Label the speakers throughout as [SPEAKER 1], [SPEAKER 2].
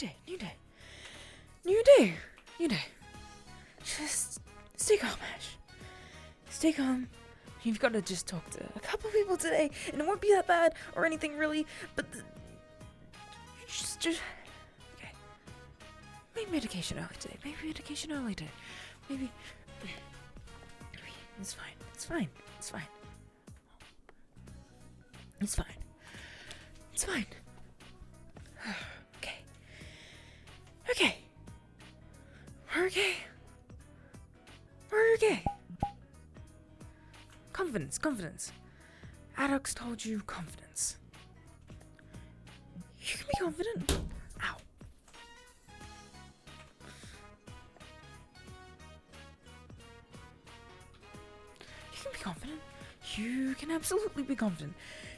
[SPEAKER 1] day, new day. Just stay calm, Ash. Stay calm. You've got to just talk to a couple people today, and it won't be that bad or anything really, but just okay. Maybe medication early today. Maybe it's fine. Okay. We're okay. Confidence. Addox told you confidence. You can be confident. Ow. You can be confident. You can absolutely be confident.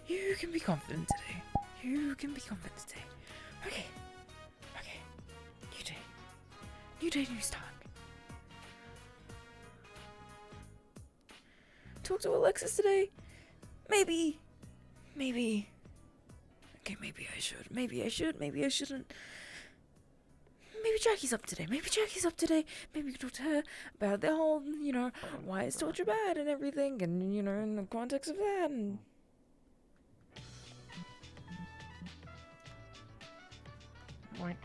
[SPEAKER 1] You can be confident today. Okay. New day, new start. Talk to Alexis today? Maybe. Okay, maybe I should. Maybe I shouldn't. Maybe Jackie's up today. Maybe we can talk to her about the whole, why is torture bad and everything, and, in the context of that, and...
[SPEAKER 2] Right.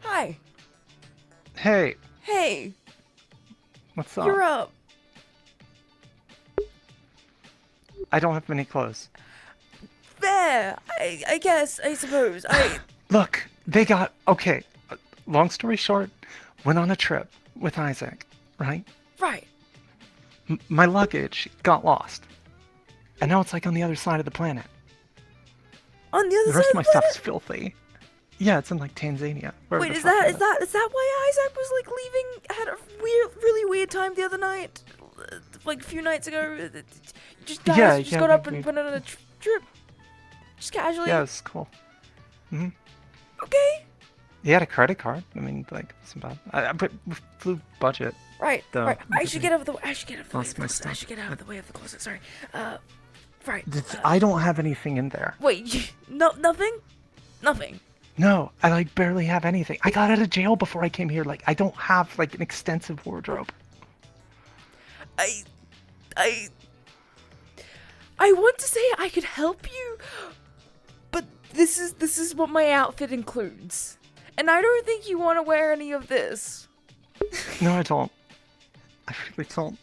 [SPEAKER 1] Hi.
[SPEAKER 2] Hey. What's up?
[SPEAKER 1] You're up.
[SPEAKER 2] I don't have many clothes.
[SPEAKER 1] There. I guess. I suppose.
[SPEAKER 2] Look, they got... Okay, long story short, went on a trip with Isaac, right?
[SPEAKER 1] Right.
[SPEAKER 2] My luggage got lost. And now it's like on the other side of the planet.
[SPEAKER 1] On the other
[SPEAKER 2] The rest
[SPEAKER 1] side
[SPEAKER 2] of my stuff's filthy. Yeah, it's in like Tanzania.
[SPEAKER 1] Wait, is that why Isaac was like leaving? Had a really weird time the other night, like a few nights ago. Just got up and went on a trip, just casually.
[SPEAKER 2] Yeah, it's cool. Mhm.
[SPEAKER 1] Okay.
[SPEAKER 2] He had a credit card. I mean, like, it's bad. But we flew budget.
[SPEAKER 1] Right.
[SPEAKER 2] Though,
[SPEAKER 1] right. I should get out of the way.
[SPEAKER 2] Lost my stuff.
[SPEAKER 1] I should get out of the way of the closet. Sorry. Right.
[SPEAKER 2] I don't have anything in there.
[SPEAKER 1] Wait. Nothing.
[SPEAKER 2] No, I like barely have anything. I got out of jail before I came here. Like, I don't have like an extensive wardrobe.
[SPEAKER 1] I want to say I could help you, but this is what my outfit includes, and I don't think you want to wear any of this.
[SPEAKER 2] No, I don't. I really don't.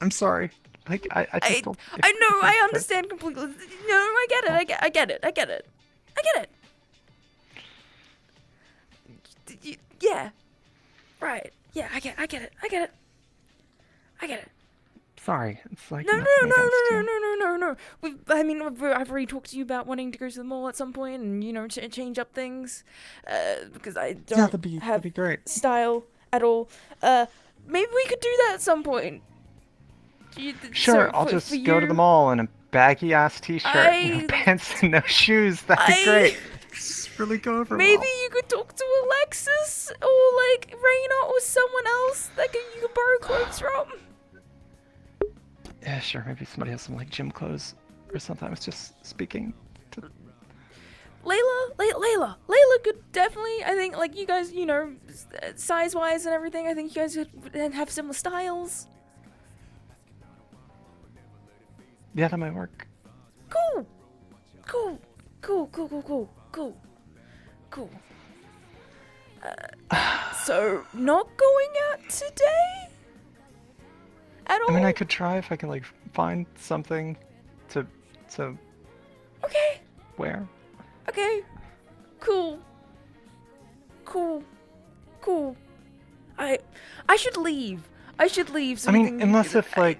[SPEAKER 2] I'm sorry. Like, I just don't.
[SPEAKER 1] I know. I understand completely. No, I get it. I get it. Yeah. Right. Yeah, I get it.
[SPEAKER 2] Sorry. It's like
[SPEAKER 1] No. I've already talked to you about wanting to go to the mall at some point and, change up things. Because I don't
[SPEAKER 2] that'd be great.
[SPEAKER 1] Style at all. Maybe we could do that at some point.
[SPEAKER 2] Sure, I'll just go to the mall in a baggy ass t-shirt, no pants and no shoes. That'd be great. Just really go over.
[SPEAKER 1] Maybe you could talk to Alexis or like Raina or someone else that you could borrow clothes from.
[SPEAKER 2] Yeah, sure. Maybe somebody has some like gym clothes or something. I was just speaking to
[SPEAKER 1] Layla could definitely. I think like you guys, size wise and everything. I think you guys could have similar styles.
[SPEAKER 2] Yeah, that might work.
[SPEAKER 1] Cool. So, not going out today? At all?
[SPEAKER 2] I mean, I could try if I can, like, find something to
[SPEAKER 1] Okay.
[SPEAKER 2] wear.
[SPEAKER 1] Okay. Cool. I should leave. So
[SPEAKER 2] I mean, unless if I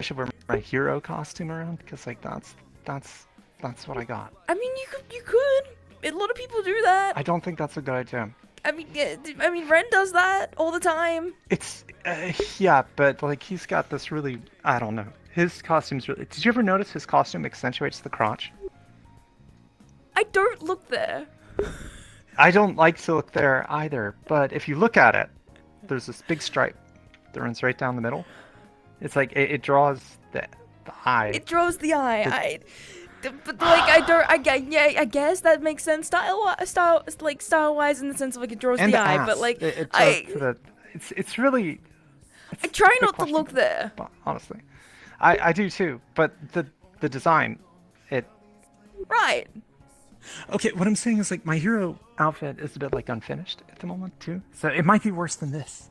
[SPEAKER 2] should wear my hero costume around, because, like, that's what I got.
[SPEAKER 1] I mean, you could. A lot of people do that.
[SPEAKER 2] I don't think that's a good idea.
[SPEAKER 1] I mean, Ren does that all the time.
[SPEAKER 2] It's, yeah, but, like, he's got this really, I don't know. His costume's really... Did you ever notice his costume accentuates the crotch?
[SPEAKER 1] I don't look there.
[SPEAKER 2] I don't like to look there either, but if you look at it, there's this big stripe that runs right down the middle. It's like, it draws the eye.
[SPEAKER 1] It draws the eye. But like I guess that makes sense style-wise in the sense of like it draws the eye.
[SPEAKER 2] Ass.
[SPEAKER 1] But like
[SPEAKER 2] it's really.
[SPEAKER 1] I try not to look there.
[SPEAKER 2] Honestly, I do too. But the design, it.
[SPEAKER 1] Right.
[SPEAKER 2] Okay, what I'm saying is like my hero outfit is a bit like unfinished at the moment too. So it might be worse than this.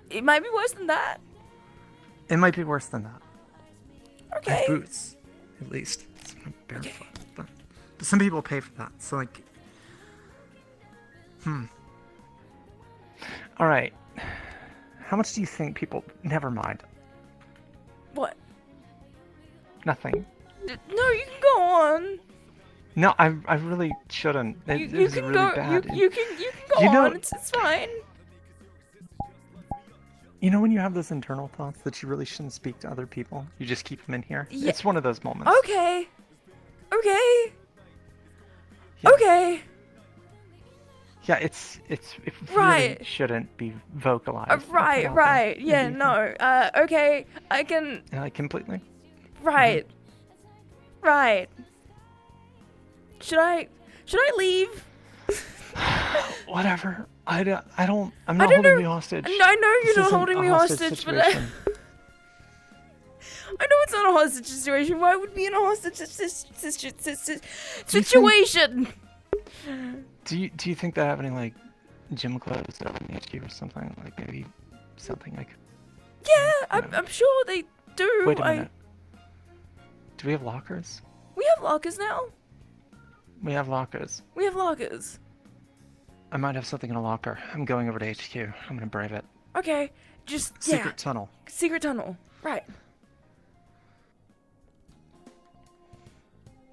[SPEAKER 1] It might be worse than that.
[SPEAKER 2] It might be worse than that.
[SPEAKER 1] Okay.
[SPEAKER 2] I have boots, at least. So I'm barefoot. Okay. But some people pay for that. So like. All right. How much do you think people? Never mind.
[SPEAKER 1] What?
[SPEAKER 2] Nothing.
[SPEAKER 1] No, you can go on.
[SPEAKER 2] No, I really shouldn't. It was
[SPEAKER 1] can
[SPEAKER 2] really
[SPEAKER 1] go.
[SPEAKER 2] bad.
[SPEAKER 1] You can go on. It's fine.
[SPEAKER 2] You know when you have those internal thoughts that you really shouldn't speak to other people? You just keep them in here? Yeah. It's one of those moments.
[SPEAKER 1] Okay. Yeah. Okay.
[SPEAKER 2] Yeah, it really shouldn't be vocalized.
[SPEAKER 1] Right. Yeah, no. Okay. I can...
[SPEAKER 2] completely?
[SPEAKER 1] Right. Mm-hmm. Right. Should I leave?
[SPEAKER 2] Whatever. I'm not holding you hostage.
[SPEAKER 1] I know you're not holding me hostage, but I know it's not a hostage situation. Why would it be in a hostage situation?
[SPEAKER 2] Do you think they have any like gym clothes over in the HQ or something? Like maybe something like.
[SPEAKER 1] Yeah, I'm sure they do.
[SPEAKER 2] Wait a minute. Do we have lockers?
[SPEAKER 1] We have lockers now.
[SPEAKER 2] We have lockers. I might have something in a locker. I'm going over to HQ. I'm gonna brave it.
[SPEAKER 1] Okay, just
[SPEAKER 2] Secret tunnel.
[SPEAKER 1] Secret tunnel. Right.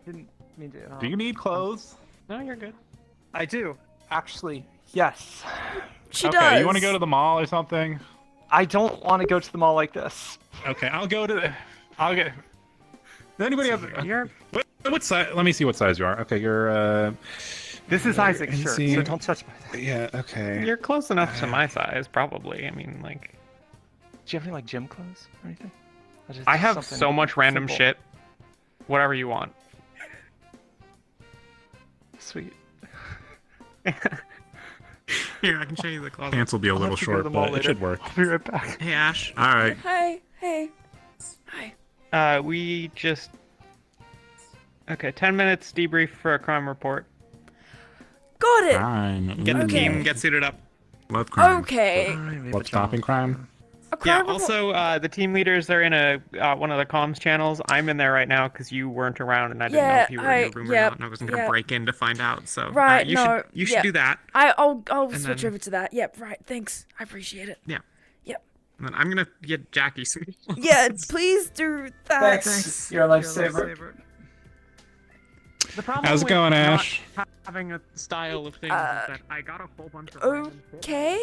[SPEAKER 2] Didn't mean to.
[SPEAKER 3] Do you need clothes? No, you're good.
[SPEAKER 2] I do, actually. Yes.
[SPEAKER 1] She
[SPEAKER 3] does. Okay, you want to go to the mall or something?
[SPEAKER 2] I don't want to go to the mall like this.
[SPEAKER 3] Okay, I'll get. Does anybody have? What size? Let me see what size you are. Okay, you're.
[SPEAKER 2] This is Isaac's shirt, so don't touch my thing.
[SPEAKER 3] Yeah. Okay.
[SPEAKER 4] You're close enough to my size, probably. I mean, like.
[SPEAKER 2] Do you have any like gym clothes or anything?
[SPEAKER 4] I have so much random shit. Whatever you want.
[SPEAKER 2] Sweet.
[SPEAKER 5] Here, I can show you the closet.
[SPEAKER 3] Pants will be a little short, but it should work.
[SPEAKER 2] I'll be right back.
[SPEAKER 5] Hey, Ash.
[SPEAKER 3] All right.
[SPEAKER 1] Hi.
[SPEAKER 4] We just... Okay, 10 minutes debrief for a crime report.
[SPEAKER 1] Got it.
[SPEAKER 3] Crime.
[SPEAKER 5] Get the team, get suited up.
[SPEAKER 3] Love crime.
[SPEAKER 1] Okay.
[SPEAKER 3] What's stopping crime?
[SPEAKER 4] Yeah, also, the team leaders are in one of the comms channels. I'm in there right now because you weren't around and I didn't know if you were in your room or not.
[SPEAKER 5] And I wasn't going to break in to find out, so...
[SPEAKER 1] Right,
[SPEAKER 5] you should do that.
[SPEAKER 1] I'll switch over to that. Yep, right, thanks. I appreciate it.
[SPEAKER 5] Yeah.
[SPEAKER 1] Yep.
[SPEAKER 5] And then I'm going to get Jackie some...
[SPEAKER 1] Yeah, please do that.
[SPEAKER 2] Thanks. You're a lifesaver.
[SPEAKER 5] The problem
[SPEAKER 3] How's it going, Ash?
[SPEAKER 5] Having a style of things is that I got a whole bunch of...
[SPEAKER 1] Okay.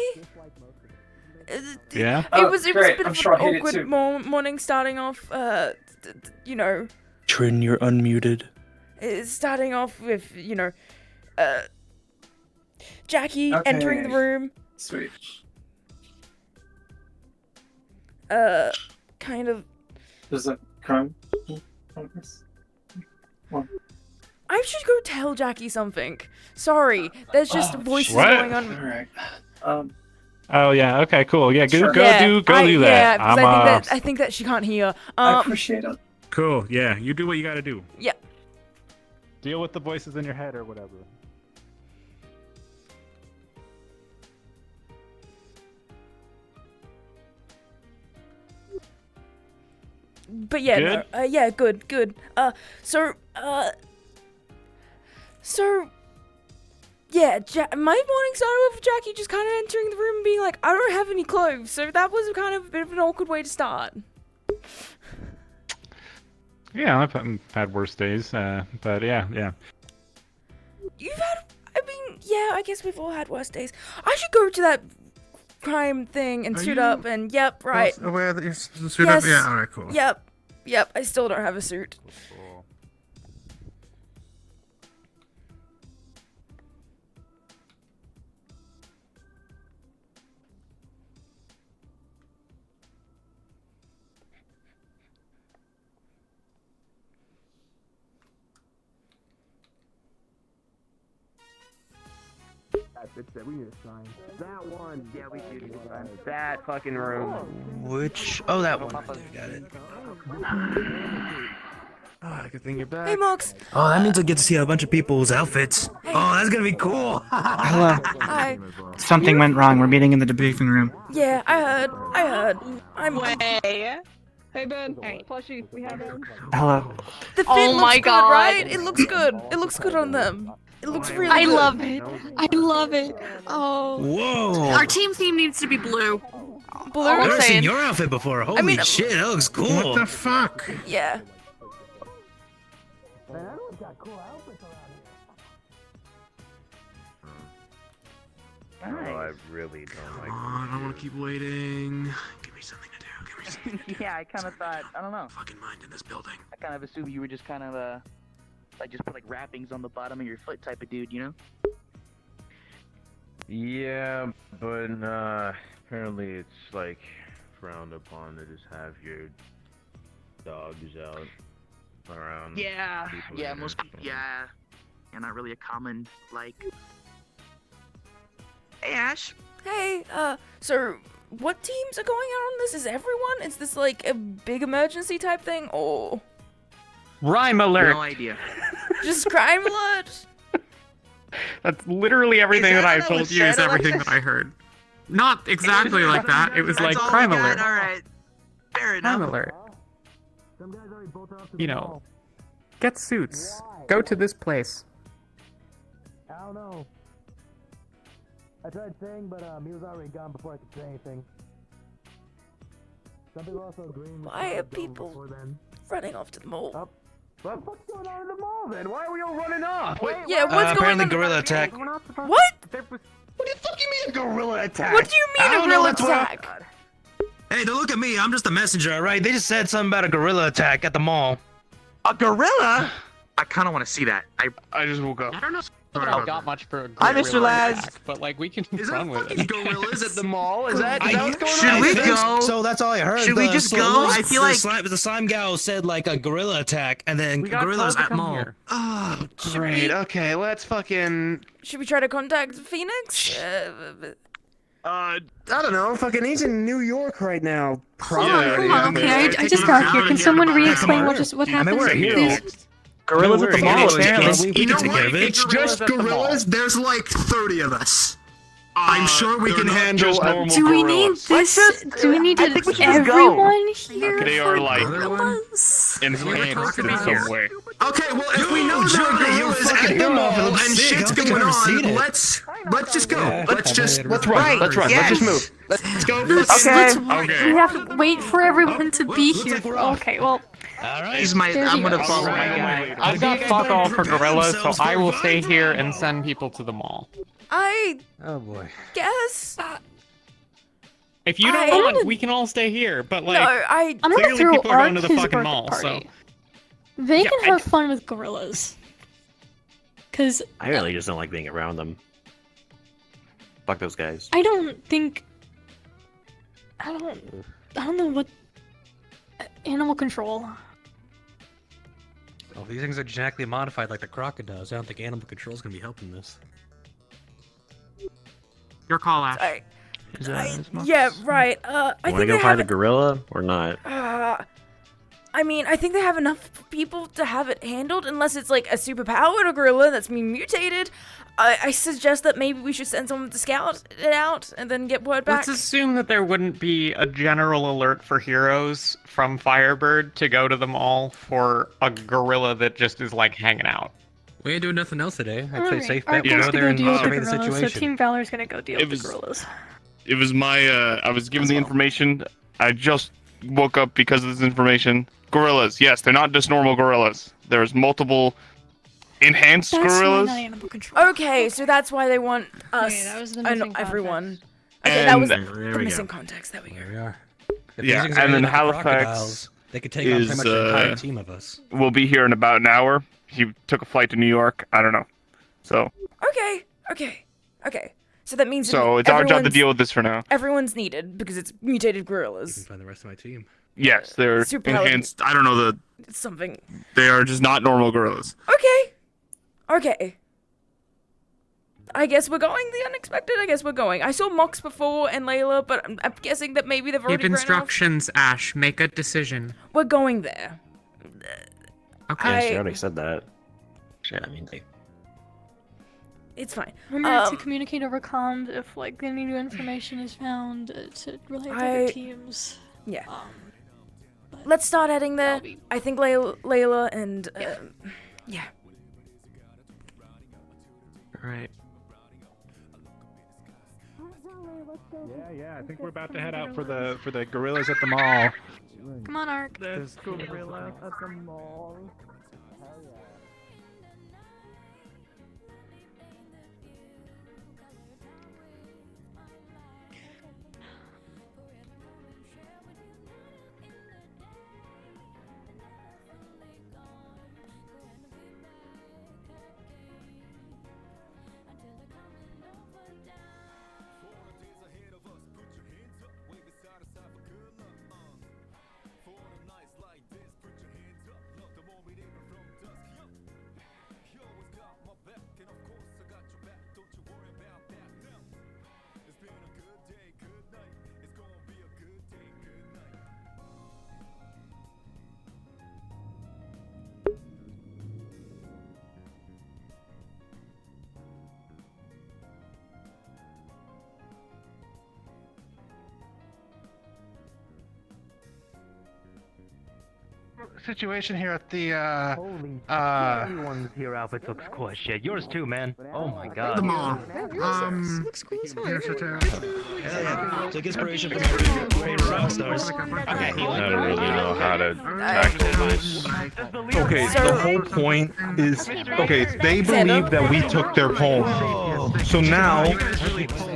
[SPEAKER 3] Yeah.
[SPEAKER 1] It was a bit of an awkward morning starting off.
[SPEAKER 6] Trin, you're unmuted.
[SPEAKER 1] Starting off with Jackie entering the room.
[SPEAKER 2] Sweet.
[SPEAKER 1] Kind of.
[SPEAKER 2] There's a crime.
[SPEAKER 1] I should go tell Jackie something. Sorry, there's just voices going on.
[SPEAKER 2] All right.
[SPEAKER 3] Oh yeah. Okay. Cool. Yeah. Go do that.
[SPEAKER 1] Yeah, because I think that she can't hear.
[SPEAKER 2] I appreciate it.
[SPEAKER 3] Cool. Yeah. You do what you gotta do.
[SPEAKER 1] Yeah.
[SPEAKER 3] Deal with the voices in your head or whatever.
[SPEAKER 1] But yeah,
[SPEAKER 3] good?
[SPEAKER 1] Good. Yeah, my morning started with Jackie just kind of entering the room and being like, I don't have any clothes. So that was kind of a bit of an awkward way to start.
[SPEAKER 3] Yeah, I've had worse days, but yeah.
[SPEAKER 1] I guess we've all had worse days. I should go to that crime thing and suit up and, yep, right.
[SPEAKER 5] Aware that you're suited up? Yeah, alright, cool.
[SPEAKER 1] Yep, I still don't have a suit.
[SPEAKER 6] We need a sign. That one.
[SPEAKER 7] Yeah, we do need a sign. That fucking room.
[SPEAKER 8] Which? Oh, that one. Got it.
[SPEAKER 6] Ah, good thing you're back.
[SPEAKER 1] Hey, Mox.
[SPEAKER 8] Oh, that means I get to see a bunch of people's outfits.
[SPEAKER 1] Hey.
[SPEAKER 8] Oh, that's gonna be cool.
[SPEAKER 2] Hello.
[SPEAKER 1] Hi.
[SPEAKER 2] Something went wrong. We're meeting in the debriefing room.
[SPEAKER 1] Yeah, I heard.
[SPEAKER 9] Way. Hey Ben, plushie, we have him.
[SPEAKER 2] Hello.
[SPEAKER 1] The fit looks good, right? It looks good. It looks good on them. It looks really good.
[SPEAKER 9] I love it. I love it. Oh.
[SPEAKER 8] Whoa.
[SPEAKER 9] Our team theme needs to be blue.
[SPEAKER 1] Blue.
[SPEAKER 8] I've never seen your outfit before. Holy shit, that looks cool.
[SPEAKER 3] What the fuck?
[SPEAKER 1] Yeah.
[SPEAKER 6] Man, everyone's got cool outfits around here.
[SPEAKER 7] Oh, I really don't like.
[SPEAKER 6] I don't want to keep waiting. Give me something to do. Give me something to do.
[SPEAKER 7] Yeah, I kind of thought. I don't know.
[SPEAKER 6] Fucking mind in this building.
[SPEAKER 7] I kind of assumed you were just kind of like just put like wrappings on the bottom of your foot type of dude, you know?
[SPEAKER 10] Yeah, but apparently it's like frowned upon to just have your dogs out around.
[SPEAKER 7] Yeah.
[SPEAKER 10] people
[SPEAKER 7] Yeah,
[SPEAKER 10] that
[SPEAKER 7] most
[SPEAKER 10] are-
[SPEAKER 7] people. Yeah. You're not really a common like. Hey, Ash.
[SPEAKER 1] Hey, so what teams are going out on this? Is everyone? Is this like a big emergency type thing? Or
[SPEAKER 4] Rhyme alert.
[SPEAKER 7] No idea.
[SPEAKER 1] just crime alert?
[SPEAKER 4] That's literally everything that I
[SPEAKER 7] that
[SPEAKER 4] told
[SPEAKER 7] what
[SPEAKER 4] you is
[SPEAKER 7] Shadow
[SPEAKER 4] everything that I heard. Not exactly like that. It was like crime alert.
[SPEAKER 7] Alright. Fair enough.
[SPEAKER 4] Crime alert.
[SPEAKER 6] Some guys already bolted off to
[SPEAKER 4] You
[SPEAKER 6] the
[SPEAKER 4] know,
[SPEAKER 6] mall.
[SPEAKER 4] get suits. Go to this place.
[SPEAKER 6] I don't know. I tried saying, but he was already gone before I could say anything. Some people also agreeing.
[SPEAKER 1] Why are people running off to the mall?
[SPEAKER 6] What the fuck's going on in the mall then? Why are we all running off? Wait,
[SPEAKER 1] Yeah, what's going
[SPEAKER 8] apparently
[SPEAKER 1] on?
[SPEAKER 8] gorilla attack.
[SPEAKER 1] What?
[SPEAKER 8] What the fuck you mean a gorilla attack?
[SPEAKER 1] What do you
[SPEAKER 8] I
[SPEAKER 1] mean a
[SPEAKER 8] don't know,
[SPEAKER 1] gorilla
[SPEAKER 8] that's what I-
[SPEAKER 1] attack?
[SPEAKER 8] Hey, don't look at me. I'm just a messenger, alright? They just said something about a gorilla attack at the mall.
[SPEAKER 7] A gorilla? I kind of want to see that.
[SPEAKER 3] I just woke up.
[SPEAKER 5] I don't know.
[SPEAKER 4] I don't got much for a
[SPEAKER 7] Hi, Mr.
[SPEAKER 4] gorilla
[SPEAKER 7] Lads.
[SPEAKER 4] attack, but like we can
[SPEAKER 6] Is
[SPEAKER 4] run
[SPEAKER 6] there
[SPEAKER 4] with
[SPEAKER 6] fucking
[SPEAKER 4] it.
[SPEAKER 6] gorillas at the mall? Is that what's going
[SPEAKER 7] Should
[SPEAKER 6] on?
[SPEAKER 7] we
[SPEAKER 8] I think
[SPEAKER 7] go?
[SPEAKER 8] So that's all I heard.
[SPEAKER 7] Should we just go? I feel like-
[SPEAKER 8] the slime gal said like a gorilla attack, and then
[SPEAKER 4] We got
[SPEAKER 8] gorillas
[SPEAKER 4] told to
[SPEAKER 8] at
[SPEAKER 4] come
[SPEAKER 8] mall.
[SPEAKER 4] here.
[SPEAKER 6] Oh,
[SPEAKER 1] Should
[SPEAKER 6] great.
[SPEAKER 1] we-
[SPEAKER 6] Okay, let's fucking.
[SPEAKER 1] Should we try to contact Phoenix?
[SPEAKER 6] I don't know. Fucking, he's in New York right now.
[SPEAKER 5] Hold
[SPEAKER 6] Probably.
[SPEAKER 5] on, okay, I just got here. Can someone re-explain what
[SPEAKER 8] I mean,
[SPEAKER 5] happened?
[SPEAKER 8] we're here.
[SPEAKER 5] Please?
[SPEAKER 4] Gorillas at the mall, apparently.
[SPEAKER 8] We can take care of it.
[SPEAKER 6] It's just gorillas. There's like 30 of us. I'm sure we can handle.
[SPEAKER 5] Do we need this? Do we need
[SPEAKER 7] I think we should just go.
[SPEAKER 5] everyone here?
[SPEAKER 3] They
[SPEAKER 5] for
[SPEAKER 3] are like
[SPEAKER 5] gorillas?
[SPEAKER 3] enhanced in some way.
[SPEAKER 6] Okay, well, if we know there are gorillas at the mall and shit's going on, let's just go.
[SPEAKER 8] Yeah.
[SPEAKER 6] Let's
[SPEAKER 7] Let's run. Let's run. Let's just move.
[SPEAKER 6] Let's go.
[SPEAKER 5] Let's
[SPEAKER 3] Okay.
[SPEAKER 5] We have to wait for everyone to be
[SPEAKER 8] looks
[SPEAKER 5] here.
[SPEAKER 8] like we're off.
[SPEAKER 5] Okay, well,
[SPEAKER 8] Alright.
[SPEAKER 7] He's my.
[SPEAKER 5] There
[SPEAKER 7] I'm
[SPEAKER 5] we
[SPEAKER 7] gonna
[SPEAKER 5] go.
[SPEAKER 7] follow my
[SPEAKER 8] Alright.
[SPEAKER 7] guy.
[SPEAKER 4] I've got fuck all for gorillas, so I will stay here and send people to the mall.
[SPEAKER 1] I
[SPEAKER 8] Oh boy.
[SPEAKER 1] guess.
[SPEAKER 4] If you
[SPEAKER 1] I-
[SPEAKER 4] don't want, we can all stay here. But like,
[SPEAKER 1] No,
[SPEAKER 5] I'm gonna
[SPEAKER 4] Clearly
[SPEAKER 5] throw
[SPEAKER 4] people are going to the
[SPEAKER 5] his
[SPEAKER 4] fucking
[SPEAKER 5] birthday
[SPEAKER 4] mall, so-
[SPEAKER 5] party. They
[SPEAKER 4] Yeah,
[SPEAKER 5] can
[SPEAKER 4] I-
[SPEAKER 5] have fun with gorillas. Cause
[SPEAKER 11] I really just don't like being around them. Fuck those guys.
[SPEAKER 5] I don't think. I don't know what. Animal control.
[SPEAKER 8] Well, these things are genetically modified like the crocodiles. I don't think animal control is gonna be helping this.
[SPEAKER 4] your call, Ash.
[SPEAKER 1] I, yeah, right. I
[SPEAKER 11] Want
[SPEAKER 1] think
[SPEAKER 11] to
[SPEAKER 1] they
[SPEAKER 11] go fight
[SPEAKER 1] have.
[SPEAKER 11] a gorilla or not?
[SPEAKER 1] I mean, I think they have enough people to have it handled, unless it's like a superpowered gorilla that's been mutated. I suggest that maybe we should send someone to scout it out and then get word back.
[SPEAKER 4] Let's assume that there wouldn't be a general alert for heroes from Firebird to go to the mall for a gorilla that just is like hanging out.
[SPEAKER 8] We ain't doing nothing else today. I'd say
[SPEAKER 5] Alright,
[SPEAKER 8] safe
[SPEAKER 5] Art
[SPEAKER 8] bet. We
[SPEAKER 5] gets
[SPEAKER 8] go
[SPEAKER 5] to
[SPEAKER 8] there
[SPEAKER 5] go
[SPEAKER 8] and
[SPEAKER 5] deal with the
[SPEAKER 8] survey the
[SPEAKER 5] gorillas, so
[SPEAKER 8] situation.
[SPEAKER 5] Team Valor's gonna go deal
[SPEAKER 3] It
[SPEAKER 5] with the
[SPEAKER 3] was-
[SPEAKER 5] gorillas.
[SPEAKER 3] It was my, I was given the information. I just woke up because of this information. Gorillas, yes, they're not just normal gorillas. There's multiple enhanced
[SPEAKER 5] That's why
[SPEAKER 3] gorillas.
[SPEAKER 5] not animal control.
[SPEAKER 1] Okay, so that's why they want us
[SPEAKER 9] Okay, that was the
[SPEAKER 1] and
[SPEAKER 9] missing
[SPEAKER 1] everyone.
[SPEAKER 9] context.
[SPEAKER 1] Okay, that was
[SPEAKER 3] And-
[SPEAKER 1] the
[SPEAKER 11] There we
[SPEAKER 1] missing
[SPEAKER 11] go.
[SPEAKER 1] context. There we go.
[SPEAKER 8] There we are. If
[SPEAKER 3] Yeah,
[SPEAKER 8] these things are
[SPEAKER 3] and then
[SPEAKER 8] anything like the
[SPEAKER 3] Halifax
[SPEAKER 8] crocodiles, they could take on pretty
[SPEAKER 3] is,
[SPEAKER 8] much an entire team of us.
[SPEAKER 3] We'll be here in about an hour. He took a flight to New York. I don't know. So,
[SPEAKER 1] Okay. So that means
[SPEAKER 3] so it's our job to
[SPEAKER 1] everyone's-
[SPEAKER 3] deal with this for now.
[SPEAKER 1] Everyone's needed because it's mutated
[SPEAKER 8] You can
[SPEAKER 1] gorillas.
[SPEAKER 8] find the rest of my team.
[SPEAKER 3] Yes, they're
[SPEAKER 1] Super
[SPEAKER 3] enhanced. I don't know
[SPEAKER 1] It's something.
[SPEAKER 3] they are just not normal gorillas.
[SPEAKER 1] Okay. I guess we're going the unexpected. I guess we're going. I saw Mox before and Layla, but I'm guessing that maybe they've already
[SPEAKER 5] Give instructions, Ash. Make a decision.
[SPEAKER 1] We're going there.
[SPEAKER 5] Okay.
[SPEAKER 11] Yeah, she already said that. Shit, I mean,
[SPEAKER 1] It's fine.
[SPEAKER 12] Remember to communicate over comms if like any new information is found to relay to other teams.
[SPEAKER 1] Yeah. Let's start heading there. I think Layla and yeah.
[SPEAKER 11] Alright.
[SPEAKER 2] Yeah, I think we're about to head out for the gorillas at the mall.
[SPEAKER 12] Come on, Ark.
[SPEAKER 5] There's gorillas at the mall.
[SPEAKER 8] Situation here at the
[SPEAKER 6] everyone's here outfit looks quite shit. Yours too, man. Oh my god.
[SPEAKER 8] The mall.
[SPEAKER 6] Take inspiration from your favorite rock stars.
[SPEAKER 10] I don't really know how to tackle this.
[SPEAKER 13] Okay, the whole point is, okay, they believe that we took their home. So now,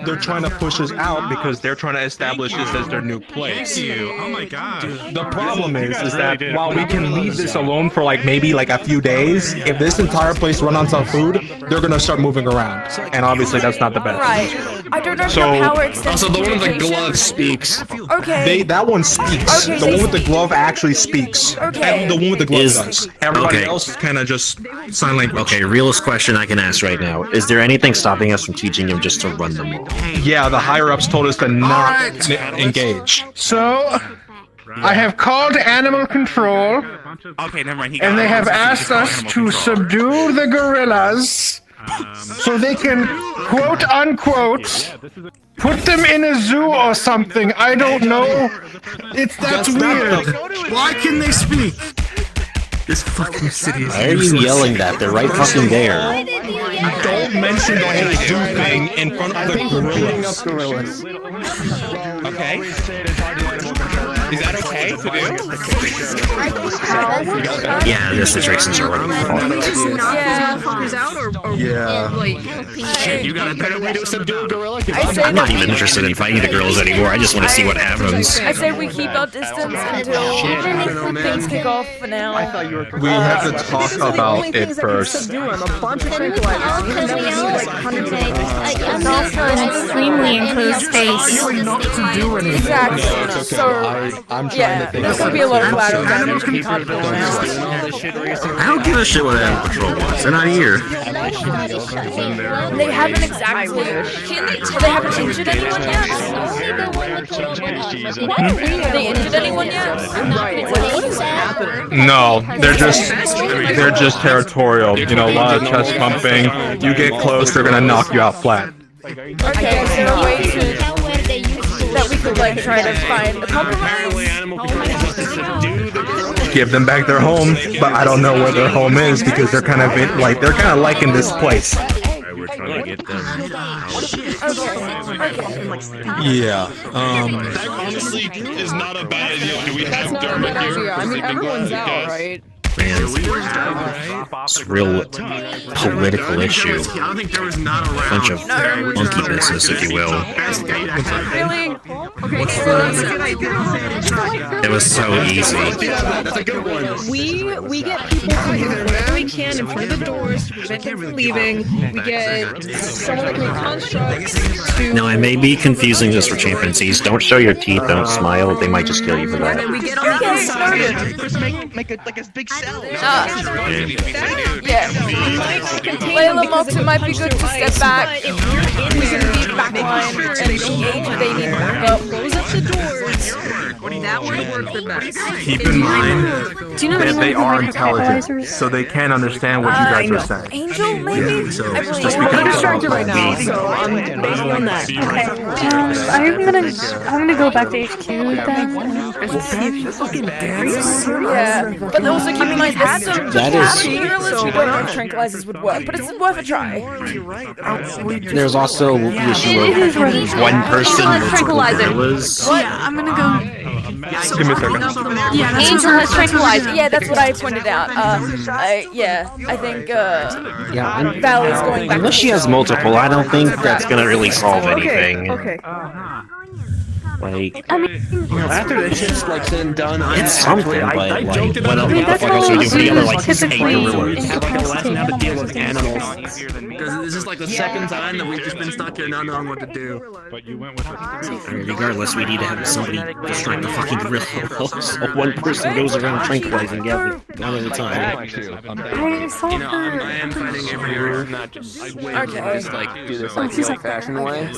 [SPEAKER 13] they're trying to push us out because they're trying to establish this as their new place.
[SPEAKER 8] Thank you. Oh my god.
[SPEAKER 13] The problem is that while we can leave this alone for like maybe like a few days, if this entire place run on some food, they're gonna start moving around. And obviously that's not the best.
[SPEAKER 1] Right. I don't know if your power extends
[SPEAKER 13] also
[SPEAKER 1] to
[SPEAKER 13] the one with the
[SPEAKER 1] communication.
[SPEAKER 13] glove speaks.
[SPEAKER 1] Okay.
[SPEAKER 13] That one speaks.
[SPEAKER 1] Okay,
[SPEAKER 13] The one with the glove actually speaks.
[SPEAKER 1] Okay.
[SPEAKER 13] And the one with the glove
[SPEAKER 11] Is-
[SPEAKER 13] does. Everybody
[SPEAKER 11] okay.
[SPEAKER 13] else kind of just sign language.
[SPEAKER 11] Okay, realest question I can ask right now. Is there anything stopping us from teaching him just to run the mall?
[SPEAKER 13] Yeah, the higher-ups told us to not engage.
[SPEAKER 8] So, I have called animal control,
[SPEAKER 3] Okay, never mind.
[SPEAKER 8] and they have asked us to subdue the gorillas so they can, quote unquote, put them in a zoo or something. I don't know. That's weird. Why can they speak?
[SPEAKER 11] This fucking city is Why are you yelling that? They're right fucking there.
[SPEAKER 13] Don't mention the whole zoo thing in front of the gorillas.
[SPEAKER 4] Okay. Is that okay to do?
[SPEAKER 11] Yeah, the situations are running
[SPEAKER 4] Shit, you got a better way to subdue a gorilla?
[SPEAKER 11] I'm not even interested in fighting the girls anymore. I just want to see what happens.
[SPEAKER 1] I say we keep our distance until things kick off for now.
[SPEAKER 13] We have to talk about it first.
[SPEAKER 12] Extremely enclosed space.
[SPEAKER 1] Exactly. So,
[SPEAKER 13] I'm trying
[SPEAKER 1] yeah,
[SPEAKER 13] to think
[SPEAKER 1] there's gonna be a lot of collateral damage to be talked about now.
[SPEAKER 11] I don't give a shit what Animal Control wants. They're not here.
[SPEAKER 1] They haven't exactly. They haven't injured anyone yet. Have they injured anyone yet? What is happening?
[SPEAKER 13] No, they're just territorial. You know, a lot of chest pumping. You get close, they're gonna knock you out flat.
[SPEAKER 1] Okay, is there a way to that we could like try to find a compromise?
[SPEAKER 13] Give them back their home, but I don't know where their home is because they're kind of liking this place.
[SPEAKER 10] We're trying to get them.
[SPEAKER 13] Yeah.
[SPEAKER 3] That honestly is not a bad idea. Do we have Dermot here?
[SPEAKER 9] I mean, everyone's out, right?
[SPEAKER 11] Man, it's a real political issue. Bunch of monkey business, if you will.
[SPEAKER 1] Really?
[SPEAKER 11] It was so easy.
[SPEAKER 9] We get people to move wherever we can in front of the doors to prevent them from leaving. We get someone that can make constructs to...
[SPEAKER 11] Now, I may be confusing this for chimpanzees. Don't show your teeth, don't smile. They might just kill you for
[SPEAKER 9] And then
[SPEAKER 11] that.
[SPEAKER 9] we get on the inside.
[SPEAKER 7] First make a big
[SPEAKER 1] Layla Moxon might be good to step back. We can be backline and engage if they need backup.
[SPEAKER 9] Close up the doors. That would work the best.
[SPEAKER 14] Keep in mind that they are intelligent, so they can understand what you guys are saying.
[SPEAKER 1] Angel, maybe?
[SPEAKER 14] Yeah, so
[SPEAKER 1] I believe
[SPEAKER 14] just
[SPEAKER 9] We're
[SPEAKER 14] because
[SPEAKER 9] distracted right now, so I'm basing on that.
[SPEAKER 12] Okay. I'm gonna go back to HQ then.
[SPEAKER 1] Yeah, but also keep in mind there's some
[SPEAKER 11] That is-
[SPEAKER 1] gorillas who don't know if tranquilizers would work, but it's worth a try.
[SPEAKER 11] There's also the issue of one person multiple gorillas.
[SPEAKER 12] Yeah, I'm gonna go.
[SPEAKER 13] Give me a second.
[SPEAKER 12] Yeah, that's
[SPEAKER 1] Angel
[SPEAKER 12] what
[SPEAKER 1] has tranquilizer. Yeah, that's what I pointed out. I think
[SPEAKER 11] Yeah,
[SPEAKER 1] Val is going back.
[SPEAKER 11] unless she has multiple, I don't think that's gonna really solve anything.
[SPEAKER 9] Okay.
[SPEAKER 11] Like,
[SPEAKER 12] I mean,
[SPEAKER 15] after this shit's like said and done,
[SPEAKER 11] it's something, but like, what else
[SPEAKER 12] that's
[SPEAKER 11] are you doing for the other like 8
[SPEAKER 12] typically
[SPEAKER 11] gorillas?
[SPEAKER 15] have to deal with
[SPEAKER 12] animals.
[SPEAKER 15] Because this is like the second time that we've just been stuck here not knowing what to do.
[SPEAKER 13] But you went with
[SPEAKER 11] I mean, regardless, we need to have somebody distract the fucking gorilla. So one person goes around tranquilizing one at a time.
[SPEAKER 12] I saw
[SPEAKER 15] I am fighting everywhere, not just like do this like the old-fashioned way.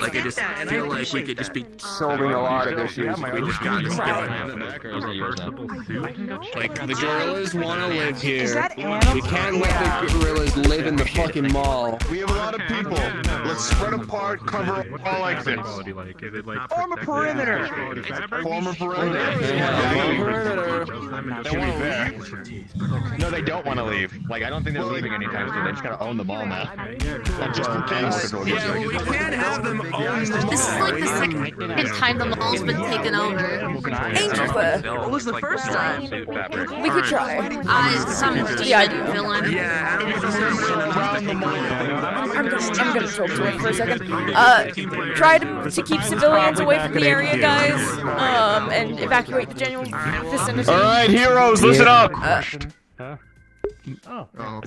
[SPEAKER 15] Like I just feel like we could just be solving a lot of issues if we just got this going. Like the gorillas want to live here. We can't let the gorillas live in the fucking mall.
[SPEAKER 3] We have a lot of people. Let's spread apart, cover all exits.
[SPEAKER 15] Form a perimeter.
[SPEAKER 3] Form a perimeter. They want to leave.
[SPEAKER 2] No, they don't want to leave. Like, I don't think they're leaving anytime soon. They just gotta own the mall now. Just in case.
[SPEAKER 15] Yeah, well, we can't have them own the mall.
[SPEAKER 16] This is like the second time the mall's been taken over.
[SPEAKER 1] Angel's there.
[SPEAKER 15] What was the first time?
[SPEAKER 1] We could try.
[SPEAKER 16] Some
[SPEAKER 1] the idea.
[SPEAKER 16] villain.
[SPEAKER 15] Yeah,
[SPEAKER 1] I'm gonna talk to him for a second. Try to keep civilians away from the area, guys. And evacuate the general vicinity.
[SPEAKER 3] Alright, heroes, listen up!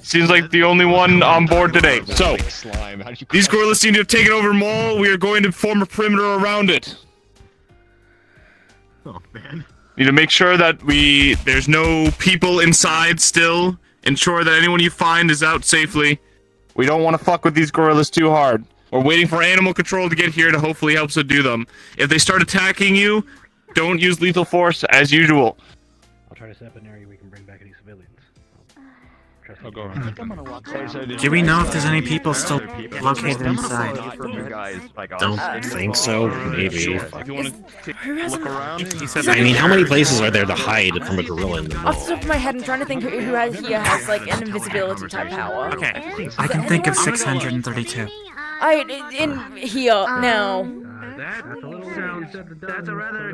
[SPEAKER 3] Seems like the only one on board today. So, these gorillas seem to have taken over mall. We are going to form a perimeter around it.
[SPEAKER 13] Oh man.
[SPEAKER 3] Need to make sure that there's no people inside still. Ensure that anyone you find is out safely. We don't want to fuck with these gorillas too hard. We're waiting for animal control to get here to hopefully help subdue them. If they start attacking you, don't use lethal force as usual.
[SPEAKER 6] I'll try to set up an area we can bring back any civilians.
[SPEAKER 13] I'll go around.
[SPEAKER 17] Do we know if there's any people still located inside?
[SPEAKER 11] Don't think so. Maybe.
[SPEAKER 3] If you want to look around,
[SPEAKER 11] I mean, how many places are there to hide from a gorilla in the mall?
[SPEAKER 1] Off the top of my head, I'm trying to think who here has like an invisibility type power.
[SPEAKER 17] Okay, I can think of 632.
[SPEAKER 1] In here now.
[SPEAKER 6] That's a rather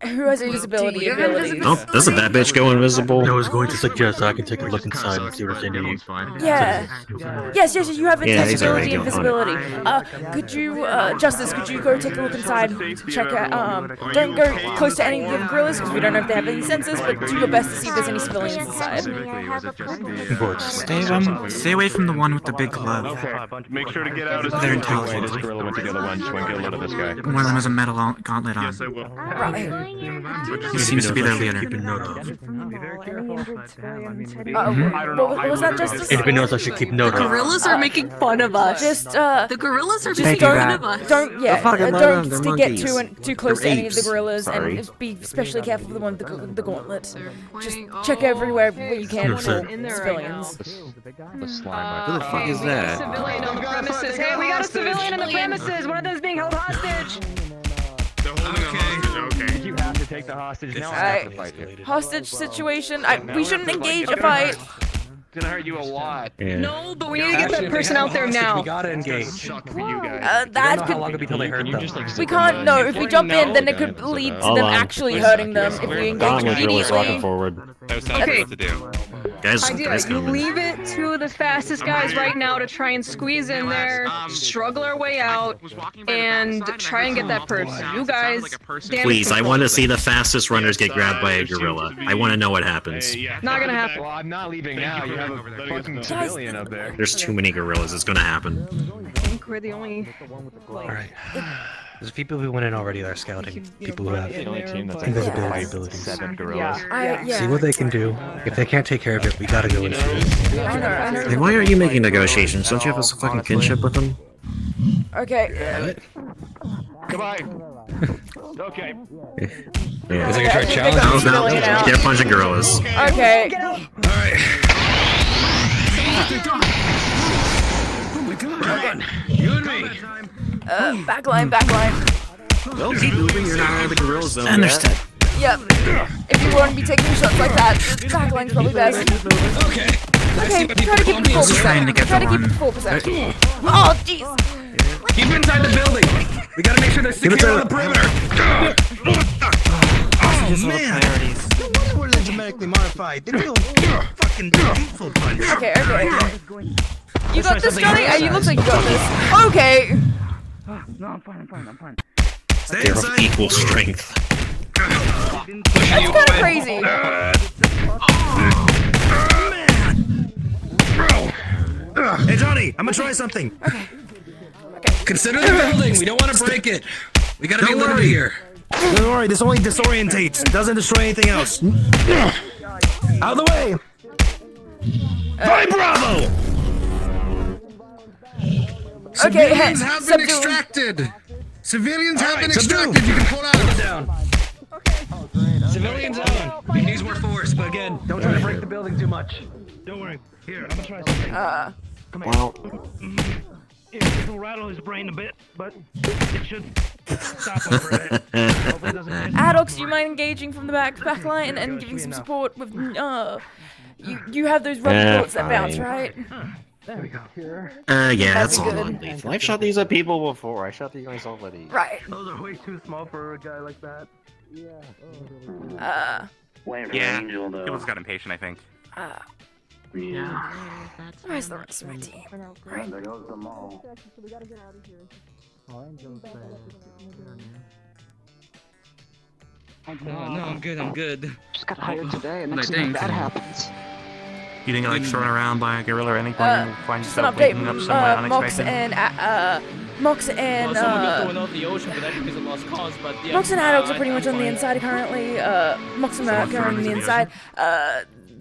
[SPEAKER 1] who has invisibility abilities?
[SPEAKER 11] Oh, doesn't that bitch go invisible?
[SPEAKER 6] I was going to suggest I can take a look inside and see what they need.
[SPEAKER 1] Yeah. Yes, you have
[SPEAKER 11] Yeah,
[SPEAKER 1] invisibility. Could you, Justice, could you go take a look inside, check out, don't go close to any of the gorillas, because we don't know if they have any sensors, but do your best to see if there's any civilians inside.
[SPEAKER 17] Stay away from the one with the big glove.
[SPEAKER 3] make sure to get out as
[SPEAKER 17] They're intelligent.
[SPEAKER 2] This gorilla went to get a lunch, so I can get a load of this guy.
[SPEAKER 17] One of them has a metal gauntlet on.
[SPEAKER 3] Yes, I will.
[SPEAKER 17] He seems to be their leader.
[SPEAKER 1] What was that, Justice?
[SPEAKER 6] Anybody knows I should keep note of.
[SPEAKER 9] The gorillas are making fun of us.
[SPEAKER 1] Just,
[SPEAKER 9] the gorillas are
[SPEAKER 1] just
[SPEAKER 9] making fun of us.
[SPEAKER 1] don't get too close to any of the gorillas,
[SPEAKER 11] Sorry.
[SPEAKER 1] and be especially careful of the one with the gauntlet. Just check everywhere where you can for civilians.
[SPEAKER 2] The slime.
[SPEAKER 11] Who the fuck is that?
[SPEAKER 9] Civilian on the premises. Hey, we got a civilian on the premises. One of them's being held hostage.
[SPEAKER 3] They're holding a hostage, okay.
[SPEAKER 2] You have to take the hostage now. I have to fight you.
[SPEAKER 1] Hostage situation. We shouldn't engage a fight.
[SPEAKER 3] It's gonna hurt you a lot.
[SPEAKER 11] Yeah.
[SPEAKER 9] No, but we need to get that person out there now.
[SPEAKER 6] We gotta engage.
[SPEAKER 3] Suck for you guys.
[SPEAKER 1] That
[SPEAKER 6] How long it'll be till they hurt them?
[SPEAKER 1] we can't. No, if we jump in, then it could lead to them actually hurting them. If we engage
[SPEAKER 11] Really walking
[SPEAKER 1] immediately.
[SPEAKER 11] forward.
[SPEAKER 9] Okay.
[SPEAKER 11] Guys,
[SPEAKER 9] Idea, you leave it to the fastest guys right now to try and squeeze in there, struggle our way out, and try and get that person. You guys,
[SPEAKER 11] please, I want to see the fastest runners get grabbed by a gorilla. I want to know what happens.
[SPEAKER 9] Not gonna happen.
[SPEAKER 2] Well, I'm not leaving now. You have a fucking civilian up there.
[SPEAKER 11] There's too many gorillas. It's gonna happen.
[SPEAKER 9] I think we're the only.
[SPEAKER 6] Alright.
[SPEAKER 18] There's people who went in already that are scouting. People who have
[SPEAKER 2] The only team that's
[SPEAKER 18] invisibility abilities.
[SPEAKER 2] 7 gorillas.
[SPEAKER 18] See what they can do. If they can't take care of it, we gotta go and shoot it.
[SPEAKER 17] Hey, why aren't you making negotiations? Don't you have a fucking kinship with them?
[SPEAKER 1] Okay.
[SPEAKER 2] Goodbye. Okay.
[SPEAKER 17] Yeah.
[SPEAKER 18] Is it gonna try to challenge?
[SPEAKER 17] No, they're punching gorillas.
[SPEAKER 1] Okay.
[SPEAKER 18] Alright.
[SPEAKER 8] Oh my god! You and me!
[SPEAKER 1] Backline.
[SPEAKER 17] Well, keep moving, you're not out of the gorilla zone.
[SPEAKER 1] Understood. Yep. If you want to be taking shots like that, backline's probably best.
[SPEAKER 8] Okay.
[SPEAKER 1] Okay, try to keep it to 4%. Try to keep it to 4%. Oh, jeez.
[SPEAKER 8] Keep inside the building! We gotta make sure they're secure on the perimeter!
[SPEAKER 18] Oh man! No wonder where they're genetically modified. They feel fucking hateful punch.
[SPEAKER 1] Okay. You got this, Johnny? You look like you got this. Okay.
[SPEAKER 7] No, I'm fine.
[SPEAKER 17] They're of equal strength.
[SPEAKER 1] That's kind of crazy.
[SPEAKER 18] Hey Johnny, I'm gonna try something.
[SPEAKER 1] Okay.
[SPEAKER 8] Consider the building! We don't want to break it! We gotta be limited here!
[SPEAKER 18] Don't worry, this only disorientates. It doesn't destroy anything else. Out of the way! By Bravo!
[SPEAKER 8] Civilians have been extracted! Civilians have been extracted! You can pull out!
[SPEAKER 6] Down.
[SPEAKER 8] Civilians out! It needs more force, but again,
[SPEAKER 6] Don't try to break the building too much.
[SPEAKER 8] don't worry. Here, I'm gonna try something.
[SPEAKER 6] Come here.
[SPEAKER 17] Well,
[SPEAKER 6] This will rattle his brain a bit, but it should stop him for a bit. Hopefully it doesn't hit.
[SPEAKER 1] Adox, do you mind engaging from the backline and giving some support with you have those rubber bullets that bounce, right?
[SPEAKER 6] There we go.
[SPEAKER 17] yeah, that's all
[SPEAKER 1] good.
[SPEAKER 17] non-lethal. I've shot these at people before. I shot these guys already.
[SPEAKER 1] Right.
[SPEAKER 6] Those are way too small for a guy like that. Yeah.
[SPEAKER 3] Yeah, people's got impatient, I think.
[SPEAKER 1] Where's the rest of my team? Right.
[SPEAKER 6] There goes the mall.
[SPEAKER 5] No, I'm good.
[SPEAKER 7] Just got hired today, and
[SPEAKER 5] But I
[SPEAKER 7] next thing
[SPEAKER 5] think-
[SPEAKER 7] that happens.
[SPEAKER 3] You didn't get like thrown around by a gorilla or anything? and find
[SPEAKER 1] Just an
[SPEAKER 3] yourself
[SPEAKER 1] update.
[SPEAKER 3] waking up somewhere
[SPEAKER 1] Mox
[SPEAKER 3] unexpected?
[SPEAKER 1] and
[SPEAKER 5] Someone got thrown off the ocean, but that's because of lost cause. But yeah,
[SPEAKER 1] Mox and Adox are pretty much on the inside currently. Mox and Adox are on the inside.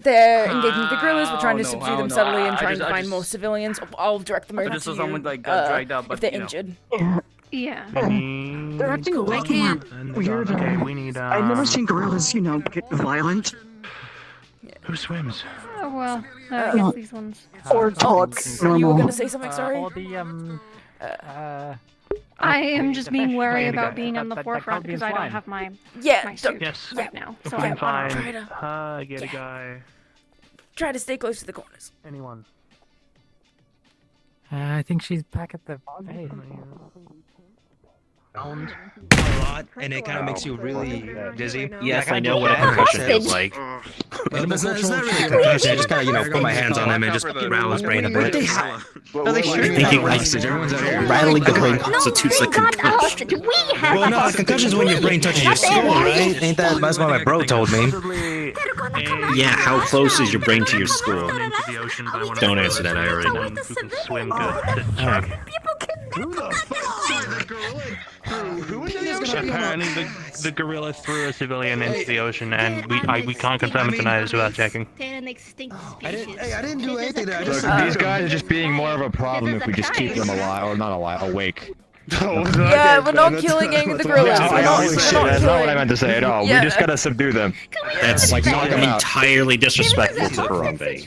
[SPEAKER 1] They're engaging with the gorillas. We're trying to subdue them subtly and trying to find more civilians. I'll direct them over to you
[SPEAKER 5] someone like got dragged up, but
[SPEAKER 1] if they're
[SPEAKER 5] you know.
[SPEAKER 1] injured.
[SPEAKER 9] Yeah.
[SPEAKER 7] They're acting a little weird.
[SPEAKER 3] Okay, we need.
[SPEAKER 7] I've never seen gorillas, get violent.
[SPEAKER 3] Who swims?
[SPEAKER 9] Oh well, I guess these ones.
[SPEAKER 7] Or talk
[SPEAKER 1] You were
[SPEAKER 7] normal.
[SPEAKER 1] gonna say something, sorry?
[SPEAKER 9] I am just being wary about being on the forefront because I don't have my my suit right now. So I'm
[SPEAKER 1] try to
[SPEAKER 6] Get a guy.
[SPEAKER 1] try to stay close to the corners.
[SPEAKER 6] Anyone.
[SPEAKER 5] I think she's back at the base.
[SPEAKER 18] Sound a lot, and it kind of makes you really dizzy.
[SPEAKER 17] Yes, I know what a concussion feels like.
[SPEAKER 18] Well, it's not really a concussion. I just kind of, put my hands on him and just rattle his brain a bit.
[SPEAKER 17] No, they should. Thinking like rattling the brain constitutes a concussion.
[SPEAKER 18] Well, no, a concussion is when your brain touches your skull, right? Ain't that? That's what my bro told me.
[SPEAKER 17] Yeah, how close is your brain to your skull? Don't answer that, I already know.
[SPEAKER 3] Who can swim good? Apparently, the gorilla threw a civilian into the ocean, and we can't confirm it tonight without checking.
[SPEAKER 18] I didn't do anything there. I
[SPEAKER 2] Look,
[SPEAKER 18] just,
[SPEAKER 2] these guys are just being more of a problem if we just keep them alive, or not alive, awake.
[SPEAKER 1] Yeah, we're not killing any of the gorillas.
[SPEAKER 2] That's not what I meant to say at all.
[SPEAKER 1] Yeah.
[SPEAKER 2] We just gotta subdue them.
[SPEAKER 17] That's
[SPEAKER 2] like knock them out.
[SPEAKER 17] entirely disrespectful to Harambe.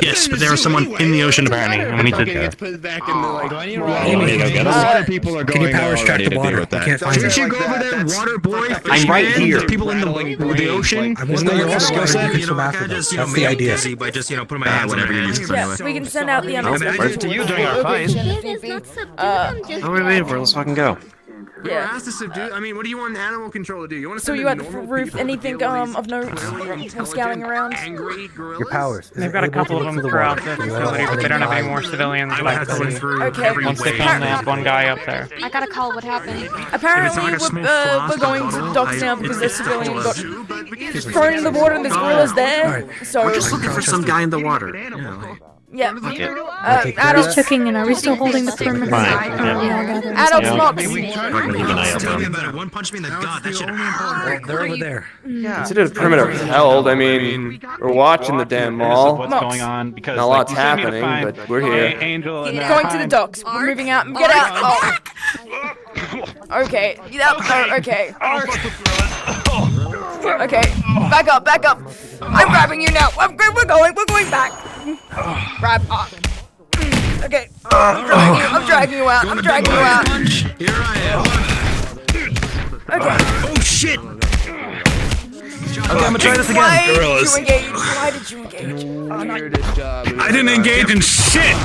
[SPEAKER 17] Yes, but there was someone in the ocean apparently, and we need to
[SPEAKER 10] Put it back in the like.
[SPEAKER 17] You want me to go get us?
[SPEAKER 2] Other people are going
[SPEAKER 18] Can you power
[SPEAKER 2] there
[SPEAKER 18] extract
[SPEAKER 2] already
[SPEAKER 18] the
[SPEAKER 2] to
[SPEAKER 18] water?
[SPEAKER 2] deal with
[SPEAKER 18] I
[SPEAKER 2] that.
[SPEAKER 18] can't find
[SPEAKER 10] Didn't
[SPEAKER 18] it.
[SPEAKER 10] you go over there, water boy?
[SPEAKER 17] I'm right here.
[SPEAKER 10] There's people in the ocean.
[SPEAKER 18] Isn't that your skill set?
[SPEAKER 10] You know, I kinda just,
[SPEAKER 18] That's the idea.
[SPEAKER 10] dizzy by just putting my hands
[SPEAKER 3] whatever
[SPEAKER 10] on
[SPEAKER 3] you're
[SPEAKER 10] my
[SPEAKER 3] using for
[SPEAKER 10] hands.
[SPEAKER 1] Yeah, we can send out the
[SPEAKER 2] Where's to you during our fight?
[SPEAKER 17] What are we waiting for? Let's fucking go.
[SPEAKER 1] Yeah.
[SPEAKER 10] Asked to subdue. I mean, what do you want animal control to do? You want to
[SPEAKER 1] So you at the roof? Anything of note? From scouting around?
[SPEAKER 18] Your powers.
[SPEAKER 5] They've got a couple of them throughout the facility, but they don't have any more civilians.
[SPEAKER 1] Okay.
[SPEAKER 5] Once they found that one guy up there.
[SPEAKER 16] I got a call. What happened?
[SPEAKER 1] Apparently, we're going to the docks now because the civilian got thrown in the water and there's gorillas there. So
[SPEAKER 17] We're just looking for some guy in the water.
[SPEAKER 1] Yep.
[SPEAKER 11] Okay.
[SPEAKER 12] Adults checking in. Are we still holding the perimeter?
[SPEAKER 11] Fine.
[SPEAKER 1] Adults mocks.
[SPEAKER 11] We're gonna leave an eye open.
[SPEAKER 18] One punch me in the gut. That should hurt. They're over there.
[SPEAKER 15] Consider the perimeter held. I mean, we're watching the damn mall.
[SPEAKER 19] What's going on? Because
[SPEAKER 15] not a lot's happening, but we're here.
[SPEAKER 19] Angel and
[SPEAKER 1] Going to the docks. We're moving out. Get out. Oh. Okay. Okay. Okay. Back up. I'm grabbing you now. We're going back. Grab up. Okay. I'm dragging you out.
[SPEAKER 18] Here I am.
[SPEAKER 1] Okay.
[SPEAKER 18] Oh shit. Okay, I'm gonna try this again.
[SPEAKER 1] Why did you engage?
[SPEAKER 18] I didn't engage in shit.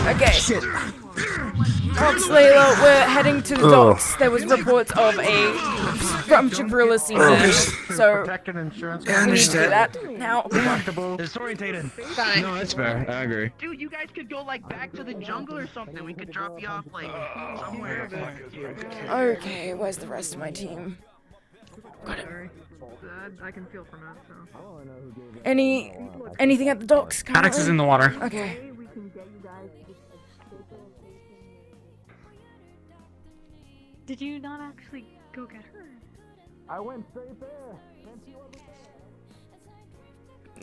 [SPEAKER 1] Okay. Shit. Layla, we're heading to the docks. There was reports of from gorilla scene there. So we need to do that now.
[SPEAKER 18] Disorientated.
[SPEAKER 15] No, that's fair. I agree.
[SPEAKER 7] Dude, you guys could go like back to the jungle or something. We could drop you off like somewhere.
[SPEAKER 1] Okay, where's the rest of my team? Got it.
[SPEAKER 5] I can feel from that. So.
[SPEAKER 1] Anything at the docks?
[SPEAKER 4] Maddox is in the water.
[SPEAKER 1] Okay.
[SPEAKER 12] Did you not actually go get her?
[SPEAKER 6] I went straight there.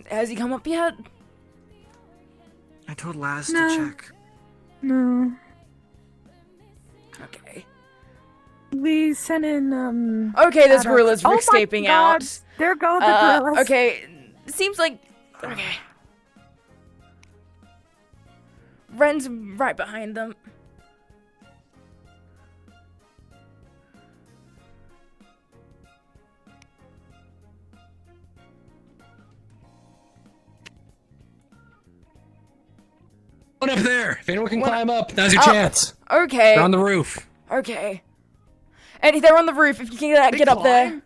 [SPEAKER 1] Has he come up yet?
[SPEAKER 18] I told Laz
[SPEAKER 12] No.
[SPEAKER 18] to check.
[SPEAKER 12] No.
[SPEAKER 1] Okay.
[SPEAKER 12] We sent in,
[SPEAKER 1] Okay, there's gorillas escaping out.
[SPEAKER 12] There go the gorillas.
[SPEAKER 1] Okay, seems like... Okay. Ren's right behind them.
[SPEAKER 18] Up there. If anyone can climb up, now's your chance.
[SPEAKER 1] Okay.
[SPEAKER 18] They're on the roof.
[SPEAKER 1] Okay. Eddie, they're on the roof. If you can get up there.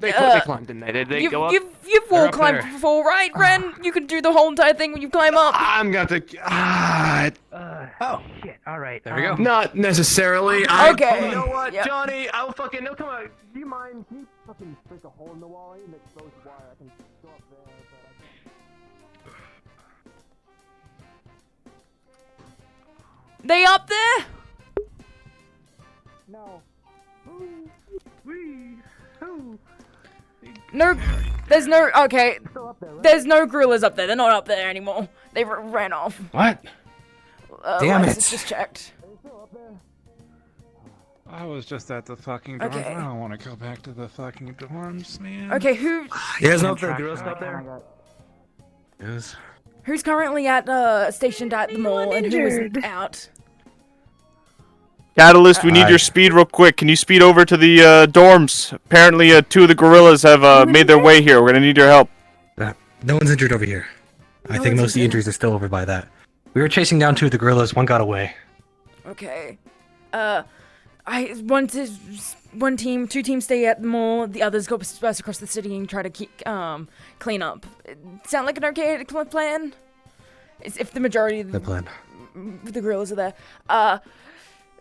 [SPEAKER 15] They climbed, didn't they? Did they go up?
[SPEAKER 1] You've all climbed before, right, Ren? You can do the whole entire thing when you climb up.
[SPEAKER 15] I'm going to...
[SPEAKER 6] Oh, shit. All right.
[SPEAKER 18] There we go.
[SPEAKER 15] Not necessarily.
[SPEAKER 1] Okay.
[SPEAKER 6] You know what,
[SPEAKER 1] Yep.
[SPEAKER 6] Johnny? I'll fucking... No, come on. Do you mind? Can you fucking break a hole in the wall and expose wire? I can go up there.
[SPEAKER 1] They up there?
[SPEAKER 6] No.
[SPEAKER 1] No, there's no, okay, there's no gorillas up there, they're not up there anymore. They ran off.
[SPEAKER 18] What? Damn it.
[SPEAKER 1] Just checked.
[SPEAKER 19] I was just at the fucking dorms.
[SPEAKER 1] Okay.
[SPEAKER 19] I don't want to go back to the fucking dorms, man.
[SPEAKER 1] Okay, who...
[SPEAKER 18] There's no gorillas up there.
[SPEAKER 19] Yes.
[SPEAKER 1] Who's currently at, stationed at the mall and who is out?
[SPEAKER 3] Catalyst, we need your speed real quick. Can you speed over to the dorms? Apparently, 2 of the gorillas have made their way here. We're gonna need your help.
[SPEAKER 18] No one's injured over here. I think most of the injuries are still over by that. We were chasing down 2 of the gorillas. One got away.
[SPEAKER 1] Okay. One team, 2 teams stay at the mall. The others go disperse across the city and try to keep clean up. Sound like an okay plan? If the majority of the gorillas are there.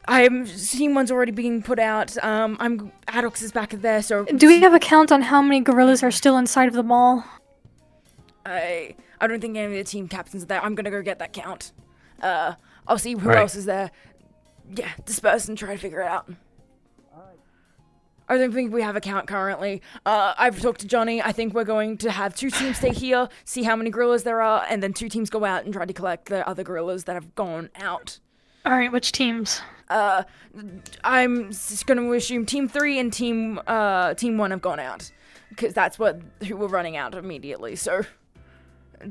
[SPEAKER 1] I'm seeing one's already being put out. Addox is back there, so...
[SPEAKER 12] Do we have a count on how many gorillas are still inside of the mall?
[SPEAKER 1] I don't think any of the team captains are there. I'm gonna go get that count. I'll see who else is there. Yeah, disperse and try to figure it out. I don't think we have a count currently. I've talked to Johnny. I think we're going to have 2 teams stay here, see how many gorillas there are, and then 2 teams go out and try to collect the other gorillas that have gone out.
[SPEAKER 12] Alright, which teams?
[SPEAKER 1] I'm just gonna assume Team 3 and Team 1 have gone out. Because that's who we're running out immediately, so...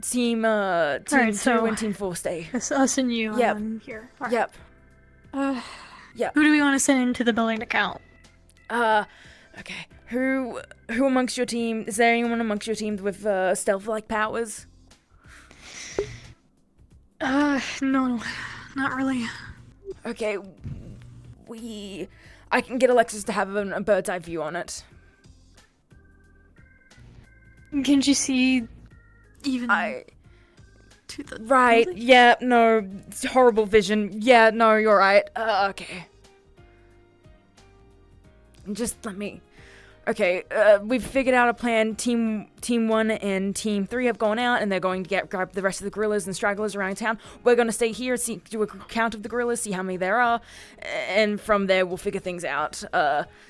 [SPEAKER 1] Team 2 and Team 4 stay.
[SPEAKER 12] It's us and you here. Right.
[SPEAKER 1] Yep.
[SPEAKER 12] Yep. Who do we want to send into the building to count?
[SPEAKER 1] Okay. Who amongst your team, is there anyone amongst your team with stealth-like powers?
[SPEAKER 12] No, not really.
[SPEAKER 1] Okay, I can get Alexis to have a bird's eye view on it.
[SPEAKER 12] Can you see even to the
[SPEAKER 1] Right,
[SPEAKER 12] building?
[SPEAKER 1] yeah, no, it's horrible vision. Yeah, no, you're right. Okay. Just let me... Okay, we've figured out a plan. Team 1 and Team 3 have gone out, and they're going to grab the rest of the gorillas and stragglers around town. We're going to stay here, do a count of the gorillas, see how many there are, and from there we'll figure things out,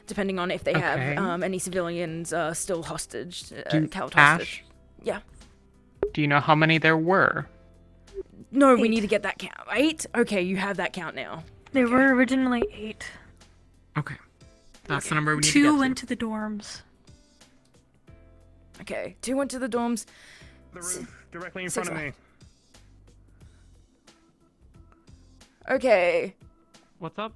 [SPEAKER 1] depending on if they have any civilians still hostage, held hostage. Yeah.
[SPEAKER 4] Do you know how many there were?
[SPEAKER 1] No, we need to get that count. 8? Okay, you have that count now.
[SPEAKER 12] There were originally 8.
[SPEAKER 5] Okay. That's the number we need to get
[SPEAKER 12] 2 went to the dorms.
[SPEAKER 1] Okay, 2 went to the dorms.
[SPEAKER 13] The roof, directly in front of me.
[SPEAKER 1] Okay.
[SPEAKER 5] What's up?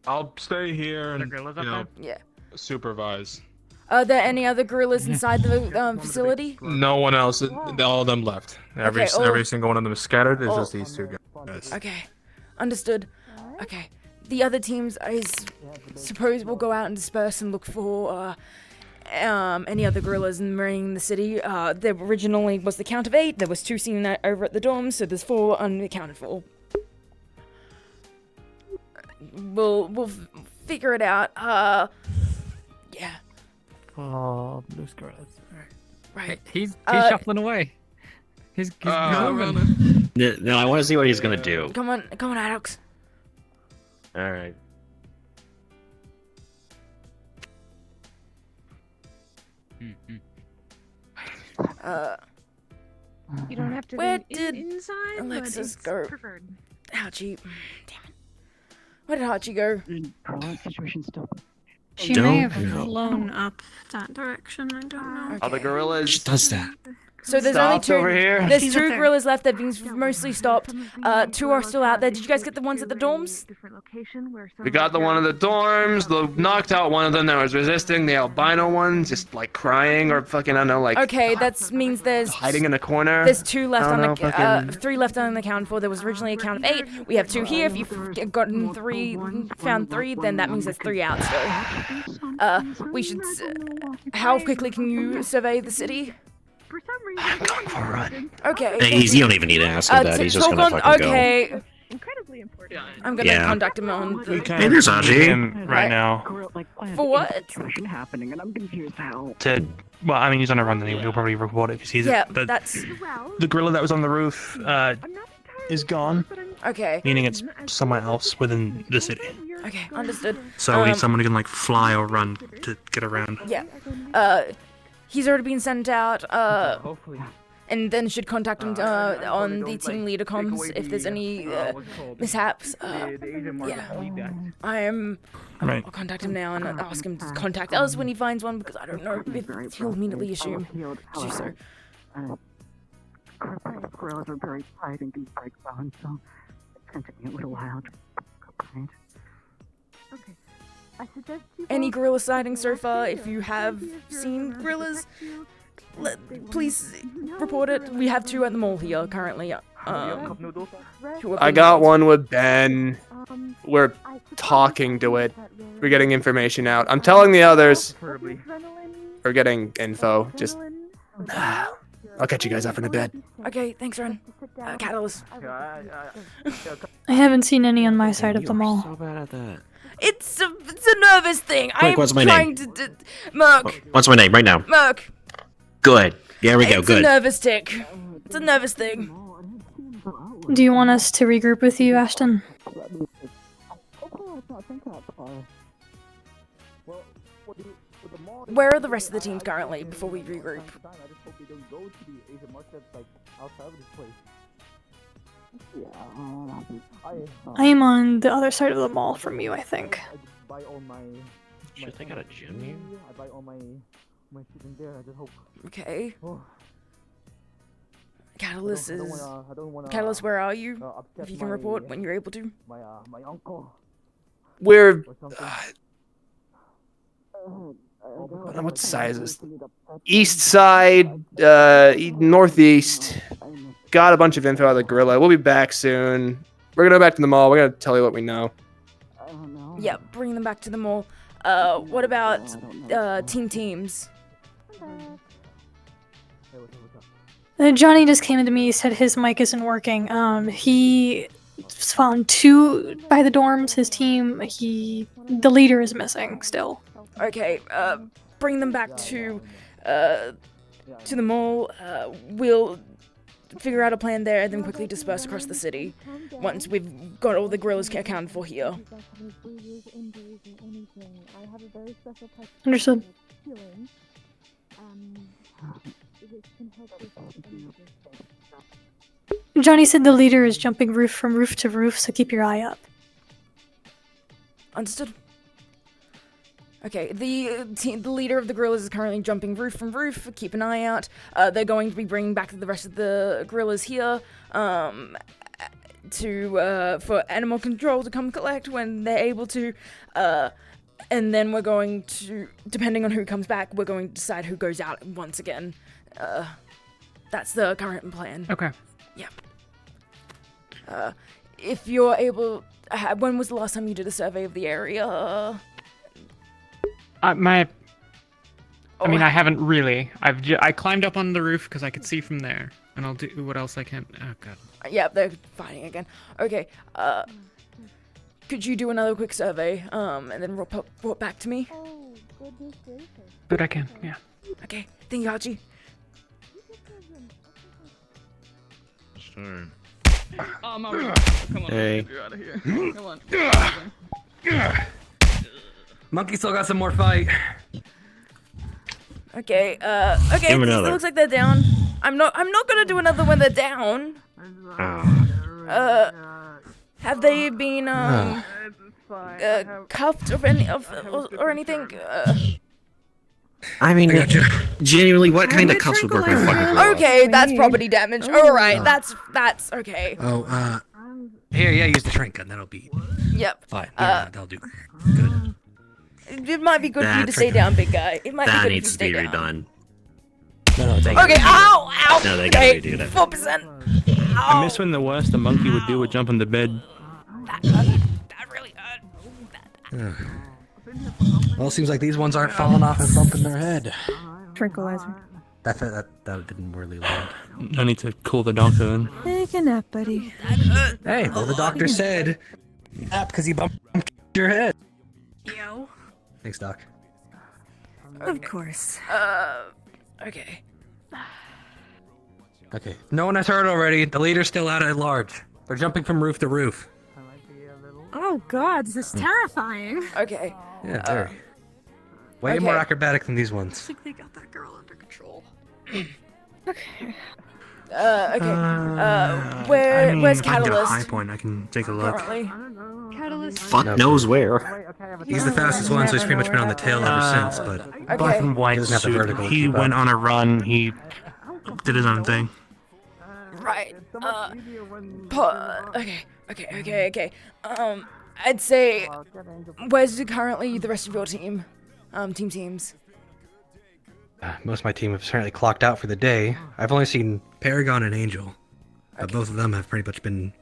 [SPEAKER 13] I'll stay here and
[SPEAKER 1] Yeah.
[SPEAKER 13] supervise.
[SPEAKER 1] Are there any other gorillas inside the facility?
[SPEAKER 13] No one else. All of them left. Every single one of them is scattered. It's just these 2 guys.
[SPEAKER 1] Okay, understood. Okay, the other teams, I suppose, will go out and disperse and look for any other gorillas in the city. There originally was the count of 8. There was 2 seen over at the dorms, so there's 4 unaccounted for. We'll figure it out. Yeah.
[SPEAKER 5] Oh, loose gorillas.
[SPEAKER 1] Right.
[SPEAKER 5] He's shuffling away. He's moving.
[SPEAKER 11] No, I want to see what he's gonna do.
[SPEAKER 1] Come on, Alex.
[SPEAKER 11] All right.
[SPEAKER 9] You don't have to
[SPEAKER 1] Where
[SPEAKER 9] be
[SPEAKER 1] did
[SPEAKER 9] inside,
[SPEAKER 1] Alexis
[SPEAKER 9] but
[SPEAKER 1] go?
[SPEAKER 9] it's preferred.
[SPEAKER 1] Hachi. Damn it. Where did Hachi go?
[SPEAKER 12] She may have flown up that direction. I don't know.
[SPEAKER 15] Are the gorillas?
[SPEAKER 11] She does that.
[SPEAKER 1] So there's only 2.
[SPEAKER 15] over here.
[SPEAKER 1] There's
[SPEAKER 12] She's
[SPEAKER 1] 2
[SPEAKER 12] up there.
[SPEAKER 1] gorillas left. They've been mostly stopped. 2 are still out there. Did you guys get the ones at the dorms?
[SPEAKER 15] We got the one in the dorms, the knocked out one of them that was resisting, the albino one, just like crying or fucking, I don't know, like.
[SPEAKER 1] Okay, that means there's
[SPEAKER 15] hiding in the corner.
[SPEAKER 1] There's 2 left
[SPEAKER 15] I
[SPEAKER 1] on
[SPEAKER 15] don't know, fucking-
[SPEAKER 1] 3 left on the count for. There was originally a count of 8. We have 2 here. If you've found 3, then that means there's 3 out still. We should. How quickly can you survey the city?
[SPEAKER 11] I'm going for a run.
[SPEAKER 1] Okay.
[SPEAKER 11] Hey, you don't even need to ask him that. He's just gonna fucking go.
[SPEAKER 1] Okay.
[SPEAKER 9] Incredibly important.
[SPEAKER 1] I'm gonna contact him on.
[SPEAKER 11] Hey, there's Hachi.
[SPEAKER 4] Right now.
[SPEAKER 1] For what?
[SPEAKER 6] happening, and I'm confused how.
[SPEAKER 17] Well, I mean, he's on a run anyway. He'll probably report it if he sees
[SPEAKER 1] Yeah,
[SPEAKER 17] it. But
[SPEAKER 1] that's.
[SPEAKER 17] the gorilla that was on the roof is gone.
[SPEAKER 1] Okay.
[SPEAKER 17] Meaning it's somewhere else within the city.
[SPEAKER 1] Okay, understood.
[SPEAKER 17] So we need someone who can like fly or run to get around.
[SPEAKER 1] Yeah. He's already been sent out. And then should contact him on the team leader comms if there's any mishaps. Yeah. I'll contact him now and ask him to contact us when he finds one because I don't know if he'll immediately assume to do so.
[SPEAKER 6] Gorillas are very tight and can break bones, so it's going to take me a little while to find. Okay.
[SPEAKER 1] Any gorilla sightings so far? If you have seen gorillas, please report it. We have 2 at the mall here currently.
[SPEAKER 15] I got one with Ben. We're talking to it. We're getting information out. I'm telling the others. We're getting info. Just. I'll catch you guys up in a bit.
[SPEAKER 1] Okay, thanks, Ren. Catalyst.
[SPEAKER 12] I haven't seen any on my side of the mall.
[SPEAKER 11] So bad at that.
[SPEAKER 1] It's a nervous thing.
[SPEAKER 11] Quick, what's my name?
[SPEAKER 1] Merc.
[SPEAKER 11] What's my name right now?
[SPEAKER 1] Merc.
[SPEAKER 11] Good. There we go. Good.
[SPEAKER 1] It's a nervous tick. It's a nervous thing.
[SPEAKER 12] Do you want us to regroup with you, Ashton?
[SPEAKER 1] Where are the rest of the teams currently before we regroup?
[SPEAKER 12] I am on the other side of the mall from you, I think.
[SPEAKER 11] Should they got a gym here?
[SPEAKER 1] Okay. Catalyst, where are you? If you can report when you're able to.
[SPEAKER 15] We're. What size is this? East side, northeast. Got a bunch of info out of the gorilla. We'll be back soon. We're gonna go back to the mall. We're gonna tell you what we know.
[SPEAKER 1] Yeah, bring them back to the mall. What about teams?
[SPEAKER 12] Johnny just came into me, said his mic isn't working. He found 2 by the dorms, his team. The leader is missing still.
[SPEAKER 1] Okay, bring them back to the mall. We'll figure out a plan there and then quickly disperse across the city once we've got all the gorillas accounted for here.
[SPEAKER 12] Understood. Johnny said the leader is jumping from roof to roof, so keep your eye up.
[SPEAKER 1] Understood. Okay, the leader of the gorillas is currently jumping roof from roof. Keep an eye out. They're going to be bringing back the rest of the gorillas here for animal control to come collect when they're able to. And then we're going to, depending on who comes back, we're going to decide who goes out once again. That's the current plan.
[SPEAKER 4] Okay.
[SPEAKER 1] Yeah. If you're able, when was the last time you did a survey of the area?
[SPEAKER 4] I mean, I haven't really. I climbed up on the roof because I could see from there, and I'll do what else I can. Oh god.
[SPEAKER 1] Yeah, they're fighting again. Okay. Could you do another quick survey, and then report back to me?
[SPEAKER 4] But I can. Yeah.
[SPEAKER 1] Okay. Thank you, Hachi.
[SPEAKER 10] Sure.
[SPEAKER 5] Come on.
[SPEAKER 11] Hey.
[SPEAKER 5] Get out of here. Come on.
[SPEAKER 18] Monkey still got some more fight.
[SPEAKER 1] Okay, okay, it looks like they're down. I'm not gonna do another when they're down. Have they been, cuffed or anything?
[SPEAKER 11] I mean, genuinely, what kind of cuffs would work on a fucking girl?
[SPEAKER 1] Okay, that's property damage. Alright, that's okay.
[SPEAKER 18] Oh, here, yeah, use the shrink gun. That'll be.
[SPEAKER 1] Yep.
[SPEAKER 18] Fine. Yeah, that'll do. Good.
[SPEAKER 1] It might be good for you to stay down, big guy. It might be good if you stay down.
[SPEAKER 11] That needs to be redone.
[SPEAKER 18] No, it's
[SPEAKER 1] okay, ow!
[SPEAKER 11] No, they gotta redo that.
[SPEAKER 1] 4%.
[SPEAKER 13] I miss when the worst a monkey would do would jump in the bed.
[SPEAKER 1] That really hurt.
[SPEAKER 18] Well, it seems like these ones aren't falling off and bumping their head.
[SPEAKER 12] Tranquilizer.
[SPEAKER 18] That didn't really land.
[SPEAKER 13] I need to call the doctor then.
[SPEAKER 12] Take a nap, buddy.
[SPEAKER 18] Hey, well, the doctor said nap because you bumped your head.
[SPEAKER 12] Yo.
[SPEAKER 18] Thanks, Doc.
[SPEAKER 12] Of course.
[SPEAKER 1] Okay.
[SPEAKER 18] Okay. No one has heard already. The leader's still out at large. They're jumping from roof to roof.
[SPEAKER 12] Oh god, this is terrifying.
[SPEAKER 1] Okay.
[SPEAKER 18] Yeah, very. Way more acrobatic than these ones.
[SPEAKER 12] I think they got that girl under control.
[SPEAKER 1] Okay. Where's
[SPEAKER 11] If I can get a high
[SPEAKER 1] Catalyst?
[SPEAKER 11] point, I can take a look.
[SPEAKER 1] Currently.
[SPEAKER 12] Catalyst.
[SPEAKER 11] Fuck knows where.
[SPEAKER 18] He's the fastest one, so he's pretty much been on the tail ever since, but...
[SPEAKER 11] Black and white
[SPEAKER 18] doesn't have the
[SPEAKER 11] suit.
[SPEAKER 18] vertical to
[SPEAKER 11] He
[SPEAKER 18] keep
[SPEAKER 11] went
[SPEAKER 18] up.
[SPEAKER 11] on a run. He did his own thing.
[SPEAKER 1] Right. Okay. I'd say, where's currently the rest of your team? Teams.
[SPEAKER 18] Most of my team have certainly clocked out for the day. I've only seen Paragon and Angel. But both of them have pretty much been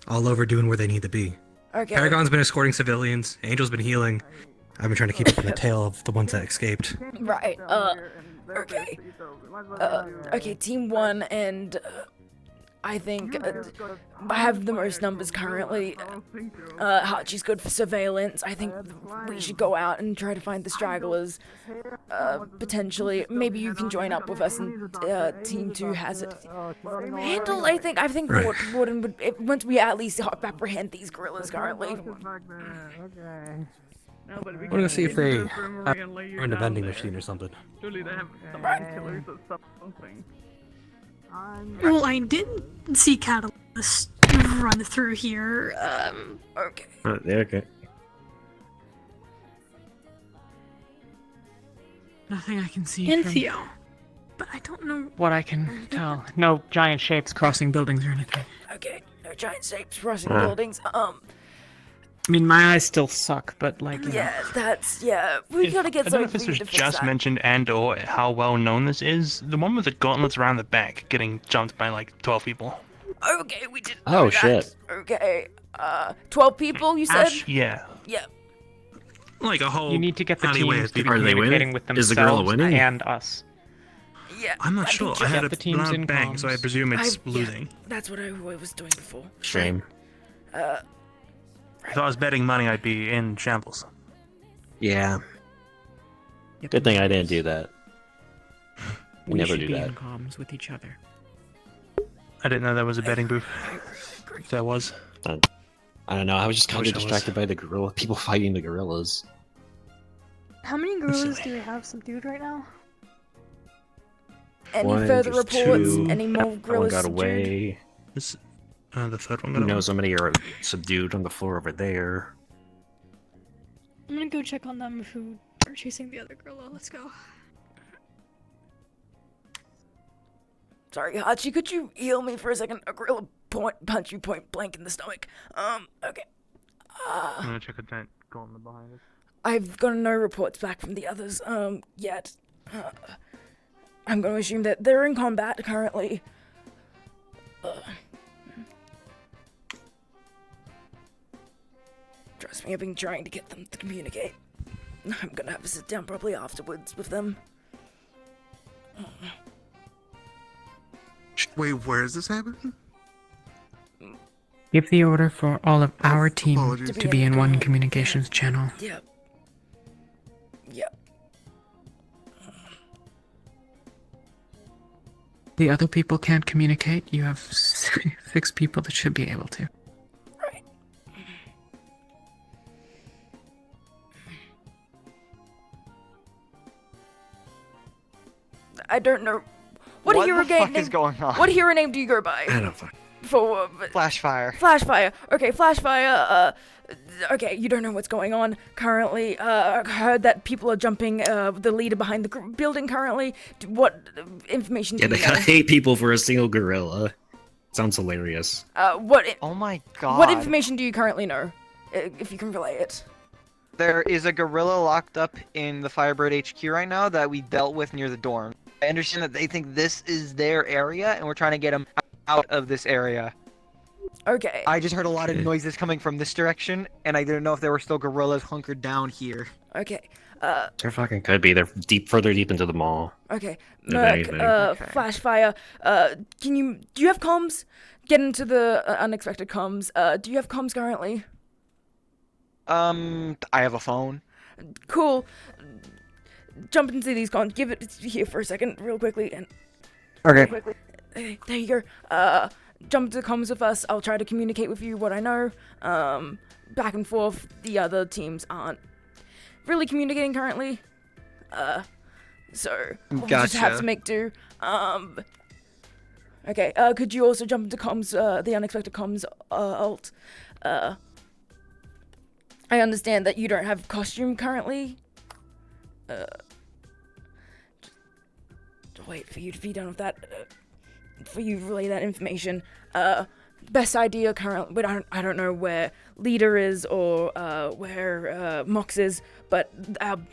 [SPEAKER 18] all over doing where they need to be.
[SPEAKER 1] Okay.
[SPEAKER 18] Paragon's been escorting civilians. Angel's been healing. I've been trying to keep up on the tail of the ones that escaped.
[SPEAKER 1] Right. Okay. Okay, Team 1 and I think I have the most numbers currently. Hachi's good for surveillance. I think we should go out and try to find the stragglers. Potentially, maybe you can join up with us and Team 2 has it handled. I think
[SPEAKER 18] Right.
[SPEAKER 1] Warden would, once we at least apprehend these gorillas currently.
[SPEAKER 18] I'm gonna see if they are in a vending machine or something.
[SPEAKER 5] Surely they have some killers or something.
[SPEAKER 12] Well, I didn't see Catalyst run through here.
[SPEAKER 1] Okay.
[SPEAKER 11] Okay.
[SPEAKER 4] Nothing I can see.
[SPEAKER 12] And
[SPEAKER 4] from
[SPEAKER 12] Theo. But I don't know.
[SPEAKER 4] what I can tell. No giant shapes crossing buildings or anything.
[SPEAKER 1] Okay. No giant shapes crossing buildings.
[SPEAKER 4] I mean, my eyes still suck, but like.
[SPEAKER 1] We gotta get
[SPEAKER 19] I don't know
[SPEAKER 1] some.
[SPEAKER 19] if this was just mentioned and/or how well known this is. The one with the gauntlets around the back getting jumped by like 12 people.
[SPEAKER 1] Okay, we did.
[SPEAKER 11] Oh shit.
[SPEAKER 1] Okay. 12 people, you said?
[SPEAKER 19] Yeah.
[SPEAKER 1] Yeah.
[SPEAKER 11] Like a whole.
[SPEAKER 4] You need to get the
[SPEAKER 11] alleyway
[SPEAKER 4] teams
[SPEAKER 11] of
[SPEAKER 4] to be
[SPEAKER 11] people. Are they
[SPEAKER 4] communicating
[SPEAKER 11] winning?
[SPEAKER 4] with
[SPEAKER 11] Is the gorilla
[SPEAKER 4] themselves
[SPEAKER 11] winning?
[SPEAKER 4] and us.
[SPEAKER 1] Yeah.
[SPEAKER 11] I'm not sure. I had a
[SPEAKER 4] the teams
[SPEAKER 11] loud
[SPEAKER 4] in
[SPEAKER 11] bang, so I presume it's losing.
[SPEAKER 1] That's what I was doing before.
[SPEAKER 11] Shame.
[SPEAKER 19] If I was betting money, I'd be in shambles.
[SPEAKER 11] Yeah. Good thing I didn't do that.
[SPEAKER 5] We
[SPEAKER 11] never
[SPEAKER 5] should
[SPEAKER 11] do
[SPEAKER 5] be
[SPEAKER 11] that.
[SPEAKER 5] in comms with each other.
[SPEAKER 19] I didn't know that was a betting booth. If that was.
[SPEAKER 11] I don't know. I was just kind
[SPEAKER 19] Wish
[SPEAKER 11] of
[SPEAKER 19] I was.
[SPEAKER 11] distracted by the gorilla people fighting the gorillas.
[SPEAKER 12] How many gorillas do we have subdued right now?
[SPEAKER 1] Any
[SPEAKER 11] One,
[SPEAKER 1] further
[SPEAKER 11] there's
[SPEAKER 1] reports?
[SPEAKER 11] two.
[SPEAKER 1] Any more
[SPEAKER 11] That one
[SPEAKER 1] gorillas
[SPEAKER 11] got
[SPEAKER 1] subdued?
[SPEAKER 11] away.
[SPEAKER 19] The third one
[SPEAKER 11] Who
[SPEAKER 19] got away.
[SPEAKER 11] knows how many are subdued on the floor over there?
[SPEAKER 12] I'm gonna go check on them who are chasing the other gorilla. Let's go.
[SPEAKER 1] Sorry, Hachi, could you heal me for a second? A gorilla punch you point blank in the stomach. Okay.
[SPEAKER 19] I'm gonna check a tent going behind us.
[SPEAKER 1] I've gotten no reports back from the others, yet. I'm gonna assume that they're in combat currently. Trust me, I've been trying to get them to communicate. I'm gonna have to sit down probably afterwards with them.
[SPEAKER 20] Wait, where is this happening?
[SPEAKER 5] Give the order for all of our team
[SPEAKER 20] Apologies.
[SPEAKER 5] to be in one communications channel.
[SPEAKER 1] Yep. Yep.
[SPEAKER 5] The other people can't communicate. You have 6 people that should be able to.
[SPEAKER 1] I don't know. What hero
[SPEAKER 2] the fuck
[SPEAKER 1] name
[SPEAKER 2] is going on?
[SPEAKER 1] What hero name do you go by?
[SPEAKER 2] I don't fuck.
[SPEAKER 1] For
[SPEAKER 2] Flashfire.
[SPEAKER 1] Flashfire. Okay, Flashfire. Okay, you don't know what's going on currently. I heard that people are jumping the leader behind the building currently. What information do
[SPEAKER 11] Yeah, they
[SPEAKER 1] you know?
[SPEAKER 11] got 8 people for a single gorilla. Sounds hilarious.
[SPEAKER 2] Oh my god.
[SPEAKER 1] What information do you currently know? If you can relay it.
[SPEAKER 2] There is a gorilla locked up in the Firebird HQ right now that we dealt with near the dorm. I understand that they think this is their area, and we're trying to get them out of this area.
[SPEAKER 1] Okay.
[SPEAKER 2] I just heard a lot of noises coming from this direction, and I didn't know if there were still gorillas hunkered down here.
[SPEAKER 1] Okay.
[SPEAKER 11] There fucking could be. They're further deep into the mall.
[SPEAKER 1] Okay.
[SPEAKER 11] If
[SPEAKER 1] Merc,
[SPEAKER 11] anything.
[SPEAKER 1] Flashfire, do you have comms? Get into the unexpected comms. Do you have comms currently?
[SPEAKER 2] I have a phone.
[SPEAKER 1] Cool. Jump into these comms. Give it here for a second, real quickly, and...
[SPEAKER 2] Okay.
[SPEAKER 1] Okay, there you go. Jump into comms with us. I'll try to communicate with you what I know. Back and forth. The other teams aren't really communicating currently. So we'll just have to make do. Okay, could you also jump into comms, the unexpected comms, alt? I understand that you don't have costume currently. Just wait for you to be done with that. For you to relay that information. Best idea currently, I don't know where Leader is or where Mox is, but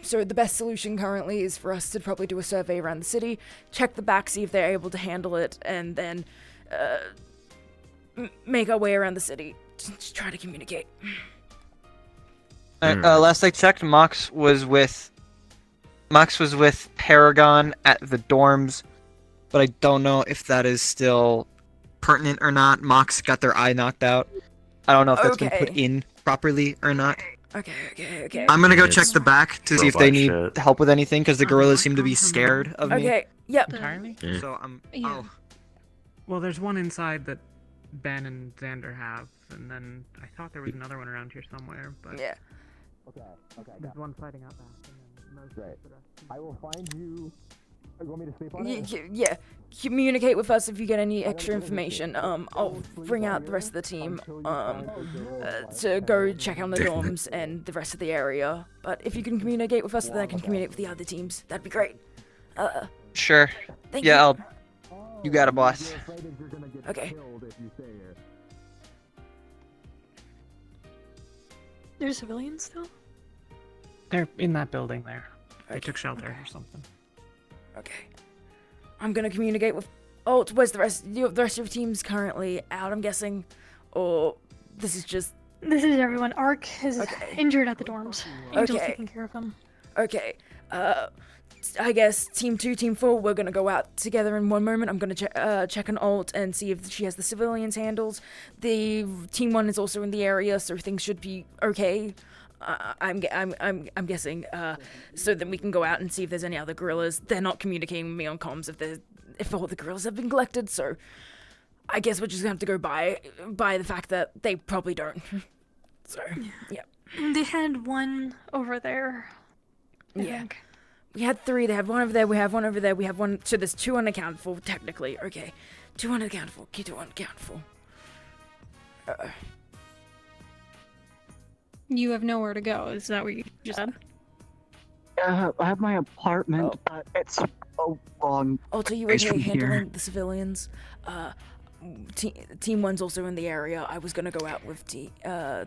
[SPEAKER 1] so the best solution currently is for us to probably do a survey around the city, check the back, see if they're able to handle it, and then make our way around the city. Just try to communicate.
[SPEAKER 2] Last I checked, Mox was with Paragon at the dorms, but I don't know if that is still pertinent or not. Mox got their eye knocked out. I don't know if that's been put in properly or not.
[SPEAKER 1] Okay.
[SPEAKER 2] I'm gonna go check the back to see if they
[SPEAKER 11] Robot
[SPEAKER 2] need
[SPEAKER 11] shit.
[SPEAKER 2] help with anything, because the gorillas seem to be scared of me.
[SPEAKER 1] Okay, yep.
[SPEAKER 5] Entirely?
[SPEAKER 2] So I'm.
[SPEAKER 12] Yeah.
[SPEAKER 2] Oh.
[SPEAKER 5] Well, there's one inside that Ben and Xander have, and then I thought there was another one around here somewhere, but...
[SPEAKER 1] Yeah.
[SPEAKER 6] Okay.
[SPEAKER 5] There's one fighting out back, and then most of the rest...
[SPEAKER 6] I will find you. You want me to sleep on it?
[SPEAKER 1] Yeah. Communicate with us if you get any extra information. I'll bring out the rest of the team to go check on the dorms and the rest of the area. But if you can communicate with us, then I can communicate with the other teams. That'd be great.
[SPEAKER 2] Sure.
[SPEAKER 1] Thank
[SPEAKER 2] Yeah,
[SPEAKER 1] you.
[SPEAKER 2] You got it, boss.
[SPEAKER 1] Okay.
[SPEAKER 12] There's civilians still?
[SPEAKER 5] They're in that building there. They took shelter or something.
[SPEAKER 1] Okay. I'm gonna communicate with... Oh, where's the rest? The rest of your team's currently out, I'm guessing? Or this is just...
[SPEAKER 12] This is everyone. Ark is injured at the dorms. Angel's
[SPEAKER 1] Okay.
[SPEAKER 12] taking care of him.
[SPEAKER 1] Okay. I guess Team 2, Team 4, we're gonna go out together in one moment. I'm gonna check an alt and see if she has the civilians handles. The Team 1 is also in the area, so things should be okay. I'm guessing. So then we can go out and see if there's any other gorillas. They're not communicating with me on comms if all the gorillas have been collected. So I guess we're just gonna have to go by the fact that they probably don't. So yeah.
[SPEAKER 12] They had one over there. I think.
[SPEAKER 1] We had 3. They have one over there. We have one over there. We have one. So there's 2 unaccounted for, technically. Okay. 2 unaccounted for. Key 2 unaccounted for.
[SPEAKER 9] You have nowhere to go. Is that what you just said?
[SPEAKER 7] I have my apartment, but it's so long.
[SPEAKER 1] Also, you were handling the civilians. Team 1's also in the area. I was gonna go out with the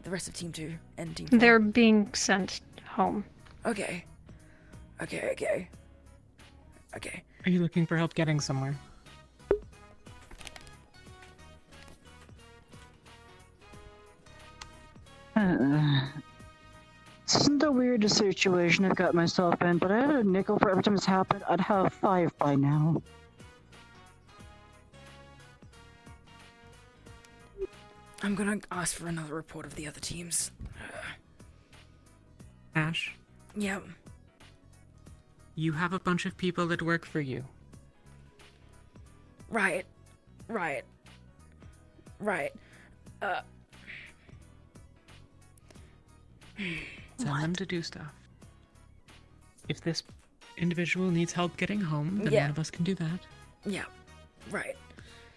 [SPEAKER 1] rest of Team 2 and Team 4.
[SPEAKER 9] They're being sent home.
[SPEAKER 1] Okay. Okay.
[SPEAKER 5] Are you looking for help getting somewhere?
[SPEAKER 7] This isn't the weirdest situation I've got myself in, but I had a nickel for every time this happened. I'd have 5 by now.
[SPEAKER 1] I'm gonna ask for another report of the other teams.
[SPEAKER 5] Ash?
[SPEAKER 1] Yeah.
[SPEAKER 5] You have a bunch of people that work for you.
[SPEAKER 1] Right.
[SPEAKER 5] Tell them to do stuff. If this individual needs help getting home, then one of us can do that.
[SPEAKER 1] Yeah. Right.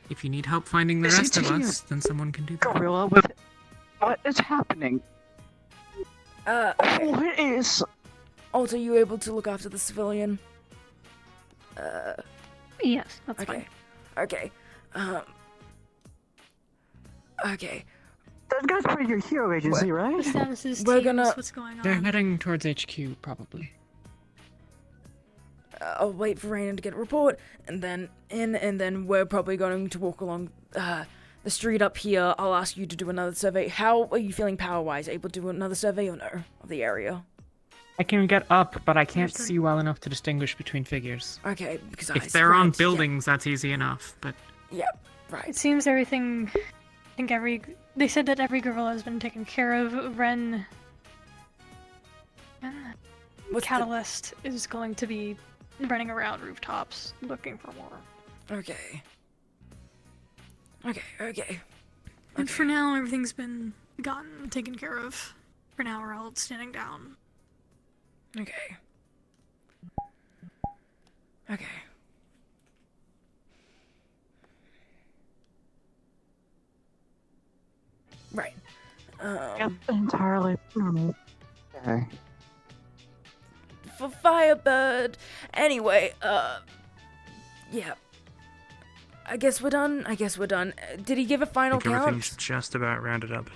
[SPEAKER 5] If you need help finding the rest of us, then someone can do that.
[SPEAKER 7] Gorilla with... What is happening?
[SPEAKER 1] Okay.
[SPEAKER 7] What is...
[SPEAKER 1] Also, you able to look after the civilian?
[SPEAKER 9] Yes, that's fine.
[SPEAKER 1] Okay. Okay.
[SPEAKER 7] Those guys part of your hero agency, right?
[SPEAKER 12] The status is
[SPEAKER 1] We're
[SPEAKER 12] teams,
[SPEAKER 1] gonna...
[SPEAKER 12] what's going on?
[SPEAKER 5] They're heading towards HQ, probably.
[SPEAKER 1] I'll wait for Raina to get a report, and then we're probably going to walk along the street up here. I'll ask you to do another survey. How are you feeling power-wise? Able to do another survey or no of the area?
[SPEAKER 5] I can get up, but I can't see well enough to distinguish between figures.
[SPEAKER 1] Okay, because
[SPEAKER 5] if they're on buildings, that's easy enough, but...
[SPEAKER 1] Yeah, right.
[SPEAKER 12] It seems everything... They said that every gorilla has been taken care of. Ren... Catalyst is going to be running around rooftops looking for more.
[SPEAKER 1] Okay.
[SPEAKER 12] And for now, everything's been taken care of. For now, we're all standing down.
[SPEAKER 1] Okay. Right.
[SPEAKER 7] Yep, entirely normal. Okay.
[SPEAKER 1] For Firebird. Anyway, yeah. I guess we're done. Did he give a final count?
[SPEAKER 19] Everything's just about rounded up.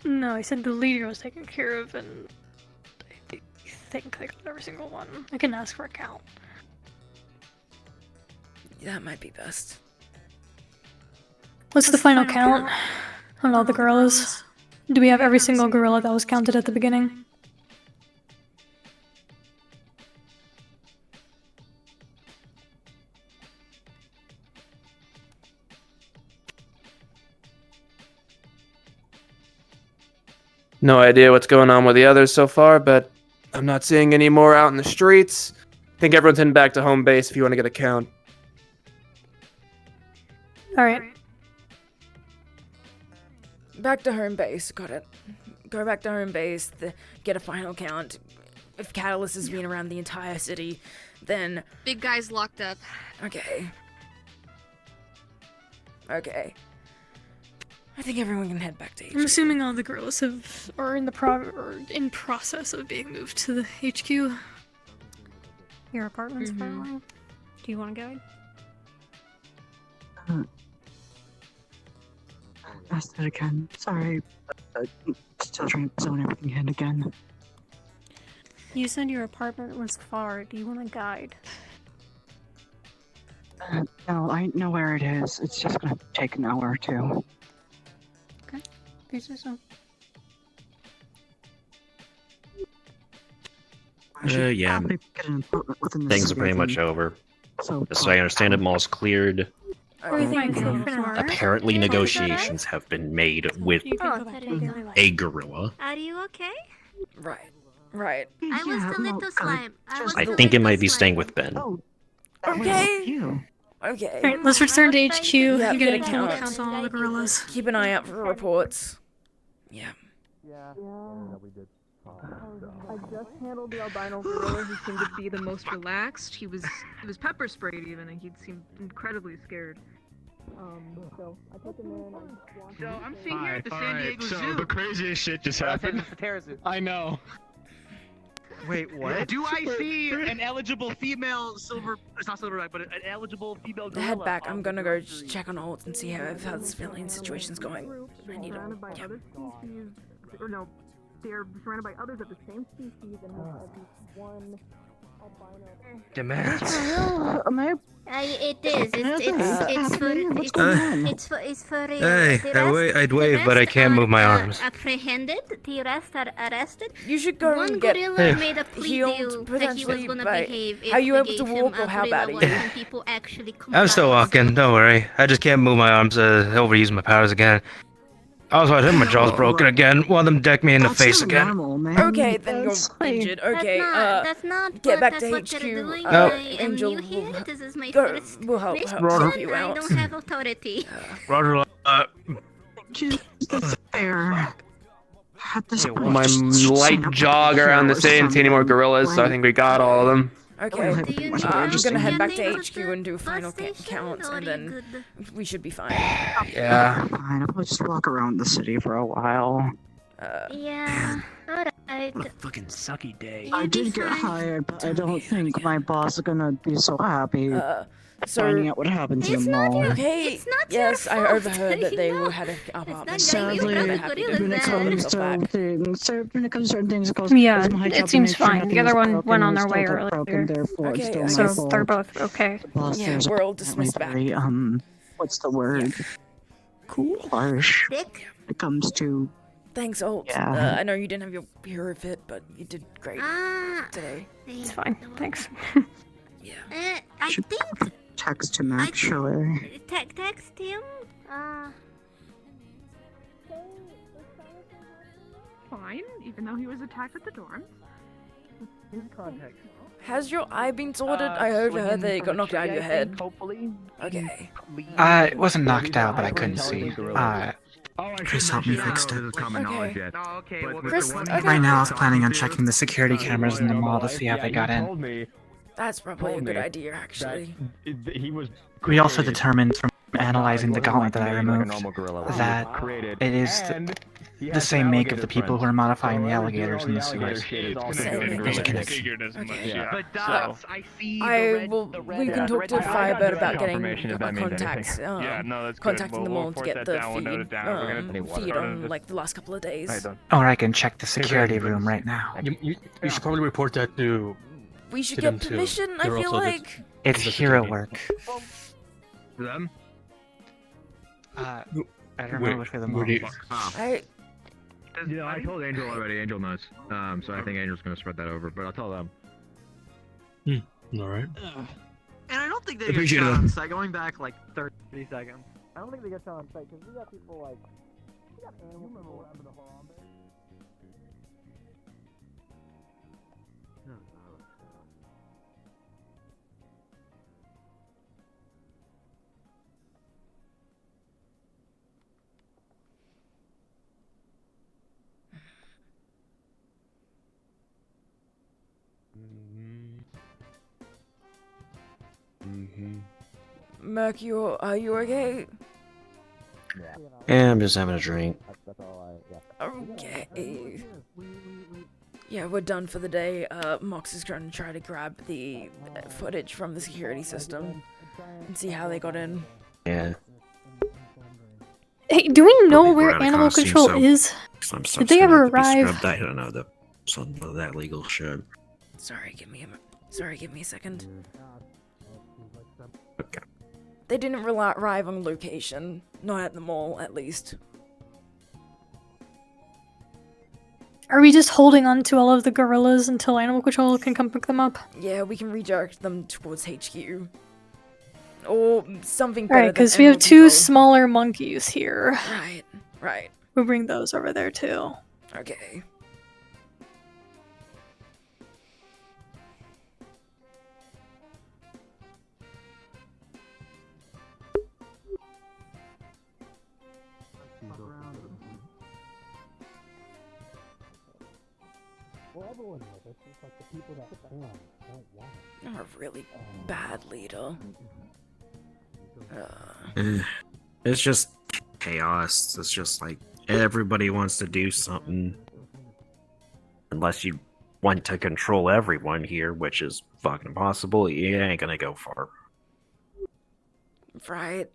[SPEAKER 12] No, I said the leader was taken care of, and I think they got every single one. I can ask for a count.
[SPEAKER 1] That might be best.
[SPEAKER 12] What's the final count on all the gorillas? Do we have every single gorilla that was counted at the beginning?
[SPEAKER 15] No idea what's going on with the others so far, but I'm not seeing any more out in the streets. I think everyone's heading back to home base if you want to get a count.
[SPEAKER 12] Alright.
[SPEAKER 1] Back to home base. Got it. Go back to home base. Get a final count. If Catalyst has been around the entire city, then...
[SPEAKER 16] Big guy's locked up.
[SPEAKER 1] Okay. I think everyone can head back to HQ.
[SPEAKER 12] I'm assuming all the gorillas are in process of being moved to the HQ.
[SPEAKER 9] Your apartment's far away. Do you want to guide?
[SPEAKER 7] Ask that again. Sorry. Still trying to zone everything in again.
[SPEAKER 9] You said your apartment was far. Do you want to guide?
[SPEAKER 7] No, I know where it is. It's just gonna take an hour or two.
[SPEAKER 9] Okay. Please do so.
[SPEAKER 11] Yeah. Things are pretty much over. So I understand it, mall's cleared. Apparently, negotiations have been made with a gorilla.
[SPEAKER 16] Are you okay?
[SPEAKER 1] Right. Right.
[SPEAKER 16] I was the little slime.
[SPEAKER 11] I think it might be staying with Ben.
[SPEAKER 1] Okay. Okay.
[SPEAKER 12] Alright, let's return to HQ.
[SPEAKER 1] Yeah,
[SPEAKER 12] You
[SPEAKER 1] get
[SPEAKER 12] gotta
[SPEAKER 1] a
[SPEAKER 12] count all the gorillas.
[SPEAKER 1] Keep an eye out for reports. Yeah.
[SPEAKER 9] I just handled the albino gorilla who seemed to be the most relaxed. He was pepper sprayed even, and he seemed incredibly scared. So I took him in.
[SPEAKER 5] So I'm sitting here at the San Diego Zoo. The craziest shit just happened. I know.
[SPEAKER 2] Wait, what?
[SPEAKER 5] Do I see an eligible female silver? It's not silverback, but an eligible female gorilla.
[SPEAKER 1] Head back. I'm gonna go just check on Holt and see how the civilian situation's going. I need to. Yeah.
[SPEAKER 9] Or no, they're surrounded by others of the same species and have at least one albino.
[SPEAKER 8] Demands.
[SPEAKER 16] It is. It's for.
[SPEAKER 8] Hey, I'd wave, but I can't move my arms.
[SPEAKER 16] Apprehended. The rest are arrested.
[SPEAKER 1] You should go
[SPEAKER 16] One
[SPEAKER 1] and get
[SPEAKER 16] gorilla made a plea
[SPEAKER 1] healed
[SPEAKER 16] deal that he was gonna
[SPEAKER 1] by-
[SPEAKER 16] behave.
[SPEAKER 1] Are you
[SPEAKER 16] if
[SPEAKER 1] able
[SPEAKER 16] we
[SPEAKER 1] to
[SPEAKER 16] gave him
[SPEAKER 1] walk or
[SPEAKER 16] a
[SPEAKER 1] how
[SPEAKER 16] gorilla
[SPEAKER 1] bad are
[SPEAKER 16] one
[SPEAKER 1] you?
[SPEAKER 16] and people actually
[SPEAKER 8] I'm still walking, don't worry. I just can't move my arms, overuse my powers again. Also, I think my jaw's broken again. One of them decked me in the face again.
[SPEAKER 1] Okay, then you're injured. Okay,
[SPEAKER 16] that's not.
[SPEAKER 1] get back
[SPEAKER 16] that's
[SPEAKER 1] to
[SPEAKER 16] what
[SPEAKER 1] HQ.
[SPEAKER 16] they're doing.
[SPEAKER 1] Angel
[SPEAKER 16] Am new here. This is my
[SPEAKER 1] go-
[SPEAKER 16] first
[SPEAKER 1] we'll help
[SPEAKER 16] mission.
[SPEAKER 1] you
[SPEAKER 16] I
[SPEAKER 1] out.
[SPEAKER 16] don't have authority.
[SPEAKER 8] Roger.
[SPEAKER 7] Fair. At this point,
[SPEAKER 15] My
[SPEAKER 7] just
[SPEAKER 15] light
[SPEAKER 7] sign up
[SPEAKER 15] jog
[SPEAKER 7] for
[SPEAKER 15] around to
[SPEAKER 7] heroes
[SPEAKER 15] see any more gorillas, so I think we got all of them.
[SPEAKER 1] Okay,
[SPEAKER 7] need
[SPEAKER 1] I'm
[SPEAKER 7] to
[SPEAKER 1] gonna head back to
[SPEAKER 16] anything
[SPEAKER 1] HQ and do final counts, and then we should be fine.
[SPEAKER 15] Yeah.
[SPEAKER 7] Fine, I'll just walk around the city for a while.
[SPEAKER 16] Yeah. Alright.
[SPEAKER 5] What a fucking sucky day.
[SPEAKER 7] I did get hired, but I don't think my boss is gonna be so happy finding out what happened to them all.
[SPEAKER 1] Okay, yes, I overheard that they had a apartment.
[SPEAKER 7] Sadly, when it comes to certain things, it goes.
[SPEAKER 12] Yeah,
[SPEAKER 7] it's my job
[SPEAKER 12] it
[SPEAKER 7] to
[SPEAKER 12] seems
[SPEAKER 7] make sure
[SPEAKER 12] fine. The
[SPEAKER 7] nothing
[SPEAKER 12] other
[SPEAKER 7] is
[SPEAKER 12] one
[SPEAKER 7] broken
[SPEAKER 12] went
[SPEAKER 7] or
[SPEAKER 12] on their way
[SPEAKER 7] still got broken,
[SPEAKER 12] earlier.
[SPEAKER 7] therefore it's still
[SPEAKER 12] So
[SPEAKER 7] my fault.
[SPEAKER 12] they're both okay.
[SPEAKER 7] The boss
[SPEAKER 1] Yeah,
[SPEAKER 7] there's
[SPEAKER 1] we're all dismissed back.
[SPEAKER 7] very, what's the word? Cool. Harsh. When it comes to.
[SPEAKER 1] Thanks, Holt.
[SPEAKER 7] Yeah.
[SPEAKER 1] I know you didn't have your hero fit, but you did great today.
[SPEAKER 12] It's fine. Thanks.
[SPEAKER 16] I think
[SPEAKER 7] Text him actually.
[SPEAKER 16] text him.
[SPEAKER 9] Fine, even though he was attacked at the dorm.
[SPEAKER 2] His context.
[SPEAKER 1] Has your eye been sorted? I overheard that it got knocked out of your head.
[SPEAKER 2] Hopefully.
[SPEAKER 1] Okay.
[SPEAKER 8] It wasn't knocked out, but I couldn't see. Chris helped me fix it.
[SPEAKER 1] Okay.
[SPEAKER 8] Right now, I was planning on checking the security cameras in the mall to see how they got in.
[SPEAKER 1] That's probably a good idea, actually.
[SPEAKER 8] We also determined from analyzing the gauntlet that I removed that it is the same make of the people who are modifying the alligators in the sewers. There's a connection.
[SPEAKER 1] We can talk to Firebird about getting contacts, contacting them all to get the feed on like the last couple of days.
[SPEAKER 8] Or I can check the security room right now.
[SPEAKER 18] You should probably report that to.
[SPEAKER 1] We should get permission, I feel like.
[SPEAKER 8] It's hero work.
[SPEAKER 18] Them?
[SPEAKER 8] I don't know which way the mall is.
[SPEAKER 10] Yeah, I told Angel already. Angel knows. So I think Angel's gonna spread that over, but I'll tell them.
[SPEAKER 18] Alright.
[SPEAKER 2] And I don't think they get
[SPEAKER 18] Appreciate
[SPEAKER 2] shot
[SPEAKER 18] it.
[SPEAKER 2] on site. Going back like 30 seconds. I don't think they get shot on site because we got people like. We got animals.
[SPEAKER 1] Merc, are you okay?
[SPEAKER 11] Yeah, I'm just having a drink.
[SPEAKER 1] Okay. Yeah, we're done for the day. Mox is going to try to grab the footage from the security system and see how they got in.
[SPEAKER 11] Yeah.
[SPEAKER 12] Hey, do we know where
[SPEAKER 11] Out of
[SPEAKER 12] animal
[SPEAKER 11] costume,
[SPEAKER 12] control
[SPEAKER 11] so
[SPEAKER 12] is?
[SPEAKER 11] some
[SPEAKER 12] Did
[SPEAKER 11] stuff's
[SPEAKER 12] they
[SPEAKER 11] gonna
[SPEAKER 12] ever
[SPEAKER 11] have to be
[SPEAKER 12] arrive?
[SPEAKER 11] scrubbed. I don't know some of that legal shit.
[SPEAKER 1] Sorry, give me a second.
[SPEAKER 11] Okay.
[SPEAKER 1] They didn't arrive on location. Not at the mall, at least.
[SPEAKER 12] Are we just holding on to all of the gorillas until animal control can come pick them up?
[SPEAKER 1] Yeah, we can redirect them towards HQ. or something better.
[SPEAKER 12] Right, because we have two smaller monkeys here.
[SPEAKER 1] Right.
[SPEAKER 12] We'll bring those over there too.
[SPEAKER 1] Okay. You're a really bad leader.
[SPEAKER 11] It's just chaos. It's just like everybody wants to do something. Unless you want to control everyone here, which is fucking impossible, you ain't gonna go far.
[SPEAKER 1] Right.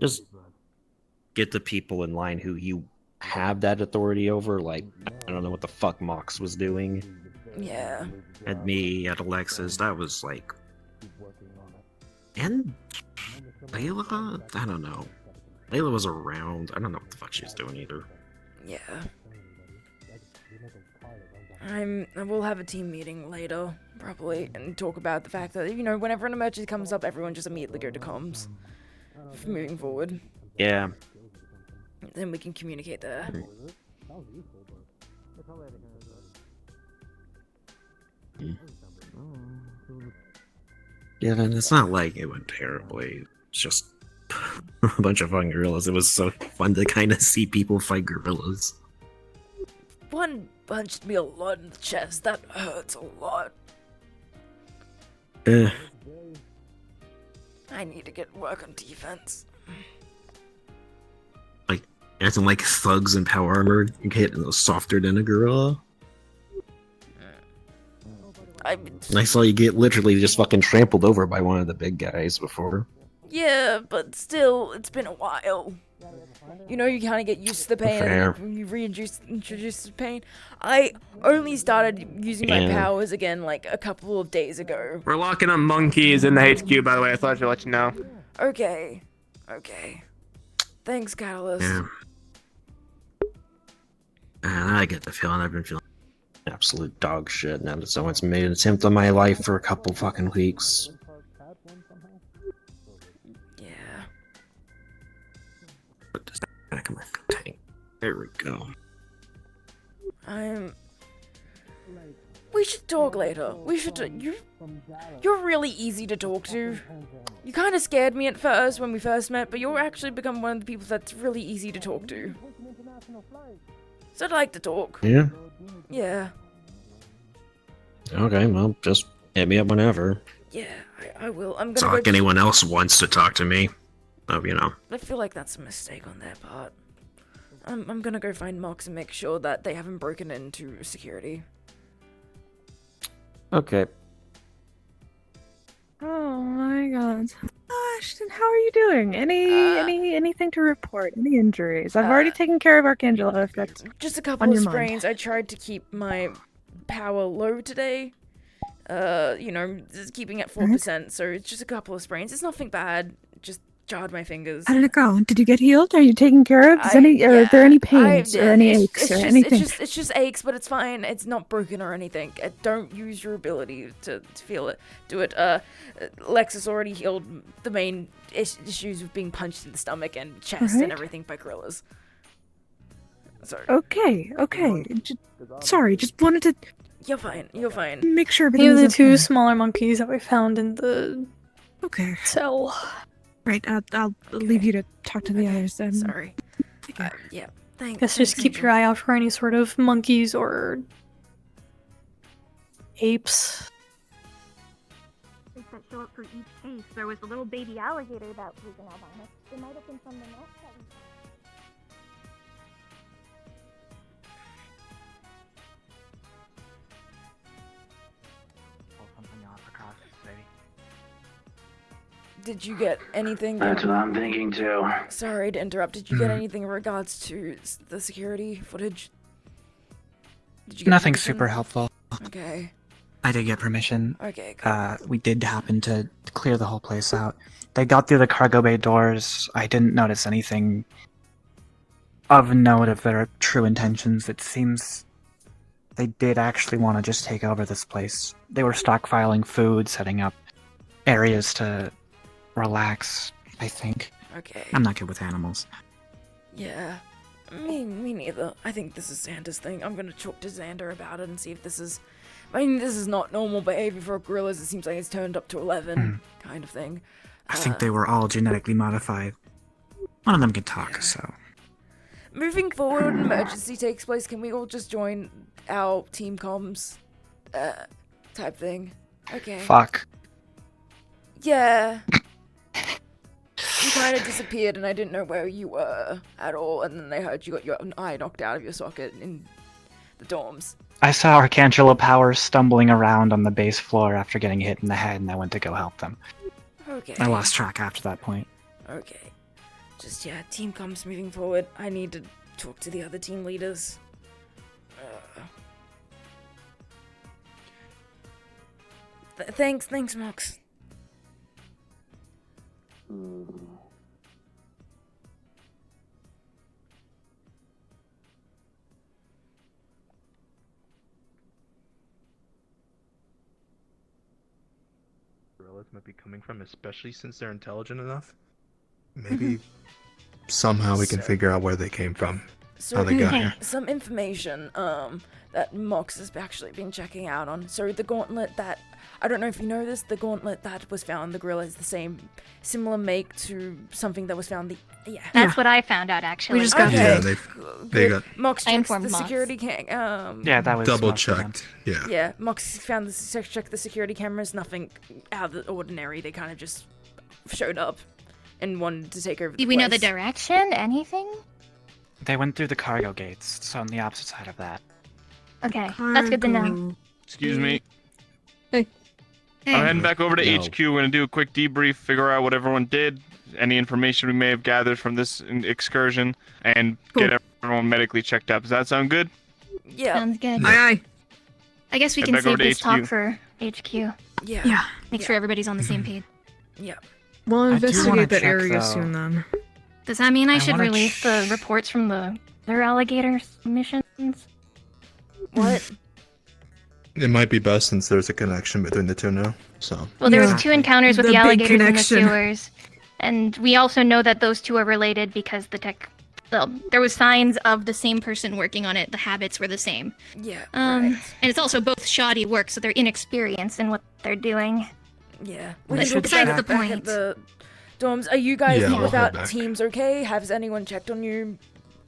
[SPEAKER 11] Just get the people in line who you have that authority over. Like, I don't know what the fuck Mox was doing.
[SPEAKER 1] Yeah.
[SPEAKER 11] At me, at Alexis, that was like... And Layla? I don't know. Layla was around. I don't know what the fuck she was doing either.
[SPEAKER 1] Yeah. We'll have a team meeting later, probably, and talk about the fact that, whenever an emergency comes up, everyone just immediately go to comms. For moving forward.
[SPEAKER 11] Yeah.
[SPEAKER 1] Then we can communicate there.
[SPEAKER 11] Yeah, and it's not like it went terribly. It's just a bunch of fun gorillas. It was so fun to kind of see people fight gorillas.
[SPEAKER 1] One punched me a lot in the chest. That hurts a lot. I need to get work on defense.
[SPEAKER 11] Like, acting like thugs in power armor get softer than a gorilla. I saw you get literally just fucking trampled over by one of the big guys before.
[SPEAKER 1] Yeah, but still, it's been a while. You kind of get used to the pain and you introduce the pain. I only started using my powers again like a couple of days ago.
[SPEAKER 15] We're locking up monkeys in the HQ, by the way. I thought I'd let you know.
[SPEAKER 1] Okay. Thanks, Catalyst.
[SPEAKER 11] Yeah. And I get the feeling I've been feeling absolute dog shit now that someone's made an attempt on my life for a couple fucking weeks.
[SPEAKER 1] Yeah.
[SPEAKER 11] Put this back in my tank. There we go.
[SPEAKER 1] We should talk later. You're really easy to talk to. You kind of scared me at first when we first met, but you're actually become one of the people that's really easy to talk to. So I'd like to talk.
[SPEAKER 11] Yeah?
[SPEAKER 1] Yeah.
[SPEAKER 11] Okay, well, just hit me up whenever.
[SPEAKER 1] Yeah, I will. I'm gonna
[SPEAKER 11] Talk anyone else wants to talk to me.
[SPEAKER 1] I feel like that's a mistake on their part. I'm gonna go find Mox and make sure that they haven't broken into security.
[SPEAKER 11] Okay.
[SPEAKER 20] Oh my god. Ashton, how are you doing? Anything to report? Any injuries? I've already taken care of Archangela, if that's
[SPEAKER 1] just a couple of sprains. I tried to keep my power low today. Just keeping at 4%, so it's just a couple of sprains. It's nothing bad. Just jarred my fingers.
[SPEAKER 20] How did it go? Did you get healed? Are you taken care of? Are there any pains or any aches or anything?
[SPEAKER 1] It's just aches, but it's fine. It's not broken or anything. Don't use your ability to feel it. Do it. Lexus already healed the main issues of being punched in the stomach and chest and everything by gorillas. Sorry.
[SPEAKER 20] Okay. Sorry, just wanted to...
[SPEAKER 1] You're fine.
[SPEAKER 20] Make sure
[SPEAKER 12] These are the two smaller monkeys that we found in the cell.
[SPEAKER 20] Right, I'll leave you to talk to the others then.
[SPEAKER 1] Sorry. Yeah, thanks.
[SPEAKER 12] Guess just keep your eye out for any sort of monkeys or apes.
[SPEAKER 21] That show up for each case. There was a little baby alligator that was an albino. It might have been from the nest that we...
[SPEAKER 1] Did you get anything?
[SPEAKER 6] That's what I'm thinking too.
[SPEAKER 1] Sorry to interrupt. Did you get anything in regards to the security footage? Did you get
[SPEAKER 22] Nothing
[SPEAKER 1] permission?
[SPEAKER 22] super helpful.
[SPEAKER 1] Okay.
[SPEAKER 22] I did get permission.
[SPEAKER 1] Okay,
[SPEAKER 22] We did happen to clear the whole place out. They got through the cargo bay doors. I didn't notice anything of note of their true intentions. It seems they did actually want to just take over this place. They were stockpiling food, setting up areas to relax, I think.
[SPEAKER 1] Okay.
[SPEAKER 22] I'm not good with animals.
[SPEAKER 1] Yeah. Me neither. I think this is Xander's thing. I'm gonna talk to Xander about it and see if this is... I mean, this is not normal behavior for gorillas. It seems like it's turned up to 11, kind of thing.
[SPEAKER 22] I think they were all genetically modified. One of them can talk, so...
[SPEAKER 1] Moving forward, when an emergency takes place, can we all just join our team comms type thing? Okay.
[SPEAKER 22] Fuck.
[SPEAKER 1] Yeah. You kind of disappeared and I didn't know where you were at all, and then I heard you got your eye knocked out of your socket in the dorms.
[SPEAKER 22] I saw Arcangelo Powers stumbling around on the base floor after getting hit in the head, and I went to go help them.
[SPEAKER 1] Okay.
[SPEAKER 22] I lost track after that point.
[SPEAKER 1] Okay. Just, yeah, team comms moving forward. I need to talk to the other team leaders. Thanks, Mox.
[SPEAKER 13] Gorillas might be coming from, especially since they're intelligent enough. Maybe somehow we can figure out where they came from,
[SPEAKER 1] So,
[SPEAKER 13] how they got here.
[SPEAKER 1] some information that Mox has actually been checking out on. So the gauntlet that, I don't know if you know this, the gauntlet that was found in the gorilla is the similar make to something that was found
[SPEAKER 21] That's what I found out, actually.
[SPEAKER 20] We just got
[SPEAKER 13] Yeah, they got
[SPEAKER 1] Mox
[SPEAKER 21] I
[SPEAKER 1] checks
[SPEAKER 21] informed
[SPEAKER 1] the
[SPEAKER 21] Mox.
[SPEAKER 1] security
[SPEAKER 22] Yeah, that was
[SPEAKER 13] double
[SPEAKER 22] most of them.
[SPEAKER 13] checked. Yeah.
[SPEAKER 1] Yeah, Mox found checked the security cameras, nothing out of the ordinary. They kind of just showed up and wanted to take over the
[SPEAKER 21] Do we know the
[SPEAKER 1] place.
[SPEAKER 21] direction? Anything?
[SPEAKER 22] They went through the cargo gates, so on the opposite side of that.
[SPEAKER 21] Okay, that's good to know.
[SPEAKER 19] Excuse me.
[SPEAKER 21] Hey.
[SPEAKER 19] I'm heading back over to
[SPEAKER 13] No.
[SPEAKER 19] HQ. We're gonna do a quick debrief, figure out what everyone did, any information we may have gathered from this excursion, and get everyone medically checked up. Does that sound good?
[SPEAKER 1] Yeah.
[SPEAKER 21] Sounds good.
[SPEAKER 20] Aye.
[SPEAKER 21] I guess we
[SPEAKER 19] Head
[SPEAKER 21] can
[SPEAKER 19] back over
[SPEAKER 21] save
[SPEAKER 19] to
[SPEAKER 21] this talk
[SPEAKER 19] HQ.
[SPEAKER 21] for HQ.
[SPEAKER 1] Yeah.
[SPEAKER 21] Make sure everybody's on the same page.
[SPEAKER 1] Yeah.
[SPEAKER 20] We'll
[SPEAKER 22] I do wanna
[SPEAKER 20] investigate that
[SPEAKER 22] check,
[SPEAKER 20] area
[SPEAKER 22] though.
[SPEAKER 20] soon then.
[SPEAKER 21] Does that mean I
[SPEAKER 22] I
[SPEAKER 21] should
[SPEAKER 22] wanna
[SPEAKER 21] release the reports from the other alligator missions?
[SPEAKER 1] What?
[SPEAKER 13] It might be best since there's a connection between the two now. So.
[SPEAKER 21] Well, there
[SPEAKER 20] Yeah.
[SPEAKER 21] was 2 encounters with
[SPEAKER 20] The
[SPEAKER 21] the
[SPEAKER 20] big
[SPEAKER 21] alligators in the
[SPEAKER 20] connection.
[SPEAKER 21] sewers, and we also know that those 2 are related because there was signs of the same person working on it. The habits were the same.
[SPEAKER 1] Yeah.
[SPEAKER 21] And it's also both shoddy work, so they're inexperienced in what they're doing.
[SPEAKER 1] Yeah.
[SPEAKER 21] But
[SPEAKER 1] We can
[SPEAKER 21] besides
[SPEAKER 1] talk
[SPEAKER 21] the
[SPEAKER 1] back at
[SPEAKER 21] point.
[SPEAKER 1] the dorms. Are you guys
[SPEAKER 13] Yeah, we'll head
[SPEAKER 1] without
[SPEAKER 13] back.
[SPEAKER 1] teams okay? Has anyone checked on you?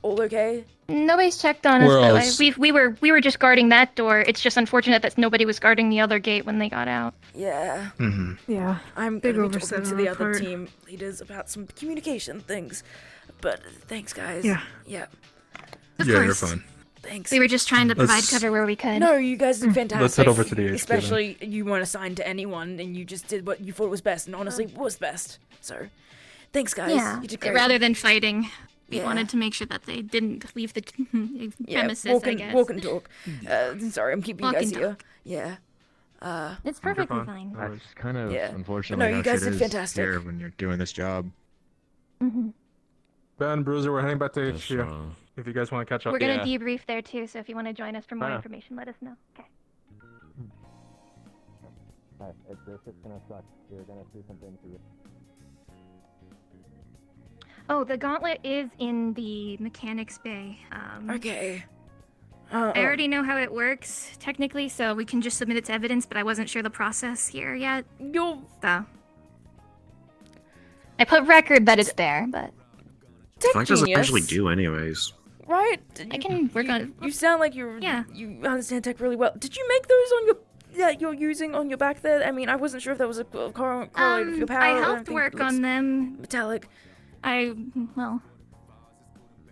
[SPEAKER 1] All okay?
[SPEAKER 21] Nobody's checked on us.
[SPEAKER 13] Where
[SPEAKER 21] Though.
[SPEAKER 13] else?
[SPEAKER 21] We were just guarding that door. It's just unfortunate that nobody was guarding the other gate when they got out.
[SPEAKER 1] Yeah.
[SPEAKER 13] Mm-hmm.
[SPEAKER 20] Yeah.
[SPEAKER 1] I'm
[SPEAKER 20] Big
[SPEAKER 1] gonna be
[SPEAKER 20] oversight
[SPEAKER 1] talking to
[SPEAKER 20] on
[SPEAKER 1] the
[SPEAKER 20] our
[SPEAKER 1] other
[SPEAKER 20] part.
[SPEAKER 1] team leaders about some communication things. But thanks, guys.
[SPEAKER 20] Yeah.
[SPEAKER 1] Yeah.
[SPEAKER 21] Of
[SPEAKER 13] Yeah, you're
[SPEAKER 21] course.
[SPEAKER 13] fine.
[SPEAKER 1] Thanks.
[SPEAKER 21] We were just trying to provide
[SPEAKER 13] Let's-
[SPEAKER 21] cover where we could.
[SPEAKER 1] No, you guys did fantastic.
[SPEAKER 13] Let's head over to the HQ then.
[SPEAKER 1] Especially you weren't assigned to anyone, and you just did what you thought was best, and honestly was best. So, thanks, guys.
[SPEAKER 21] Yeah.
[SPEAKER 1] You did great.
[SPEAKER 21] Rather than fighting, we
[SPEAKER 1] Yeah.
[SPEAKER 21] wanted to make sure that they didn't leave the
[SPEAKER 1] Yeah,
[SPEAKER 21] premises.
[SPEAKER 1] walk
[SPEAKER 21] I
[SPEAKER 1] and,
[SPEAKER 21] guess.
[SPEAKER 1] walk and talk. Sorry, I'm keeping
[SPEAKER 21] Walk
[SPEAKER 1] you guys
[SPEAKER 21] and
[SPEAKER 1] here.
[SPEAKER 21] talk.
[SPEAKER 1] Yeah.
[SPEAKER 21] It's perfectly fine.
[SPEAKER 10] That's kind of
[SPEAKER 1] Yeah.
[SPEAKER 10] unfortunate.
[SPEAKER 1] No, you guys did fantastic.
[SPEAKER 10] Here when you're doing this job.
[SPEAKER 21] Mm-hmm.
[SPEAKER 8] Ben, Bruiser, we're heading back to HQ. If you guys want to catch up.
[SPEAKER 21] We're gonna debrief there too, so if you want to join us for more
[SPEAKER 8] Yeah.
[SPEAKER 21] information, let us know. Okay.
[SPEAKER 6] This is gonna suck. You're gonna see some things.
[SPEAKER 21] Oh, the gauntlet is in the mechanics bay.
[SPEAKER 1] Okay.
[SPEAKER 21] I already know how it works technically, so we can just submit it to evidence. But I wasn't sure the process here yet.
[SPEAKER 1] You'll.
[SPEAKER 21] So. I put record that it's there, but.
[SPEAKER 11] Flag doesn't actually do anyways.
[SPEAKER 1] Right?
[SPEAKER 21] I can work on it.
[SPEAKER 1] You sound like you understand tech really well. Did you make those on your that you're using on your back there? I mean, I wasn't sure if that was a correlated with your power.
[SPEAKER 21] I
[SPEAKER 1] or
[SPEAKER 21] helped
[SPEAKER 1] anything.
[SPEAKER 21] work
[SPEAKER 1] It looks
[SPEAKER 21] on them.
[SPEAKER 1] Metallic.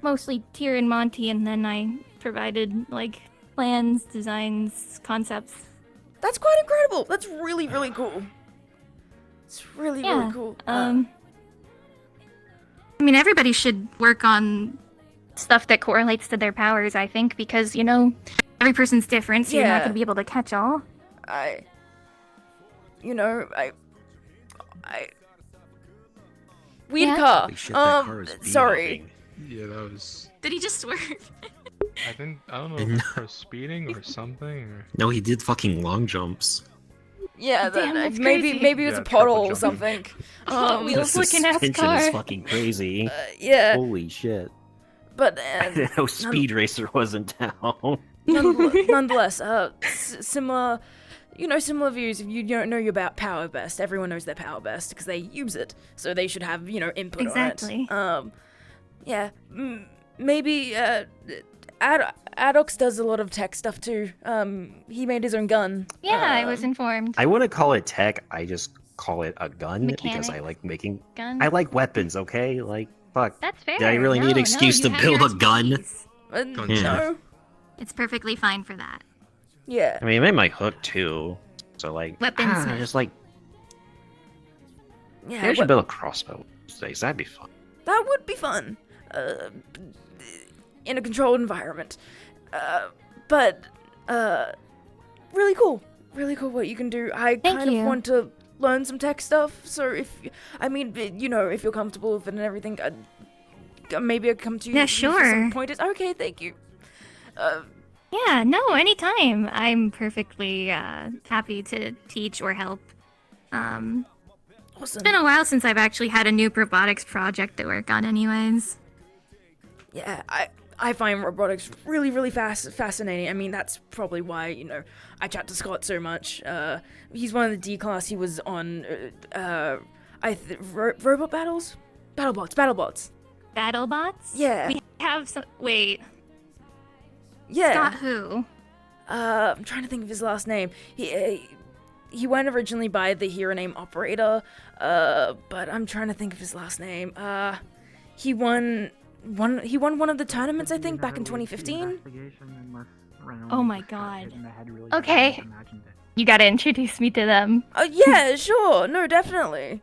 [SPEAKER 21] Mostly Tyr and Monty, and then I provided, like, plans, designs, concepts.
[SPEAKER 1] That's quite incredible. That's really, really cool. It's really, really cool.
[SPEAKER 21] I mean, everybody should work on stuff that correlates to their powers, I think, because, every person's different, so you're not
[SPEAKER 1] Yeah.
[SPEAKER 21] going to be able to catch all.
[SPEAKER 1] Weird
[SPEAKER 21] Yeah?
[SPEAKER 1] car.
[SPEAKER 11] Holy shit, that car is
[SPEAKER 1] Sorry.
[SPEAKER 13] Yeah, that was.
[SPEAKER 21] Did he just swerve?
[SPEAKER 13] I don't know if it was speeding or something. Or...
[SPEAKER 11] No, he did fucking long jumps.
[SPEAKER 1] Yeah,
[SPEAKER 12] Damn, that's
[SPEAKER 1] maybe
[SPEAKER 12] crazy.
[SPEAKER 1] it was
[SPEAKER 11] Yeah,
[SPEAKER 1] a pothole
[SPEAKER 11] triple
[SPEAKER 1] or something.
[SPEAKER 12] Hot Wheels
[SPEAKER 11] The
[SPEAKER 12] looking ass
[SPEAKER 11] suspension is
[SPEAKER 12] car.
[SPEAKER 11] fucking crazy.
[SPEAKER 1] Yeah.
[SPEAKER 11] Holy shit.
[SPEAKER 1] But
[SPEAKER 11] I didn't know Speed Racer was in town.
[SPEAKER 1] nonetheless, similar, similar views. If you don't know about Power Best, everyone knows their Power Best because they use it, so they should have input
[SPEAKER 21] Exactly.
[SPEAKER 1] on it. Yeah, maybe Adox does a lot of tech stuff too. He made his own gun.
[SPEAKER 21] Yeah, I was informed.
[SPEAKER 11] I wouldn't call it tech, I just call it a gun because I
[SPEAKER 21] Mechanic.
[SPEAKER 11] like making...
[SPEAKER 21] Gun.
[SPEAKER 11] I like weapons, okay? Like, fuck.
[SPEAKER 21] That's fair.
[SPEAKER 11] Did I really need an excuse to build a gun? Yeah.
[SPEAKER 1] No.
[SPEAKER 21] It's perfectly fine for that.
[SPEAKER 1] Yeah.
[SPEAKER 11] I mean, I made my hook too. So, like,
[SPEAKER 21] Weapons.
[SPEAKER 11] just like...
[SPEAKER 1] Yeah,
[SPEAKER 11] Maybe I should build a crossbow these days. That'd be fun.
[SPEAKER 1] That would be fun. In a controlled environment. But really cool. Really cool what you can do. I kind of want to learn some tech stuff, so if you're comfortable with it and everything, maybe I'd come to you.
[SPEAKER 21] Yeah,
[SPEAKER 1] for
[SPEAKER 21] sure.
[SPEAKER 1] some pointers. Okay, thank you.
[SPEAKER 21] Yeah, no, anytime. I'm perfectly happy to teach or help.
[SPEAKER 1] Awesome.
[SPEAKER 21] It's been a while since I've actually had a new robotics project to work on anyways.
[SPEAKER 1] Yeah, I find robotics really, really fascinating. I mean, that's probably why, I chat to Scott so much. He's one of the D class. He was on, robot battles? BattleBots.
[SPEAKER 21] BattleBots?
[SPEAKER 1] Yeah.
[SPEAKER 21] We have some... Wait.
[SPEAKER 1] Yeah.
[SPEAKER 21] Scott who?
[SPEAKER 1] I'm trying to think of his last name. He went originally by the hero name Operator, but I'm trying to think of his last name. He won one of the tournaments, I think, back in 2015.
[SPEAKER 21] Oh my god. Okay. You gotta introduce me to them.
[SPEAKER 1] Yeah, sure. No, definitely.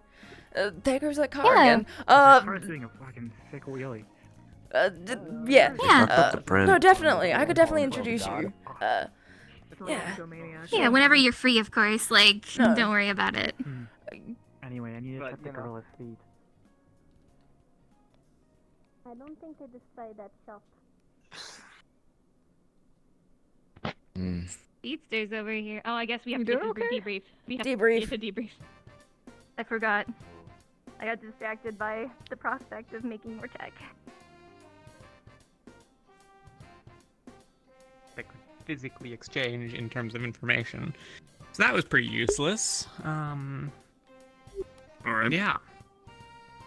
[SPEAKER 1] There goes that car again.
[SPEAKER 22] Being a fucking sick wheelie.
[SPEAKER 1] Yeah.
[SPEAKER 21] Yeah.
[SPEAKER 1] No, definitely. I could definitely introduce you. Yeah.
[SPEAKER 21] Yeah, whenever you're free, of course. Like,
[SPEAKER 1] No.
[SPEAKER 21] don't worry about it.
[SPEAKER 22] Anyway, I need to check the gorilla's feet.
[SPEAKER 21] I don't think I decided that shop. Speedster's over here. Oh, I guess we have to debrief. We have to debrief. I forgot. I got distracted by the prospect of making more tech.
[SPEAKER 4] They could physically exchange in terms of information. So that was pretty useless.
[SPEAKER 19] Alright.
[SPEAKER 4] Yeah.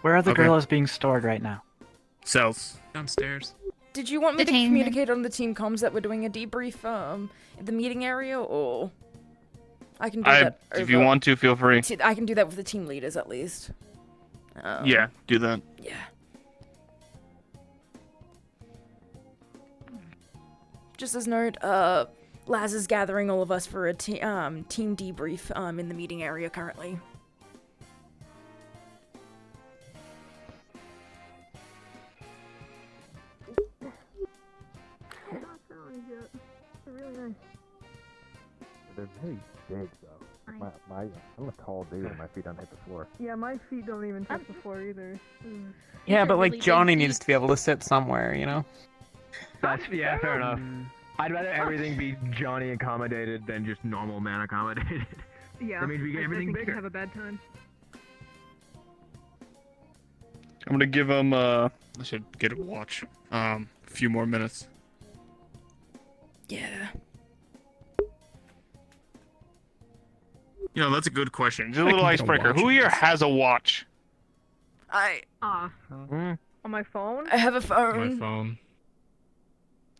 [SPEAKER 22] Where are the
[SPEAKER 4] Okay.
[SPEAKER 22] gorillas being stored right now?
[SPEAKER 19] Cells.
[SPEAKER 4] Downstairs.
[SPEAKER 1] Did you want me to
[SPEAKER 21] Detained.
[SPEAKER 1] communicate on the team comms that we're doing a debrief in the meeting area, or I can do that
[SPEAKER 19] If you
[SPEAKER 1] over-
[SPEAKER 19] want to, feel free.
[SPEAKER 1] I can do that with the team leaders at least.
[SPEAKER 19] Yeah, do that.
[SPEAKER 1] Yeah. Just as note, Laz is gathering all of us for a team debrief in the meeting area currently.
[SPEAKER 9] Really nice.
[SPEAKER 6] They're very big, though. I'm a tall dude, and my feet don't hit the floor.
[SPEAKER 9] Yeah, my feet don't even touch the floor either.
[SPEAKER 4] Yeah, but like Johnny needs to be able to sit somewhere, you know?
[SPEAKER 6] Yeah, fair enough. I'd rather everything be Johnny accommodated than just normal man accommodated.
[SPEAKER 9] Yeah.
[SPEAKER 6] That means we get everything
[SPEAKER 9] I think
[SPEAKER 6] bigger.
[SPEAKER 9] you have a bad time.
[SPEAKER 19] I'm gonna give him I should get a watch. A few more minutes.
[SPEAKER 1] Yeah.
[SPEAKER 19] You know, that's a good question. Just a
[SPEAKER 4] I
[SPEAKER 19] little
[SPEAKER 4] can get a
[SPEAKER 19] icebreaker.
[SPEAKER 4] watch
[SPEAKER 19] Who
[SPEAKER 4] at
[SPEAKER 19] here
[SPEAKER 4] least.
[SPEAKER 19] has a watch?
[SPEAKER 9] On my phone?
[SPEAKER 1] I have a
[SPEAKER 19] My
[SPEAKER 1] phone.
[SPEAKER 19] phone.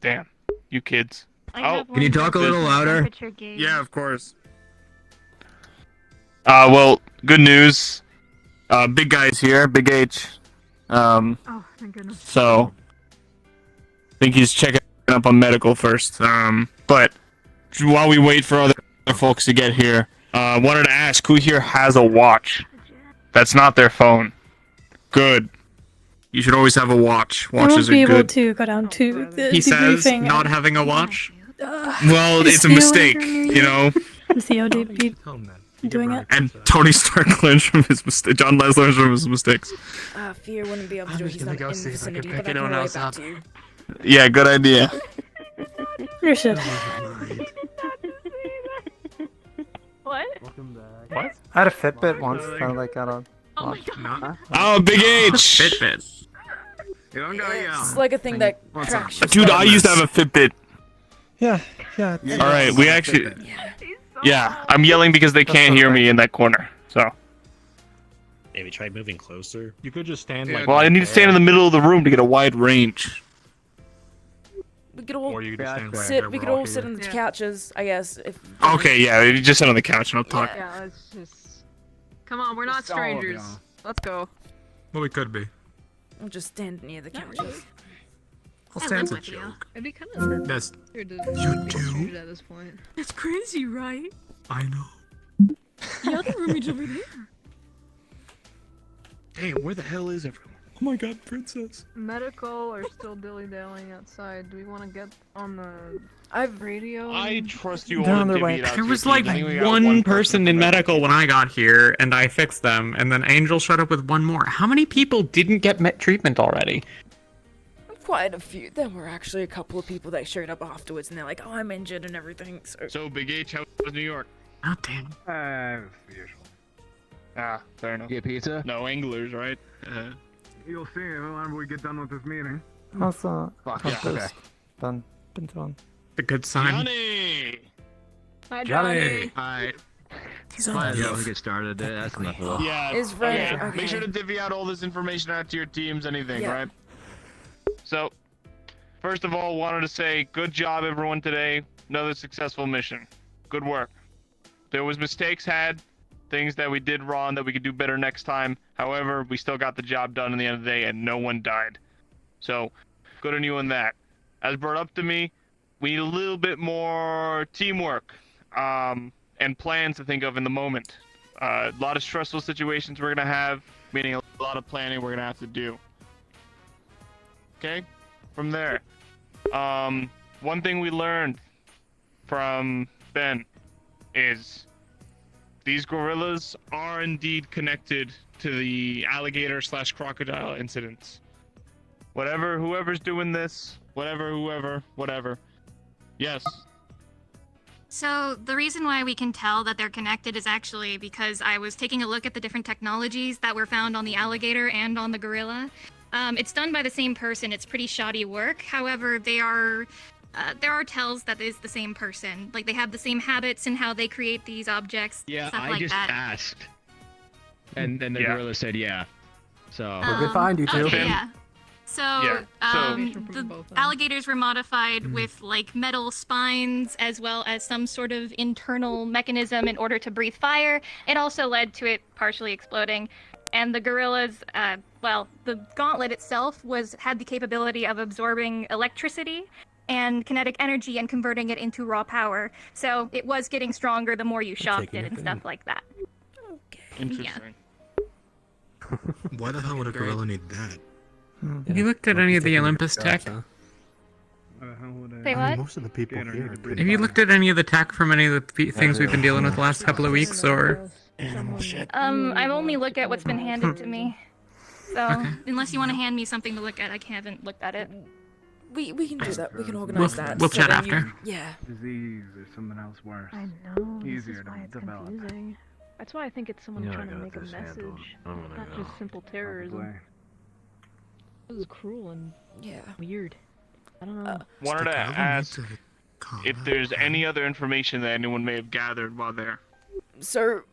[SPEAKER 19] Damn. You kids.
[SPEAKER 17] Can you talk a little louder?
[SPEAKER 19] Yeah, of course. Well, good news. Big guy's here, Big H.
[SPEAKER 9] Oh, thank goodness.
[SPEAKER 19] So, I think he's checking up on medical first. But while we wait for other folks to get here, wanted to ask who here has a watch. That's not their phone. Good. You should always have a watch.
[SPEAKER 12] I won't
[SPEAKER 19] Watches
[SPEAKER 12] be
[SPEAKER 19] are
[SPEAKER 12] able
[SPEAKER 19] good.
[SPEAKER 12] to go down to the
[SPEAKER 4] He says
[SPEAKER 12] debriefing.
[SPEAKER 4] not having a watch.
[SPEAKER 19] Well, it's a
[SPEAKER 12] Stay away
[SPEAKER 19] mistake,
[SPEAKER 12] from me.
[SPEAKER 19] you know.
[SPEAKER 12] Is the OD be doing it?
[SPEAKER 19] And Tony Stark learns from his mistakes. John Les learns from his mistakes.
[SPEAKER 1] Fear wouldn't be able to do it. He's
[SPEAKER 4] gonna
[SPEAKER 1] not
[SPEAKER 4] go
[SPEAKER 1] in
[SPEAKER 4] see
[SPEAKER 1] the
[SPEAKER 4] if I can
[SPEAKER 1] vicinity,
[SPEAKER 4] pick
[SPEAKER 1] but I can
[SPEAKER 4] anyone
[SPEAKER 1] relay
[SPEAKER 4] else
[SPEAKER 1] back
[SPEAKER 4] up.
[SPEAKER 1] to you.
[SPEAKER 19] Yeah, good idea.
[SPEAKER 12] Your shit.
[SPEAKER 21] What?
[SPEAKER 6] Welcome back.
[SPEAKER 4] What?
[SPEAKER 22] I had a Fitbit once that I like got on.
[SPEAKER 21] Oh my god.
[SPEAKER 19] Oh, Big H!
[SPEAKER 4] Fitbit.
[SPEAKER 1] It's like a thing that tracks your
[SPEAKER 19] Dude, I
[SPEAKER 1] steps.
[SPEAKER 19] used to have a Fitbit.
[SPEAKER 8] Yeah.
[SPEAKER 19] All right, we actually. Yeah, I'm yelling because they can't hear me in that corner. So.
[SPEAKER 17] Maybe try moving closer.
[SPEAKER 13] You could just stand like.
[SPEAKER 19] Well, I need to stand in the middle of the room to get a wide range.
[SPEAKER 1] We could all
[SPEAKER 13] Or you could just stand back
[SPEAKER 1] sit.
[SPEAKER 13] there,
[SPEAKER 1] We
[SPEAKER 13] we're
[SPEAKER 1] could
[SPEAKER 13] all
[SPEAKER 1] all
[SPEAKER 13] here.
[SPEAKER 1] sit on the couches, I guess. If
[SPEAKER 19] Okay, yeah, you just sit on the couch and I'll talk.
[SPEAKER 9] Yeah, let's just. Come on, we're not
[SPEAKER 6] Just all of
[SPEAKER 9] strangers.
[SPEAKER 6] y'all.
[SPEAKER 9] Let's go.
[SPEAKER 13] Well, we could be.
[SPEAKER 1] I'll just stand near the couches.
[SPEAKER 13] I'll
[SPEAKER 21] I
[SPEAKER 13] stand
[SPEAKER 21] live
[SPEAKER 13] a
[SPEAKER 21] with you.
[SPEAKER 13] joke.
[SPEAKER 9] It'd be kind of
[SPEAKER 13] That's.
[SPEAKER 9] weird to
[SPEAKER 13] You
[SPEAKER 9] be
[SPEAKER 13] do?
[SPEAKER 9] strangers at this point.
[SPEAKER 21] That's crazy, right?
[SPEAKER 13] I know.
[SPEAKER 21] The other room is over there.
[SPEAKER 13] Hey, where the hell is everyone? Oh my god, princess.
[SPEAKER 9] Medical are still dilly-dallying outside. Do we want to get on the radio?
[SPEAKER 19] I trust you
[SPEAKER 22] They're
[SPEAKER 19] all
[SPEAKER 22] on
[SPEAKER 19] to
[SPEAKER 22] their way.
[SPEAKER 19] divvy it out
[SPEAKER 4] There
[SPEAKER 19] to
[SPEAKER 4] was
[SPEAKER 19] your
[SPEAKER 4] like
[SPEAKER 19] teams. I think we got
[SPEAKER 4] one person in
[SPEAKER 19] from every
[SPEAKER 4] medical when I got here, and I fixed them, and then Angel showed up with one more. How many people didn't get treatment already?
[SPEAKER 1] Quite a few. There were actually a couple of people that showed up afterwards, and they're like, "Oh, I'm injured and everything."
[SPEAKER 19] So, Big H, how was New York?
[SPEAKER 4] Oh damn.
[SPEAKER 6] The usual.
[SPEAKER 19] Ah, fair enough.
[SPEAKER 6] Get pizza?
[SPEAKER 19] No anglers, right?
[SPEAKER 6] You'll see whenever we get done with this meeting.
[SPEAKER 22] How's
[SPEAKER 6] Fuck,
[SPEAKER 22] how's
[SPEAKER 6] yeah,
[SPEAKER 22] this?
[SPEAKER 6] okay.
[SPEAKER 22] Done. Been done.
[SPEAKER 4] A good sign.
[SPEAKER 19] Johnny!
[SPEAKER 9] Hi,
[SPEAKER 6] Johnny!
[SPEAKER 19] Hi.
[SPEAKER 6] Might as well get started. That's enough of
[SPEAKER 19] Yeah.
[SPEAKER 1] Is Red-
[SPEAKER 19] okay.
[SPEAKER 1] okay.
[SPEAKER 19] Make sure to divvy out all this information out to your teams, anything,
[SPEAKER 1] Yeah.
[SPEAKER 19] right? So, first of all, wanted to say good job, everyone, today. Another successful mission. Good work. There was mistakes had, things that we did wrong that we could do better next time. However, we still got the job done in the end of the day, and no one died. So, good on you on that. As brought up to me, we need a little bit more teamwork and plans to think of in the moment. A lot of stressful situations we're going to have, meaning a lot of planning we're going to have to do. Okay? From there. One thing we learned from Ben is these gorillas are indeed connected to the alligator/crocodile incidents. Whoever's doing this, whatever. Yes.
[SPEAKER 21] So the reason why we can tell that they're connected is actually because I was taking a look at the different technologies that were found on the alligator and on the gorilla. It's done by the same person. It's pretty shoddy work. However, there are tells that is the same person. Like they have the same habits and how they create these objects.
[SPEAKER 6] Yeah,
[SPEAKER 21] stuff
[SPEAKER 6] I
[SPEAKER 21] like
[SPEAKER 6] just
[SPEAKER 21] that.
[SPEAKER 6] asked. And the
[SPEAKER 19] Yeah.
[SPEAKER 6] gorilla said yeah. So.
[SPEAKER 22] Good find, you two.
[SPEAKER 21] Okay, yeah. So,
[SPEAKER 19] Yeah,
[SPEAKER 21] the alligators were modified with like metal spines as well as some sort of internal mechanism in order to breathe fire. It also led to it partially exploding. And the gorillas, the gauntlet itself had the capability of absorbing electricity and kinetic energy and converting it into raw power. So it was getting stronger the more you shocked it and stuff like that.
[SPEAKER 19] Interesting.
[SPEAKER 18] Why the hell would a gorilla need that?
[SPEAKER 4] Have you looked at any of the Olympus tech?
[SPEAKER 21] Say
[SPEAKER 18] I
[SPEAKER 21] what?
[SPEAKER 18] mean, most of the people here are pretty
[SPEAKER 4] Have you looked at any of the tech from any of the things we've been dealing with the last couple of weeks, or?
[SPEAKER 21] I've only looked at what's been handed to me. So
[SPEAKER 4] Okay.
[SPEAKER 21] unless you want to hand me something to look at, I haven't looked at it.
[SPEAKER 1] We can do that. We can organize that.
[SPEAKER 4] We'll
[SPEAKER 1] so
[SPEAKER 4] chat
[SPEAKER 1] then you-
[SPEAKER 4] after.
[SPEAKER 1] Yeah.
[SPEAKER 6] Disease or something else worse.
[SPEAKER 9] I know.
[SPEAKER 6] Easier
[SPEAKER 9] this is why
[SPEAKER 6] to
[SPEAKER 9] it's
[SPEAKER 6] develop.
[SPEAKER 9] confusing. That's why I think it's someone
[SPEAKER 6] Yeah, I
[SPEAKER 9] trying to
[SPEAKER 6] got
[SPEAKER 9] make a
[SPEAKER 6] this handled.
[SPEAKER 9] message,
[SPEAKER 6] I'm gonna
[SPEAKER 9] not
[SPEAKER 6] go.
[SPEAKER 9] just simple terrorism.
[SPEAKER 6] Probably.
[SPEAKER 9] This is cruel and
[SPEAKER 1] Yeah.
[SPEAKER 9] weird. I don't know.
[SPEAKER 19] Wanted to ask if there's any other information that anyone may have gathered while there.
[SPEAKER 1] So,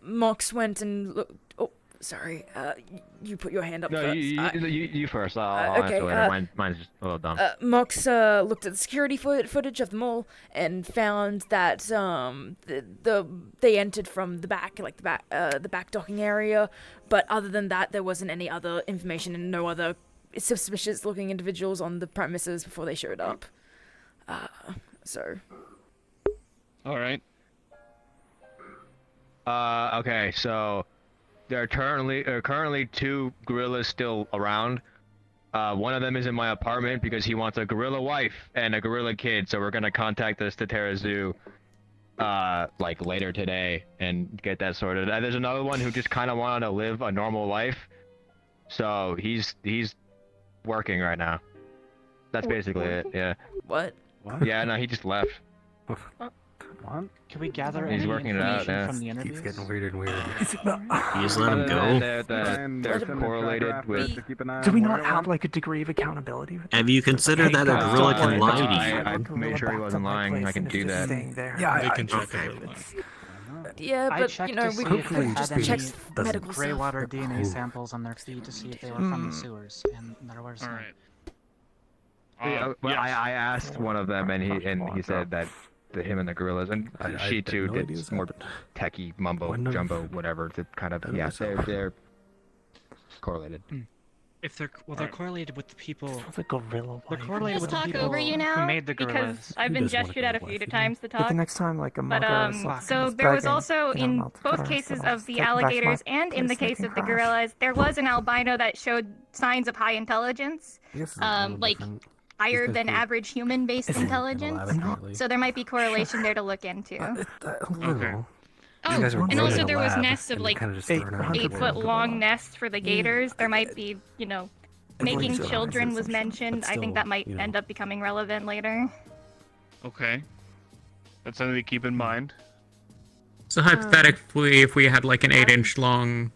[SPEAKER 1] Mox went and looked. Oh, sorry. You put your hand up
[SPEAKER 6] No,
[SPEAKER 1] first.
[SPEAKER 6] you first. I'll
[SPEAKER 1] okay,
[SPEAKER 6] answer later. Mine's just a little dumb.
[SPEAKER 1] Mox looked at the security footage of the mall and found that they entered from the back, like the back docking area. But other than that, there wasn't any other information and no other suspicious-looking individuals on the premises before they showed up. So.
[SPEAKER 6] All right. Okay, so there are currently two gorillas still around. One of them is in my apartment because he wants a gorilla wife and a gorilla kid. So we're gonna contact the Statera Zoo, like later today and get that sorted. There's another one who just kind of wanted to live a normal life. So he's working right now. That's basically it. Yeah.
[SPEAKER 1] What?
[SPEAKER 6] Yeah, no, he just left.
[SPEAKER 22] What? Can we gather
[SPEAKER 6] He's
[SPEAKER 22] any
[SPEAKER 6] working it out,
[SPEAKER 22] information
[SPEAKER 6] yeah.
[SPEAKER 22] from the interviews?
[SPEAKER 18] Keeps getting weirder and weirder.
[SPEAKER 11] You just let him go.
[SPEAKER 6] They're correlated with.
[SPEAKER 22] Do we not have like a degree of accountability? With
[SPEAKER 11] Have you considered that a gorilla can lie to you?
[SPEAKER 6] I made sure he wasn't lying. I can do that.
[SPEAKER 22] Yeah,
[SPEAKER 13] They can check
[SPEAKER 11] okay.
[SPEAKER 13] everything.
[SPEAKER 1] Yeah,
[SPEAKER 22] I
[SPEAKER 1] but
[SPEAKER 22] checked
[SPEAKER 1] you know,
[SPEAKER 22] to
[SPEAKER 1] we
[SPEAKER 22] see if
[SPEAKER 1] could
[SPEAKER 22] they
[SPEAKER 1] just
[SPEAKER 22] had
[SPEAKER 1] check
[SPEAKER 22] any
[SPEAKER 1] medical
[SPEAKER 22] gray
[SPEAKER 1] stuff.
[SPEAKER 22] water DNA samples on their feet to see if they were from the sewers, and there was none.
[SPEAKER 6] Yeah, well, I asked one of them, and he said that him and the gorillas, and she too did more techie mumbo jumbo whatever to kind of they're correlated.
[SPEAKER 22] If they're they're correlated with the people.
[SPEAKER 20] The gorilla.
[SPEAKER 22] They're correlated with the
[SPEAKER 21] talk
[SPEAKER 22] people
[SPEAKER 21] over you now
[SPEAKER 22] who made the
[SPEAKER 21] because
[SPEAKER 22] gorillas.
[SPEAKER 21] I've been gestured at a few times to
[SPEAKER 20] But
[SPEAKER 21] talk.
[SPEAKER 20] the next time, like a
[SPEAKER 21] But
[SPEAKER 20] mugger or something
[SPEAKER 21] so
[SPEAKER 20] is
[SPEAKER 21] there was
[SPEAKER 20] begging,
[SPEAKER 21] also
[SPEAKER 20] then
[SPEAKER 21] in
[SPEAKER 20] I'll
[SPEAKER 21] both
[SPEAKER 20] cut
[SPEAKER 21] cases
[SPEAKER 20] off, but I'll
[SPEAKER 21] of the
[SPEAKER 20] take back my
[SPEAKER 21] alligators and in the
[SPEAKER 20] place
[SPEAKER 21] case
[SPEAKER 20] and
[SPEAKER 21] of the
[SPEAKER 20] crash.
[SPEAKER 21] gorillas, there was an albino that showed signs of high intelligence,
[SPEAKER 18] This is a little
[SPEAKER 21] like
[SPEAKER 18] different.
[SPEAKER 21] higher
[SPEAKER 18] Because
[SPEAKER 21] than
[SPEAKER 18] the-
[SPEAKER 21] average human-based intelligence.
[SPEAKER 18] apparently.
[SPEAKER 21] So there might be correlation there to look into.
[SPEAKER 18] A little.
[SPEAKER 21] Oh,
[SPEAKER 18] These guys are
[SPEAKER 21] and
[SPEAKER 18] grown
[SPEAKER 21] also
[SPEAKER 18] in a
[SPEAKER 21] there was
[SPEAKER 18] lab,
[SPEAKER 21] nests of
[SPEAKER 18] and
[SPEAKER 21] like
[SPEAKER 18] kinda just thrown out into the world.
[SPEAKER 21] 8-foot-long nests for the gators. There might be, you know, making
[SPEAKER 18] Everyone's
[SPEAKER 21] children
[SPEAKER 18] got
[SPEAKER 21] was mentioned. I think
[SPEAKER 18] still,
[SPEAKER 21] that might
[SPEAKER 18] you know.
[SPEAKER 21] end up becoming relevant later.
[SPEAKER 19] Okay. That's something to keep in mind.
[SPEAKER 4] So hypothetically, if we had like an 8-inch long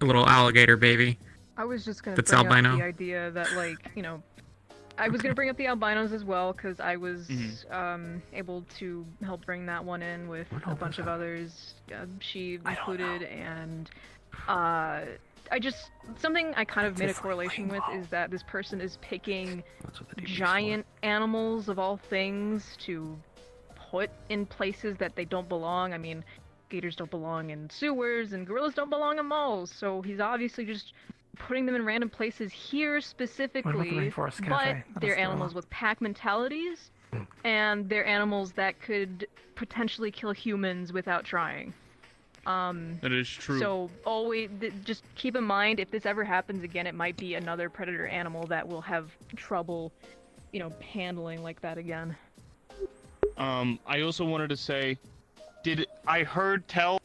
[SPEAKER 4] little alligator baby,
[SPEAKER 9] I was just gonna
[SPEAKER 4] that's
[SPEAKER 9] bring
[SPEAKER 4] albino.
[SPEAKER 9] up the idea that, like, you know, I was gonna bring up the albinos as well because I was able to help bring that one in with a bunch of others, she included, and I just something I kind of made a correlation with is that this person is picking giant animals of all things to put in places that they don't belong. I mean, gators don't belong in sewers and gorillas don't belong in malls, so he's obviously just putting them in random places here specifically,
[SPEAKER 20] Rainforest Cafe?
[SPEAKER 9] but they're animals with pack mentalities, and they're animals that could potentially kill humans without trying.
[SPEAKER 19] That is true.
[SPEAKER 9] So always, just keep in mind, if this ever happens again, it might be another predator animal that will have trouble, you know, handling like that again.
[SPEAKER 19] I also wanted to say, I heard tell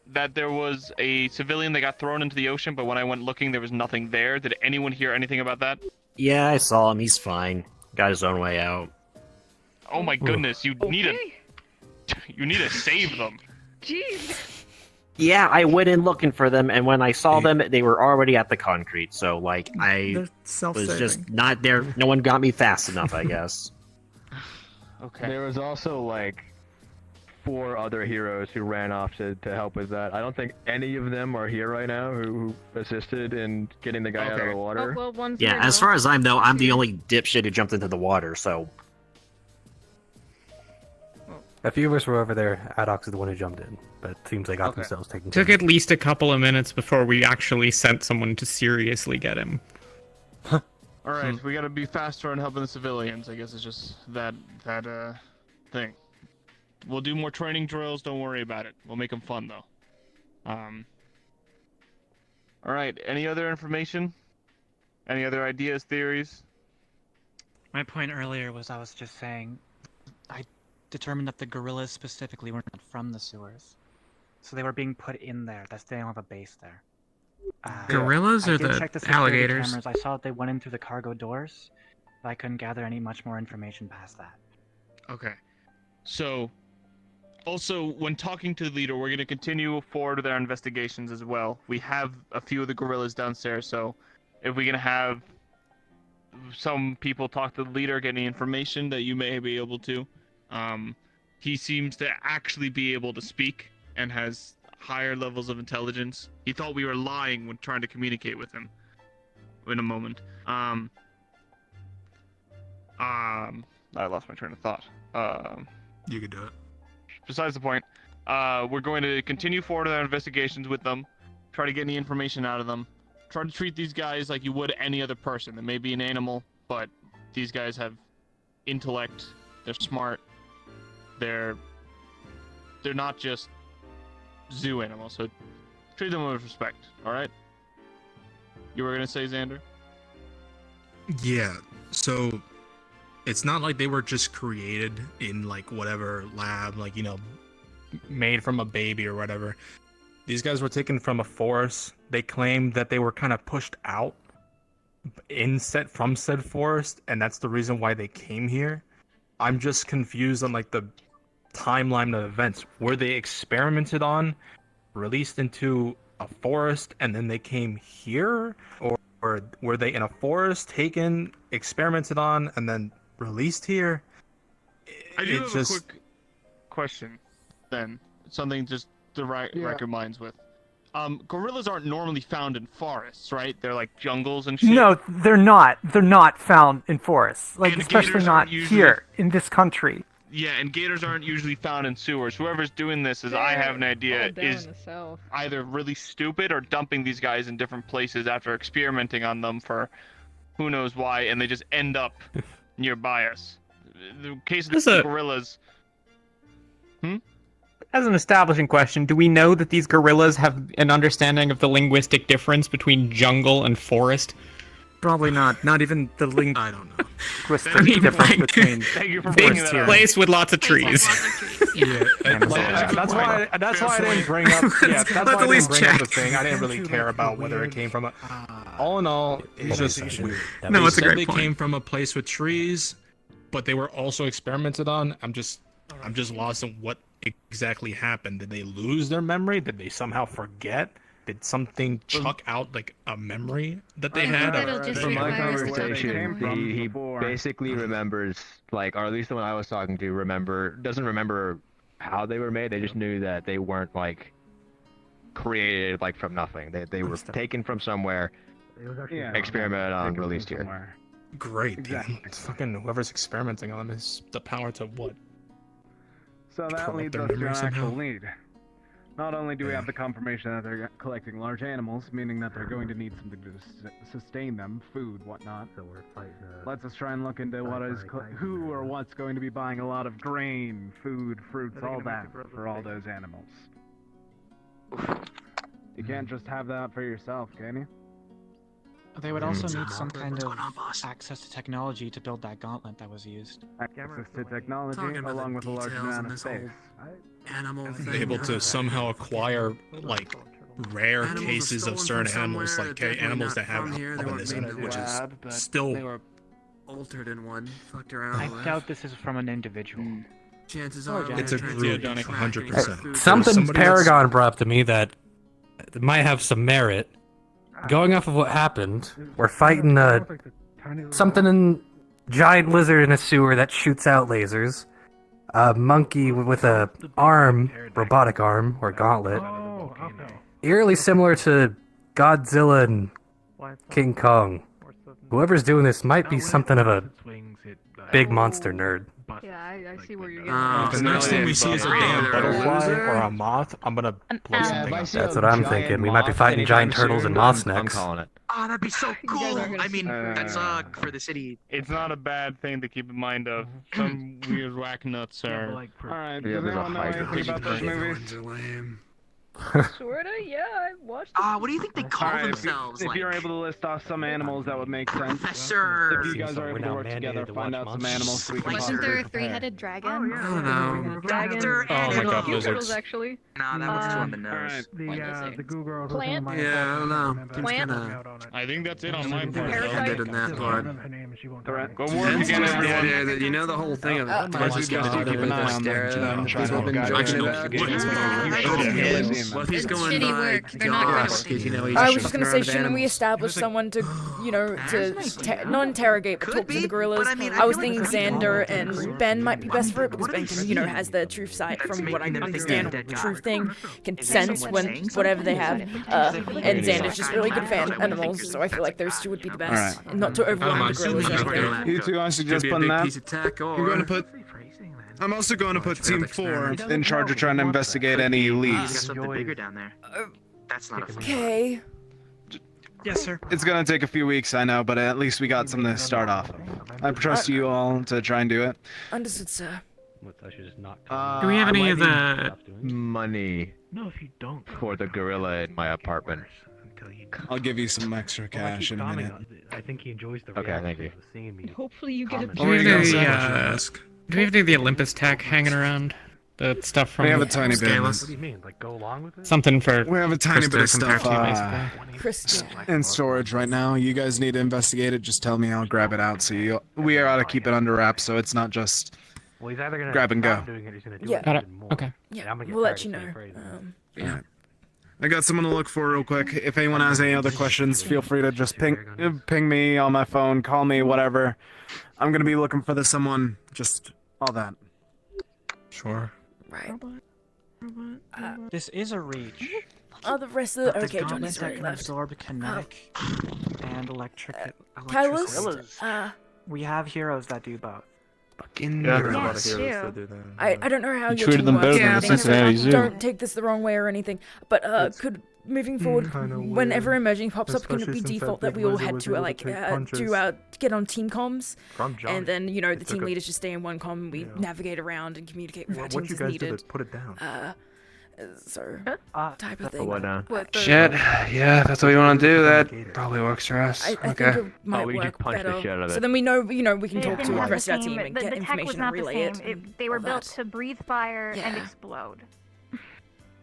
[SPEAKER 19] that there was a civilian that got thrown into the ocean, but when I went looking, there was nothing there. Did anyone hear anything about that?
[SPEAKER 11] Yeah, I saw him. He's fine. Got his own way out.
[SPEAKER 19] Oh my goodness, you need to save them.
[SPEAKER 9] Jeez.
[SPEAKER 11] Yeah, I went in looking for them, and when I saw them, they were already at the concrete. So, like, I
[SPEAKER 20] They're
[SPEAKER 11] was
[SPEAKER 20] self-saving.
[SPEAKER 11] just not there. No one got me fast enough, I guess.
[SPEAKER 19] Okay.
[SPEAKER 6] There was also like 4 other heroes who ran off to help with that. I don't think any of them are here right now who assisted in getting the guy out of the water.
[SPEAKER 9] Oh, well, one's
[SPEAKER 11] Yeah,
[SPEAKER 9] here
[SPEAKER 11] as
[SPEAKER 9] now.
[SPEAKER 11] far as I know, I'm the only dipshit who jumped into the water, so...
[SPEAKER 18] A few of us were over there. Adox is the one who jumped in, but it seems they got themselves taken care
[SPEAKER 4] Took at least a couple of minutes before we actually sent someone to seriously get him.
[SPEAKER 19] Alright, we gotta be faster on helping the civilians. I guess it's just that thing. We'll do more training drills, don't worry about it. We'll make them fun, though. Alright, any other information? Any other ideas, theories?
[SPEAKER 22] My point earlier was I was just saying, I determined that the gorillas specifically were not from the sewers. So they were being put in there. That's they don't have a base there.
[SPEAKER 4] Gorillas
[SPEAKER 22] I
[SPEAKER 4] or
[SPEAKER 22] did
[SPEAKER 4] the
[SPEAKER 22] check security
[SPEAKER 4] alligators?
[SPEAKER 22] Cameras. I saw that they went in through the cargo doors, but I couldn't gather any much more information past that.
[SPEAKER 19] Okay. So, also, when talking to the leader, we're going to continue forward with our investigations as well. We have a few of the gorillas downstairs, so if we can have some people talk to the leader, get any information that you may be able to. He seems to actually be able to speak and has higher levels of intelligence. He thought we were lying when trying to communicate with him. In a moment. I lost my train of thought.
[SPEAKER 13] You could do it.
[SPEAKER 19] Besides the point, we're going to continue forward with our investigations with them, try to get any information out of them, try to treat these guys like you would any other person. They may be an animal, but these guys have intellect, they're smart, they're not just zoo animals, so treat them with respect, alright? You were gonna say, Xander?
[SPEAKER 13] Yeah, so it's not like they were just created in like whatever lab, like, you know, made from a baby or whatever. These guys were taken from a forest. They claimed that they were kind of pushed out from said forest, and that's the reason why they came here. I'm just confused on like the timeline of events. Were they experimented on, released into a forest, and then they came here? Or were they in a forest, taken, experimented on, and then released here?
[SPEAKER 19] I do have a quick question, then. Something just to record minds with. Gorillas aren't normally found in forests, right? They're like jungles and shit.
[SPEAKER 3] No, they're not. They're not found in forests. Like,
[SPEAKER 19] And
[SPEAKER 3] especially
[SPEAKER 19] gators
[SPEAKER 3] not
[SPEAKER 19] aren't usually-
[SPEAKER 3] here, in this country.
[SPEAKER 19] Yeah, and gators aren't usually found in sewers. Whoever's doing this, as I have an idea, is either really stupid or dumping these guys in different places after experimenting on them for who knows why, and they just end up nearby us. The case of the gorillas.
[SPEAKER 4] As an establishing question, do we know that these gorillas have an understanding of the linguistic difference between jungle and forest?
[SPEAKER 22] Probably not. Not even the I don't know.
[SPEAKER 4] difference between big place with lots of trees.
[SPEAKER 13] That's why I didn't bring up. Yeah, that's why I didn't bring up the thing. I didn't really care about whether it came from a. All in all, it's just weird.
[SPEAKER 5] No, it's a great point. They came from a place with trees, but they were also experimented on. I'm just lost in what exactly happened. Did they lose their memory? Did they somehow forget? Did something chuck out like a memory that they had?
[SPEAKER 6] From my conversation, he basically remembers, like, or at least the one I was talking to doesn't remember how they were made. They just knew that they weren't like created like from nothing. They were taken from somewhere, experimented on, released here.
[SPEAKER 5] Great.
[SPEAKER 6] Exactly.
[SPEAKER 5] It's fucking whoever's experimenting on them is the power to what?
[SPEAKER 14] So that
[SPEAKER 5] Corrupt
[SPEAKER 14] leads
[SPEAKER 5] their
[SPEAKER 14] us to an
[SPEAKER 5] memory
[SPEAKER 14] actual
[SPEAKER 5] somehow?
[SPEAKER 14] lead. Not only do we have the confirmation that they're collecting large animals, meaning that they're going to need something to sustain them, food, whatnot. So we're fighting. Let's us try and look into who or what's going to be buying a lot of grain, food, fruits, all that for all those animals. You can't just have that for yourself, can you?
[SPEAKER 22] They would also need some kind of access to technology to build that gauntlet that was used.
[SPEAKER 14] Access to technology, along with a large amount of space.
[SPEAKER 5] Able to somehow acquire like rare cases of certain animals, like animals that have albinism, which is still.
[SPEAKER 22] They were altered in one, fucked around. I doubt this is from an individual. Chances are
[SPEAKER 5] it's a group, 100%.
[SPEAKER 18] Something Paragon brought up to me that might have some merit. Going off of what happened, we're fighting something in giant lizard in a sewer that shoots out lasers. A monkey with a robotic arm or gauntlet. Eerily similar to Godzilla and King Kong. Whoever's doing this might be something of a big monster nerd.
[SPEAKER 9] Yeah, I see where you're getting.
[SPEAKER 5] The next thing we see is a damn butterfly or a moth. I'm gonna blow something up.
[SPEAKER 18] That's what I'm thinking. We might be fighting giant turtles and moths next.
[SPEAKER 6] I'm calling it.
[SPEAKER 22] Oh, that'd be so cool! I mean, that's for the city.
[SPEAKER 19] It's not a bad thing to keep in mind of. Some weird whack nuts are.
[SPEAKER 14] Alright, does anyone know anything about those movies?
[SPEAKER 9] Sorta, yeah, I watched.
[SPEAKER 22] What do you think they call themselves?
[SPEAKER 14] If you're able to list off some animals, that would make sense.
[SPEAKER 22] Professor.
[SPEAKER 14] If you guys are able to work together, find out some animals so we can
[SPEAKER 21] Wasn't there a
[SPEAKER 14] prepare.
[SPEAKER 21] three-headed dragon?
[SPEAKER 22] I don't know.
[SPEAKER 9] Dragon.
[SPEAKER 5] Oh my god,
[SPEAKER 9] Turtles,
[SPEAKER 5] lizards.
[SPEAKER 9] actually.
[SPEAKER 22] Nah, that one's too on the nose.
[SPEAKER 14] Alright, the Goo Girls.
[SPEAKER 9] Plant?
[SPEAKER 22] Yeah, I don't know.
[SPEAKER 9] Plant?
[SPEAKER 19] I think that's it on my part.
[SPEAKER 9] Parasite?
[SPEAKER 22] Ended in that part.
[SPEAKER 19] Go work again, everyone.
[SPEAKER 22] You know the whole thing of it.
[SPEAKER 14] Let's just keep an eye on them.
[SPEAKER 22] People have been joking about what he's going
[SPEAKER 21] Shitty
[SPEAKER 22] by.
[SPEAKER 21] work. They're not
[SPEAKER 22] Gosh,
[SPEAKER 21] great.
[SPEAKER 22] you know, he's
[SPEAKER 1] I was just
[SPEAKER 22] fucking
[SPEAKER 1] gonna say,
[SPEAKER 22] around with
[SPEAKER 1] shouldn't we
[SPEAKER 22] animals.
[SPEAKER 1] establish someone to, not interrogate, but talk to the gorillas? I was thinking Xander and Ben might be best for it because Ben can, has the truth side from what I understand. Truth thing can sense when whatever they have. And Xander's just really good fan animals, so I feel like those two would be the best. And not to overwhelm the gorillas or anything.
[SPEAKER 14] You two, I suggest putting that. You're going to put. I'm also going to put Team 4 in charge of trying to investigate any leads.
[SPEAKER 22] Something bigger down there. That's not a fun.
[SPEAKER 1] Okay.
[SPEAKER 22] Yes, sir.
[SPEAKER 14] It's gonna take a few weeks, I know, but at least we got something to start off of. I trust you all to try and do it.
[SPEAKER 1] Understood, sir.
[SPEAKER 22] Do we have any of the
[SPEAKER 6] money?
[SPEAKER 22] No, if you don't.
[SPEAKER 6] For the gorilla in my apartment.
[SPEAKER 14] I'll give you some extra cash in a minute.
[SPEAKER 18] I think he enjoys the
[SPEAKER 6] Okay, thank you.
[SPEAKER 18] seeing me.
[SPEAKER 9] Hopefully you get a
[SPEAKER 4] Do we have any of the Olympus tech hanging around? The stuff from.
[SPEAKER 14] We have a tiny bit.
[SPEAKER 18] What do you mean? Like go along with it?
[SPEAKER 4] Something for.
[SPEAKER 14] We have a tiny bit of stuff
[SPEAKER 1] Chris,
[SPEAKER 14] in storage right now. You guys need to investigate it. Just tell me, I'll grab it out. So we are to keep it under wraps, so it's not just
[SPEAKER 18] Well, he's either gonna
[SPEAKER 13] grab and go.
[SPEAKER 18] stop doing it, he's gonna do
[SPEAKER 1] Yeah.
[SPEAKER 18] it
[SPEAKER 1] Got it.
[SPEAKER 18] even more.
[SPEAKER 4] Okay.
[SPEAKER 1] Yeah,
[SPEAKER 18] And I'm gonna get
[SPEAKER 1] we'll let
[SPEAKER 18] tired
[SPEAKER 1] you
[SPEAKER 18] of
[SPEAKER 1] know.
[SPEAKER 18] saying phrases.
[SPEAKER 1] Yeah.
[SPEAKER 13] I got someone to look for real quick. If anyone has any other questions, feel free to just ping me on my phone, call me, whatever. I'm gonna be looking for someone. Just all that.
[SPEAKER 5] Sure.
[SPEAKER 1] Right.
[SPEAKER 22] This is a reach.
[SPEAKER 1] The rest of the
[SPEAKER 22] But
[SPEAKER 1] okay,
[SPEAKER 22] the
[SPEAKER 1] Johnny's
[SPEAKER 22] goblins that
[SPEAKER 1] already
[SPEAKER 22] can
[SPEAKER 1] left.
[SPEAKER 22] absorb kinetic and electric.
[SPEAKER 1] Kylus,
[SPEAKER 22] electricity. We have heroes that do both.
[SPEAKER 13] Fucking
[SPEAKER 22] Yeah,
[SPEAKER 13] heroes.
[SPEAKER 22] there's a lot of heroes that
[SPEAKER 13] do that.
[SPEAKER 1] I don't know how
[SPEAKER 13] You
[SPEAKER 1] your
[SPEAKER 13] treated
[SPEAKER 1] team
[SPEAKER 13] them
[SPEAKER 1] works
[SPEAKER 13] better
[SPEAKER 1] or
[SPEAKER 13] than the
[SPEAKER 1] anything, so
[SPEAKER 13] Cincinnati Zoo.
[SPEAKER 1] don't take this the wrong way or anything. But could moving forward, whenever emerging pops up, can it
[SPEAKER 18] Especially
[SPEAKER 1] be
[SPEAKER 18] since that
[SPEAKER 1] default that
[SPEAKER 18] big
[SPEAKER 1] we all
[SPEAKER 18] lizard
[SPEAKER 1] head
[SPEAKER 18] was
[SPEAKER 1] to
[SPEAKER 18] able to
[SPEAKER 1] like
[SPEAKER 18] take
[SPEAKER 1] do
[SPEAKER 18] punches.
[SPEAKER 1] get on team comms,
[SPEAKER 18] From Johnny.
[SPEAKER 1] and then the
[SPEAKER 18] It
[SPEAKER 1] team
[SPEAKER 18] took a-
[SPEAKER 1] leaders just stay in one comm. We navigate around and communicate with our
[SPEAKER 18] What
[SPEAKER 1] teams
[SPEAKER 18] you
[SPEAKER 1] as
[SPEAKER 18] guys
[SPEAKER 1] needed.
[SPEAKER 18] did to put it down.
[SPEAKER 1] So type of thing.
[SPEAKER 2] Shit. Yeah, that's what you want to do. That probably works for us.
[SPEAKER 1] I think
[SPEAKER 2] Okay.
[SPEAKER 1] it might
[SPEAKER 6] we just
[SPEAKER 1] work
[SPEAKER 6] punch the
[SPEAKER 1] better.
[SPEAKER 6] shit out of
[SPEAKER 1] So
[SPEAKER 6] it.
[SPEAKER 1] then we know, we can
[SPEAKER 21] They
[SPEAKER 1] talk
[SPEAKER 21] didn't
[SPEAKER 1] to the
[SPEAKER 21] have
[SPEAKER 1] rest
[SPEAKER 21] the
[SPEAKER 1] of our
[SPEAKER 21] same-
[SPEAKER 1] team and
[SPEAKER 21] the
[SPEAKER 1] get
[SPEAKER 21] tech
[SPEAKER 1] information
[SPEAKER 21] was
[SPEAKER 1] and
[SPEAKER 21] not the
[SPEAKER 1] relay
[SPEAKER 21] same.
[SPEAKER 1] it.
[SPEAKER 21] They were
[SPEAKER 1] all
[SPEAKER 21] built
[SPEAKER 1] that.
[SPEAKER 21] to breathe fire and
[SPEAKER 1] Yeah.
[SPEAKER 21] explode.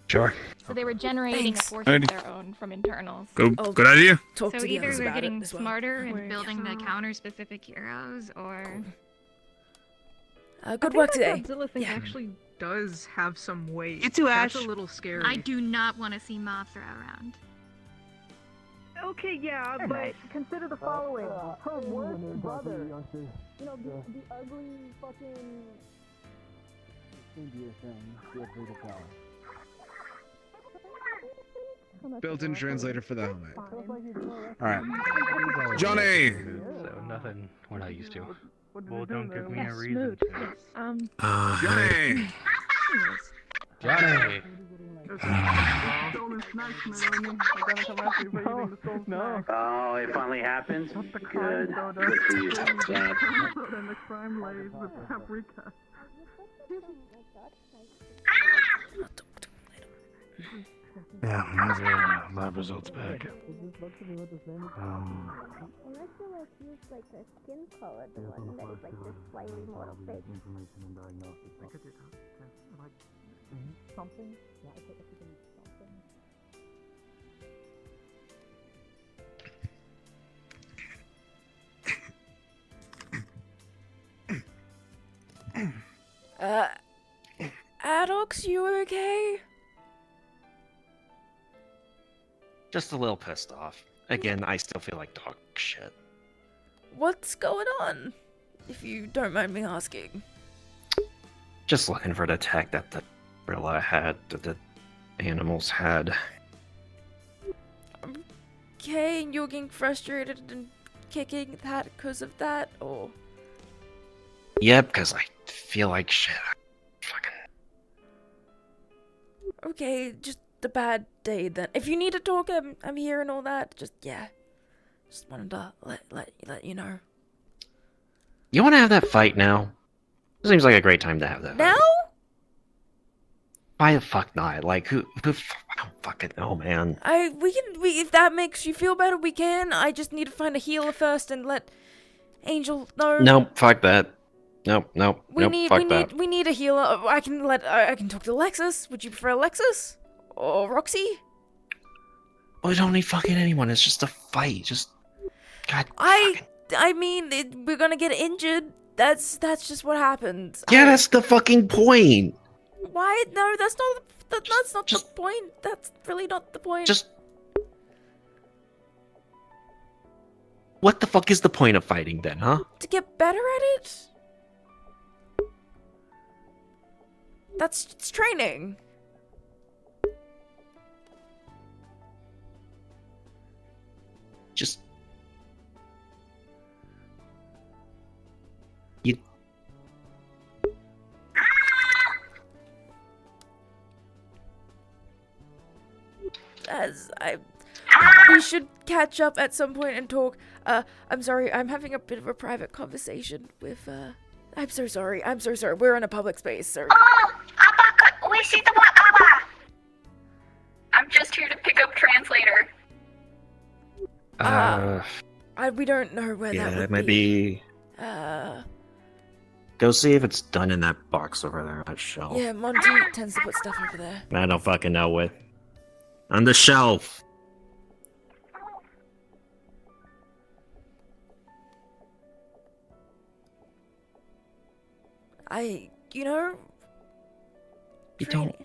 [SPEAKER 2] Sure.
[SPEAKER 21] So they were generating
[SPEAKER 1] Thanks.
[SPEAKER 21] a force of
[SPEAKER 13] Alrighty.
[SPEAKER 21] their own from internals.
[SPEAKER 13] Good idea.
[SPEAKER 1] Talk
[SPEAKER 21] So
[SPEAKER 1] to the
[SPEAKER 21] either
[SPEAKER 1] others
[SPEAKER 21] we're
[SPEAKER 1] about it
[SPEAKER 21] getting
[SPEAKER 1] as well.
[SPEAKER 21] smarter and building the counter-specific heroes, or
[SPEAKER 1] Good work today.
[SPEAKER 9] Godzilla thing actually does have some weight.
[SPEAKER 7] You too,
[SPEAKER 9] That's
[SPEAKER 7] Ash.
[SPEAKER 9] a little scary.
[SPEAKER 21] I do not want to see Mothra around.
[SPEAKER 7] Okay, yeah, but consider the following. Her worst brother. You know, the ugly fucking...
[SPEAKER 13] Built-in translator for the helmet. Alright. Johnny!
[SPEAKER 18] So nothing we're not used to. Well, don't give me a reason.
[SPEAKER 13] Johnny!
[SPEAKER 18] Johnny!
[SPEAKER 7] No.
[SPEAKER 16] Oh, it finally happened? Good. Good for you. Glad.
[SPEAKER 7] And the crime lays with paprika.
[SPEAKER 17] Yeah, those are lab results back.
[SPEAKER 23] Unless you use like a skin color, the one that is like just slightly more opaque. Something? Yeah, if you can use something.
[SPEAKER 1] Adox, you okay?
[SPEAKER 11] Just a little pissed off. Again, I still feel like dog shit.
[SPEAKER 1] What's going on? If you don't mind me asking.
[SPEAKER 11] Just looking for the tech that the gorilla had, that the animals had.
[SPEAKER 1] Okay, you're getting frustrated and kicking that because of that, or?
[SPEAKER 11] Yep, because I feel like shit.
[SPEAKER 1] Okay, just a bad day then. If you need to talk, I'm here and all that. Just wanted to let you know.
[SPEAKER 11] You want to have that fight now? Seems like a great time to have that.
[SPEAKER 1] Now?
[SPEAKER 11] Why the fuck not? Like, who I don't fucking know, man.
[SPEAKER 1] We if that makes you feel better, we can. I just need to find a healer first and let Angel know.
[SPEAKER 11] Nope, fuck that. Nope,
[SPEAKER 1] We
[SPEAKER 11] fuck that.
[SPEAKER 1] need a healer. I can talk to Alexis. Would you prefer Alexis or Roxy?
[SPEAKER 11] We don't need fucking anyone. It's just a fight. Just God.
[SPEAKER 1] I mean, we're gonna get injured. That's just what happens.
[SPEAKER 11] Yeah, that's the fucking point.
[SPEAKER 1] Why? No, that's not the point. That's really not the point.
[SPEAKER 11] Just. What the fuck is the point of fighting then, huh?
[SPEAKER 1] to get better at it. It's training.
[SPEAKER 11] Just. You.
[SPEAKER 1] We should catch up at some point and talk. I'm sorry, I'm having a bit of a private conversation with, I'm so sorry. We're in a public space, sir.
[SPEAKER 21] I'm just here to pick up translator.
[SPEAKER 1] We don't know where that
[SPEAKER 11] Yeah,
[SPEAKER 1] would
[SPEAKER 11] it might be. Go see if it's done in that box over there on that shelf.
[SPEAKER 1] Yeah, Monty tends to put stuff over there.
[SPEAKER 11] I don't fucking know what. On the shelf.
[SPEAKER 1] You know...
[SPEAKER 11] You don't...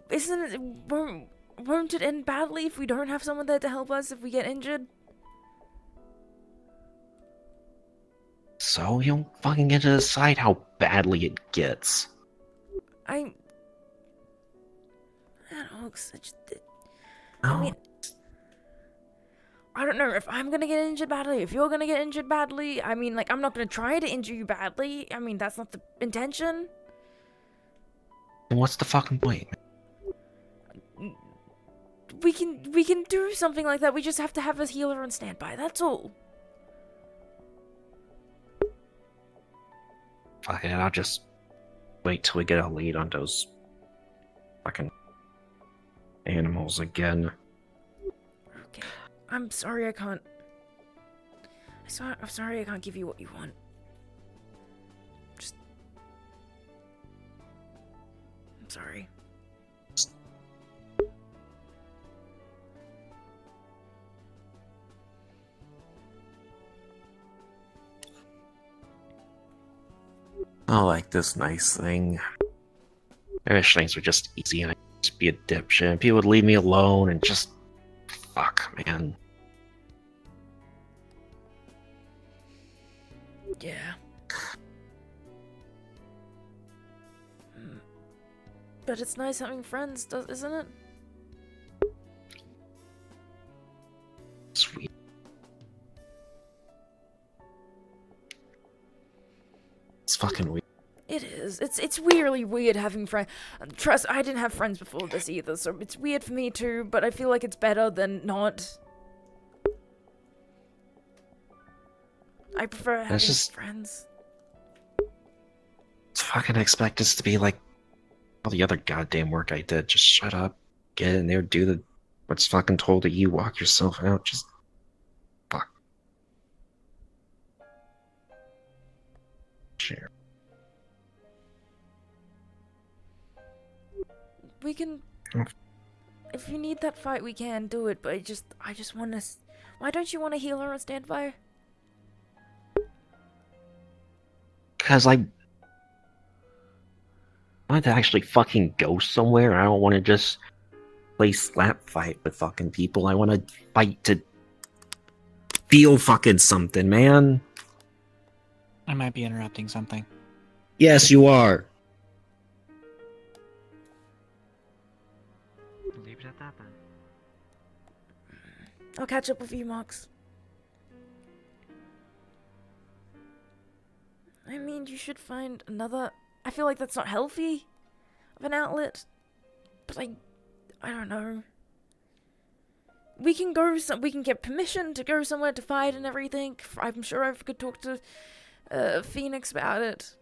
[SPEAKER 1] Isn't it... Won't it end badly if we don't have someone there to help us if we get injured?
[SPEAKER 11] So you don't fucking get to decide how badly it gets.
[SPEAKER 1] I don't know,
[SPEAKER 11] No.
[SPEAKER 1] I mean... I don't know if I'm gonna get injured badly, if you're gonna get injured badly. I mean, like, I'm not gonna try to injure you badly. I mean, that's not the intention.
[SPEAKER 11] Then what's the fucking point?
[SPEAKER 1] We can do something like that. We just have to have a healer on standby. That's all.
[SPEAKER 11] Fuck it, I'll just wait till we get a lead on those fucking animals again.
[SPEAKER 1] Okay. I'm sorry I can't... I'm sorry I can't give you what you want. I'm sorry.
[SPEAKER 11] I like this nice thing. I wish things were just easy and I'd just be a dipshit. People would leave me alone and just... Fuck, man.
[SPEAKER 1] Yeah. But it's nice having friends, isn't it?
[SPEAKER 11] Sweet. It's fucking weird.
[SPEAKER 1] It is. It's weirdly weird having friends. Trust, I didn't have friends before this either, so it's weird for me too, but I feel like it's better than not. I prefer having friends.
[SPEAKER 11] Fucking expect this to be like all the other goddamn work I did. Just shut up, get in there, do what's fucking told to you, walk yourself out, just... Fuck. Share.
[SPEAKER 1] We can... If you need that fight, we can do it, but I just want to... Why don't you want a healer on standby?
[SPEAKER 11] Because I want to actually fucking go somewhere. I don't want to just play slap fight with fucking people. I want to fight to feel fucking something, man.
[SPEAKER 22] I might be interrupting something.
[SPEAKER 11] Yes, you are.
[SPEAKER 2] Leave it at that then.
[SPEAKER 1] I'll catch up with you, Mox. I mean, you should find another... I feel like that's not healthy of an outlet. But I don't know. We can go we can get permission to go somewhere to fight and everything. I'm sure I could talk to Phoenix about it.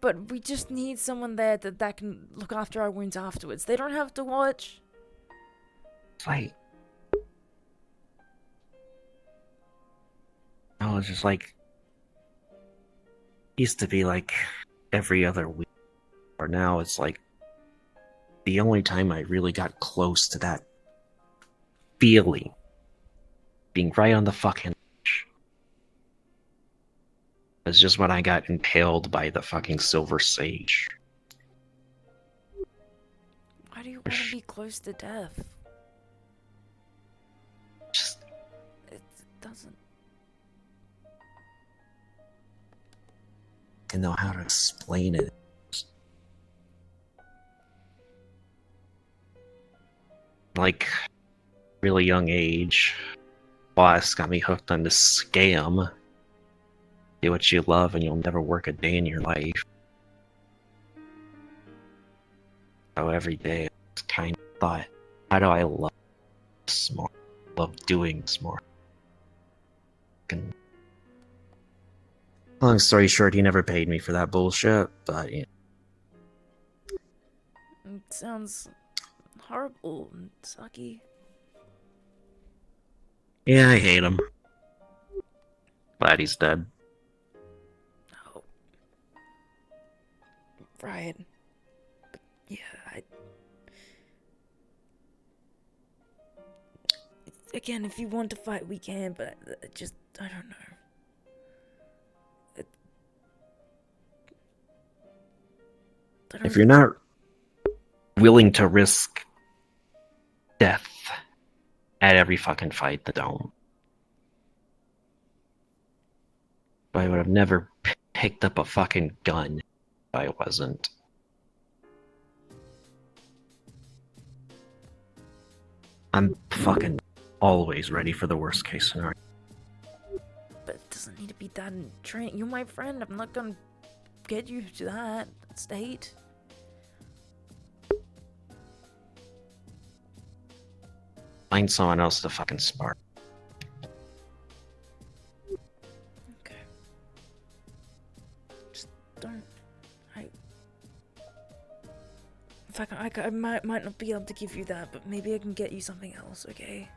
[SPEAKER 1] But we just need someone there that can look after our wounds afterwards. They don't have to watch.
[SPEAKER 11] Fight. No, it's just like... Used to be like every other week, or now it's like the only time I really got close to that feeling, being right on the fucking edge, was just when I got impaled by the fucking silver sage.
[SPEAKER 1] Why do you want to be close to death? It doesn't...
[SPEAKER 11] I know how to explain it. Like, really young age, boss got me hooked on this scam. Do what you love and you'll never work a day in your life. So every day I just kind of thought, how do I love this more? Love doing this more. And long story short, he never paid me for that bullshit, but yeah.
[SPEAKER 1] It sounds horrible and sucky.
[SPEAKER 11] Yeah, I hate him. Glad he's dead.
[SPEAKER 1] Oh. Brian. But yeah, again, if you want to fight, we can, but just I don't know.
[SPEAKER 11] If you're not willing to risk death at every fucking fight, then don't. I would have never picked up a fucking gun if I wasn't. I'm fucking always ready for the worst case scenario.
[SPEAKER 1] But it doesn't need to be that in train. You're my friend. I'm not gonna get you to that state.
[SPEAKER 11] Find someone else to fucking spark.
[SPEAKER 1] Okay. Just don't. In fact, I might not be able to give you that, but maybe I can get you something else, okay?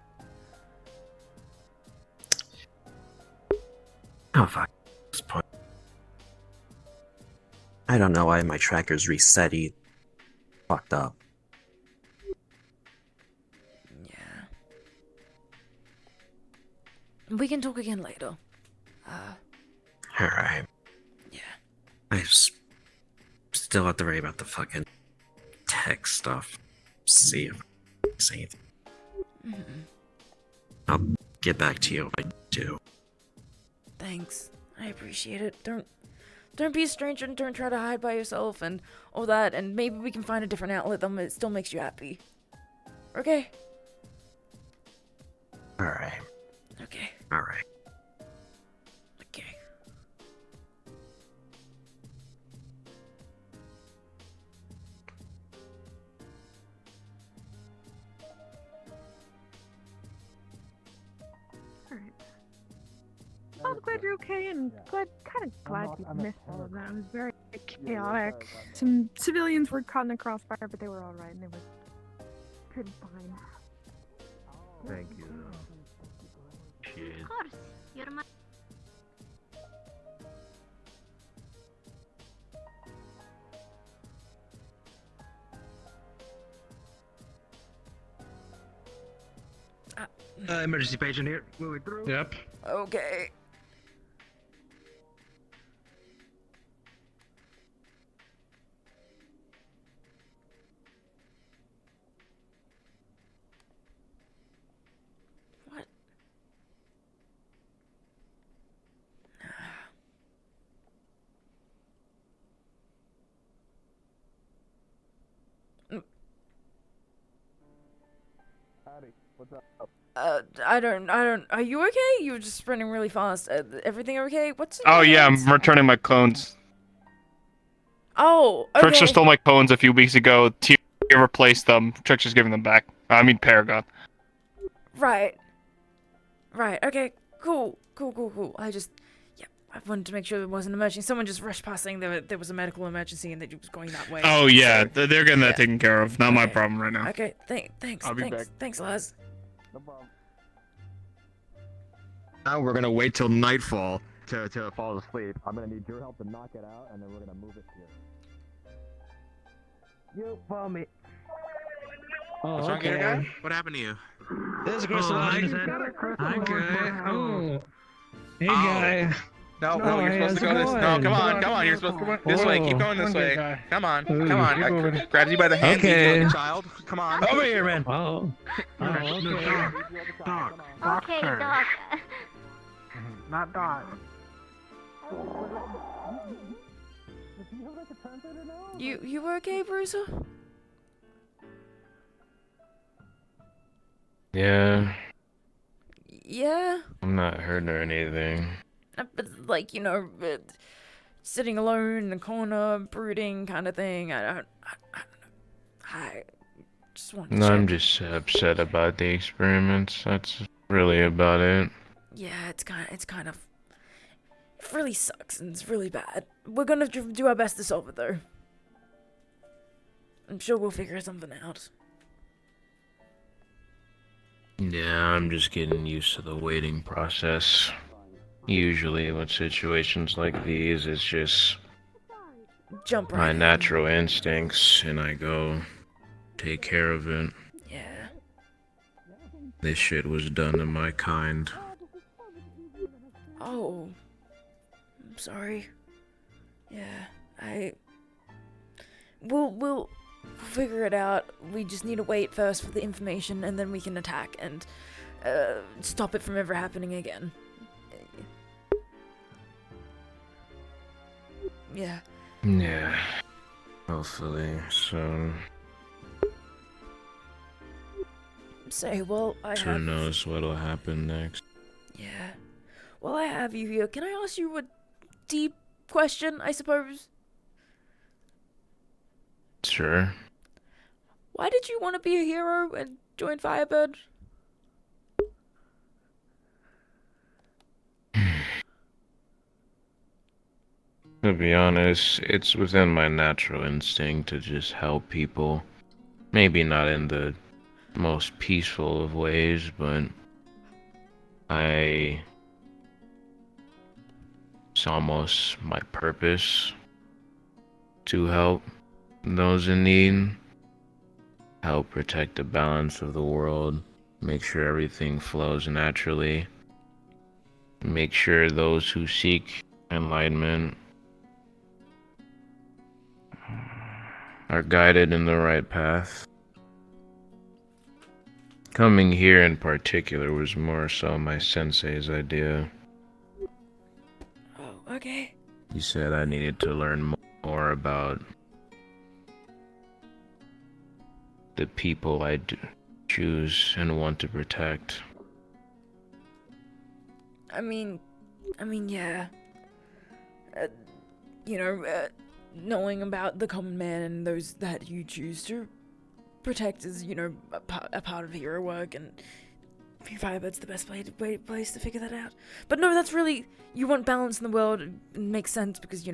[SPEAKER 11] Oh fuck. This point. I don't know why my tracker's reset. He fucked up.
[SPEAKER 1] We can talk again later.
[SPEAKER 11] Alright.
[SPEAKER 1] Yeah.
[SPEAKER 11] I still have to worry about the fucking tech stuff. See if I say anything. I'll get back to you if I do.
[SPEAKER 1] Thanks. I appreciate it. Don't be a stranger and don't try to hide by yourself and all that, and maybe we can find a different outlet that still makes you happy. Okay?
[SPEAKER 11] Alright.
[SPEAKER 1] Okay.
[SPEAKER 11] Alright.
[SPEAKER 1] Okay.
[SPEAKER 20] Alright. I'm glad you're okay, and kind of glad you missed all of that. It was very chaotic. Some civilians were caught in the crossfire, but they were alright, and they were pretty fine.
[SPEAKER 6] Thank you. Shit.
[SPEAKER 21] Of course, you're my.
[SPEAKER 6] Emergency patient here. Moving through.
[SPEAKER 5] Yep.
[SPEAKER 1] Okay. What?
[SPEAKER 14] Howdy. What's up?
[SPEAKER 1] I don't, are you okay? You were just sprinting really fast. Everything okay? What's in
[SPEAKER 19] Oh
[SPEAKER 1] your
[SPEAKER 19] yeah,
[SPEAKER 1] hands?
[SPEAKER 19] I'm returning my clones.
[SPEAKER 1] Oh, okay.
[SPEAKER 19] Trickster stole my clones a few weeks ago. Tier replaced them. Trickster's giving them back. I mean Paragon.
[SPEAKER 1] Right. Right, okay. Cool. I wanted to make sure there wasn't an emergency. Someone just rushed past saying there was a medical emergency and that it was going that way.
[SPEAKER 19] Oh yeah,
[SPEAKER 1] So,
[SPEAKER 19] they're getting that taken care of. Not my problem right now.
[SPEAKER 1] Okay, thanks.
[SPEAKER 19] I'll be back.
[SPEAKER 1] Thanks, Laz.
[SPEAKER 14] No problem.
[SPEAKER 6] Now we're gonna wait till nightfall to fall asleep. I'm gonna need your help to knock it out, and then we're gonna move it here.
[SPEAKER 14] You follow me.
[SPEAKER 10] Oh,
[SPEAKER 6] What's wrong,
[SPEAKER 10] okay.
[SPEAKER 6] guy?
[SPEAKER 10] What happened to you?
[SPEAKER 6] There's a crystal.
[SPEAKER 10] Hi, guy. Oh. Hey, guy.
[SPEAKER 4] No, you're supposed to go this. No, come on. You're supposed to go this way. Keep going this way. Come on. I grabbed you by the hand.
[SPEAKER 10] Okay.
[SPEAKER 4] You child. Come on.
[SPEAKER 10] Over here, man. Oh. Okay.
[SPEAKER 14] Doc.
[SPEAKER 21] Okay, Doc.
[SPEAKER 14] Not Doc.
[SPEAKER 1] You okay, Bruiser?
[SPEAKER 12] Yeah,
[SPEAKER 1] Yeah.
[SPEAKER 12] I'm not hurting or anything.
[SPEAKER 1] But like, sitting alone in the corner, brooding kind of thing. I don't know. I just want to
[SPEAKER 12] No,
[SPEAKER 1] check.
[SPEAKER 12] I'm just upset about the experiments. That's really about it.
[SPEAKER 1] Yeah, it's kind of it really sucks and it's really bad. We're gonna do our best to solve it though. I'm sure we'll figure something out.
[SPEAKER 12] Yeah, I'm just getting used to the waiting process. Usually with situations like these, it's just
[SPEAKER 1] Jump right
[SPEAKER 12] my
[SPEAKER 1] in.
[SPEAKER 12] natural instincts, and I go take care of it.
[SPEAKER 1] Yeah.
[SPEAKER 12] This shit was done to my kind.
[SPEAKER 1] Oh, I'm sorry. Yeah, we'll figure it out. We just need to wait first for the information, and then we can attack and stop it from ever happening again. Yeah.
[SPEAKER 12] Yeah. Hopefully, so.
[SPEAKER 1] Say, well,
[SPEAKER 12] Who knows what'll happen next?
[SPEAKER 1] Yeah. Well, I have you here. Can I ask you a deep question, I suppose?
[SPEAKER 12] Sure.
[SPEAKER 1] Why did you want to be a hero and join Firebird?
[SPEAKER 12] To be honest, it's within my natural instinct to just help people. Maybe not in the most peaceful of ways, but it's almost my purpose to help those in need, help protect the balance of the world, make sure everything flows naturally, make sure those who seek enlightenment are guided in the right path. Coming here in particular was more so my sensei's idea.
[SPEAKER 1] Oh, okay.
[SPEAKER 12] He said I needed to learn more about the people I choose and want to protect.
[SPEAKER 1] I mean, yeah. Knowing about the common man and those that you choose to protect is, a part of hero work, and Firebird's the best place to figure that out. But no, that's really, you want balance in the world. It makes sense because,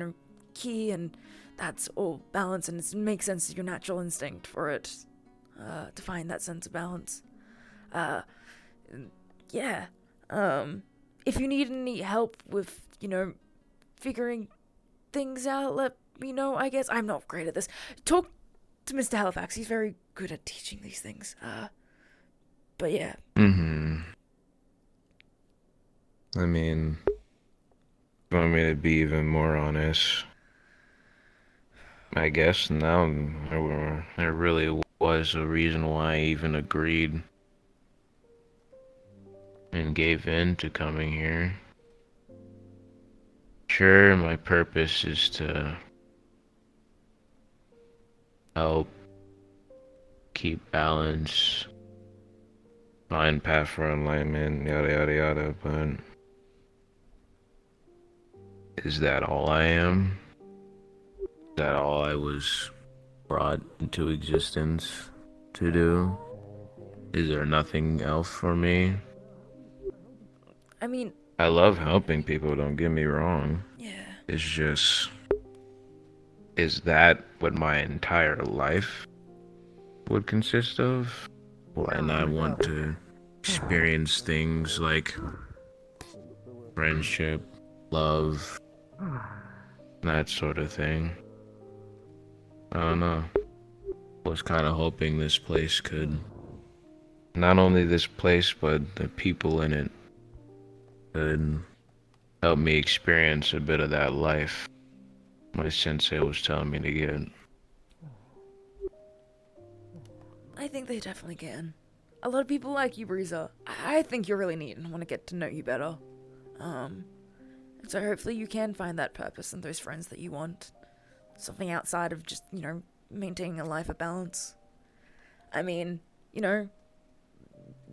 [SPEAKER 1] Ki, and that's all balance, and it makes sense to your natural instinct for it, to find that sense of balance. Yeah. If you need any help with, figuring things out, let me know, I guess. I'm not great at this. Talk to Mr. Halifax. He's very good at teaching these things. But yeah.
[SPEAKER 12] I mean, if you want me to be even more honest, I guess now there really was a reason why I even agreed and gave in to coming here. Sure, my purpose is to help keep balance, find path for enlightenment, yada yada yada, but is that all I am? Is that all I was brought into existence to do? Is there nothing else for me?
[SPEAKER 1] I mean,
[SPEAKER 12] I love helping people, don't get me wrong.
[SPEAKER 1] Yeah.
[SPEAKER 12] It's just, is that what my entire life would consist of? Will I not want to experience things like friendship, love, that sort of thing? I don't know. I was kind of hoping this place could, not only this place, but the people in it could help me experience a bit of that life my sensei was telling me to get.
[SPEAKER 1] I think they definitely can. A lot of people like you, Breezer. I think you're really neat and want to get to know you better. So hopefully you can find that purpose and those friends that you want. Something outside of just, maintaining a life of balance. I mean,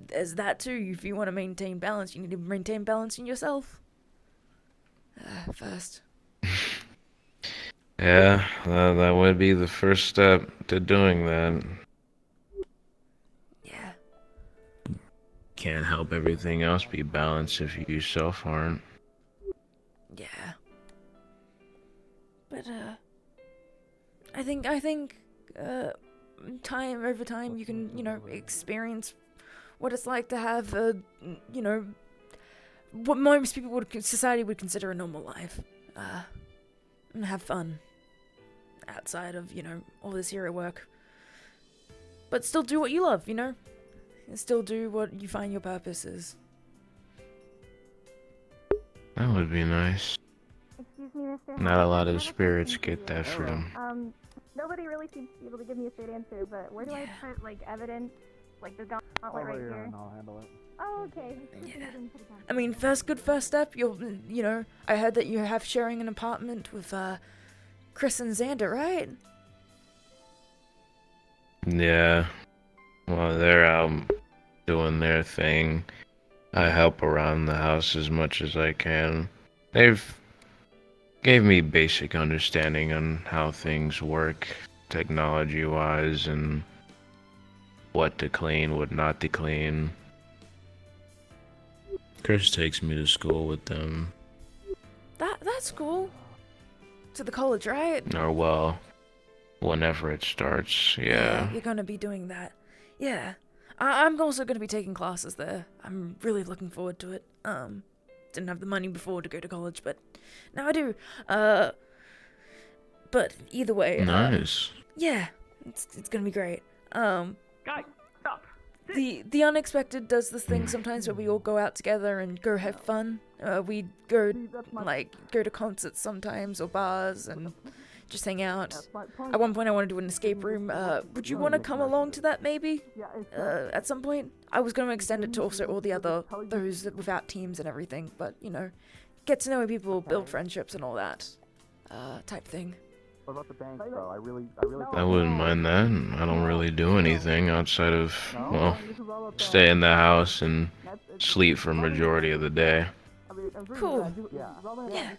[SPEAKER 1] there's that too. If you want to maintain balance, you need to maintain balance in yourself. First.
[SPEAKER 12] Yeah, that would be the first step to doing that.
[SPEAKER 1] Yeah.
[SPEAKER 12] Can't help everything else be balanced if you yourself aren't.
[SPEAKER 1] Yeah. But, I think, time over time you can, experience what it's like to have what most people society would consider a normal life. And have fun. Outside of, all this hero work. But still do what you love, And still do what you find your purpose is.
[SPEAKER 12] That would be nice.
[SPEAKER 23] Excuse me, Mr.
[SPEAKER 12] Not a lot of
[SPEAKER 23] Howard,
[SPEAKER 12] spirits get that freedom.
[SPEAKER 23] Nobody really seems to be able to give me a straight answer, but where do I put, like, evidence? Like, the gauntlet right here?
[SPEAKER 14] And I'll handle it.
[SPEAKER 23] Oh, okay.
[SPEAKER 1] Yeah. I mean, first step, you know, I heard that you have sharing an apartment with, Chris and Xander, right?
[SPEAKER 12] Yeah. Well, they're out doing their thing. I help around the house as much as I can. They've gave me basic understanding on how things work, technology-wise, and what to clean, what not to clean. Chris takes me to school with them.
[SPEAKER 1] That's cool. To the college, right?
[SPEAKER 12] Or, well, whenever it starts, yeah.
[SPEAKER 1] You're gonna be doing that. Yeah. I'm also gonna be taking classes there. I'm really looking forward to it. Didn't have the money before to go to college, but now I do. But either way.
[SPEAKER 12] Nice.
[SPEAKER 1] Yeah, it's gonna be great.
[SPEAKER 7] Guys, stop.
[SPEAKER 1] The unexpected does this thing sometimes where we all go out together and go have fun. We go to concerts sometimes or bars and just hang out. At one point I want to do an escape room. Would you want to come along to that maybe? At some point? I was going to extend it to also all the other, those without teams and everything, but you know, get to know people, build friendships and all that, type thing.
[SPEAKER 3] What about the bank, though? I really.
[SPEAKER 12] I wouldn't mind that. I don't really do anything outside of, well, stay in the house and sleep for a majority of the day.
[SPEAKER 1] Cool. Yeah.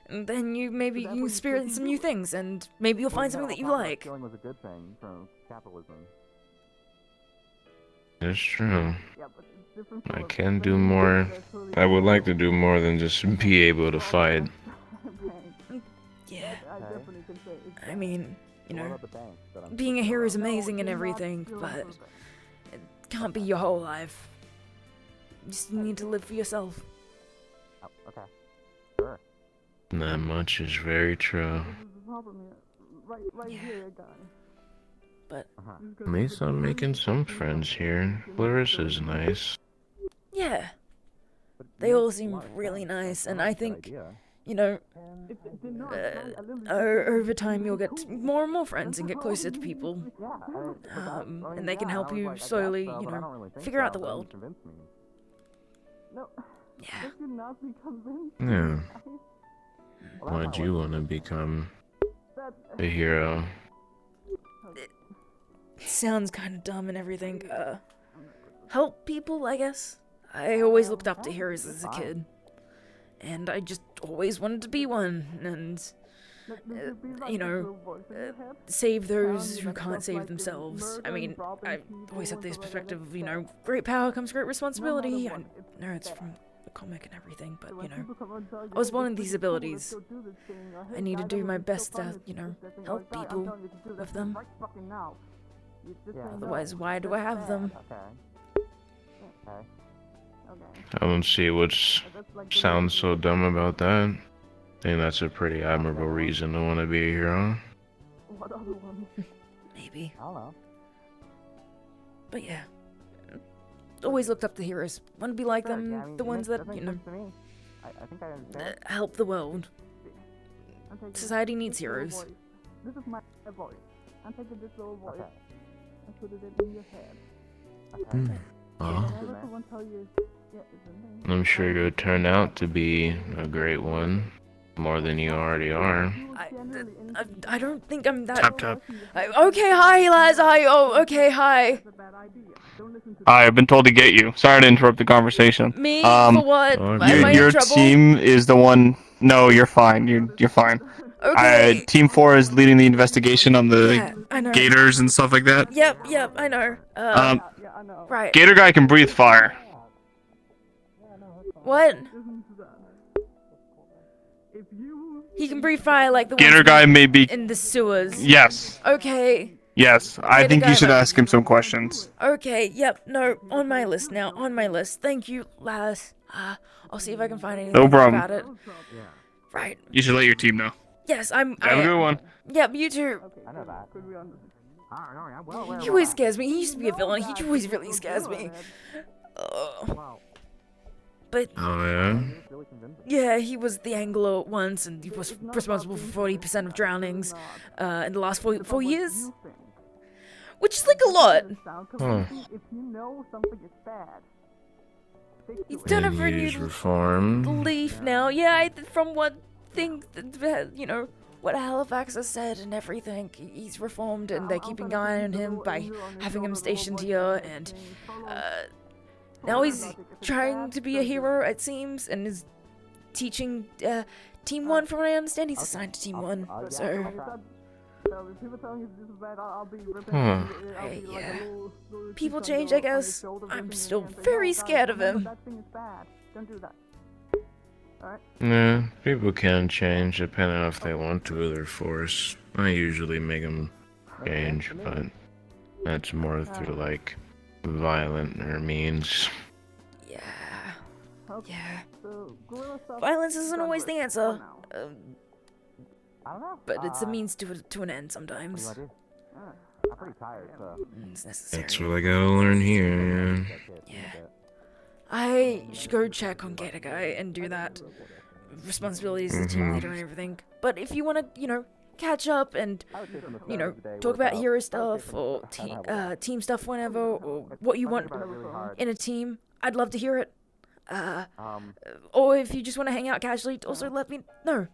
[SPEAKER 1] And then you experience some new things, and maybe you'll find something that you like.
[SPEAKER 3] Stealing was a good thing from capitalism.
[SPEAKER 12] It's true. I can do more. I would like to do more than just be able to fight.
[SPEAKER 1] Yeah. I mean, you know, being a hero is amazing and everything, but it can't be your whole life. You just need to live for yourself.
[SPEAKER 3] Okay. Sure.
[SPEAKER 12] That much is very true.
[SPEAKER 1] But
[SPEAKER 12] At least I'm making some friends here. Clarissa's nice.
[SPEAKER 1] yeah, they all seem really nice, and I think, you know, over time you'll get more and more friends and get closer to people, and they can help you slowly, you know, figure out the world.
[SPEAKER 12] Yeah. Why'd you want to become a hero?
[SPEAKER 1] It sounds kind of dumb and everything. Help people, I guess. I always looked up to heroes as a kid, and I just always wanted to be one, and, you know, save those who can't save themselves. I mean, I always had this perspective of, you know, great power comes great responsibility. I know it's from the comic and everything, but, you know, I was born with these abilities. I need to do my best to, you know, help people with them. Otherwise, why do I have them?
[SPEAKER 12] I don't see what sounds so dumb about that. I think that's a pretty admirable reason to want to be a hero.
[SPEAKER 1] Maybe.
[SPEAKER 3] I don't know.
[SPEAKER 1] But yeah. Always looked up to heroes. Want to be like them, the ones that, you know,
[SPEAKER 3] I think I understand.
[SPEAKER 1] help the world. Society needs heroes.
[SPEAKER 7] This is my voice. I'm taking this little voice and put it in your head.
[SPEAKER 12] Well,
[SPEAKER 7] Someone tell you,
[SPEAKER 12] I'm sure you'll turn out to be a great one. More than you already are.
[SPEAKER 1] I don't think I'm that.
[SPEAKER 19] Tap tap.
[SPEAKER 1] Okay, hi, lads. Hi. Oh, okay, hi.
[SPEAKER 19] Hi, I've been told to get you. Sorry to interrupt the conversation.
[SPEAKER 1] Me? For what? Am I in
[SPEAKER 19] Your
[SPEAKER 1] trouble?
[SPEAKER 19] team is the one. No, you're fine. You're fine.
[SPEAKER 1] Okay.
[SPEAKER 19] Team 4 is leading the investigation on the
[SPEAKER 1] I know.
[SPEAKER 19] gators and stuff like that.
[SPEAKER 1] Yep, I know. Right.
[SPEAKER 19] Gator guy can breathe fire.
[SPEAKER 1] What? He can breathe fire like the
[SPEAKER 19] Gator
[SPEAKER 1] ones
[SPEAKER 19] guy may be.
[SPEAKER 1] in the sewers.
[SPEAKER 19] Yes.
[SPEAKER 1] Okay.
[SPEAKER 19] Yes. I
[SPEAKER 1] Gator
[SPEAKER 19] think
[SPEAKER 1] guy
[SPEAKER 19] you should
[SPEAKER 1] might-
[SPEAKER 19] ask him some questions.
[SPEAKER 1] Okay, yep, no, on my list now, on my list. Thank you, Laz. I'll see if I can find anything
[SPEAKER 19] No problem.
[SPEAKER 1] about it. Right.
[SPEAKER 19] You should let your team know.
[SPEAKER 1] Yes,
[SPEAKER 19] Have a good one.
[SPEAKER 1] Yep, you too.
[SPEAKER 3] I know that.
[SPEAKER 1] He always scares me. He used to be a villain. He always really scares me. but
[SPEAKER 12] Oh yeah.
[SPEAKER 1] yeah, he was the angler once, and he was responsible for 40% of drownings in the last 4 years, which is like a lot.
[SPEAKER 12] Huh.
[SPEAKER 3] If you know something is bad,
[SPEAKER 1] He's done a
[SPEAKER 12] And he's
[SPEAKER 1] renewed
[SPEAKER 12] reformed.
[SPEAKER 1] leaf now. Yeah, from what thing, what Halifax has said and everything, he's reformed, and they're keeping an eye on him by having him stationed here, and now he's trying to be a hero, it seems, and is teaching Team 1, from what I understand. He's assigned to Team 1, so...
[SPEAKER 12] Huh.
[SPEAKER 1] Yeah. People change, I guess. I'm still very scared of him.
[SPEAKER 12] Yeah, people can change depending on if they want to with their force. I usually make them change, but that's more through like violent or means.
[SPEAKER 1] Yeah. Violence isn't always the answer. But it's a means to an end sometimes.
[SPEAKER 3] I'm pretty tired, so.
[SPEAKER 1] It's necessary.
[SPEAKER 12] That's what I gotta learn here,
[SPEAKER 1] Yeah. I should go check on Gator Guy and do that. Responsibilities as team leader and everything. But if you want to, catch up and, talk about hero stuff or team stuff whenever, or what you want in a team, I'd love to hear it. Or if you just want to hang out casually, also let me know.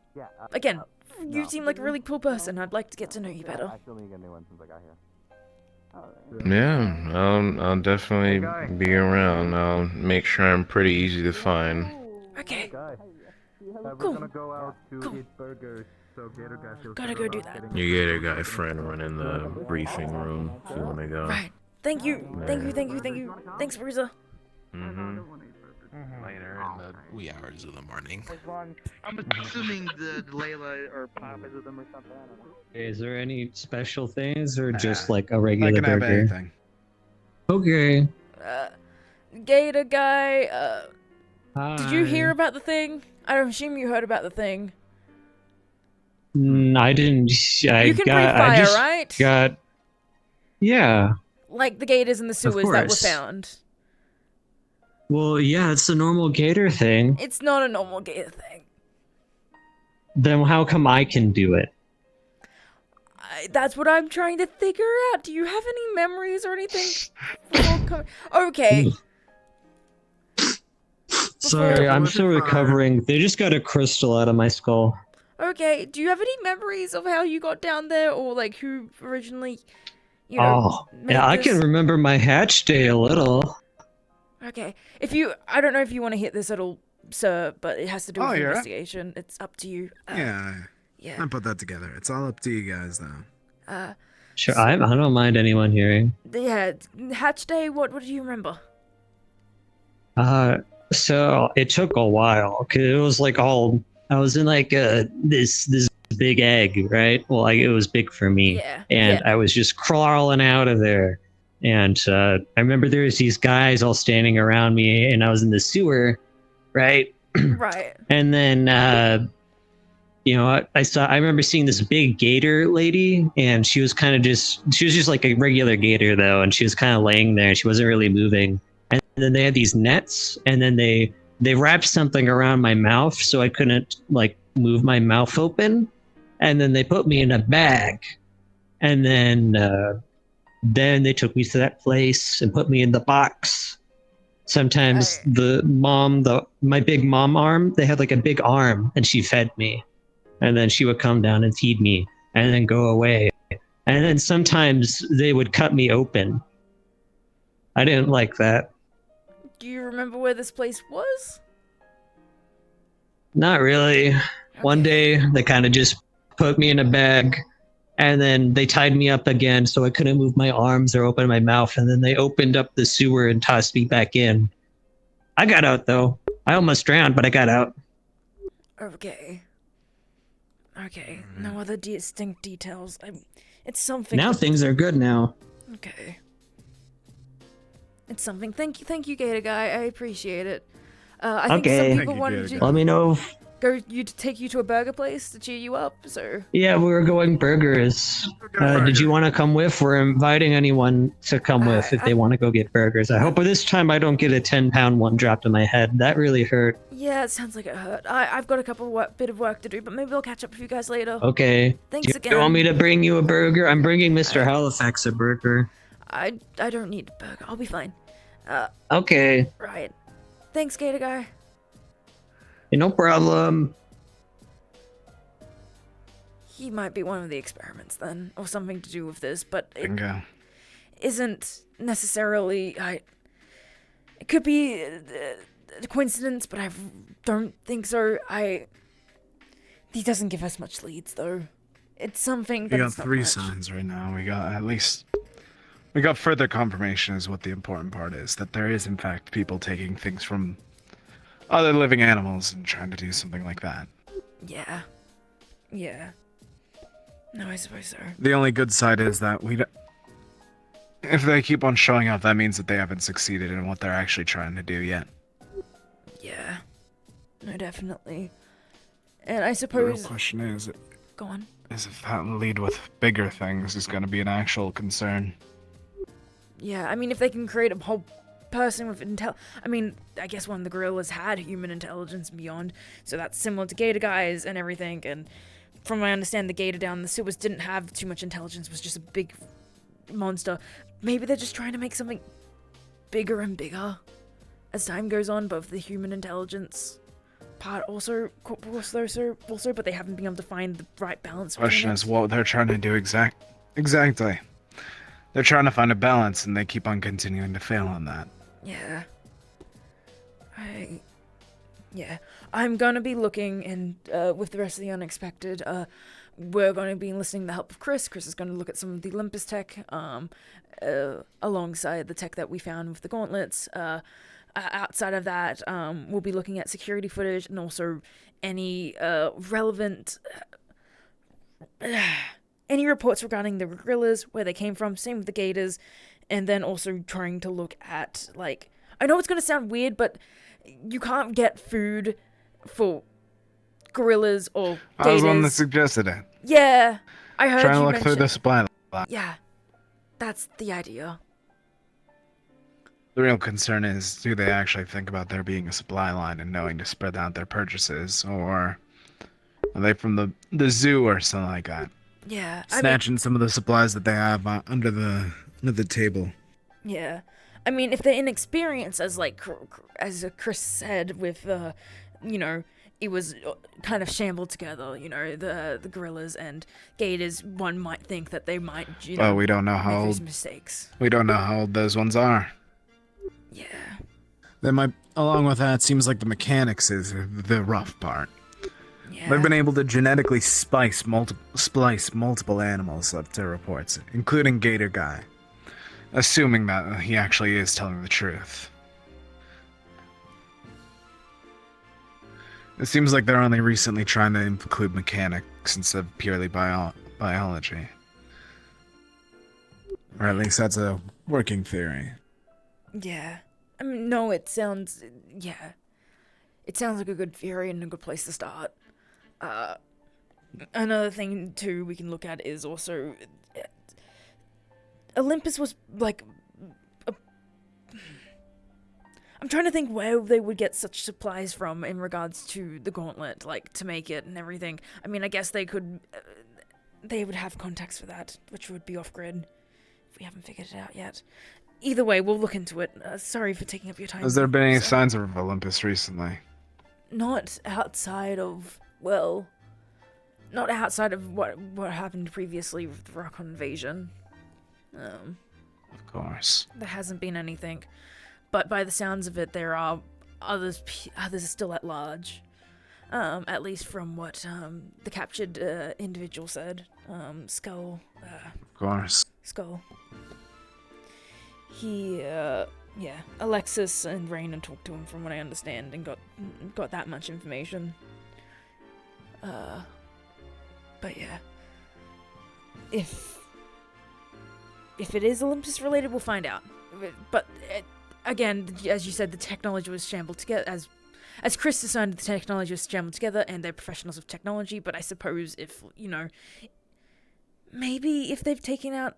[SPEAKER 1] Again, you seem like a really cool person. I'd like to get to know you better.
[SPEAKER 3] I still need to get a new one since I got here.
[SPEAKER 12] Yeah, I'll definitely be around. I'll make sure I'm pretty easy to find.
[SPEAKER 1] Okay.
[SPEAKER 3] We're
[SPEAKER 1] Cool.
[SPEAKER 3] gonna go out to
[SPEAKER 1] Cool.
[SPEAKER 3] eat burgers, so Gator Guy feels
[SPEAKER 1] Gotta go do that.
[SPEAKER 12] You get a guy friend running the briefing room if you wanna go.
[SPEAKER 1] Right. Thank you. Thanks, Bruiser.
[SPEAKER 5] Later in the wee hours of the morning.
[SPEAKER 2] I'm assuming the Layla or Pop is with them or something. I don't know.
[SPEAKER 10] Is there any special things or just like a
[SPEAKER 14] I
[SPEAKER 10] regular
[SPEAKER 14] can have
[SPEAKER 10] burger?
[SPEAKER 14] anything.
[SPEAKER 10] Okay.
[SPEAKER 1] Gator Guy, did you hear
[SPEAKER 10] Hi.
[SPEAKER 1] about the thing? I assume you heard about the thing.
[SPEAKER 10] I didn't. I
[SPEAKER 1] You can
[SPEAKER 10] got.
[SPEAKER 1] breathe
[SPEAKER 10] I
[SPEAKER 1] fire,
[SPEAKER 10] just
[SPEAKER 1] right?
[SPEAKER 10] got. Yeah.
[SPEAKER 1] Like the gators in the sewers that were
[SPEAKER 10] course.
[SPEAKER 1] found.
[SPEAKER 10] Well, yeah, it's a normal gator thing.
[SPEAKER 1] It's not a normal gator thing.
[SPEAKER 10] Then how come I can do it?
[SPEAKER 1] That's what I'm trying to figure out. Do you have any memories or anything? Okay.
[SPEAKER 10] Sorry, I'm still recovering. They just got a crystal out of my skull.
[SPEAKER 1] Okay. Do you have any memories of how you got down there, or like who originally,
[SPEAKER 10] Oh,
[SPEAKER 1] made
[SPEAKER 10] yeah, I
[SPEAKER 1] this?
[SPEAKER 10] can remember my hatch day a little.
[SPEAKER 1] Okay. I don't know if you want to hit this at all, sir, but it has to do with
[SPEAKER 14] you're right.
[SPEAKER 1] investigation. It's up to you.
[SPEAKER 14] Yeah. I put that together. It's all up to you guys, though.
[SPEAKER 10] Sure, I don't mind anyone hearing.
[SPEAKER 1] Yeah, Hatch Day. What do you remember?
[SPEAKER 10] So it took a while, 'cause it was like all I was in like this big egg, right? Well, like it was big for me, and I was just crawling out of there. And I remember there was these guys all standing around me, and I was in the sewer, right?
[SPEAKER 1] Right.
[SPEAKER 10] And then I remember seeing this big gator lady, and she was just like a regular gator though, and she was kind of laying there. She wasn't really moving. And then they had these nets, and then they wrapped something around my mouth so I couldn't like move my mouth open. And then they put me in a bag, and then they took me to that place and put me in the box. Sometimes my big mom arm, they had like a big arm, and she fed me. And then she would come down and feed me and then go away. And then sometimes they would cut me open. I didn't like that.
[SPEAKER 1] Do you remember where this place was?
[SPEAKER 10] Not really. One day they kind of just put me in a bag, and then they tied me up again so I couldn't move my arms or open my mouth, and then they opened up the sewer and tossed me back in. I got out though. I almost drowned, but I got out.
[SPEAKER 1] Okay. No other distinct details. It's something.
[SPEAKER 10] Now things are good now.
[SPEAKER 1] Okay. It's something. Thank you, Gator Guy. I appreciate it. I think some people wanted to.
[SPEAKER 10] Let me know
[SPEAKER 1] take you to a burger place to cheer you up. So
[SPEAKER 10] Yeah, we were going burgers. Did you want to come with? We're inviting anyone to come with if they want to go get burgers. I hope this time I don't get a 10-pound one dropped on my head. That really hurt.
[SPEAKER 1] yeah, it sounds like it hurt. I've got a bit of work to do, but maybe I'll catch up with you guys later.
[SPEAKER 10] Okay.
[SPEAKER 1] Thanks
[SPEAKER 10] Do
[SPEAKER 1] again.
[SPEAKER 10] you want me to bring you a burger? I'm bringing Mr. Halifax a burger.
[SPEAKER 1] I don't need a burger. I'll be fine.
[SPEAKER 10] Okay.
[SPEAKER 1] Right. Thanks, Gator Guy.
[SPEAKER 10] No problem.
[SPEAKER 1] He might be one of the experiments then, or something to do with this, but it
[SPEAKER 14] Bingo.
[SPEAKER 1] isn't necessarily. It could be a coincidence, but I don't think so. He doesn't give us much leads, though. It's something.
[SPEAKER 14] We
[SPEAKER 1] But
[SPEAKER 14] got
[SPEAKER 1] it's not
[SPEAKER 14] 3
[SPEAKER 1] much.
[SPEAKER 14] signs right now. We got further confirmation is what the important part is, that there is in fact people taking things from other living animals and trying to do something like that.
[SPEAKER 1] Yeah. Yeah. No, I suppose so.
[SPEAKER 14] The only good side is that if they keep on showing up, that means that they haven't succeeded in what they're actually trying to do yet.
[SPEAKER 1] Yeah. No, definitely. And I
[SPEAKER 14] The real
[SPEAKER 1] suppose.
[SPEAKER 14] question is,
[SPEAKER 1] Go on.
[SPEAKER 14] if that lead with bigger things is going to be an actual concern.
[SPEAKER 1] Yeah, I mean, if they can create a whole person with I mean, I guess one of the gorillas had human intelligence and beyond, so that's similar to Gator Guys and everything, and from what I understand, the Gator down in the sewers didn't have too much intelligence, was just a big monster. Maybe they're just trying to make something bigger and bigger as time goes on, but with the human intelligence part also, but they haven't been able to find the right balance.
[SPEAKER 14] Question is what they're trying to do exactly. They're trying to find a balance, and they keep on continuing to fail on that.
[SPEAKER 1] Yeah. I'm gonna be looking, and with the rest of the unexpected, we're gonna be enlisting the help of Chris. Chris is gonna look at some of the Olympus tech, alongside the tech that we found with the gauntlets. Outside of that, we'll be looking at security footage and also any relevant. Any reports regarding the gorillas, where they came from, same with the gators, and then also trying to look at, like, I know it's going to sound weird, but you can't get food for gorillas or gators.
[SPEAKER 14] I was the one that suggested it.
[SPEAKER 1] Yeah, I heard
[SPEAKER 14] Trying
[SPEAKER 1] you
[SPEAKER 14] to look through the supply line.
[SPEAKER 1] Yeah, that's the idea.
[SPEAKER 14] The real concern is, do they actually think about there being a supply line and knowing to spread out their purchases, or are they from the zoo or something like that?
[SPEAKER 1] Yeah,
[SPEAKER 14] Snatching some of the supplies that they have under the table.
[SPEAKER 1] Yeah, I mean, if they're inexperienced, as Chris said, with it was kind of shambled together. The gorillas and gators. One might think that they might,
[SPEAKER 14] Well, we don't know how
[SPEAKER 1] make
[SPEAKER 14] old
[SPEAKER 1] these mistakes.
[SPEAKER 14] We don't know how old those ones are.
[SPEAKER 1] Yeah.
[SPEAKER 14] They might. Along with that, it seems like the mechanics is the rough part.
[SPEAKER 1] Yeah.
[SPEAKER 14] They've been able to genetically splice multiple animals, up to reports, including Gator Guy, assuming that he actually is telling the truth. It seems like they're only recently trying to include mechanics instead of purely biology. Or at least that's a working theory.
[SPEAKER 1] Yeah. I mean, no, it sounds like a good theory and a good place to start. Another thing, too, we can look at is also... Olympus was, like... I'm trying to think where they would get such supplies from in regards to the gauntlet, like, to make it and everything. I mean, I guess they could... they would have contacts for that, which would be off-grid, if we haven't figured it out yet. Either way, we'll look into it. Sorry for taking up your time.
[SPEAKER 14] Has there been any signs of Olympus recently?
[SPEAKER 1] Not outside of, well... Not outside of what happened previously with the Rock invasion.
[SPEAKER 14] Of course.
[SPEAKER 1] There hasn't been anything. But by the sounds of it, there are others still at large. At least from what the captured individual said. Skull.
[SPEAKER 14] Of course.
[SPEAKER 1] Skull. He, Alexis and Raina talked to him from what I understand and got that much information. But yeah. If it is Olympus related, we'll find out. But again, as you said, the technology was shambled together, as Chris decided, the technologists jammed together and they're professionals of technology, but I suppose if, maybe if they've taken out,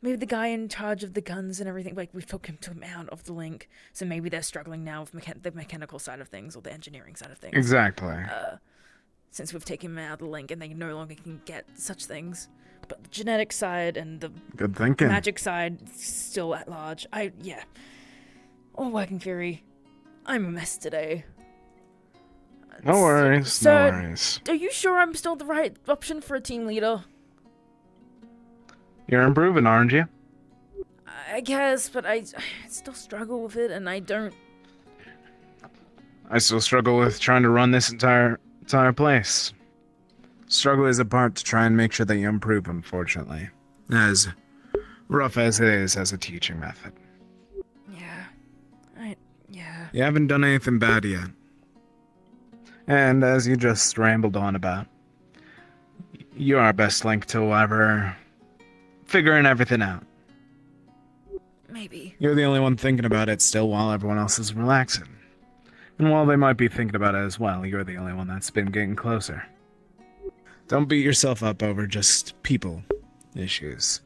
[SPEAKER 1] maybe the guy in charge of the guns and everything, like, we've took him out of the link, so maybe they're struggling now with the mechanical side of things or the engineering side of things.
[SPEAKER 8] Exactly.
[SPEAKER 1] Since we've taken him out of the link and they no longer can get such things. But the genetic side and the
[SPEAKER 8] Good thinking.
[SPEAKER 1] magic side still at large. All working theory. I'm a mess today.
[SPEAKER 8] No worries,
[SPEAKER 1] So,
[SPEAKER 8] no worries.
[SPEAKER 1] are you sure I'm still the right option for a team leader?
[SPEAKER 8] You're improving, aren't you?
[SPEAKER 1] I guess, but I still struggle with it, and I don't...
[SPEAKER 8] I still struggle with trying to run this entire place. Struggle is a part to try and make sure that you improve, unfortunately. As rough as it is as a teaching method.
[SPEAKER 1] Yeah.
[SPEAKER 8] You haven't done anything bad yet. And as you just rambled on about, you're our best link to ever figuring everything out.
[SPEAKER 1] Maybe.
[SPEAKER 8] You're the only one thinking about it still while everyone else is relaxing. And while they might be thinking about it as well, you're the only one that's been getting closer. Don't beat yourself up over just people issues.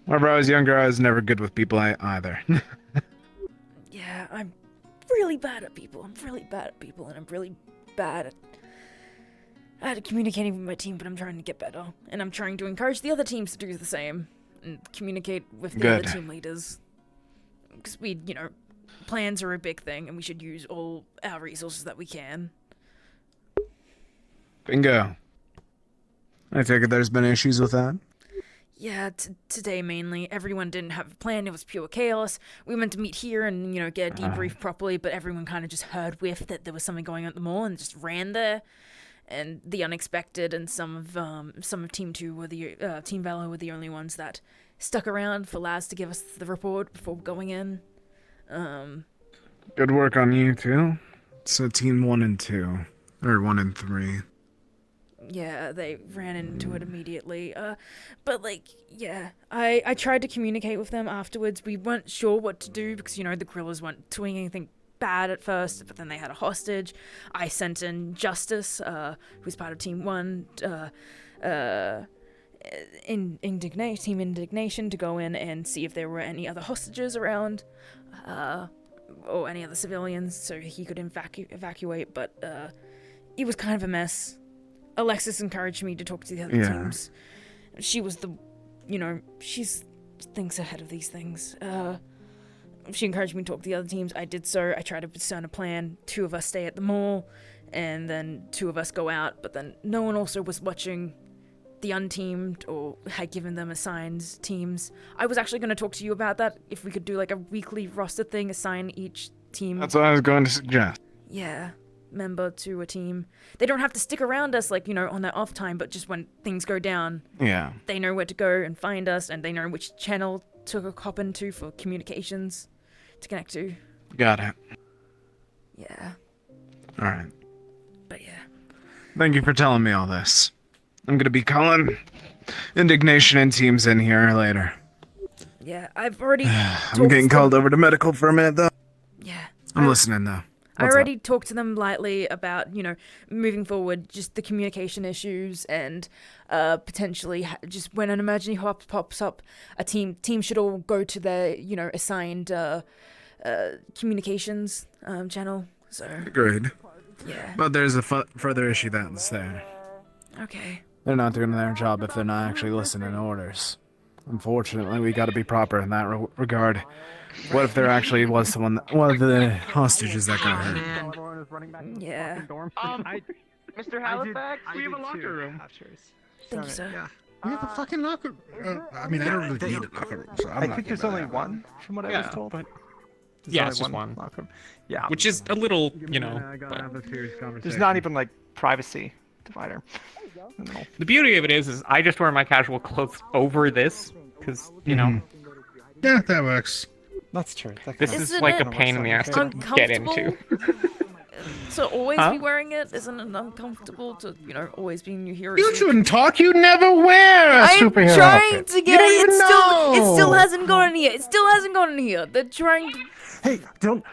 [SPEAKER 8] Whenever I was younger, I was never good with people either.
[SPEAKER 1] Yeah, I'm really bad at people. And I'm really bad at communicating with my team, but I'm trying to get better. And I'm trying to encourage the other teams to do the same. And communicate with the other team leaders. Because plans are a big thing, and we should use all our resources that we can.
[SPEAKER 8] Bingo. I take it there's been issues with that?
[SPEAKER 1] Yeah, today mainly. Everyone didn't have a plan. It was pure chaos. We meant to meet here and, get a debrief properly, but everyone kind of just heard whiff that there was something going on at the mall and just ran there. And the unexpected and some of Team 2 were Team Valor were the only ones that stuck around for Laz to give us the report before going in.
[SPEAKER 8] Good work on you, too. So Team 1 and 2. Or 1 and 3.
[SPEAKER 1] Yeah, they ran into it immediately. But I tried to communicate with them afterwards. We weren't sure what to do because, the guerrillas weren't doing anything bad at first, but then they had a hostage. I sent in Justice, who's part of Team 1, Team Indignation, to go in and see if there were any other hostages around, or any other civilians, so he could evacuate, but it was kind of a mess. Alexis encouraged me to talk to the other teams. She was she thinks ahead of these things. She encouraged me to talk to the other teams. I did so. I tried to discern a plan. 2 of us stay at the mall, and then 2 of us go out, but then no one also was watching the unteamed or had given them assigned teams. I was actually going to talk to you about that, if we could do a weekly roster thing, assign each team.
[SPEAKER 8] That's what I was going to suggest.
[SPEAKER 1] Yeah. Member to a team. They don't have to stick around us on their off time, but just when things go down, they know where to go and find us, and they know which channel to hop into for communications to connect to.
[SPEAKER 8] Got it.
[SPEAKER 1] Yeah.
[SPEAKER 8] Alright.
[SPEAKER 1] But yeah.
[SPEAKER 8] Thank you for telling me all this. I'm gonna be calling Indignation and teams in here later.
[SPEAKER 1] Yeah, I've already
[SPEAKER 8] I'm getting called over to medical for a minute, though.
[SPEAKER 1] Yeah.
[SPEAKER 8] I'm listening, though.
[SPEAKER 1] I already talked to them lightly about, moving forward, just the communication issues and potentially just when an emergency pops up, a team should all go to their, assigned communications channel. So
[SPEAKER 8] Agreed.
[SPEAKER 1] Yeah.
[SPEAKER 8] But there's a further issue that's there.
[SPEAKER 1] Okay.
[SPEAKER 8] They're not doing their job if they're not actually listening to orders. Unfortunately, we got to be proper in that regard. What if there actually was one of the hostages that got hurt?
[SPEAKER 1] Yeah.
[SPEAKER 2] Mr. Halifax,
[SPEAKER 5] we have a locker room.
[SPEAKER 1] Thank you, sir.
[SPEAKER 5] Yeah. We have a fucking locker room. I mean, I don't really need a locker room, so I'm
[SPEAKER 2] I
[SPEAKER 5] not
[SPEAKER 2] think there's
[SPEAKER 5] giving
[SPEAKER 2] only
[SPEAKER 5] that
[SPEAKER 2] one, from what I was told.
[SPEAKER 4] But
[SPEAKER 2] There's
[SPEAKER 4] yeah,
[SPEAKER 2] only
[SPEAKER 4] it's just one.
[SPEAKER 2] locker room. Yeah.
[SPEAKER 4] Which is a little,
[SPEAKER 2] There's not even privacy divider.
[SPEAKER 4] The beauty of it is I just wear my casual clothes over this, because,
[SPEAKER 5] Yeah, that works.
[SPEAKER 2] That's true.
[SPEAKER 4] This is like a pain in the ass to get into.
[SPEAKER 1] to always
[SPEAKER 19] Huh?
[SPEAKER 1] be wearing it? Isn't it uncomfortable to, always be in your hero
[SPEAKER 9] You
[SPEAKER 1] suit?
[SPEAKER 9] shouldn't talk. You never wear a
[SPEAKER 1] I'm
[SPEAKER 9] superhero
[SPEAKER 1] trying
[SPEAKER 9] outfit.
[SPEAKER 1] to get
[SPEAKER 9] You don't
[SPEAKER 1] it.
[SPEAKER 9] even
[SPEAKER 1] It still
[SPEAKER 9] know.
[SPEAKER 1] hasn't gotten here. It still hasn't gotten here. They're trying to.
[SPEAKER 13] Hey, don't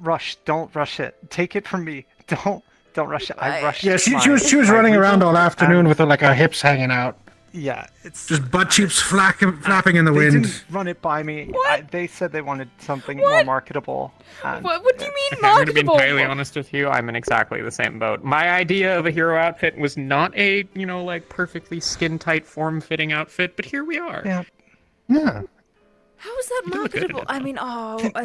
[SPEAKER 13] rush. Don't rush it. Take it from me. Don't rush it. I rushed.
[SPEAKER 9] Yeah, she
[SPEAKER 13] mine.
[SPEAKER 9] was
[SPEAKER 13] I
[SPEAKER 9] running around all
[SPEAKER 13] rebuilt it,
[SPEAKER 9] afternoon
[SPEAKER 13] and-
[SPEAKER 9] with her, like her hips hanging out.
[SPEAKER 13] Yeah, it's
[SPEAKER 9] Just butt cheeks flapping in the
[SPEAKER 13] they
[SPEAKER 9] wind.
[SPEAKER 13] didn't run it by me. They said they wanted something more marketable. And
[SPEAKER 1] What do you mean
[SPEAKER 4] Okay, I'm going to be
[SPEAKER 1] marketable?
[SPEAKER 4] entirely honest with you. I'm in exactly the same boat. My idea of a hero outfit was not a, like perfectly skin tight, form fitting outfit, but here we are.
[SPEAKER 13] Yeah.
[SPEAKER 9] Yeah.
[SPEAKER 1] How is that
[SPEAKER 4] You look good in
[SPEAKER 1] marketable? I mean,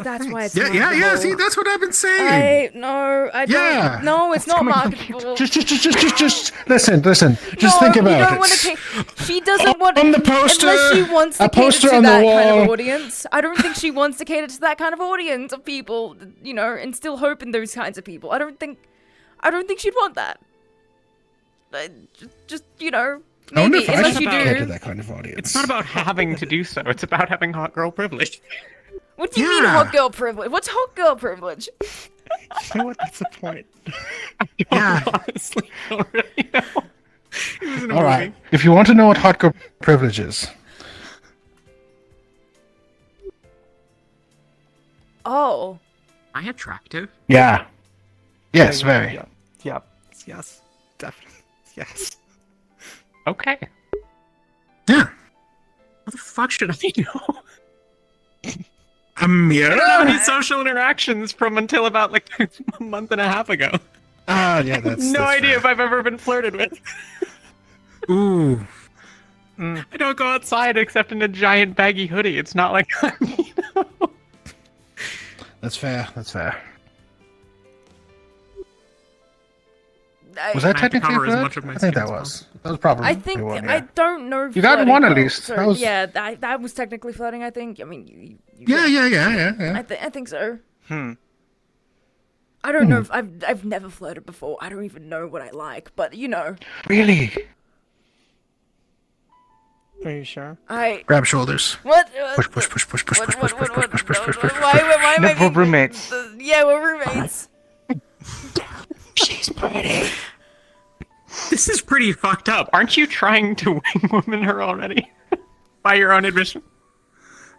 [SPEAKER 1] that's why it's
[SPEAKER 9] Yeah.
[SPEAKER 1] marketable.
[SPEAKER 9] See, that's what I've been saying.
[SPEAKER 1] I
[SPEAKER 9] Yeah.
[SPEAKER 1] don't. No, it's not marketable.
[SPEAKER 9] Just listen. Just think about
[SPEAKER 1] you don't
[SPEAKER 9] it.
[SPEAKER 1] Want to she doesn't want
[SPEAKER 9] On the poster,
[SPEAKER 1] unless she wants to
[SPEAKER 9] a
[SPEAKER 1] cater
[SPEAKER 9] poster
[SPEAKER 1] to
[SPEAKER 9] on the
[SPEAKER 1] that kind of
[SPEAKER 9] wall.
[SPEAKER 1] audience. I don't think she wants to cater to that kind of audience of people, and still hope in those kinds of people. I don't think she'd want that. Just
[SPEAKER 9] I wonder
[SPEAKER 1] maybe
[SPEAKER 9] if I
[SPEAKER 1] unless
[SPEAKER 9] should
[SPEAKER 1] you
[SPEAKER 9] cater to
[SPEAKER 1] do.
[SPEAKER 9] that kind of audience.
[SPEAKER 4] It's not about having to do so, it's about having hot girl privilege.
[SPEAKER 1] What do you mean hot girl privilege? What's hot girl privilege?
[SPEAKER 13] You know what? That's the point.
[SPEAKER 9] Yeah.
[SPEAKER 4] Honestly, don't really know. It was in a
[SPEAKER 9] All
[SPEAKER 4] movie.
[SPEAKER 9] right. If you want to know what hot girl privilege is,
[SPEAKER 1] Oh.
[SPEAKER 18] Am I attractive?
[SPEAKER 9] yeah. Yes,
[SPEAKER 13] Yeah,
[SPEAKER 9] very.
[SPEAKER 13] Yeah. Yes. Definitely. Yes.
[SPEAKER 4] Okay.
[SPEAKER 9] Yeah.
[SPEAKER 18] How the fuck should I know?
[SPEAKER 9] A mirror?
[SPEAKER 4] I don't have any social interactions from until about like a month and a half ago.
[SPEAKER 9] Ah, yeah, that's
[SPEAKER 4] no
[SPEAKER 9] that's
[SPEAKER 4] idea if I've ever been flirted with.
[SPEAKER 9] Ooh.
[SPEAKER 4] I don't go outside except in a giant baggy hoodie. It's not like
[SPEAKER 9] That's fair. That's fair.
[SPEAKER 1] I-
[SPEAKER 9] Was that
[SPEAKER 18] I have to
[SPEAKER 9] technically a
[SPEAKER 18] cover as
[SPEAKER 9] flirt?
[SPEAKER 18] much of my
[SPEAKER 9] I think
[SPEAKER 18] skin
[SPEAKER 9] that
[SPEAKER 18] as
[SPEAKER 9] was. That was probably
[SPEAKER 1] I think
[SPEAKER 9] one,
[SPEAKER 1] I
[SPEAKER 9] yeah.
[SPEAKER 1] don't know.
[SPEAKER 9] You got
[SPEAKER 1] flirting
[SPEAKER 9] one at
[SPEAKER 1] though,
[SPEAKER 9] least.
[SPEAKER 1] So
[SPEAKER 9] That was-
[SPEAKER 1] yeah, that was technically flirting. I think. I mean, you
[SPEAKER 9] Yeah.
[SPEAKER 1] I think so. I
[SPEAKER 9] Hmm.
[SPEAKER 1] don't know if I've never flirted before. I don't even know what I like, but
[SPEAKER 9] Really?
[SPEAKER 13] Are you sure?
[SPEAKER 1] I
[SPEAKER 9] Grab shoulders.
[SPEAKER 1] What?
[SPEAKER 9] Push. Why
[SPEAKER 1] am I
[SPEAKER 13] No, we're roommates.
[SPEAKER 1] Yeah, we're roommates.
[SPEAKER 9] She's pretty.
[SPEAKER 4] this is pretty fucked up. Aren't you trying to wing women her already? By your own admission?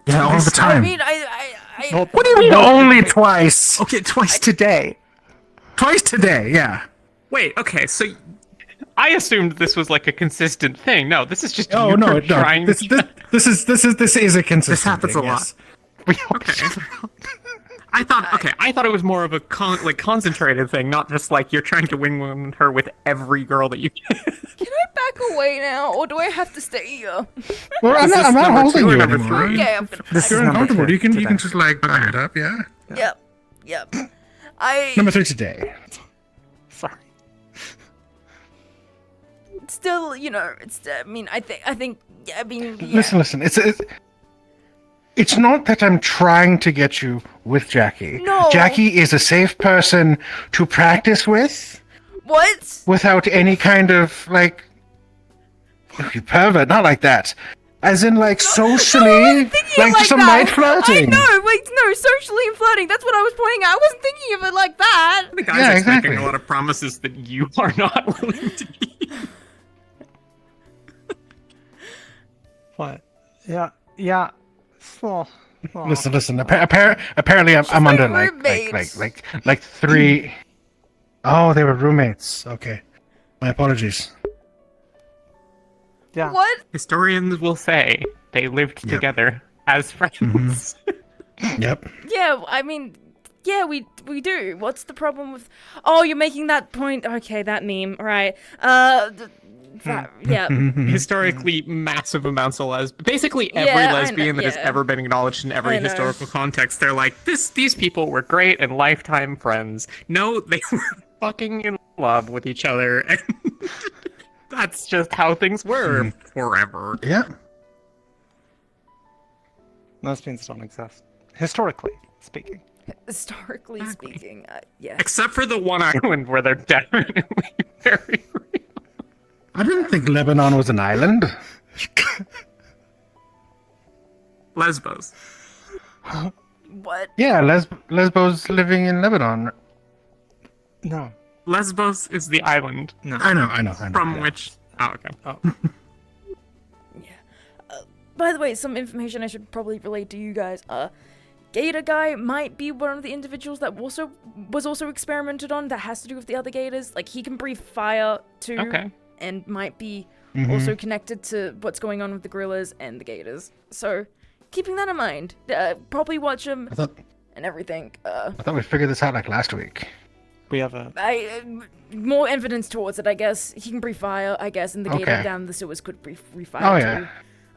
[SPEAKER 9] Yeah, all the time.
[SPEAKER 1] I mean, I
[SPEAKER 9] What do you mean only twice?
[SPEAKER 13] Okay, twice today.
[SPEAKER 9] Twice today, yeah.
[SPEAKER 4] Wait, okay, so I assumed this was like a consistent thing. No, this is just
[SPEAKER 9] Oh
[SPEAKER 4] you
[SPEAKER 9] no,
[SPEAKER 4] trying
[SPEAKER 9] This is a consistent.
[SPEAKER 18] This happens
[SPEAKER 9] thing,
[SPEAKER 18] a lot.
[SPEAKER 9] yes.
[SPEAKER 4] Okay. I thought it was more of a concentrated thing, not just like you're trying to wing her with every girl that you can.
[SPEAKER 1] Can I back away now, or do I have to stay here?
[SPEAKER 9] Well, I'm not
[SPEAKER 4] number
[SPEAKER 9] holding
[SPEAKER 4] two or
[SPEAKER 9] you
[SPEAKER 4] number
[SPEAKER 9] anymore.
[SPEAKER 4] three?
[SPEAKER 1] Okay, I'm gonna.
[SPEAKER 9] If you're uncomfortable, you can just like back it up, yeah.
[SPEAKER 1] Yep.
[SPEAKER 9] Number 3 today.
[SPEAKER 13] Sorry.
[SPEAKER 1] Still, it's. I mean, I think. Yeah, I mean, yeah.
[SPEAKER 9] Listen. It's not that I'm trying to get you with Jackie.
[SPEAKER 1] No.
[SPEAKER 9] Jackie is a safe person to practice with
[SPEAKER 1] What?
[SPEAKER 9] without any kind of like you pervert, not like that. As in like socially, like some light flirting.
[SPEAKER 1] No, socially and flirting. That's what I was pointing out. I wasn't thinking of it like that.
[SPEAKER 4] The guy's
[SPEAKER 9] Yeah,
[SPEAKER 4] making
[SPEAKER 9] exactly.
[SPEAKER 4] a lot of promises that you are not willing to keep.
[SPEAKER 13] What? Yeah. Well,
[SPEAKER 9] Listen. Apparently, I'm under like 3. Oh, they were roommates. Okay, my apologies.
[SPEAKER 13] Yeah.
[SPEAKER 1] What?
[SPEAKER 4] Historians will say they lived together as friends.
[SPEAKER 9] Yep.
[SPEAKER 1] Yeah, I mean, yeah, we do. What's the problem with? Oh, you're making that point. Okay, that meme. Right. Yeah.
[SPEAKER 4] Historically, massive amounts of lesbians. Basically, every
[SPEAKER 1] Yeah, I know,
[SPEAKER 4] lesbian that has
[SPEAKER 1] yeah.
[SPEAKER 4] ever been acknowledged in every
[SPEAKER 1] I know.
[SPEAKER 4] historical context, they're like, these people were great and lifetime friends. No, they were fucking in love with each other, and that's just how things were forever.
[SPEAKER 9] Yeah.
[SPEAKER 13] Lesbians don't exist. Historically speaking.
[SPEAKER 1] Historically speaking, yeah.
[SPEAKER 4] Except for the one island where they're definitely very real.
[SPEAKER 9] I didn't think Lebanon was an island.
[SPEAKER 4] Lesbos.
[SPEAKER 1] What?
[SPEAKER 9] Yeah, Lesbos living in Lebanon.
[SPEAKER 13] No.
[SPEAKER 4] Lesbos is the island.
[SPEAKER 13] No.
[SPEAKER 9] I know.
[SPEAKER 4] From
[SPEAKER 9] yeah.
[SPEAKER 4] which... Oh, okay.
[SPEAKER 13] Oh.
[SPEAKER 1] By the way, some information I should probably relate to you guys. Gator guy might be one of the individuals that was also experimented on that has to do with the other gators. Like, he can breathe fire too.
[SPEAKER 4] Okay.
[SPEAKER 1] And might be
[SPEAKER 9] Mhm.
[SPEAKER 1] also connected to what's going on with the gorillas and the gators. So, keeping that in mind, probably watch him and everything.
[SPEAKER 9] I thought we figured this out like last week.
[SPEAKER 13] We have a...
[SPEAKER 1] More evidence towards it, I guess. He can breathe fire, I guess, and the gator
[SPEAKER 9] Okay.
[SPEAKER 1] down the sewers could breathe
[SPEAKER 9] Oh,
[SPEAKER 1] fire
[SPEAKER 9] yeah.
[SPEAKER 1] too.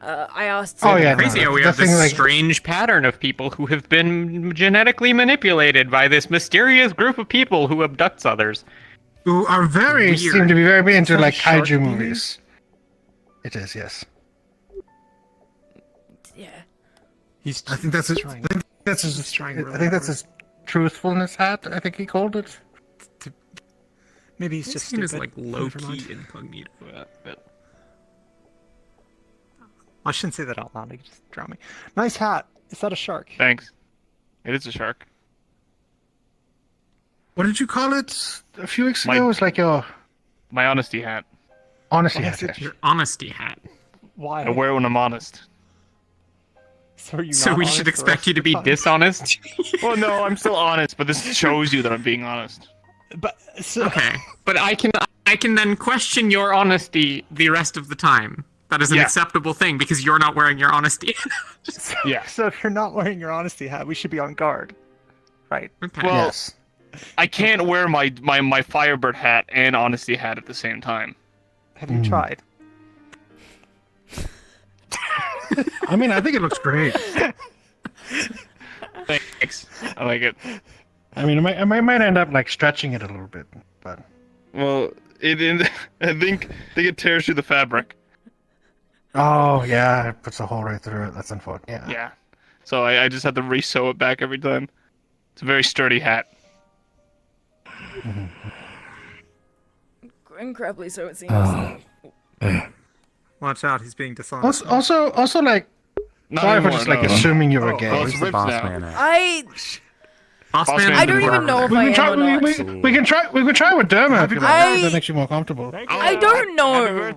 [SPEAKER 1] I asked.
[SPEAKER 4] Crazy how we have this
[SPEAKER 9] like-
[SPEAKER 4] strange pattern of people who have been genetically manipulated by this mysterious group of people who abducts others.
[SPEAKER 9] Who are
[SPEAKER 4] Weird.
[SPEAKER 9] seem to be very into
[SPEAKER 4] Is that a
[SPEAKER 9] like
[SPEAKER 4] shark
[SPEAKER 9] kaiju
[SPEAKER 4] movie?
[SPEAKER 9] movies. It is, yes.
[SPEAKER 1] Yeah.
[SPEAKER 9] I think that's his. I think that's his truthfulness hat. I think he called it.
[SPEAKER 13] Maybe he's just
[SPEAKER 4] seen as
[SPEAKER 13] stupid.
[SPEAKER 4] like low-key incognito. But...
[SPEAKER 13] I shouldn't say that out loud. You just drown me. Nice hat. Is that a shark?
[SPEAKER 19] Thanks. It is a shark.
[SPEAKER 9] What did you call it a few weeks
[SPEAKER 19] My-
[SPEAKER 9] ago? It was like your
[SPEAKER 19] My honesty hat.
[SPEAKER 9] honesty
[SPEAKER 13] Why
[SPEAKER 9] hat.
[SPEAKER 13] is it
[SPEAKER 9] yes.
[SPEAKER 4] Your honesty hat.
[SPEAKER 13] Why?
[SPEAKER 19] I wear it when I'm honest.
[SPEAKER 13] So, are you
[SPEAKER 4] So
[SPEAKER 13] not
[SPEAKER 4] we
[SPEAKER 13] honest
[SPEAKER 4] should
[SPEAKER 13] the
[SPEAKER 4] expect
[SPEAKER 13] rest
[SPEAKER 4] you
[SPEAKER 13] of
[SPEAKER 4] to
[SPEAKER 13] the
[SPEAKER 4] be
[SPEAKER 13] time?
[SPEAKER 4] dishonest?
[SPEAKER 19] Well, no, I'm still honest, but this shows you that I'm being honest.
[SPEAKER 13] But so...
[SPEAKER 4] Okay. But I can then question your honesty the rest of the time. That is an
[SPEAKER 19] Yeah.
[SPEAKER 4] acceptable thing because you're not wearing your honesty.
[SPEAKER 19] Yeah.
[SPEAKER 13] So if you're not wearing your honesty hat, we should be on guard, right?
[SPEAKER 4] Okay.
[SPEAKER 19] Well,
[SPEAKER 9] Yes.
[SPEAKER 19] I can't wear my Firebird hat and honesty hat at the same time.
[SPEAKER 13] Have you tried?
[SPEAKER 9] I mean, I think it looks great.
[SPEAKER 19] Thanks. I like it.
[SPEAKER 9] I mean, I might end up like stretching it a little bit, but
[SPEAKER 19] Well, I think it tears through the fabric.
[SPEAKER 9] oh yeah, it puts a hole right through it. That's unfortunate. Yeah.
[SPEAKER 19] Yeah. So I just have to re-sew it back every time. It's a very sturdy hat.
[SPEAKER 1] Incredibly so, it seems.
[SPEAKER 13] Watch out, he's being dishonest.
[SPEAKER 9] Also, like,
[SPEAKER 19] Not
[SPEAKER 9] sorry for
[SPEAKER 19] anymore,
[SPEAKER 9] just like
[SPEAKER 19] no.
[SPEAKER 9] assuming you were
[SPEAKER 19] Oh,
[SPEAKER 9] gay.
[SPEAKER 19] well, it's ripped now.
[SPEAKER 4] Boss
[SPEAKER 19] Boss
[SPEAKER 4] man,
[SPEAKER 19] man
[SPEAKER 1] I don't even know if
[SPEAKER 9] We
[SPEAKER 1] I
[SPEAKER 9] can try.
[SPEAKER 1] am or not.
[SPEAKER 9] We can try. We can try with Derma if you like.
[SPEAKER 1] I-
[SPEAKER 9] That makes you more comfortable.
[SPEAKER 1] I don't know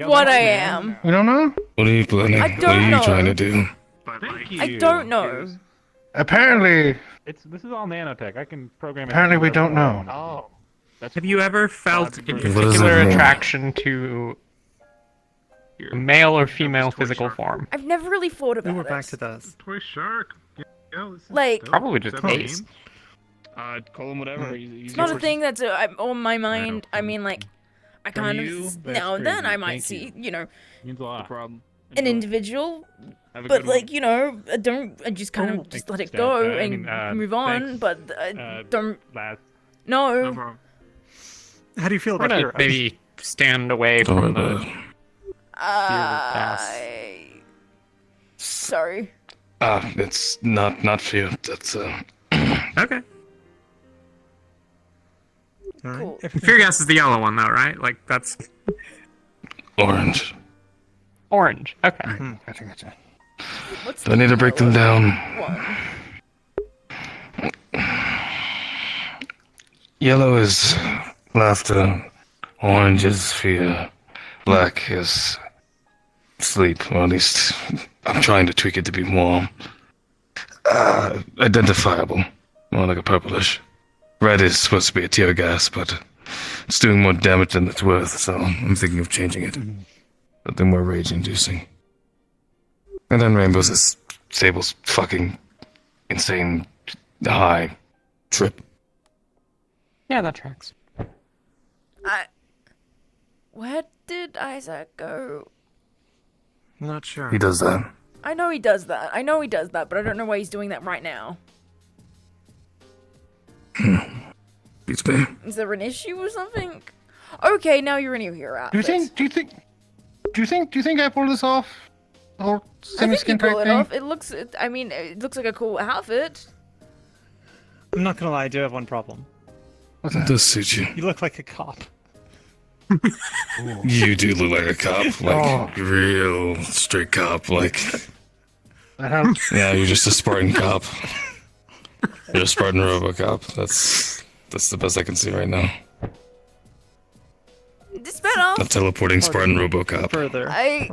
[SPEAKER 1] what I am.
[SPEAKER 9] We don't know.
[SPEAKER 12] What are you planning?
[SPEAKER 1] I
[SPEAKER 12] What are
[SPEAKER 1] don't
[SPEAKER 12] you
[SPEAKER 1] know.
[SPEAKER 12] trying to do?
[SPEAKER 1] I don't know.
[SPEAKER 9] Apparently,
[SPEAKER 3] This is all nanotech. I can program it.
[SPEAKER 9] apparently we don't know.
[SPEAKER 19] Oh.
[SPEAKER 4] have you ever felt a
[SPEAKER 12] What does
[SPEAKER 4] particular
[SPEAKER 12] that mean?
[SPEAKER 4] attraction to your male or female physical form?
[SPEAKER 1] I've never really thought about
[SPEAKER 13] We're
[SPEAKER 1] it.
[SPEAKER 13] back to this.
[SPEAKER 3] Toy shark.
[SPEAKER 1] Like,
[SPEAKER 4] Probably just taste.
[SPEAKER 19] Call him whatever.
[SPEAKER 1] it's not a thing that's on my mind. I mean, like, I kind of
[SPEAKER 3] you, that's
[SPEAKER 1] now and then
[SPEAKER 3] crazy.
[SPEAKER 1] I might
[SPEAKER 3] Thank
[SPEAKER 1] see, you know,
[SPEAKER 3] Means a lot.
[SPEAKER 19] problem.
[SPEAKER 1] an individual,
[SPEAKER 19] Have a
[SPEAKER 1] but
[SPEAKER 19] good one.
[SPEAKER 1] like, you know, I just kind of just let it go and move on.
[SPEAKER 3] thanks.
[SPEAKER 1] But don't
[SPEAKER 3] Last.
[SPEAKER 1] no.
[SPEAKER 19] problem.
[SPEAKER 13] How do you feel
[SPEAKER 4] We're
[SPEAKER 13] about
[SPEAKER 4] gonna
[SPEAKER 13] heroes?
[SPEAKER 4] maybe stand away
[SPEAKER 12] Don't worry
[SPEAKER 4] from
[SPEAKER 12] about
[SPEAKER 4] the
[SPEAKER 12] it.
[SPEAKER 1] Sorry.
[SPEAKER 12] It's not fear. That's
[SPEAKER 4] Okay.
[SPEAKER 13] All right.
[SPEAKER 1] Cool.
[SPEAKER 4] Fear gas is the yellow one though, right? Like that's
[SPEAKER 12] orange.
[SPEAKER 4] orange. Okay.
[SPEAKER 9] Gotcha.
[SPEAKER 1] What's
[SPEAKER 12] Do I need to break them down?
[SPEAKER 1] one?
[SPEAKER 12] Yellow is laughter. Orange is fear. Black is sleep. Or at least I'm trying to tweak it to be more identifiable. More like a purplish. Red is supposed to be a tear gas, but it's doing more damage than it's worth, so I'm thinking of changing it. Something more rage-inducing. And then rainbows is Sable's fucking insane high trip.
[SPEAKER 4] Yeah, that tracks.
[SPEAKER 1] Where did Isaac go?
[SPEAKER 13] Not sure.
[SPEAKER 12] He does that.
[SPEAKER 1] I know he does that, but I don't know why he's doing that right now.
[SPEAKER 12] Beats me.
[SPEAKER 1] Is there an issue or something? Okay, now you're in your hero outfit.
[SPEAKER 9] Do you think I pulled this off? The whole
[SPEAKER 1] I think you
[SPEAKER 9] semi-skin
[SPEAKER 1] pull
[SPEAKER 9] type
[SPEAKER 1] it
[SPEAKER 9] thing?
[SPEAKER 1] off. It looks like a cool outfit.
[SPEAKER 13] I'm not gonna lie, I do have one problem.
[SPEAKER 12] It does suit you.
[SPEAKER 13] You look like a cop.
[SPEAKER 12] You do look like a cop, like
[SPEAKER 9] Oh.
[SPEAKER 12] real straight cop, like
[SPEAKER 9] That helps.
[SPEAKER 12] yeah, you're just a Spartan cop. You're a Spartan RoboCop. That's
[SPEAKER 15] That's the best I can see right now.
[SPEAKER 1] It's better.
[SPEAKER 15] A teleporting Spartan RoboCop.
[SPEAKER 13] Further.
[SPEAKER 1] I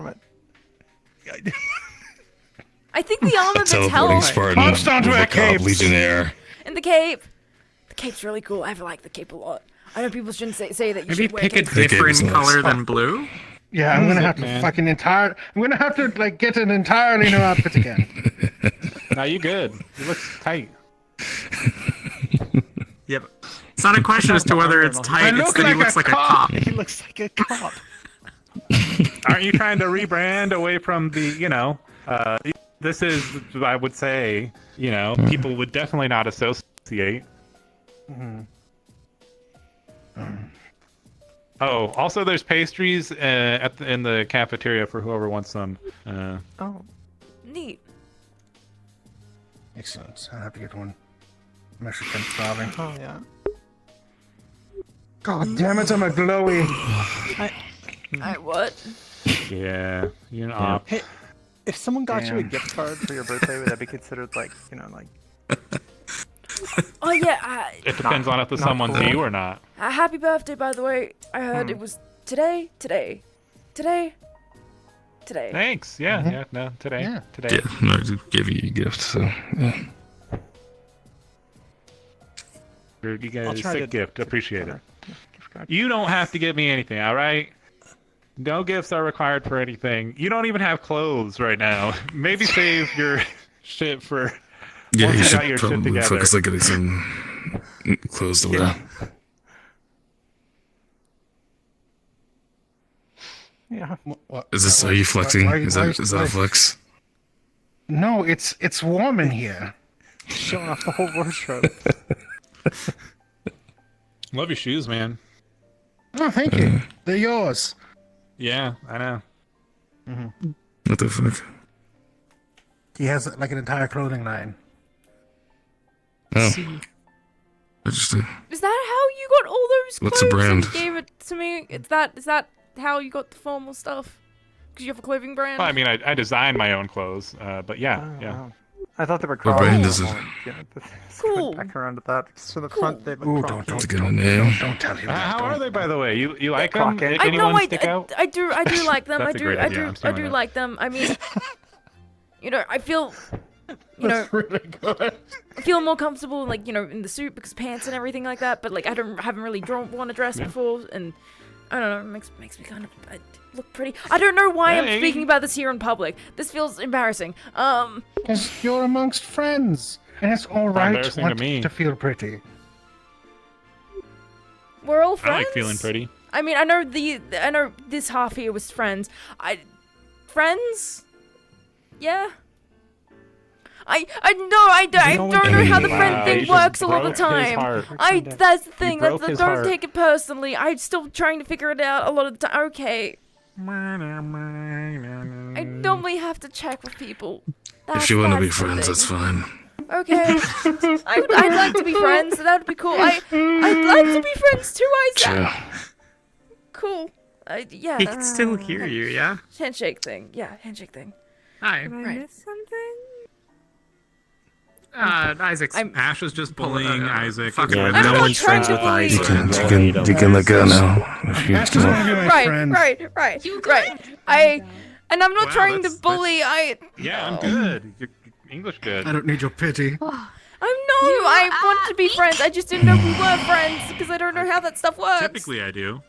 [SPEAKER 1] think the armor bits
[SPEAKER 15] Teleporting
[SPEAKER 1] help.
[SPEAKER 15] Spartan RoboCop Legionnaire.
[SPEAKER 1] And the cape. The cape's really cool. I like the cape a lot. I know people shouldn't say that you
[SPEAKER 4] Maybe
[SPEAKER 1] should wear
[SPEAKER 4] pick a
[SPEAKER 1] capes.
[SPEAKER 4] different color than blue.
[SPEAKER 9] Yeah, I'm gonna have to
[SPEAKER 3] Man.
[SPEAKER 9] fucking I'm gonna have to like get an entirely new outfit again.
[SPEAKER 3] Now you good. You look tight.
[SPEAKER 4] Yep. It's not a question as to whether it's tight, it's that he looks like a cop.
[SPEAKER 13] He looks like a cop.
[SPEAKER 3] Aren't you trying to rebrand away from the, this is, I would say, people would definitely not associate. Oh, also there's pastries in the cafeteria for whoever wants some.
[SPEAKER 1] Oh, neat.
[SPEAKER 9] Excellent. I'll have to get one. I'm actually kind of starving.
[SPEAKER 13] Oh yeah.
[SPEAKER 9] God damn it! I'm a glowy.
[SPEAKER 1] I what?
[SPEAKER 3] Yeah, you're not.
[SPEAKER 13] Hey, if someone got you a
[SPEAKER 9] Damn.
[SPEAKER 13] gift card for your birthday, would that be considered like,
[SPEAKER 1] Oh yeah.
[SPEAKER 3] It depends on if the
[SPEAKER 13] not
[SPEAKER 3] someone's
[SPEAKER 13] cool.
[SPEAKER 3] you or not.
[SPEAKER 1] Happy birthday, by the way. I heard it was today.
[SPEAKER 3] Thanks. Yeah, no, today.
[SPEAKER 9] Yeah.
[SPEAKER 3] Today.
[SPEAKER 15] Yeah, no, I just gave you a gift, so yeah.
[SPEAKER 3] You
[SPEAKER 13] I'll
[SPEAKER 3] guys
[SPEAKER 13] try
[SPEAKER 3] sick
[SPEAKER 13] to-
[SPEAKER 3] gift. Appreciate it. You don't have to give me anything, all right? No gifts are required for anything. You don't even have clothes right now. Maybe save your shit for
[SPEAKER 15] Yeah,
[SPEAKER 3] once
[SPEAKER 15] you
[SPEAKER 3] you got
[SPEAKER 15] should
[SPEAKER 3] your shit
[SPEAKER 15] probably
[SPEAKER 3] together.
[SPEAKER 15] focus on getting some clothes to wear.
[SPEAKER 13] Yeah.
[SPEAKER 15] Is this, are you flexing? Is that a flex?
[SPEAKER 9] No, it's warm in here.
[SPEAKER 13] Showing off the whole wardrobe.
[SPEAKER 3] Love your shoes, man.
[SPEAKER 9] Oh, thank you. They're yours.
[SPEAKER 3] Yeah, I know.
[SPEAKER 15] What the fuck?
[SPEAKER 9] He has like an entire clothing line.
[SPEAKER 15] Oh. Interesting.
[SPEAKER 1] Is that how you got all those
[SPEAKER 15] What's the
[SPEAKER 1] clothes
[SPEAKER 15] brand?
[SPEAKER 1] and gave it to me? Is that how you got the formal stuff? Because you have a clothing brand?
[SPEAKER 3] Well, I mean, I designed my own clothes, but yeah,
[SPEAKER 13] Oh,
[SPEAKER 3] yeah.
[SPEAKER 13] wow. I thought they were
[SPEAKER 15] What brand is it?
[SPEAKER 1] Cool.
[SPEAKER 13] Back around to that. So the front they look
[SPEAKER 9] Ooh,
[SPEAKER 13] crocky.
[SPEAKER 15] To get a name.
[SPEAKER 9] Don't tell him that.
[SPEAKER 3] How are they, by the way? You like them?
[SPEAKER 13] Crockett.
[SPEAKER 3] Anyone stick out?
[SPEAKER 1] I do like them.
[SPEAKER 3] That's a great idea. I'm
[SPEAKER 1] I
[SPEAKER 3] stealing
[SPEAKER 1] do
[SPEAKER 3] that.
[SPEAKER 1] like them. I mean, I feel,
[SPEAKER 9] That's really good.
[SPEAKER 1] I feel more comfortable, like, in the suit because pants and everything like that. But like, haven't really worn a dress before, and I don't know, it makes me kind of look pretty. I don't know why I'm
[SPEAKER 3] Hey.
[SPEAKER 1] speaking about this here in public. This feels embarrassing.
[SPEAKER 9] Because you're amongst friends, and it's all right
[SPEAKER 3] embarrassing to me.
[SPEAKER 9] to feel pretty.
[SPEAKER 1] We're all
[SPEAKER 3] I
[SPEAKER 1] friends.
[SPEAKER 3] like feeling pretty.
[SPEAKER 1] I mean, I know this half here was friends. Friends? Yeah. I don't know how the friend
[SPEAKER 3] Wow,
[SPEAKER 1] thing
[SPEAKER 3] you just
[SPEAKER 1] works a lot of the
[SPEAKER 3] broke his
[SPEAKER 1] time.
[SPEAKER 3] heart.
[SPEAKER 1] That's the thing.
[SPEAKER 3] broke his
[SPEAKER 1] Don't
[SPEAKER 3] heart.
[SPEAKER 1] take it personally. I'm still trying to figure it out a lot of the time. Okay. I normally have to check with people.
[SPEAKER 15] If you want to be
[SPEAKER 1] That's the
[SPEAKER 15] friends,
[SPEAKER 1] thing.
[SPEAKER 15] that's fine.
[SPEAKER 1] Okay. I'd like to be friends. So that would be cool. I'd like to be friends too.
[SPEAKER 15] Sure.
[SPEAKER 1] Cool. Yeah.
[SPEAKER 4] He can still hear you, yeah?
[SPEAKER 1] Handshake thing. Yeah, handshake thing.
[SPEAKER 4] Hi.
[SPEAKER 20] Did I miss something?
[SPEAKER 4] Isaac's
[SPEAKER 3] Ash was just bullying Isaac.
[SPEAKER 11] Yeah,
[SPEAKER 1] I'm
[SPEAKER 11] no
[SPEAKER 1] not
[SPEAKER 11] one's
[SPEAKER 1] trying
[SPEAKER 11] friends
[SPEAKER 1] to
[SPEAKER 11] with
[SPEAKER 1] bully
[SPEAKER 11] Isaac.
[SPEAKER 15] You can let go now. If you
[SPEAKER 9] Ash doesn't want to be my
[SPEAKER 1] Right,
[SPEAKER 9] friend.
[SPEAKER 1] right. And I'm not
[SPEAKER 3] Wow,
[SPEAKER 1] trying to
[SPEAKER 3] that's-
[SPEAKER 1] bully.
[SPEAKER 3] Yeah, I'm good. You're English good.
[SPEAKER 9] I don't need your pity.
[SPEAKER 1] I want to be friends. I just didn't know we were friends because I don't know how that stuff works.
[SPEAKER 3] Typically, I do.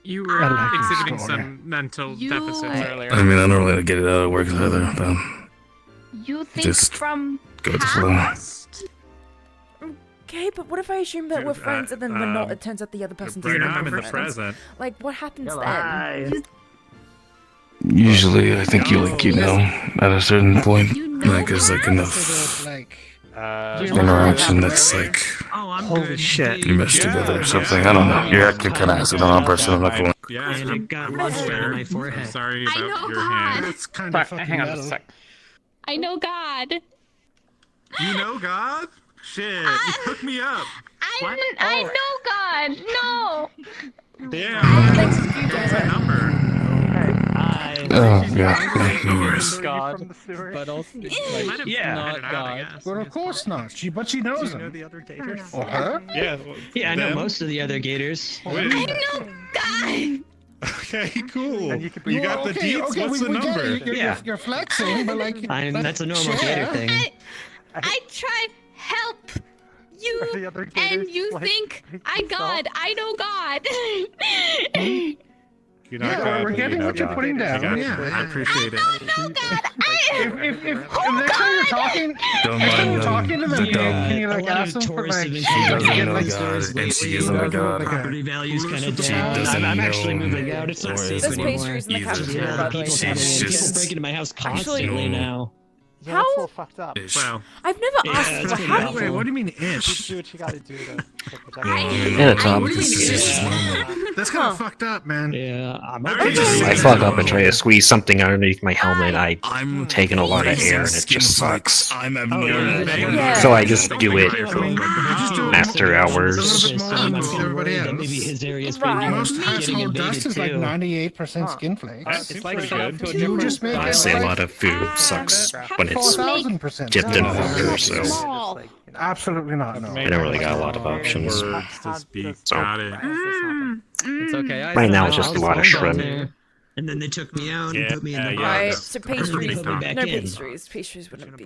[SPEAKER 4] You were
[SPEAKER 9] I like your
[SPEAKER 4] exhibiting
[SPEAKER 9] story.
[SPEAKER 4] some mental deficits earlier.
[SPEAKER 15] I mean, I don't really get it out of work either. But
[SPEAKER 21] You think
[SPEAKER 15] Just
[SPEAKER 21] from
[SPEAKER 15] go with the flow.
[SPEAKER 21] past?
[SPEAKER 1] Okay, but what if I assume that we're friends and then we're not? It turns out the other person doesn't
[SPEAKER 3] Right
[SPEAKER 1] know
[SPEAKER 3] now, I'm in
[SPEAKER 1] we're
[SPEAKER 3] the
[SPEAKER 1] friends.
[SPEAKER 3] present.
[SPEAKER 1] Like, what happens then?
[SPEAKER 15] Usually, I think you know at a certain point, like there's like enough interaction that's like
[SPEAKER 4] Oh, I'm
[SPEAKER 22] Holy
[SPEAKER 4] good.
[SPEAKER 22] shit.
[SPEAKER 15] you mesh together or something. I don't know. You're acting kind of acid on person. I'm not going.
[SPEAKER 3] Yeah,
[SPEAKER 22] And it got lodged in my
[SPEAKER 3] I'm
[SPEAKER 22] forehead.
[SPEAKER 3] sorry
[SPEAKER 21] I
[SPEAKER 3] about
[SPEAKER 21] know
[SPEAKER 3] your
[SPEAKER 21] God.
[SPEAKER 3] hand.
[SPEAKER 9] It's kind of fucking
[SPEAKER 4] Hang on
[SPEAKER 9] metal.
[SPEAKER 4] just a sec.
[SPEAKER 21] I know God.
[SPEAKER 3] You know God? Shit, you hooked me up.
[SPEAKER 21] I know God. No.
[SPEAKER 3] Yeah, what's that number?
[SPEAKER 15] Oh, yeah, no worries.
[SPEAKER 13] God.
[SPEAKER 6] But also, like,
[SPEAKER 9] Yeah.
[SPEAKER 6] not God.
[SPEAKER 9] Well, of course not. But she knows him.
[SPEAKER 4] the other gators?
[SPEAKER 9] Or her?
[SPEAKER 3] Yeah.
[SPEAKER 10] Yeah, I know
[SPEAKER 3] them?
[SPEAKER 10] most of the other gators.
[SPEAKER 21] God!
[SPEAKER 3] Okay, cool.
[SPEAKER 13] And
[SPEAKER 3] You
[SPEAKER 13] you can
[SPEAKER 3] got the
[SPEAKER 9] okay,
[SPEAKER 3] deets?
[SPEAKER 9] okay,
[SPEAKER 3] What's
[SPEAKER 9] we
[SPEAKER 3] the
[SPEAKER 9] get it.
[SPEAKER 3] number?
[SPEAKER 9] You're flexing, but like.
[SPEAKER 10] That's a normal
[SPEAKER 9] share.
[SPEAKER 10] gator thing.
[SPEAKER 21] I try help you,
[SPEAKER 13] The other
[SPEAKER 21] and
[SPEAKER 13] gators,
[SPEAKER 21] you
[SPEAKER 13] like,
[SPEAKER 21] think
[SPEAKER 13] make
[SPEAKER 21] I
[SPEAKER 13] yourself-
[SPEAKER 21] God. I know God.
[SPEAKER 3] You're not
[SPEAKER 9] Yeah,
[SPEAKER 3] God,
[SPEAKER 9] we're
[SPEAKER 3] but
[SPEAKER 9] getting
[SPEAKER 3] you know
[SPEAKER 9] what you're
[SPEAKER 3] God.
[SPEAKER 9] putting down.
[SPEAKER 3] You got
[SPEAKER 9] Yeah.
[SPEAKER 4] I appreciate it.
[SPEAKER 21] No God.
[SPEAKER 9] If next time you're talking,
[SPEAKER 15] Don't
[SPEAKER 9] next time
[SPEAKER 15] mind
[SPEAKER 9] you're
[SPEAKER 15] them.
[SPEAKER 9] talking to them,
[SPEAKER 15] They're dumb.
[SPEAKER 9] can you
[SPEAKER 10] A
[SPEAKER 9] like
[SPEAKER 10] lot
[SPEAKER 9] ask
[SPEAKER 10] of
[SPEAKER 9] them for
[SPEAKER 10] tourists
[SPEAKER 9] like?
[SPEAKER 10] have been
[SPEAKER 15] She
[SPEAKER 10] coming
[SPEAKER 15] doesn't
[SPEAKER 10] to
[SPEAKER 15] know
[SPEAKER 10] like
[SPEAKER 15] God,
[SPEAKER 10] stores
[SPEAKER 15] and she
[SPEAKER 10] lately.
[SPEAKER 15] isn't a god.
[SPEAKER 10] Property values kind of
[SPEAKER 15] She
[SPEAKER 10] down.
[SPEAKER 15] doesn't
[SPEAKER 10] I'm
[SPEAKER 15] know
[SPEAKER 10] actually moving out. It's not
[SPEAKER 15] or
[SPEAKER 10] safe
[SPEAKER 1] There's
[SPEAKER 15] isn't
[SPEAKER 10] anymore.
[SPEAKER 1] pastries in the
[SPEAKER 15] either.
[SPEAKER 1] cafeteria, by the way.
[SPEAKER 10] People
[SPEAKER 1] so
[SPEAKER 10] coming
[SPEAKER 15] She's
[SPEAKER 10] in,
[SPEAKER 15] just-
[SPEAKER 10] people breaking into my house
[SPEAKER 1] Actually-
[SPEAKER 10] constantly now.
[SPEAKER 13] Yeah,
[SPEAKER 1] How-
[SPEAKER 13] that's all fucked up.
[SPEAKER 15] Ish.
[SPEAKER 4] Wow.
[SPEAKER 1] I've never
[SPEAKER 10] Yeah,
[SPEAKER 1] asked
[SPEAKER 10] it's
[SPEAKER 1] for
[SPEAKER 10] pretty
[SPEAKER 1] how.
[SPEAKER 10] awful.
[SPEAKER 5] Wait, what do you mean
[SPEAKER 13] You
[SPEAKER 5] ish?
[SPEAKER 13] do what you gotta do to protect
[SPEAKER 11] Yeah, Tom.
[SPEAKER 10] What do you mean,
[SPEAKER 15] This is
[SPEAKER 10] yeah?
[SPEAKER 15] normal.
[SPEAKER 5] That's kind
[SPEAKER 1] Huh.
[SPEAKER 5] of fucked up, man.
[SPEAKER 10] Yeah, I'm
[SPEAKER 11] I fuck up and try to squeeze something underneath my helmet.
[SPEAKER 15] I'm
[SPEAKER 11] taking a lot of
[SPEAKER 15] raising
[SPEAKER 11] air and it
[SPEAKER 15] skin
[SPEAKER 11] just
[SPEAKER 15] flakes.
[SPEAKER 11] sucks.
[SPEAKER 15] I'm
[SPEAKER 10] Oh,
[SPEAKER 15] abnormal.
[SPEAKER 1] Yeah.
[SPEAKER 11] So I just do it
[SPEAKER 5] I mean, you just do it
[SPEAKER 11] after
[SPEAKER 5] a
[SPEAKER 11] hours.
[SPEAKER 5] little bit more than
[SPEAKER 10] I'm
[SPEAKER 5] everybody
[SPEAKER 10] worried that
[SPEAKER 5] else.
[SPEAKER 10] maybe his area's
[SPEAKER 1] Right.
[SPEAKER 10] been
[SPEAKER 9] Most
[SPEAKER 10] getting
[SPEAKER 9] household
[SPEAKER 10] invaded
[SPEAKER 9] dust is like
[SPEAKER 10] too.
[SPEAKER 9] 98% skin flakes.
[SPEAKER 3] It's
[SPEAKER 6] like
[SPEAKER 3] pretty
[SPEAKER 6] set up
[SPEAKER 3] good.
[SPEAKER 6] to a
[SPEAKER 9] You
[SPEAKER 6] different
[SPEAKER 9] just make
[SPEAKER 6] style.
[SPEAKER 11] I
[SPEAKER 9] it
[SPEAKER 11] say a
[SPEAKER 9] like
[SPEAKER 11] lot of food sucks when it's
[SPEAKER 9] 4,000%
[SPEAKER 11] dipped in
[SPEAKER 9] No.
[SPEAKER 11] water, so
[SPEAKER 21] Small.
[SPEAKER 9] Absolutely not. No.
[SPEAKER 11] I don't really got a lot of options.
[SPEAKER 3] Words to speak.
[SPEAKER 11] So
[SPEAKER 4] Got it.
[SPEAKER 6] It's okay.
[SPEAKER 11] right now it's just a lot of shrimp.
[SPEAKER 10] And then they took me out and
[SPEAKER 3] Yeah,
[SPEAKER 10] put me in the
[SPEAKER 3] yeah,
[SPEAKER 10] box.
[SPEAKER 1] Right,
[SPEAKER 3] yeah.
[SPEAKER 1] so
[SPEAKER 10] And then they
[SPEAKER 1] pastries.
[SPEAKER 10] put me back
[SPEAKER 1] No
[SPEAKER 10] in.
[SPEAKER 1] pastries. Pastries wouldn't be.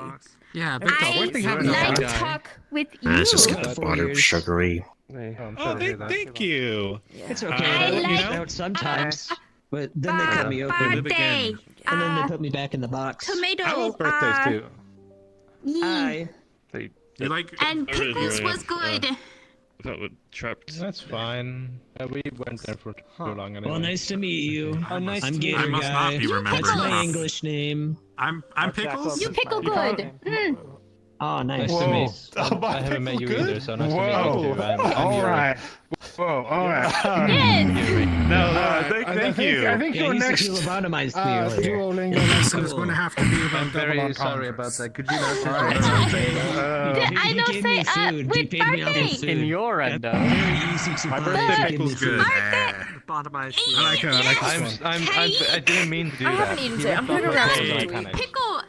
[SPEAKER 4] Yeah,
[SPEAKER 1] No
[SPEAKER 4] big dog.
[SPEAKER 21] I
[SPEAKER 4] Where's the
[SPEAKER 21] like
[SPEAKER 4] guy?
[SPEAKER 21] talk with you.
[SPEAKER 11] It's just got the water sugary.
[SPEAKER 3] Oh, thank you.
[SPEAKER 10] It's okay.
[SPEAKER 21] I
[SPEAKER 10] I let me
[SPEAKER 21] like-
[SPEAKER 10] out sometimes, but then they cut me open,
[SPEAKER 21] Birthday.
[SPEAKER 10] and then they put me back in the box.
[SPEAKER 21] Tomato.
[SPEAKER 3] I love birthdays too.
[SPEAKER 10] Hi.
[SPEAKER 4] You like
[SPEAKER 21] And pickles was good.
[SPEAKER 12] That would trapped.
[SPEAKER 6] That's fine. We went there for too long anyway.
[SPEAKER 10] Well, nice to meet you.
[SPEAKER 6] Oh, nice
[SPEAKER 10] I'm
[SPEAKER 6] to meet
[SPEAKER 10] Gator
[SPEAKER 6] you.
[SPEAKER 4] I must not
[SPEAKER 10] Guy.
[SPEAKER 4] be remembering
[SPEAKER 10] That's my
[SPEAKER 4] enough.
[SPEAKER 10] English name.
[SPEAKER 4] I'm Pickles?
[SPEAKER 21] You pickle good.
[SPEAKER 10] Oh, nice.
[SPEAKER 6] Nice to meet.
[SPEAKER 3] Oh,
[SPEAKER 6] I haven't met you either, so nice to
[SPEAKER 9] Whoa.
[SPEAKER 6] meet you too. I'm
[SPEAKER 9] All
[SPEAKER 6] Yuri.
[SPEAKER 9] right. Whoa. All right.
[SPEAKER 3] No,
[SPEAKER 9] I
[SPEAKER 3] thank you.
[SPEAKER 9] I think
[SPEAKER 10] Yeah,
[SPEAKER 9] you're
[SPEAKER 10] he
[SPEAKER 9] next.
[SPEAKER 10] lobotomized me earlier.
[SPEAKER 9] Duolingo.
[SPEAKER 5] Yes, it's going to have to be about
[SPEAKER 6] I'm very
[SPEAKER 5] double
[SPEAKER 6] sorry about
[SPEAKER 5] entendres.
[SPEAKER 6] that. Could you not
[SPEAKER 21] I
[SPEAKER 10] He
[SPEAKER 21] don't
[SPEAKER 10] gave
[SPEAKER 21] say
[SPEAKER 10] me food. He
[SPEAKER 21] with
[SPEAKER 10] paid me off in
[SPEAKER 21] birthday.
[SPEAKER 10] food.
[SPEAKER 6] in your end, though?
[SPEAKER 10] Very easy to
[SPEAKER 4] My
[SPEAKER 10] buy.
[SPEAKER 4] birthday
[SPEAKER 10] Give me
[SPEAKER 4] pickle's
[SPEAKER 10] food.
[SPEAKER 4] good.
[SPEAKER 11] Bottomized.
[SPEAKER 5] I like it. I like this one.
[SPEAKER 6] I didn't mean to do
[SPEAKER 1] I
[SPEAKER 6] that.
[SPEAKER 1] haven't eaten
[SPEAKER 6] He
[SPEAKER 1] today. I'm
[SPEAKER 6] ripped
[SPEAKER 1] gonna
[SPEAKER 6] off
[SPEAKER 1] go
[SPEAKER 6] my
[SPEAKER 1] grab
[SPEAKER 6] clothes,
[SPEAKER 1] some
[SPEAKER 6] I
[SPEAKER 1] to
[SPEAKER 6] kinda-
[SPEAKER 1] eat.
[SPEAKER 21] Pickle.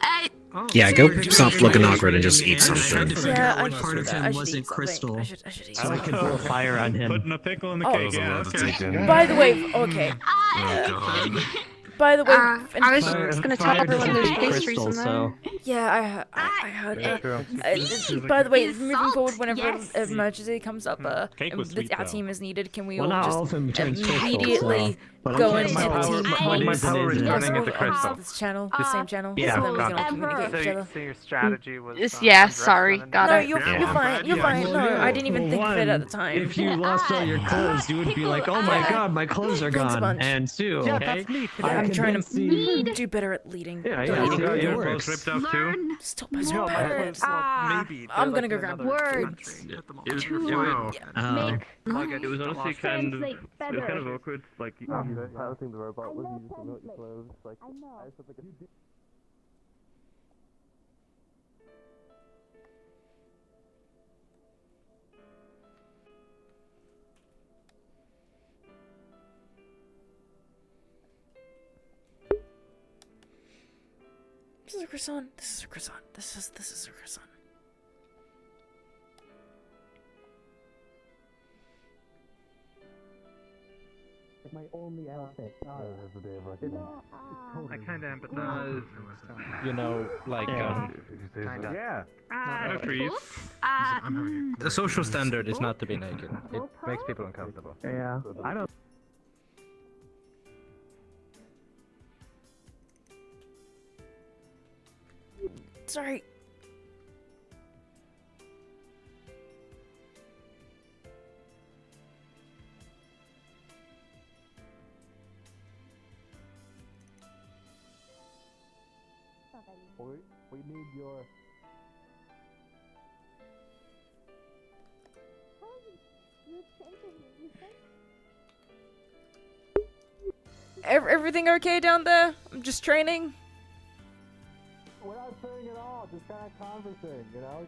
[SPEAKER 11] Yeah, go stop looking awkward and just eat
[SPEAKER 10] I tried
[SPEAKER 11] something.
[SPEAKER 10] to figure
[SPEAKER 1] Yeah,
[SPEAKER 10] out
[SPEAKER 1] I
[SPEAKER 10] what
[SPEAKER 1] should
[SPEAKER 10] part
[SPEAKER 1] do
[SPEAKER 10] of
[SPEAKER 1] that. I
[SPEAKER 10] him
[SPEAKER 1] should
[SPEAKER 10] wasn't
[SPEAKER 1] eat something.
[SPEAKER 10] crystal,
[SPEAKER 1] I should eat
[SPEAKER 10] so I could blow fire on him.
[SPEAKER 3] Putting a pickle in the
[SPEAKER 1] Oh.
[SPEAKER 3] cake. Yeah, okay.
[SPEAKER 1] By the way, okay. By the way,
[SPEAKER 20] I was
[SPEAKER 10] Fire-
[SPEAKER 20] just gonna
[SPEAKER 10] fire
[SPEAKER 20] tell everyone there's
[SPEAKER 10] doesn't eat
[SPEAKER 20] pastries in
[SPEAKER 10] crystal,
[SPEAKER 20] there.
[SPEAKER 10] so
[SPEAKER 1] yeah, I heard.
[SPEAKER 6] Yeah, true.
[SPEAKER 1] By the way, moving
[SPEAKER 21] salt,
[SPEAKER 1] forward, whenever
[SPEAKER 21] yes.
[SPEAKER 1] an emergency comes up,
[SPEAKER 3] Cake was
[SPEAKER 1] and
[SPEAKER 3] sweet,
[SPEAKER 1] our
[SPEAKER 3] though.
[SPEAKER 1] team is needed, can we
[SPEAKER 10] well,
[SPEAKER 1] all
[SPEAKER 10] not
[SPEAKER 1] just
[SPEAKER 10] all of them turns crystal.
[SPEAKER 1] immediately
[SPEAKER 10] So. But
[SPEAKER 1] go
[SPEAKER 10] I'm
[SPEAKER 1] into
[SPEAKER 10] my power,
[SPEAKER 1] team?
[SPEAKER 21] my
[SPEAKER 6] power is
[SPEAKER 1] Yes,
[SPEAKER 6] turning into
[SPEAKER 1] all
[SPEAKER 6] crystal.
[SPEAKER 1] have this channel, the same channel,
[SPEAKER 10] Yeah.
[SPEAKER 1] so then we can all
[SPEAKER 21] Ever.
[SPEAKER 1] communicate with each other.
[SPEAKER 13] So your strategy was.
[SPEAKER 20] Yeah, sorry, got
[SPEAKER 1] No,
[SPEAKER 20] it.
[SPEAKER 1] you're
[SPEAKER 11] Yeah.
[SPEAKER 1] fine. You're fine.
[SPEAKER 10] Well,
[SPEAKER 1] No,
[SPEAKER 10] yeah.
[SPEAKER 1] I didn't even
[SPEAKER 10] Well,
[SPEAKER 1] think of it at the
[SPEAKER 10] one,
[SPEAKER 1] time.
[SPEAKER 10] If you lost all your clothes, you would be like, "Oh my god, my clothes are
[SPEAKER 1] Thanks a
[SPEAKER 10] gone."
[SPEAKER 1] bunch.
[SPEAKER 10] And two,
[SPEAKER 13] Yeah,
[SPEAKER 10] okay?
[SPEAKER 13] that's me.
[SPEAKER 1] I'm trying to
[SPEAKER 10] see.
[SPEAKER 1] do better at leading.
[SPEAKER 10] Yeah,
[SPEAKER 1] the
[SPEAKER 10] yeah,
[SPEAKER 1] leading
[SPEAKER 10] yeah,
[SPEAKER 1] group.
[SPEAKER 10] yeah.
[SPEAKER 4] Clothes ripped off too?
[SPEAKER 21] Learn
[SPEAKER 1] Stop us
[SPEAKER 13] No, my
[SPEAKER 1] birds.
[SPEAKER 13] clothes maybe.
[SPEAKER 1] I'm gonna go grab
[SPEAKER 21] words.
[SPEAKER 4] Wow.
[SPEAKER 10] Oh.
[SPEAKER 21] Make
[SPEAKER 12] It was honestly kind of.
[SPEAKER 21] translate
[SPEAKER 12] It was kind of
[SPEAKER 21] better.
[SPEAKER 12] awkward. Like,
[SPEAKER 13] I don't think the robot was using your clothes. Like, I know.
[SPEAKER 1] This is a croissant. This is a croissant. This is a croissant.
[SPEAKER 10] My only outfit.
[SPEAKER 11] I kind of empathize.
[SPEAKER 6] You know, like,
[SPEAKER 13] Yeah.
[SPEAKER 12] no trees.
[SPEAKER 6] the social standard is not to be naked. It makes people uncomfortable.
[SPEAKER 10] Yeah. I don't.
[SPEAKER 1] Sorry.
[SPEAKER 13] We need your.
[SPEAKER 1] Everything okay down there? I'm just training.
[SPEAKER 13] We're not saying at all. Just kind of conversing, you know.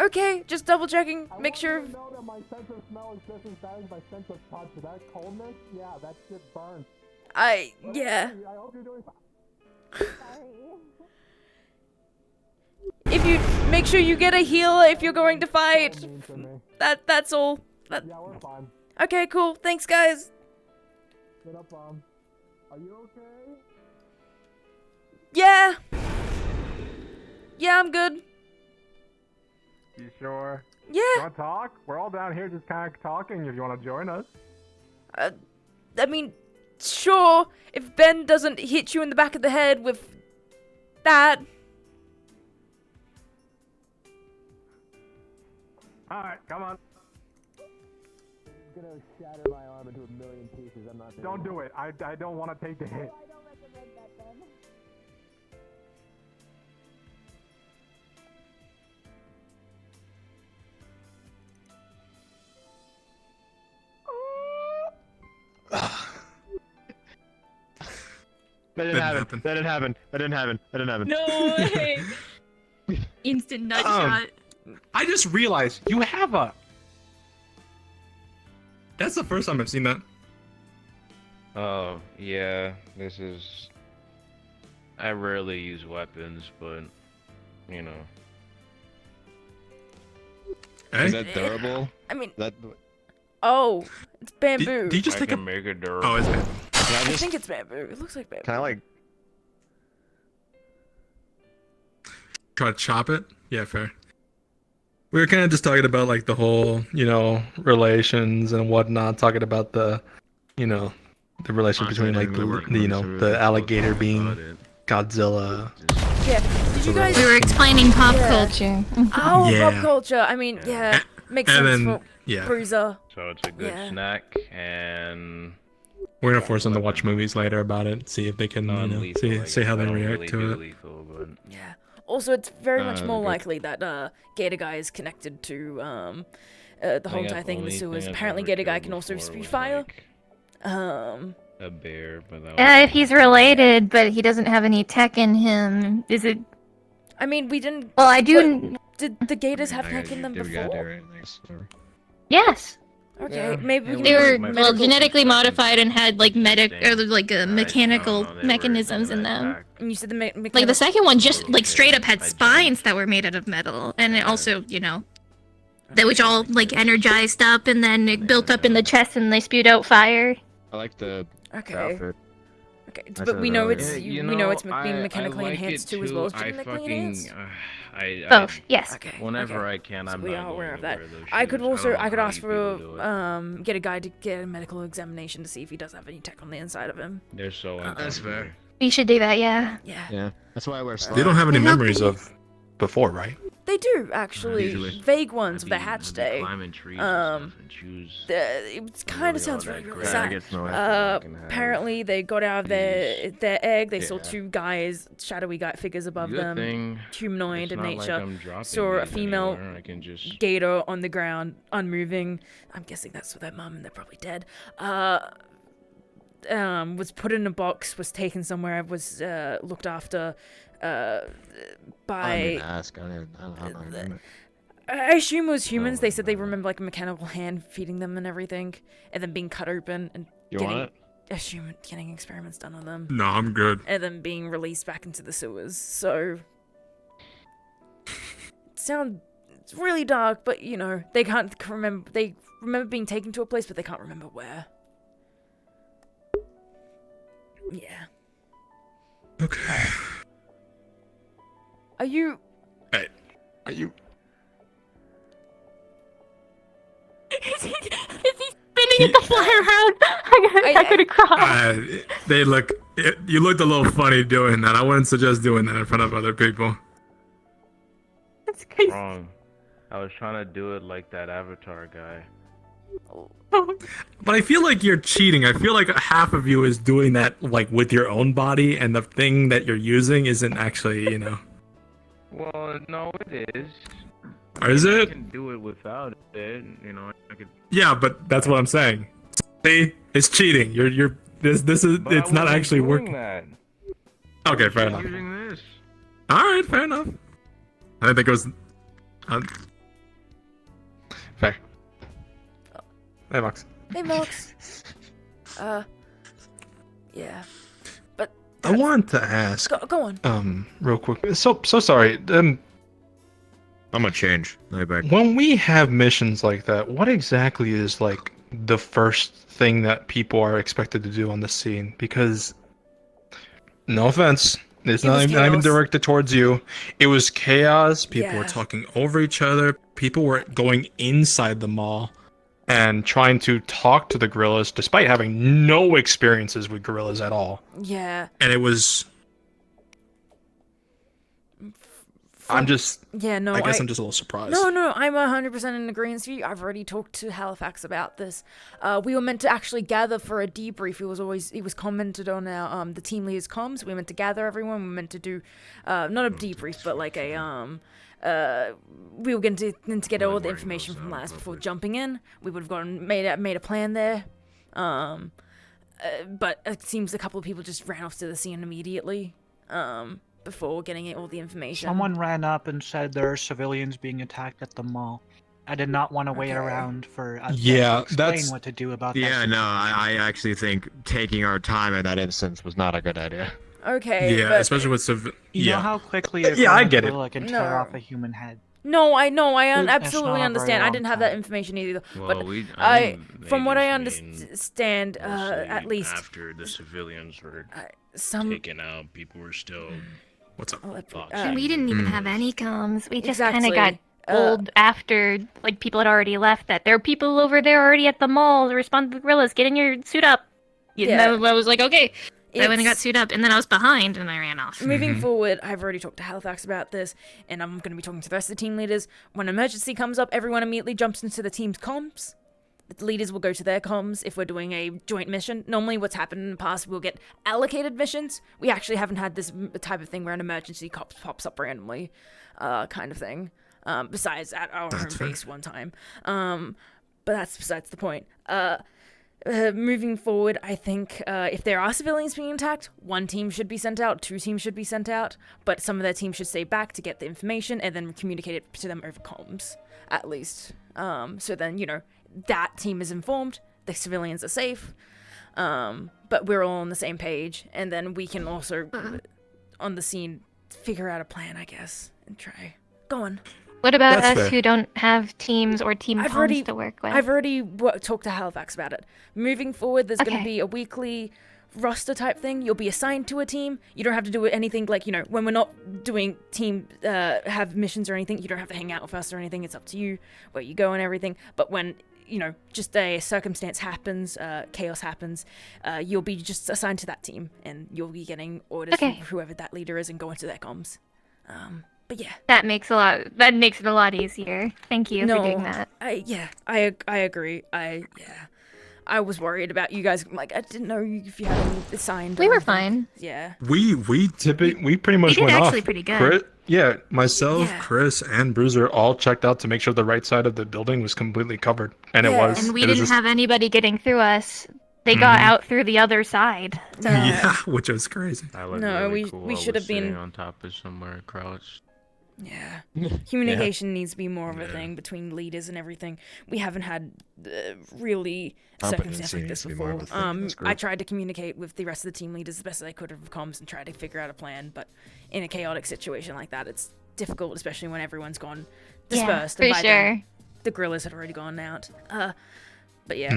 [SPEAKER 1] Okay, just double checking. Make sure.
[SPEAKER 13] I know that my sense of smell is just as bad as my sense of touch. That coldness, yeah, that shit burns.
[SPEAKER 1] Yeah. If you make sure you get a heal if you're going to fight. That's all. Yeah, we're fine. Okay, cool. Thanks, guys.
[SPEAKER 7] Get up, are you okay?
[SPEAKER 1] Yeah. Yeah, I'm good.
[SPEAKER 16] You sure?
[SPEAKER 1] Yeah.
[SPEAKER 16] You want to talk? We're all down here just kind of talking if you want to join us.
[SPEAKER 1] I mean, sure, if Ben doesn't hit you in the back of the head with that.
[SPEAKER 16] Alright, come on.
[SPEAKER 7] I'm gonna shatter my arm into a million pieces. I'm not.
[SPEAKER 16] Don't do it. I don't want to take the hit.
[SPEAKER 13] That didn't happen. That didn't happen. That didn't happen. That didn't happen.
[SPEAKER 21] No way. Instant nut shot.
[SPEAKER 5] I just realized you have a. That's the first time I've seen that.
[SPEAKER 12] Oh, yeah, this is... I rarely use weapons, but, you know. Is that durable?
[SPEAKER 1] I mean...
[SPEAKER 12] That...
[SPEAKER 1] Oh, it's bamboo.
[SPEAKER 5] Did you just take a...
[SPEAKER 12] make it durable.
[SPEAKER 5] Oh, it's bamboo.
[SPEAKER 1] I think it's bamboo. It looks like bamboo.
[SPEAKER 13] Can I, like...
[SPEAKER 5] Try to chop it? Yeah, fair. We were kind of just talking about, like, the whole, you know, relations and whatnot, talking about the, you know, the relation between, like, the alligator being Godzilla.
[SPEAKER 1] Yeah, did you guys...
[SPEAKER 21] We were explaining pop culture.
[SPEAKER 1] Oh,
[SPEAKER 5] Yeah.
[SPEAKER 1] pop culture. I mean, yeah, makes
[SPEAKER 5] And
[SPEAKER 1] sense
[SPEAKER 5] then-
[SPEAKER 1] for
[SPEAKER 5] yeah.
[SPEAKER 1] Bruiser.
[SPEAKER 12] So it's a good
[SPEAKER 1] Yeah.
[SPEAKER 12] snack, and...
[SPEAKER 5] We're gonna force them to watch movies later about it, see if they can, you know,
[SPEAKER 12] Non-lethal,
[SPEAKER 5] see how
[SPEAKER 12] I
[SPEAKER 5] they
[SPEAKER 12] don't
[SPEAKER 5] react
[SPEAKER 12] really
[SPEAKER 5] to
[SPEAKER 12] do
[SPEAKER 5] it.
[SPEAKER 12] lethal, but...
[SPEAKER 1] Yeah. Also, it's very much more
[SPEAKER 12] good.
[SPEAKER 1] likely that Gator Guy is connected to the whole entire thing in the sewers. Apparently, Gator Guy can also spew fire.
[SPEAKER 12] A bear, but that
[SPEAKER 21] Yeah, if he's related, but he doesn't have any tech in him, is it?
[SPEAKER 1] I mean, we didn't.
[SPEAKER 21] Well, I do.
[SPEAKER 1] What, did the Gators have tech in them before?
[SPEAKER 21] Yes.
[SPEAKER 1] Okay, maybe we
[SPEAKER 21] They
[SPEAKER 1] can
[SPEAKER 21] were
[SPEAKER 1] use
[SPEAKER 21] well
[SPEAKER 1] medical-
[SPEAKER 21] genetically modified and had like mechanical mechanisms in them.
[SPEAKER 1] And you said the
[SPEAKER 21] Like the
[SPEAKER 1] mechanical-
[SPEAKER 21] second one just like straight up had spines that were made out of metal, and it also, you know, that which all like energized up and then it built up in the chest and they spewed out fire.
[SPEAKER 12] I like the
[SPEAKER 1] Okay.
[SPEAKER 12] outfit.
[SPEAKER 1] Okay,
[SPEAKER 12] I
[SPEAKER 1] but we
[SPEAKER 12] said
[SPEAKER 1] know
[SPEAKER 12] that
[SPEAKER 1] it's
[SPEAKER 12] earlier.
[SPEAKER 1] we know it's
[SPEAKER 12] I-
[SPEAKER 1] being
[SPEAKER 12] I
[SPEAKER 1] mechanically
[SPEAKER 12] like
[SPEAKER 1] enhanced
[SPEAKER 12] it
[SPEAKER 1] too, as well as
[SPEAKER 12] I
[SPEAKER 1] genetically
[SPEAKER 12] fucking,
[SPEAKER 1] enhanced.
[SPEAKER 12] Both,
[SPEAKER 21] yes.
[SPEAKER 1] Okay.
[SPEAKER 12] Whenever
[SPEAKER 1] okay.
[SPEAKER 12] I can,
[SPEAKER 1] So
[SPEAKER 12] I'm
[SPEAKER 1] we
[SPEAKER 12] not
[SPEAKER 1] are
[SPEAKER 12] going
[SPEAKER 1] aware
[SPEAKER 12] to
[SPEAKER 1] of that.
[SPEAKER 12] wear those
[SPEAKER 1] I could
[SPEAKER 12] shoes. I
[SPEAKER 1] also
[SPEAKER 12] don't know
[SPEAKER 1] I could
[SPEAKER 12] how
[SPEAKER 1] ask
[SPEAKER 12] you people do
[SPEAKER 1] for get a guy to get a medical examination to see if he does have any tech on the inside of him.
[SPEAKER 12] They're so
[SPEAKER 5] That's fair.
[SPEAKER 21] We should do that, yeah.
[SPEAKER 1] Yeah.
[SPEAKER 13] Yeah, that's why I wear
[SPEAKER 5] They don't have any memories of before, right?
[SPEAKER 1] They do actually,
[SPEAKER 12] Usually.
[SPEAKER 1] vague ones of the hatch day.
[SPEAKER 12] climbing trees and stuff and choose.
[SPEAKER 1] It kind of sounds really, really sad.
[SPEAKER 12] gets no effort they can have.
[SPEAKER 1] Apparently, they got out of their egg. They saw
[SPEAKER 12] Yeah.
[SPEAKER 1] two guys, shadowy guy figures above
[SPEAKER 12] Good
[SPEAKER 1] them,
[SPEAKER 12] thing
[SPEAKER 1] humanoid
[SPEAKER 12] it's
[SPEAKER 1] in
[SPEAKER 12] not like
[SPEAKER 1] nature.
[SPEAKER 12] I'm dropping
[SPEAKER 1] Saw a
[SPEAKER 12] these
[SPEAKER 1] female
[SPEAKER 12] anywhere. I can just-
[SPEAKER 1] gator on the ground, unmoving. I'm guessing that's with their mum, and they're probably dead. Was put in a box, was taken somewhere, was looked after by.
[SPEAKER 13] I didn't ask. I don't remember.
[SPEAKER 1] I assume it was humans. They said they remember like a mechanical hand feeding them and everything, and then being cut open and
[SPEAKER 5] You
[SPEAKER 1] getting,
[SPEAKER 5] want
[SPEAKER 1] getting experiments done on them.
[SPEAKER 5] No, I'm good.
[SPEAKER 1] And then being released back into the sewers. So, it's really dark, but you know they can't remember. They remember being taken to a place, but they can't remember where. Yeah.
[SPEAKER 5] Okay.
[SPEAKER 1] Are you?
[SPEAKER 5] Hey, are you?
[SPEAKER 21] Is he spinning at the fly around? I could have cried.
[SPEAKER 5] They look. You looked a little funny doing that. I wouldn't suggest doing that in front of other people.
[SPEAKER 21] That's crazy.
[SPEAKER 12] Wrong. I was trying to do it like that Avatar guy.
[SPEAKER 5] But I feel like you're cheating. I feel like half of you is doing that like with your own body, and the thing that you're using isn't actually, you know.
[SPEAKER 12] Well, no, it is.
[SPEAKER 5] Or is
[SPEAKER 12] I
[SPEAKER 5] it?
[SPEAKER 12] can do it without it. You know, I could.
[SPEAKER 5] Yeah, but that's what I'm saying. See, it's cheating. You're. This is.
[SPEAKER 12] But
[SPEAKER 5] It's
[SPEAKER 12] I
[SPEAKER 5] not
[SPEAKER 12] wasn't
[SPEAKER 5] actually
[SPEAKER 12] doing
[SPEAKER 5] working.
[SPEAKER 12] That.
[SPEAKER 5] Okay, fair
[SPEAKER 12] I'm
[SPEAKER 5] enough.
[SPEAKER 12] using this.
[SPEAKER 5] All right, fair enough. I didn't think it was. Fair. Hey, Max.
[SPEAKER 1] Hey, Mox. Yeah. But
[SPEAKER 5] I want to ask.
[SPEAKER 1] Go on.
[SPEAKER 5] Real quick. So sorry.
[SPEAKER 12] I'm gonna change.
[SPEAKER 5] When we have missions like that, what exactly is like the first thing that people are expected to do on the scene? Because, no offense, it's not even directed towards you. It was chaos. People were talking over each other. People were going inside the mall and trying to talk to the gorillas, despite having no experiences with gorillas at all.
[SPEAKER 1] Yeah.
[SPEAKER 5] And it was. I'm just.
[SPEAKER 1] Yeah, no.
[SPEAKER 5] I guess I'm just a little surprised.
[SPEAKER 1] No, I'm 100% in agreement with you. I've already talked to Halifax about this. We were meant to actually gather for a debrief. It was commented on our the team leaders' comms. We were meant to gather everyone. We were meant to do not a debrief, but like a we were going to get all the information from Laz before jumping in. We would have made a plan there. But it seems a couple of people just ran off to the scene immediately. Before getting all the information.
[SPEAKER 22] Someone ran up and said there are civilians being attacked at the mall. I did not want to wait around for us to explain what to do about that.
[SPEAKER 12] Yeah, no, I actually think taking our time in that instance was not a good idea.
[SPEAKER 1] Okay.
[SPEAKER 5] Yeah,
[SPEAKER 1] but
[SPEAKER 5] especially with
[SPEAKER 22] You know how quickly a
[SPEAKER 5] I get it.
[SPEAKER 22] gorilla can tear off a human head.
[SPEAKER 1] No, I know. I
[SPEAKER 22] That's
[SPEAKER 1] absolutely
[SPEAKER 22] not a
[SPEAKER 1] understand.
[SPEAKER 22] very
[SPEAKER 1] I didn't have that information either.
[SPEAKER 12] Well,
[SPEAKER 1] but from what I understand, at least
[SPEAKER 12] after the civilians were
[SPEAKER 1] some
[SPEAKER 12] taken out, people were still.
[SPEAKER 5] What's up?
[SPEAKER 21] And we didn't even have any comms. We just kind of
[SPEAKER 1] Exactly.
[SPEAKER 21] got told after, like, people had already left that there are people over there already at the mall to respond to the gorillas. Get in your suit up. And then I was like, okay. I went and got suit up, and then I was behind, and I ran off.
[SPEAKER 1] Moving forward, I've already talked to Halifax about this, and I'm going to be talking to the rest of the team leaders. When an emergency comes up, everyone immediately jumps into the team's comms. The leaders will go to their comms if we're doing a joint mission. Normally what's happened in the past, we'll get allocated missions. We actually haven't had this type of thing where an emergency pops up randomly, kind of thing. Besides at our home base one time. But that's besides the point. Moving forward, I think if there are civilians being attacked, one team should be sent out, 2 teams should be sent out, but some of their teams should stay back to get the information and then communicate it to them over comms, at least. So then, that team is informed, the civilians are safe, but we're all on the same page, and then we can also, on the scene, figure out a plan, I guess, and try. Go on.
[SPEAKER 21] What about us who don't have teams or team comms to work with?
[SPEAKER 1] I've already talked to Halifax about it. Moving forward, there's going to be a weekly roster type thing. You'll be assigned to a team. You don't have to do anything like, when we're not doing team, have missions or anything, you don't have to hang out with us or anything. It's up to you where you go and everything. But when, just a circumstance happens, chaos happens, you'll be just assigned to that team and you'll be getting orders from whoever that leader is and go into their comms. But yeah.
[SPEAKER 21] That makes it a lot easier. Thank you for doing that.
[SPEAKER 1] I agree. I was worried about you guys. Like, I didn't know if you had any assigned.
[SPEAKER 21] We were fine.
[SPEAKER 1] Yeah.
[SPEAKER 5] We pretty much
[SPEAKER 21] did
[SPEAKER 5] went
[SPEAKER 21] actually
[SPEAKER 5] off.
[SPEAKER 21] pretty good.
[SPEAKER 5] Myself, Chris, and Bruiser all checked out to make sure the right side of the building was completely covered, and it was.
[SPEAKER 21] And we didn't have anybody getting through us. They got out through the other side.
[SPEAKER 5] Yeah, which was crazy.
[SPEAKER 1] We should have been
[SPEAKER 12] on top of somewhere crouched.
[SPEAKER 1] Yeah. Communication needs to be more of a thing between leaders and everything. We haven't had really circumstances like this before. I tried to communicate with the rest of the team leaders as best as I could over comms and try to figure out a plan, but in a chaotic situation like that, it's difficult, especially when everyone's gone dispersed.
[SPEAKER 21] Yeah, for sure.
[SPEAKER 1] Then, the gorillas had already gone out. But yeah.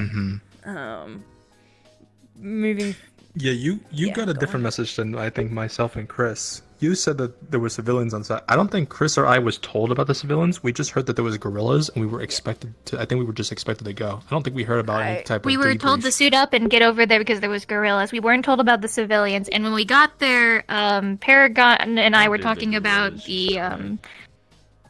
[SPEAKER 1] Moving.
[SPEAKER 5] Yeah, you got a different message than I think myself and Chris. You said that there were civilians on site. I don't think Chris or I was told about the civilians. We just heard that there was gorillas, and we were expected to. I think we were just expected to go. I don't think we heard about any type of.
[SPEAKER 21] We were told to suit up and get over there because there was gorillas. We weren't told about the civilians. And when we got there, Paragon and I were talking about the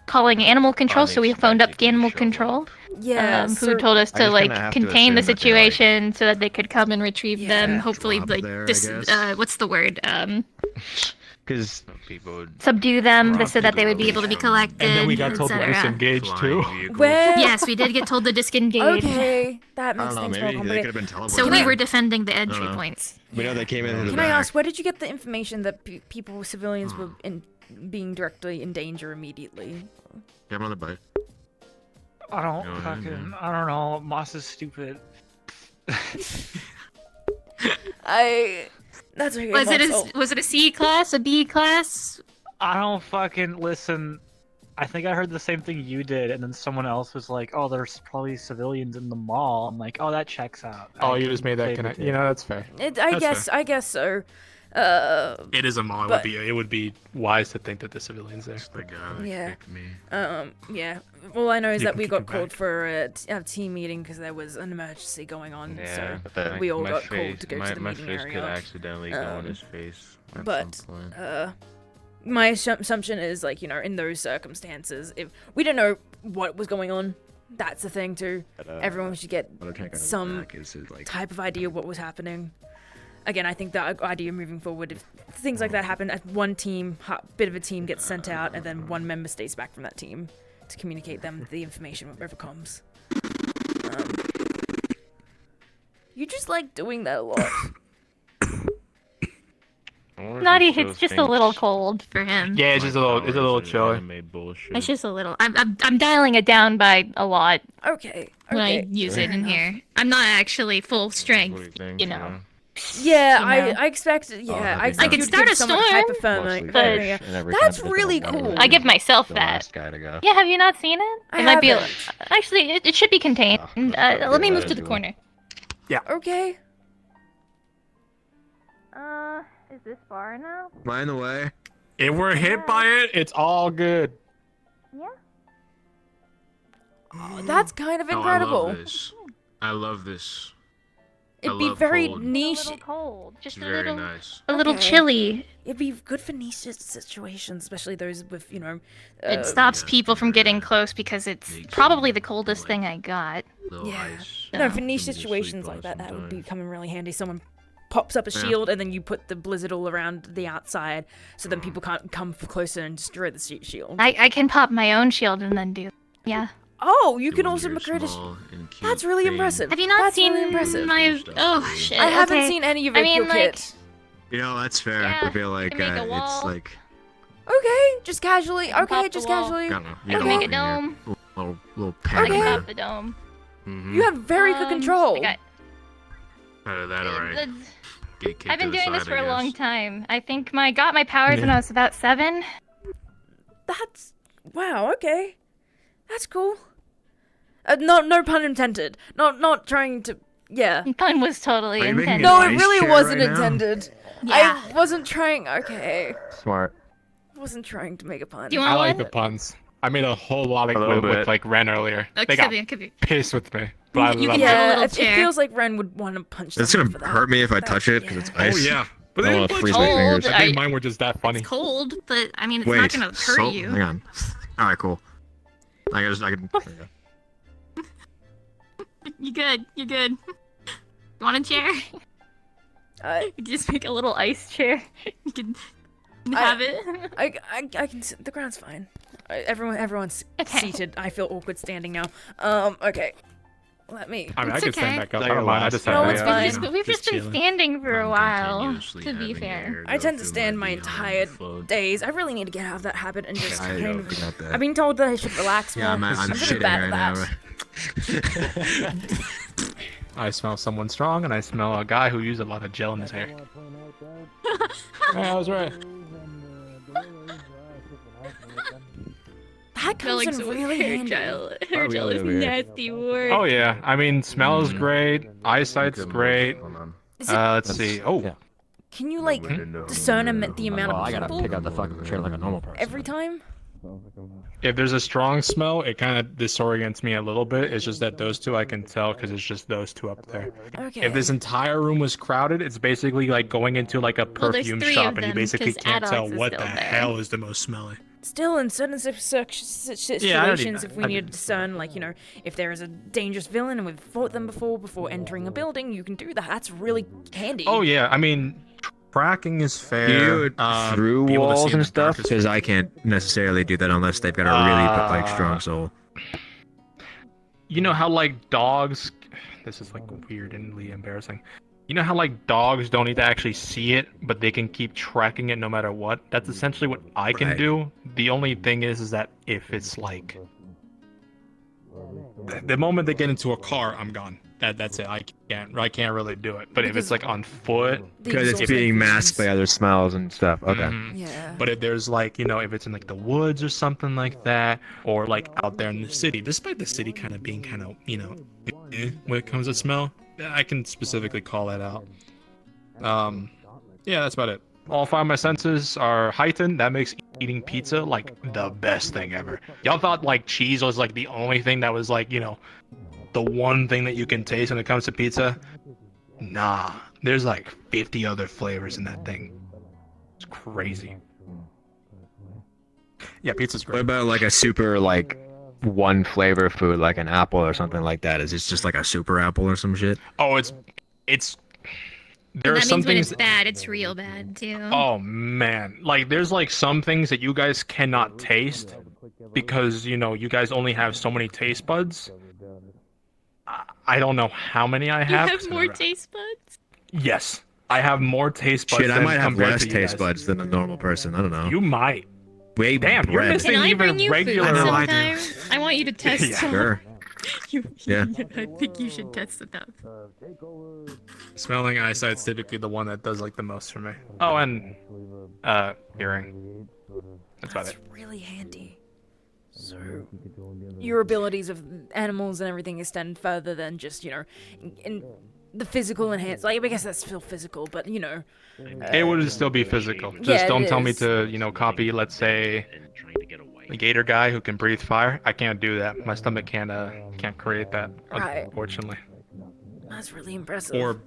[SPEAKER 21] calling animal control. So we phoned up animal control.
[SPEAKER 1] Yeah,
[SPEAKER 21] who told us to contain the situation so that they could come and retrieve them. Hopefully, what's the word?
[SPEAKER 12] Because people
[SPEAKER 21] subdue them so that they would be able to be collected.
[SPEAKER 3] And then we got told to disengage too.
[SPEAKER 21] Yes, we did get told to disengage.
[SPEAKER 1] Okay, that makes things more complicated.
[SPEAKER 21] So we were defending the entry points.
[SPEAKER 12] We know they came in.
[SPEAKER 1] Can I ask, where did you get the information that civilians were being directly in danger immediately?
[SPEAKER 12] Come on the bike.
[SPEAKER 13] I don't know. Moss is stupid.
[SPEAKER 1] That's okay.
[SPEAKER 21] Was it
[SPEAKER 1] boss.
[SPEAKER 21] was it a C class, a B class?
[SPEAKER 13] I don't fucking listen. I think I heard the same thing you did, and then someone else was like, "Oh, there's probably civilians in the mall." I'm like, "Oh, that checks out."
[SPEAKER 3] Oh, you just made that connect. You know, that's fair.
[SPEAKER 1] I guess so.
[SPEAKER 5] It is a mall.
[SPEAKER 1] but-
[SPEAKER 5] It would be wise to think that the civilians there.
[SPEAKER 12] The guy that
[SPEAKER 1] Yeah.
[SPEAKER 12] kicked me.
[SPEAKER 1] Yeah. All I know is
[SPEAKER 5] You
[SPEAKER 1] that
[SPEAKER 5] can
[SPEAKER 1] we
[SPEAKER 5] kick
[SPEAKER 1] got
[SPEAKER 5] him
[SPEAKER 1] called
[SPEAKER 5] back.
[SPEAKER 1] for a team meeting because there was an emergency going on.
[SPEAKER 12] Yeah,
[SPEAKER 1] so we all
[SPEAKER 12] my
[SPEAKER 1] got
[SPEAKER 12] face,
[SPEAKER 1] called to go
[SPEAKER 12] my,
[SPEAKER 1] to the
[SPEAKER 12] my
[SPEAKER 1] meeting
[SPEAKER 12] face
[SPEAKER 1] area.
[SPEAKER 12] could accidentally go in his face. At
[SPEAKER 1] But
[SPEAKER 12] some point.
[SPEAKER 1] my assumption is, like, you know, in those circumstances, if we don't know what was going on, that's the thing too. Everyone should get some type of idea what was happening. Again, I think the idea moving forward, if things like that happen, one team, bit of a team gets sent out, and then one member stays back from that team to communicate them the information wherever comes. You just like doing that a lot.
[SPEAKER 21] Naughty, it's just a little cold for him.
[SPEAKER 3] Yeah, it's just a little chilly.
[SPEAKER 21] It's just a little. I'm dialing it down by a lot.
[SPEAKER 1] Okay.
[SPEAKER 21] When I use it in here, I'm not actually full strength. You know.
[SPEAKER 1] Yeah,
[SPEAKER 21] You know?
[SPEAKER 1] I expect. Yeah, I expect
[SPEAKER 21] could
[SPEAKER 1] you to
[SPEAKER 21] start
[SPEAKER 1] give
[SPEAKER 21] a
[SPEAKER 1] someone
[SPEAKER 21] storm,
[SPEAKER 1] hypothermic.
[SPEAKER 21] but
[SPEAKER 1] Yeah. That's really cool.
[SPEAKER 21] I give myself that. Yeah, have you not seen it?
[SPEAKER 1] I
[SPEAKER 21] It might be.
[SPEAKER 1] haven't.
[SPEAKER 21] Actually, it should be contained. Let me move to the corner.
[SPEAKER 3] Yeah.
[SPEAKER 1] Okay.
[SPEAKER 21] Is this far enough?
[SPEAKER 19] By the way,
[SPEAKER 3] If we're hit by it, it's all good.
[SPEAKER 21] Yeah.
[SPEAKER 1] That's kind of
[SPEAKER 12] Oh,
[SPEAKER 1] incredible.
[SPEAKER 12] I love this.
[SPEAKER 1] It'd
[SPEAKER 12] I
[SPEAKER 1] be
[SPEAKER 12] love
[SPEAKER 1] very
[SPEAKER 12] cold.
[SPEAKER 1] niche.
[SPEAKER 21] Cold. Just
[SPEAKER 12] It's very nice.
[SPEAKER 21] A little chilly.
[SPEAKER 1] It'd be good for niche situations, especially those with, you know.
[SPEAKER 21] It stops people from getting close because it's probably the coldest thing I got.
[SPEAKER 1] Yeah. No, for niche situations like that, that would be come in really handy. Someone pops up a shield, and then you put the blizzard all around the outside, so then people can't come closer and destroy the shield.
[SPEAKER 21] I can pop my own shield and then do. Yeah.
[SPEAKER 1] Oh, you can also create a. That's really impressive.
[SPEAKER 21] Have you not
[SPEAKER 1] That's
[SPEAKER 21] seen
[SPEAKER 1] really impressive.
[SPEAKER 21] my? Oh shit.
[SPEAKER 1] I haven't
[SPEAKER 21] okay.
[SPEAKER 1] seen any of
[SPEAKER 21] I
[SPEAKER 1] it.
[SPEAKER 21] mean,
[SPEAKER 1] your
[SPEAKER 21] like,
[SPEAKER 1] kit.
[SPEAKER 11] You know, that's fair.
[SPEAKER 21] Yeah,
[SPEAKER 11] I feel like
[SPEAKER 21] can make a
[SPEAKER 11] it's
[SPEAKER 21] wall.
[SPEAKER 11] like
[SPEAKER 1] Okay, just casually.
[SPEAKER 21] Can
[SPEAKER 1] Okay,
[SPEAKER 21] pop
[SPEAKER 1] just
[SPEAKER 21] the wall.
[SPEAKER 1] casually.
[SPEAKER 11] I don't know.
[SPEAKER 21] I
[SPEAKER 11] You
[SPEAKER 21] can
[SPEAKER 11] know,
[SPEAKER 21] make a dome.
[SPEAKER 11] little
[SPEAKER 21] I
[SPEAKER 11] panic.
[SPEAKER 21] can
[SPEAKER 1] Okay.
[SPEAKER 21] pop the dome.
[SPEAKER 1] You have very good control.
[SPEAKER 21] I got,
[SPEAKER 12] That alright.
[SPEAKER 21] I've been doing this for a long time. I think got my powers when I was about 7.
[SPEAKER 1] That's wow. Okay, that's cool. No pun intended. Not trying to. Yeah.
[SPEAKER 21] Pun was totally
[SPEAKER 11] Are you making
[SPEAKER 21] intended.
[SPEAKER 1] No,
[SPEAKER 11] an
[SPEAKER 1] it
[SPEAKER 11] ice
[SPEAKER 1] really
[SPEAKER 11] chair
[SPEAKER 1] wasn't
[SPEAKER 11] right now?
[SPEAKER 1] intended.
[SPEAKER 21] Yeah.
[SPEAKER 1] I wasn't trying. Okay.
[SPEAKER 11] Smart.
[SPEAKER 1] Wasn't trying to make a pun.
[SPEAKER 21] Do you want
[SPEAKER 3] I like
[SPEAKER 21] one?
[SPEAKER 3] the puns. I made a whole lot
[SPEAKER 11] A little
[SPEAKER 3] with
[SPEAKER 11] bit.
[SPEAKER 3] like Ren earlier. They
[SPEAKER 21] Could
[SPEAKER 3] got
[SPEAKER 21] be, could be.
[SPEAKER 3] pissed with me. But I
[SPEAKER 21] You
[SPEAKER 3] love
[SPEAKER 21] can
[SPEAKER 3] it.
[SPEAKER 21] have a
[SPEAKER 1] Yeah,
[SPEAKER 21] little
[SPEAKER 1] it
[SPEAKER 21] chair.
[SPEAKER 1] feels like Ren would want to punch.
[SPEAKER 11] It's
[SPEAKER 1] someone
[SPEAKER 11] gonna
[SPEAKER 1] for that.
[SPEAKER 11] hurt me if I touch it because it's ice.
[SPEAKER 5] Oh yeah, but
[SPEAKER 11] I
[SPEAKER 5] they
[SPEAKER 11] don't
[SPEAKER 5] look
[SPEAKER 11] wanna freeze my
[SPEAKER 21] cold.
[SPEAKER 11] fingers.
[SPEAKER 3] I think mine were just that funny.
[SPEAKER 21] It's cold, but I mean, it's
[SPEAKER 11] Wait,
[SPEAKER 21] not gonna hurt
[SPEAKER 11] so,
[SPEAKER 21] you.
[SPEAKER 11] Hang on. All right, cool. I can.
[SPEAKER 21] You good? You good? You want a chair? You just make a little ice chair. You can have it.
[SPEAKER 1] I can. The ground's fine. Everyone's seated. I feel awkward standing now. Okay. Let me.
[SPEAKER 3] I mean,
[SPEAKER 21] It's
[SPEAKER 3] I can stand
[SPEAKER 21] okay.
[SPEAKER 3] back up. I don't mind. I just
[SPEAKER 1] No,
[SPEAKER 3] have
[SPEAKER 1] it's
[SPEAKER 3] my,
[SPEAKER 1] fine.
[SPEAKER 21] We've just been standing for a while. To be fair.
[SPEAKER 1] I tend to stand my entire days. I really need to get out of that habit and just
[SPEAKER 11] I
[SPEAKER 1] kind of.
[SPEAKER 11] forgot that.
[SPEAKER 1] I've been told that I should relax more.
[SPEAKER 11] Yeah, I'm
[SPEAKER 1] really
[SPEAKER 11] shitting
[SPEAKER 1] bad
[SPEAKER 11] right
[SPEAKER 1] at
[SPEAKER 11] now.
[SPEAKER 1] that.
[SPEAKER 3] I smell someone strong, and I smell a guy who used a lot of gel in his hair. Yeah, I was right.
[SPEAKER 1] That comes in really handy.
[SPEAKER 21] Hair gel is nasty word.
[SPEAKER 3] Oh yeah, I mean, smell's great, eyesight's great. Let's see. Oh,
[SPEAKER 1] Can you like discern the amount of
[SPEAKER 6] I gotta
[SPEAKER 1] people
[SPEAKER 6] pick out the fucking chair like a normal person.
[SPEAKER 1] every time?
[SPEAKER 3] if there's a strong smell, it kind of disorients me a little bit. It's just that those two I can tell because it's just those two up there.
[SPEAKER 1] Okay.
[SPEAKER 3] If this entire room was crowded, it's basically like going into like a
[SPEAKER 21] Well, there's
[SPEAKER 3] perfume
[SPEAKER 21] 3
[SPEAKER 3] shop,
[SPEAKER 21] of
[SPEAKER 3] and you
[SPEAKER 21] them,
[SPEAKER 3] basically
[SPEAKER 21] 'cause
[SPEAKER 3] can't tell
[SPEAKER 21] Adolf is
[SPEAKER 3] what
[SPEAKER 21] still
[SPEAKER 3] the
[SPEAKER 21] there.
[SPEAKER 3] hell
[SPEAKER 5] is the most smelly.
[SPEAKER 1] Still, in certain situations, if we need to discern, like, you know, if there is a dangerous villain and we've fought them before entering a building, you can do that. That's really handy.
[SPEAKER 3] Oh yeah, I mean, tracking is fair.
[SPEAKER 11] Do you through
[SPEAKER 3] be able to see
[SPEAKER 11] walls
[SPEAKER 3] in
[SPEAKER 11] and
[SPEAKER 3] the
[SPEAKER 11] stuff?
[SPEAKER 3] darkest-
[SPEAKER 11] Because I can't necessarily do that unless they've got a really like strong soul.
[SPEAKER 3] You know how like dogs, this is like weirdly embarrassing. You know how like dogs don't need to actually see it, but they can keep tracking it no matter what? That's essentially what I can
[SPEAKER 11] Right.
[SPEAKER 3] do. The only thing is that if it's like the moment they get into a car, I'm gone. that's it. I can't really do it. But if it's like on foot,
[SPEAKER 8] Because it's being masked by other smells and stuff. Okay.
[SPEAKER 1] Yeah.
[SPEAKER 3] But if there's like, if it's in like the woods or something like that, or like out there in the city, despite the city kind of being kind of, when it comes to smell, I can specifically call that out. Yeah, that's about it. All 5 of my senses are heightened. That makes eating pizza like the best thing ever. Y'all thought like cheese was like the only thing that was like, the one thing that you can taste when it comes to pizza? Nah, there's like 50 other flavors in that thing. It's crazy. Yeah, pizza's great.
[SPEAKER 8] What about like a super like one flavor food, like an apple or something like that? Is it just like a super apple or some shit?
[SPEAKER 3] Oh, it's. There
[SPEAKER 21] And
[SPEAKER 3] are
[SPEAKER 21] that
[SPEAKER 3] some
[SPEAKER 21] means when
[SPEAKER 3] things.
[SPEAKER 21] it's bad, it's real bad too.
[SPEAKER 3] Oh man, like there's like some things that you guys cannot taste because you guys only have so many taste buds. I don't know how many I
[SPEAKER 21] You
[SPEAKER 3] have.
[SPEAKER 21] have more taste buds?
[SPEAKER 3] Yes, I have more taste buds.
[SPEAKER 8] Shit, I
[SPEAKER 3] than
[SPEAKER 8] might have
[SPEAKER 3] compared
[SPEAKER 8] less
[SPEAKER 3] to you
[SPEAKER 8] taste
[SPEAKER 3] guys.
[SPEAKER 8] buds than a normal person. I don't know.
[SPEAKER 3] You might.
[SPEAKER 8] Wait,
[SPEAKER 3] damn, you're
[SPEAKER 8] bread.
[SPEAKER 3] missing
[SPEAKER 21] Can I
[SPEAKER 3] even
[SPEAKER 21] bring you
[SPEAKER 3] regular.
[SPEAKER 21] food sometime? I want you to test
[SPEAKER 3] Yeah.
[SPEAKER 21] some.
[SPEAKER 8] Sure. Yeah.
[SPEAKER 21] I think you should test enough.
[SPEAKER 3] Smelling eyesight's typically the one that does like the most for me. Oh, and hearing. That's about it.
[SPEAKER 1] Really handy. So, your abilities of animals and everything extend further than just, in the physical enhance. Like, I guess that's still physical, but,
[SPEAKER 3] It would still be physical. Just
[SPEAKER 1] Yeah,
[SPEAKER 3] don't
[SPEAKER 1] it
[SPEAKER 3] tell me
[SPEAKER 1] is.
[SPEAKER 3] to, copy, let's say, a gator guy who can breathe fire. I can't do that. My stomach can't create that,
[SPEAKER 1] Right.
[SPEAKER 3] unfortunately.
[SPEAKER 1] That's really impressive.
[SPEAKER 3] Or,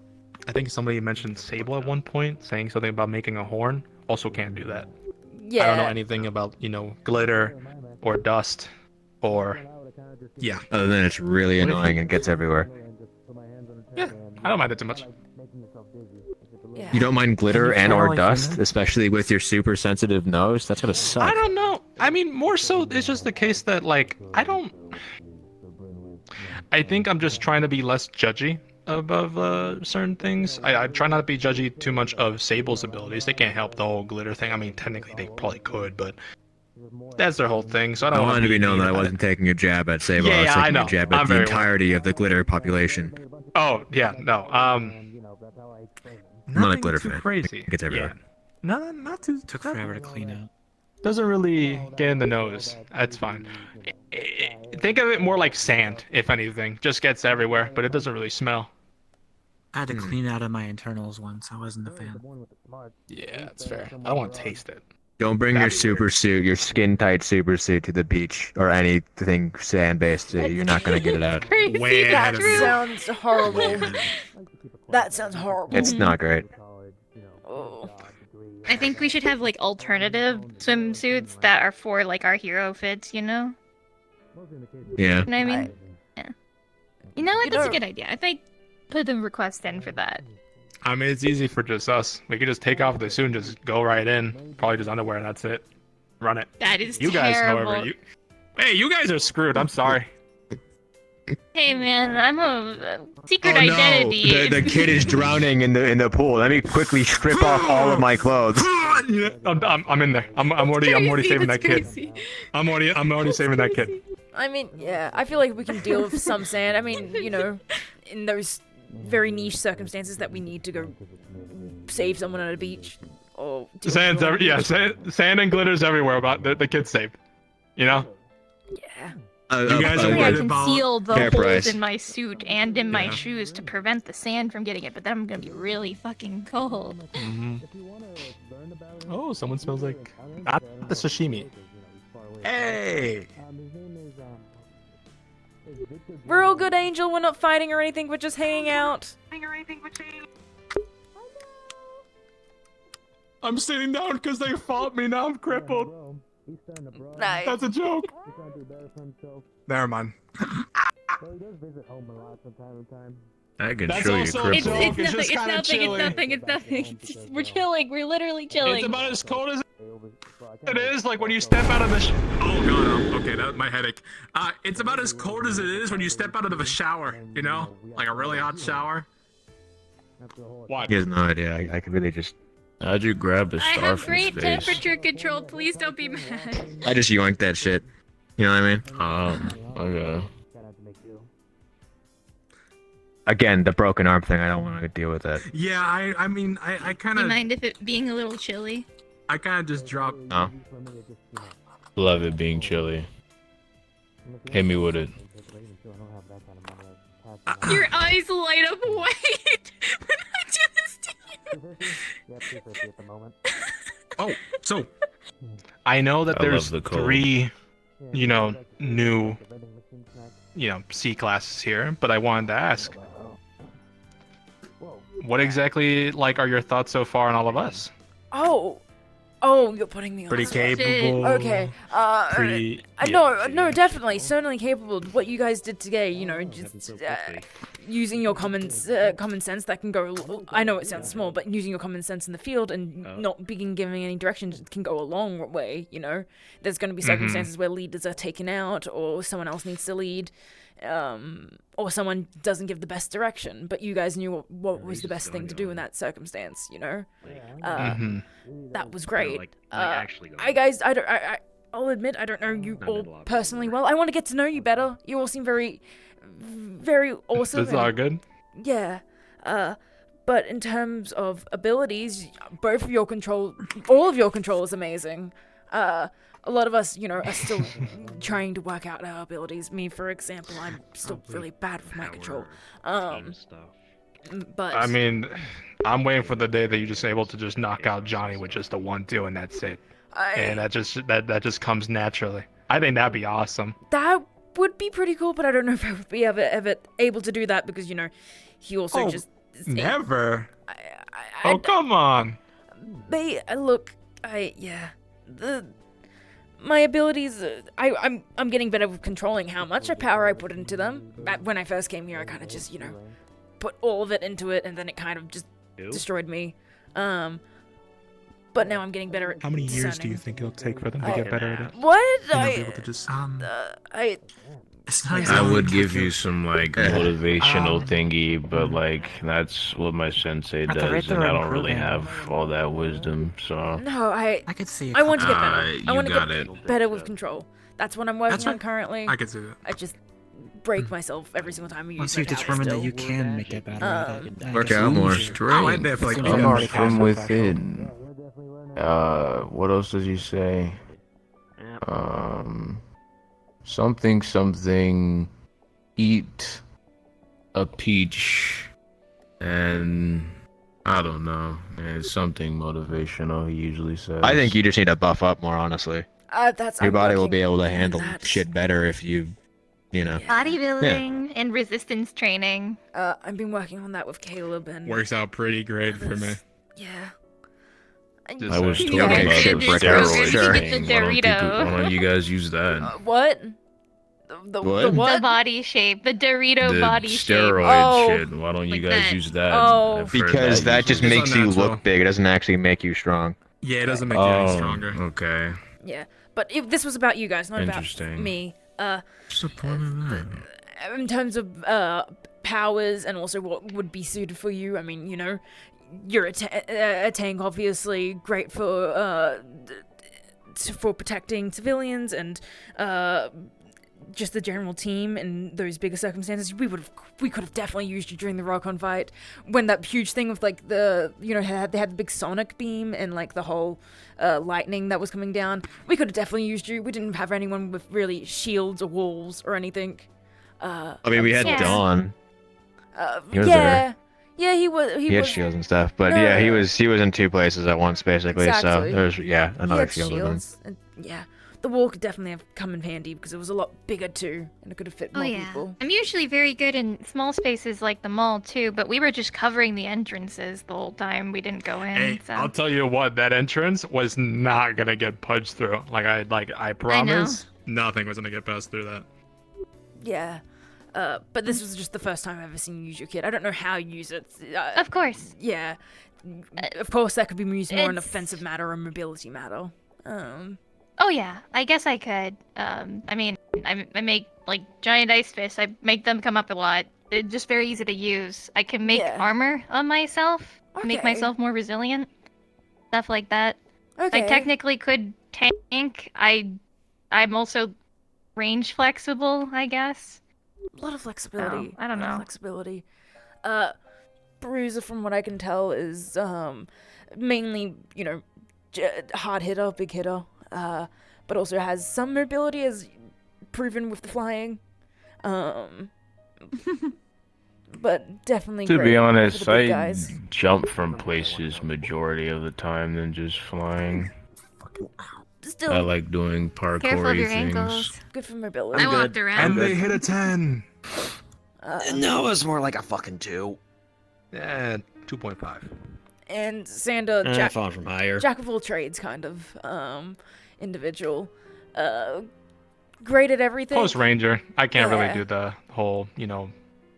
[SPEAKER 3] I think somebody mentioned sable at one point, saying something about making a horn. Also can't do that. I don't know
[SPEAKER 1] Yeah.
[SPEAKER 3] anything about, glitter or dust or... Yeah.
[SPEAKER 8] Other than it's really annoying and gets everywhere.
[SPEAKER 3] Yeah, I don't mind it too much.
[SPEAKER 8] You don't mind glitter and or
[SPEAKER 3] Like
[SPEAKER 8] dust, especially with your super sensitive nose? That's gonna suck.
[SPEAKER 3] I don't know. I mean, more so, it's just the case that, like, I think I'm just trying to be less judgy of certain things. I try not to be judgy too much of Sable's abilities. They can't help the whole glitter thing. I mean, technically they probably could, but that's their whole thing. So I
[SPEAKER 8] I
[SPEAKER 3] don't
[SPEAKER 8] wanted to be known that I
[SPEAKER 3] mean
[SPEAKER 8] wasn't taking a jab at Sable. I was
[SPEAKER 3] Yeah, I
[SPEAKER 8] taking
[SPEAKER 3] know.
[SPEAKER 8] a jab
[SPEAKER 3] I'm
[SPEAKER 8] at the
[SPEAKER 3] very
[SPEAKER 8] entirety of the glitter population.
[SPEAKER 3] Oh yeah, no.
[SPEAKER 8] I'm not a
[SPEAKER 3] Nothing
[SPEAKER 8] glitter
[SPEAKER 3] too
[SPEAKER 8] fan.
[SPEAKER 3] crazy.
[SPEAKER 8] It gets everywhere.
[SPEAKER 3] No, not too.
[SPEAKER 22] Took forever to clean out.
[SPEAKER 3] Doesn't really get in the nose. That's fine. Think of it more like sand, if anything. Just gets everywhere, but it doesn't really smell.
[SPEAKER 22] I had to clean out of my internals once. I wasn't a fan.
[SPEAKER 3] Yeah, that's fair. I don't want to taste it.
[SPEAKER 8] Don't bring your super suit, your skin tight super suit to the beach or anything sand based. You're not gonna get it out.
[SPEAKER 1] Crazy, that sounds horrible. That sounds horrible.
[SPEAKER 8] It's not great.
[SPEAKER 1] Oh.
[SPEAKER 21] I think we should have like alternative swimsuits that are for like our hero fits,
[SPEAKER 8] Yeah.
[SPEAKER 21] You know what I mean? Yeah. You know what? That's a good idea. I think put the request in for that.
[SPEAKER 3] I mean, it's easy for just us. We could just take off the suit and just go right in. Probably just underwear and that's it. Run it.
[SPEAKER 21] That is
[SPEAKER 3] you guys,
[SPEAKER 21] terrible.
[SPEAKER 3] however, you guys are screwed. I'm sorry.
[SPEAKER 21] Hey man, I'm a secret
[SPEAKER 8] Oh no!
[SPEAKER 21] identity.
[SPEAKER 8] The kid is drowning in the pool. Let me quickly strip off all of my clothes.
[SPEAKER 3] I'm in there. I'm already saving that kid. I'm already saving that kid.
[SPEAKER 1] I mean, yeah, I feel like we can deal with some sand. I mean, in those very niche circumstances that we need to go save someone at a beach. Or
[SPEAKER 3] Sand and glitters everywhere. But the kid's safe. You know.
[SPEAKER 1] Yeah.
[SPEAKER 3] You guys are
[SPEAKER 21] I
[SPEAKER 3] worried
[SPEAKER 21] can
[SPEAKER 3] about
[SPEAKER 21] seal the
[SPEAKER 3] care
[SPEAKER 21] holes
[SPEAKER 3] price.
[SPEAKER 21] in my suit and in my
[SPEAKER 3] Yeah.
[SPEAKER 21] shoes to prevent the sand from getting it, but then I'm gonna be really fucking cold.
[SPEAKER 3] Mm-hmm. Oh, someone smells like not the sashimi. Hey.
[SPEAKER 1] We're all good, Angel. We're not fighting or anything. We're just hanging out.
[SPEAKER 3] I'm sitting down because they fought me. Now I'm crippled.
[SPEAKER 1] Nice.
[SPEAKER 3] That's a joke. Never mind.
[SPEAKER 12] I can
[SPEAKER 3] That's
[SPEAKER 12] show you
[SPEAKER 3] also a
[SPEAKER 12] crippled.
[SPEAKER 3] joke.
[SPEAKER 21] It's
[SPEAKER 3] just kinda chilling.
[SPEAKER 21] It's nothing. We're chilling. We're literally chilling.
[SPEAKER 3] It's about as cold as it is. Like when you step out of the. Oh god. Okay, that's my headache. It's about as cold as it is when you step out of a shower. You know, like a really hot shower. What?
[SPEAKER 8] He has no idea. I could really just.
[SPEAKER 12] How'd you grab the
[SPEAKER 21] I have
[SPEAKER 12] starfish
[SPEAKER 21] great
[SPEAKER 12] face?
[SPEAKER 21] temperature control. Please don't be mad.
[SPEAKER 8] I just yoinked that shit. You know what I mean?
[SPEAKER 12] Okay.
[SPEAKER 14] again, the broken arm thing. I don't want to deal with that.
[SPEAKER 5] Yeah, I mean, I kind
[SPEAKER 21] Do you
[SPEAKER 5] of,
[SPEAKER 21] mind if it being a little chilly?
[SPEAKER 5] I kind of just dropped.
[SPEAKER 14] Oh.
[SPEAKER 12] Love it being chilly. Hit me with it.
[SPEAKER 21] Your eyes light up white when I do this to you.
[SPEAKER 5] Oh, so I know that
[SPEAKER 12] I love
[SPEAKER 5] there's
[SPEAKER 12] the cold.
[SPEAKER 5] 3, new, C classes here, but I wanted to ask, what exactly, are your thoughts so far on all of us?
[SPEAKER 1] Oh, you're putting me on.
[SPEAKER 5] Pretty
[SPEAKER 1] the spot.
[SPEAKER 5] capable.
[SPEAKER 1] Okay.
[SPEAKER 5] Pretty.
[SPEAKER 1] No, definitely, certainly capable. What you guys did today, just using your common sense that can go. I know it sounds small, but using your common sense in the field and not being giving any directions can go a long way. There's going to be circumstances where leaders are taken out, or someone else needs to lead, or someone doesn't give the best direction. But you guys knew what was the best thing to do in that circumstance. That was great. I'll admit I don't know you all personally well. I want to get to know you better. You all seem very, very awesome.
[SPEAKER 5] That's all good.
[SPEAKER 1] Yeah. But in terms of abilities, all of your control is amazing. A lot of us, are still trying to work out our abilities. Me, for example, I'm still really bad with my control. But
[SPEAKER 5] I mean, I'm waiting for the day that you're just able to just knock out Johnny with just a 1-2 and that's it. And that just comes naturally. I think that'd be awesome.
[SPEAKER 1] That would be pretty cool, but I don't know if I would be ever able to do that because he also just
[SPEAKER 5] never. Come on.
[SPEAKER 1] My abilities. I'm getting better with controlling how much power I put into them. When I first came here, I kind of just put all of it into it, and then it kind of just destroyed me. But now I'm getting better at.
[SPEAKER 5] How many years do you think it'll take for them to get better at it?
[SPEAKER 1] What?
[SPEAKER 5] Be able to just,
[SPEAKER 12] I would give you some motivational thingy, but that's what my sensei does, and I don't really have all that wisdom. So
[SPEAKER 1] no, I
[SPEAKER 22] could see.
[SPEAKER 1] I want to get better. I
[SPEAKER 12] you
[SPEAKER 1] want to
[SPEAKER 12] got
[SPEAKER 1] get
[SPEAKER 12] it.
[SPEAKER 1] better with control. That's what I'm working on currently.
[SPEAKER 5] I can see that.
[SPEAKER 1] I just break myself every single time I use.
[SPEAKER 22] Once you've determined that you can make it better,
[SPEAKER 14] Work out more.
[SPEAKER 12] Comes from within. What else does he say? Something. Eat a peach, and I don't know. It's something motivational. He usually says.
[SPEAKER 14] I think you just need to buff up more, honestly. Your body will be able to handle shit better if you.
[SPEAKER 21] Bodybuilding and resistance training.
[SPEAKER 1] I've been working on that with Caleb and.
[SPEAKER 5] Works out pretty great for me.
[SPEAKER 1] Yeah.
[SPEAKER 12] I was told
[SPEAKER 1] Yeah.
[SPEAKER 12] about
[SPEAKER 1] Shit,
[SPEAKER 12] the
[SPEAKER 1] bro.
[SPEAKER 12] steroid
[SPEAKER 1] Sure.
[SPEAKER 12] thing. Why don't you guys use that?
[SPEAKER 1] What? The what?
[SPEAKER 21] The body shape, the Dorito
[SPEAKER 12] The
[SPEAKER 21] body shape.
[SPEAKER 12] steroid shit. Why don't you guys use that?
[SPEAKER 1] Oh.
[SPEAKER 12] I've heard
[SPEAKER 14] Because that just
[SPEAKER 12] usually.
[SPEAKER 14] makes you look big. It doesn't actually make you strong.
[SPEAKER 5] Yeah, it doesn't make you any stronger.
[SPEAKER 12] Okay.
[SPEAKER 1] Yeah, but this was about you guys, not about
[SPEAKER 12] Interesting.
[SPEAKER 1] me.
[SPEAKER 12] What's the point of that?
[SPEAKER 1] In terms of powers and also what would be suited for you, I mean, you're a tank, obviously, great for protecting civilians and just the general team in those bigger circumstances. We could have definitely used you during the Rockon fight when that huge thing with they had the big sonic beam and the whole lightning that was coming down. We could have definitely used you. We didn't have anyone with really shields or walls or anything.
[SPEAKER 14] I mean, we had Dawn. He was
[SPEAKER 1] yeah.
[SPEAKER 14] there.
[SPEAKER 1] Yeah, he was.
[SPEAKER 14] He had shields and stuff, but
[SPEAKER 1] No.
[SPEAKER 14] yeah, he was in 2 places at once, basically. So
[SPEAKER 1] Exactly.
[SPEAKER 14] there's
[SPEAKER 1] He
[SPEAKER 14] another
[SPEAKER 1] had
[SPEAKER 14] shield with him.
[SPEAKER 1] shields, and the wall could definitely have come in handy because it was a lot bigger too, and it could have fit
[SPEAKER 21] Oh
[SPEAKER 1] more
[SPEAKER 21] yeah.
[SPEAKER 1] people.
[SPEAKER 21] I'm usually very good in small spaces like the mall too, but we were just covering the entrances the whole time. We didn't go in.
[SPEAKER 5] Hey,
[SPEAKER 21] so.
[SPEAKER 5] I'll tell you what, that entrance was not gonna get punched through. I promise, nothing was gonna get passed through that.
[SPEAKER 1] Yeah. But this was just the first time I've ever seen you use your kit. I don't know how you use it.
[SPEAKER 21] Of course.
[SPEAKER 1] Yeah. Of course, that could be used more in
[SPEAKER 21] It's-
[SPEAKER 1] offensive matter or mobility matter.
[SPEAKER 21] Oh yeah, I guess I could. I mean, I make giant ice fists. I make them come up a lot. They're just very easy to use. I can make armor on myself, make
[SPEAKER 1] Okay.
[SPEAKER 21] myself more resilient, stuff like that.
[SPEAKER 1] Okay.
[SPEAKER 21] I technically could tank. I'm also range flexible, I guess.
[SPEAKER 1] A lot of flexibility.
[SPEAKER 21] I don't
[SPEAKER 1] A lot of
[SPEAKER 21] know.
[SPEAKER 1] flexibility. Bruiser, from what I can tell, is mainly, hard hitter, big hitter, but also has some mobility, as proven with the flying. But definitely
[SPEAKER 12] To
[SPEAKER 1] great
[SPEAKER 12] be honest,
[SPEAKER 1] for the big
[SPEAKER 12] I
[SPEAKER 1] guys.
[SPEAKER 12] jump from places majority of the time than just flying.
[SPEAKER 1] Still,
[SPEAKER 12] I like doing
[SPEAKER 21] Careful of your
[SPEAKER 12] parkour things.
[SPEAKER 21] ankles.
[SPEAKER 1] Good for mobility.
[SPEAKER 21] I walked around.
[SPEAKER 5] And they hit a 10.
[SPEAKER 11] No, it's more like a fucking 2.
[SPEAKER 5] Yeah, 2.5.
[SPEAKER 1] And Sander,
[SPEAKER 11] I've fallen from higher.
[SPEAKER 1] jack of all trades kind of individual. Great at everything.
[SPEAKER 3] Post ranger. I can't really
[SPEAKER 1] Yeah.
[SPEAKER 3] do the whole,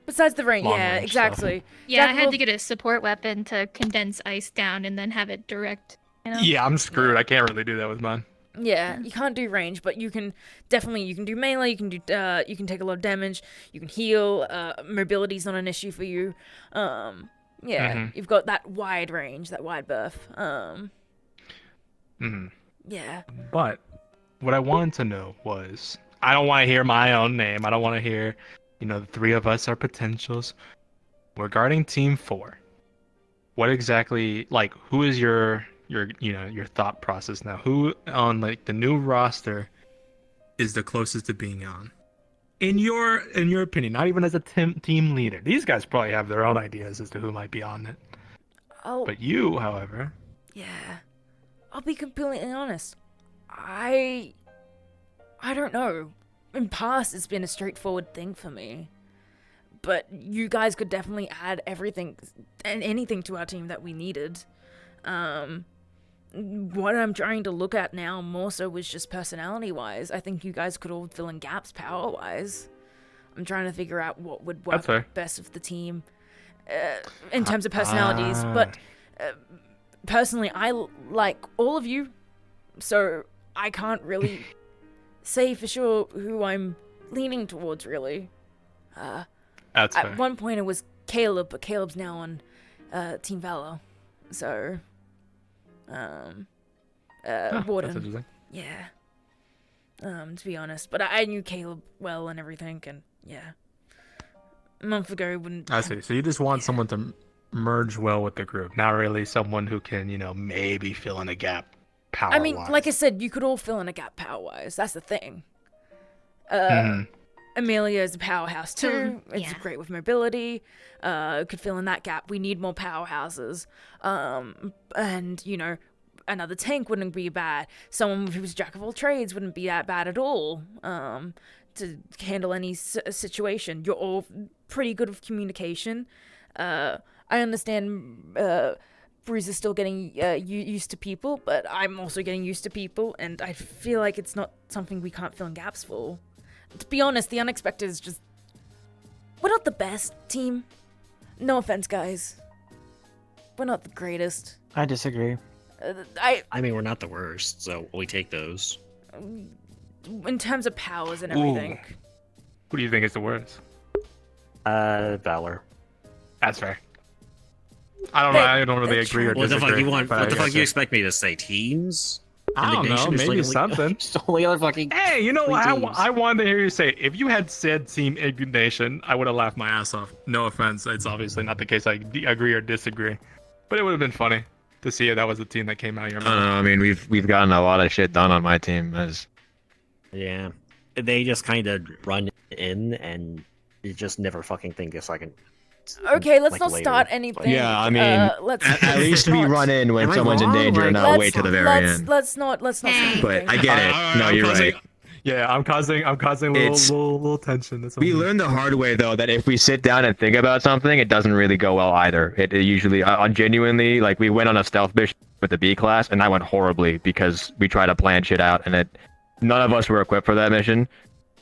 [SPEAKER 1] Besides the range,
[SPEAKER 3] long
[SPEAKER 1] yeah,
[SPEAKER 3] range
[SPEAKER 1] exactly.
[SPEAKER 21] Yeah, I
[SPEAKER 1] Jack of
[SPEAKER 21] had
[SPEAKER 1] all-
[SPEAKER 21] to get a support weapon to condense ice down and then have it direct.
[SPEAKER 3] Yeah, I'm screwed. I can't really do that with mine.
[SPEAKER 1] Yeah, you can't do range, but you can do melee. You can do you can take a lot of damage. You can heal. Mobility's not an issue for you. You've got that wide range, that wide berth. Yeah.
[SPEAKER 3] But what I wanted to know was, I don't want to hear my own name. I don't want to hear, the three of us are potentials. Regarding Team 4, what exactly, who is your thought process now? Who on the new roster
[SPEAKER 5] Is the closest to being on. In your opinion, not even as a team leader. These guys probably have their own ideas as to who might be on it. But you, however.
[SPEAKER 1] Yeah. I'll be completely honest. I don't know. In past, it's been a straightforward thing for me. But you guys could definitely add everything and anything to our team that we needed. What I'm trying to look at now more so was just personality-wise. I think you guys could all fill in gaps power-wise. I'm trying to figure out what would work best with the team in terms of personalities. But personally, I like all of you, so I can't really say for sure who I'm leaning towards, really.
[SPEAKER 3] That's fair.
[SPEAKER 1] At one point it was Caleb, but Caleb's now on Team Valor. So, Warden.
[SPEAKER 3] That's interesting.
[SPEAKER 1] Yeah. To be honest, but I knew Caleb well and everything, and yeah. A month ago wouldn't.
[SPEAKER 3] I see. So you just want someone to merge well with the group, not really someone who can, maybe fill in a gap power.
[SPEAKER 1] I mean, like I said, you could all fill in a gap power-wise. That's the thing. Amelia is a powerhouse too. It's great with mobility. Could fill in that gap. We need more powerhouses. And another tank wouldn't be bad. Someone who's jack of all trades wouldn't be that bad at all. To handle any situation. You're all pretty good with communication. I understand Bruce is still getting used to people, but I'm also getting used to people, and I feel like it's not something we can't fill in gaps for. To be honest, the unexpected is just... We're not the best team. No offense, guys. We're not the greatest.
[SPEAKER 22] I disagree.
[SPEAKER 11] I mean, we're not the worst, so we take those.
[SPEAKER 1] In terms of powers and everything.
[SPEAKER 3] Ooh. Who do you think is the worst?
[SPEAKER 11] Valor.
[SPEAKER 3] That's fair. I don't know. I don't really agree or
[SPEAKER 11] What the
[SPEAKER 3] disagree.
[SPEAKER 11] fuck you want?
[SPEAKER 3] but
[SPEAKER 11] What the
[SPEAKER 3] I
[SPEAKER 11] fuck
[SPEAKER 3] guess
[SPEAKER 11] you expect me to say? Teams?
[SPEAKER 3] I don't know.
[SPEAKER 11] Indignation is
[SPEAKER 3] Maybe
[SPEAKER 11] like
[SPEAKER 3] something.
[SPEAKER 11] It's the only other fucking.
[SPEAKER 3] Hey, you know
[SPEAKER 11] three
[SPEAKER 3] what?
[SPEAKER 11] teams.
[SPEAKER 3] I wanted to hear you say, if you had said Team Indignation, I would have laughed my ass off. No offense. It's obviously not the case. I agree or disagree. But it would have been funny to see if that was the team that came out of your
[SPEAKER 14] I don't
[SPEAKER 3] mouth.
[SPEAKER 14] know. I mean, we've gotten a lot of shit done on my team.
[SPEAKER 11] Yeah, they just kind of run in, and you just never fucking think a second.
[SPEAKER 1] Okay, let's
[SPEAKER 11] like,
[SPEAKER 1] not
[SPEAKER 11] later.
[SPEAKER 1] start anything.
[SPEAKER 14] Yeah, I mean,
[SPEAKER 1] let's
[SPEAKER 14] at least we run in when
[SPEAKER 11] Am I
[SPEAKER 14] someone's in
[SPEAKER 11] wrong?
[SPEAKER 14] danger and not wait to the very end.
[SPEAKER 1] Let's not say
[SPEAKER 14] But
[SPEAKER 1] anything.
[SPEAKER 14] I get it. No, you're right.
[SPEAKER 3] Yeah, I'm causing a little tension. That's
[SPEAKER 14] We
[SPEAKER 3] all.
[SPEAKER 14] learned the hard way though that if we sit down and think about something, it doesn't really go well either. It usually, genuinely, like we went on a stealth mission with the B class, and that went horribly because we tried to plan shit out, and none of us were equipped for that mission,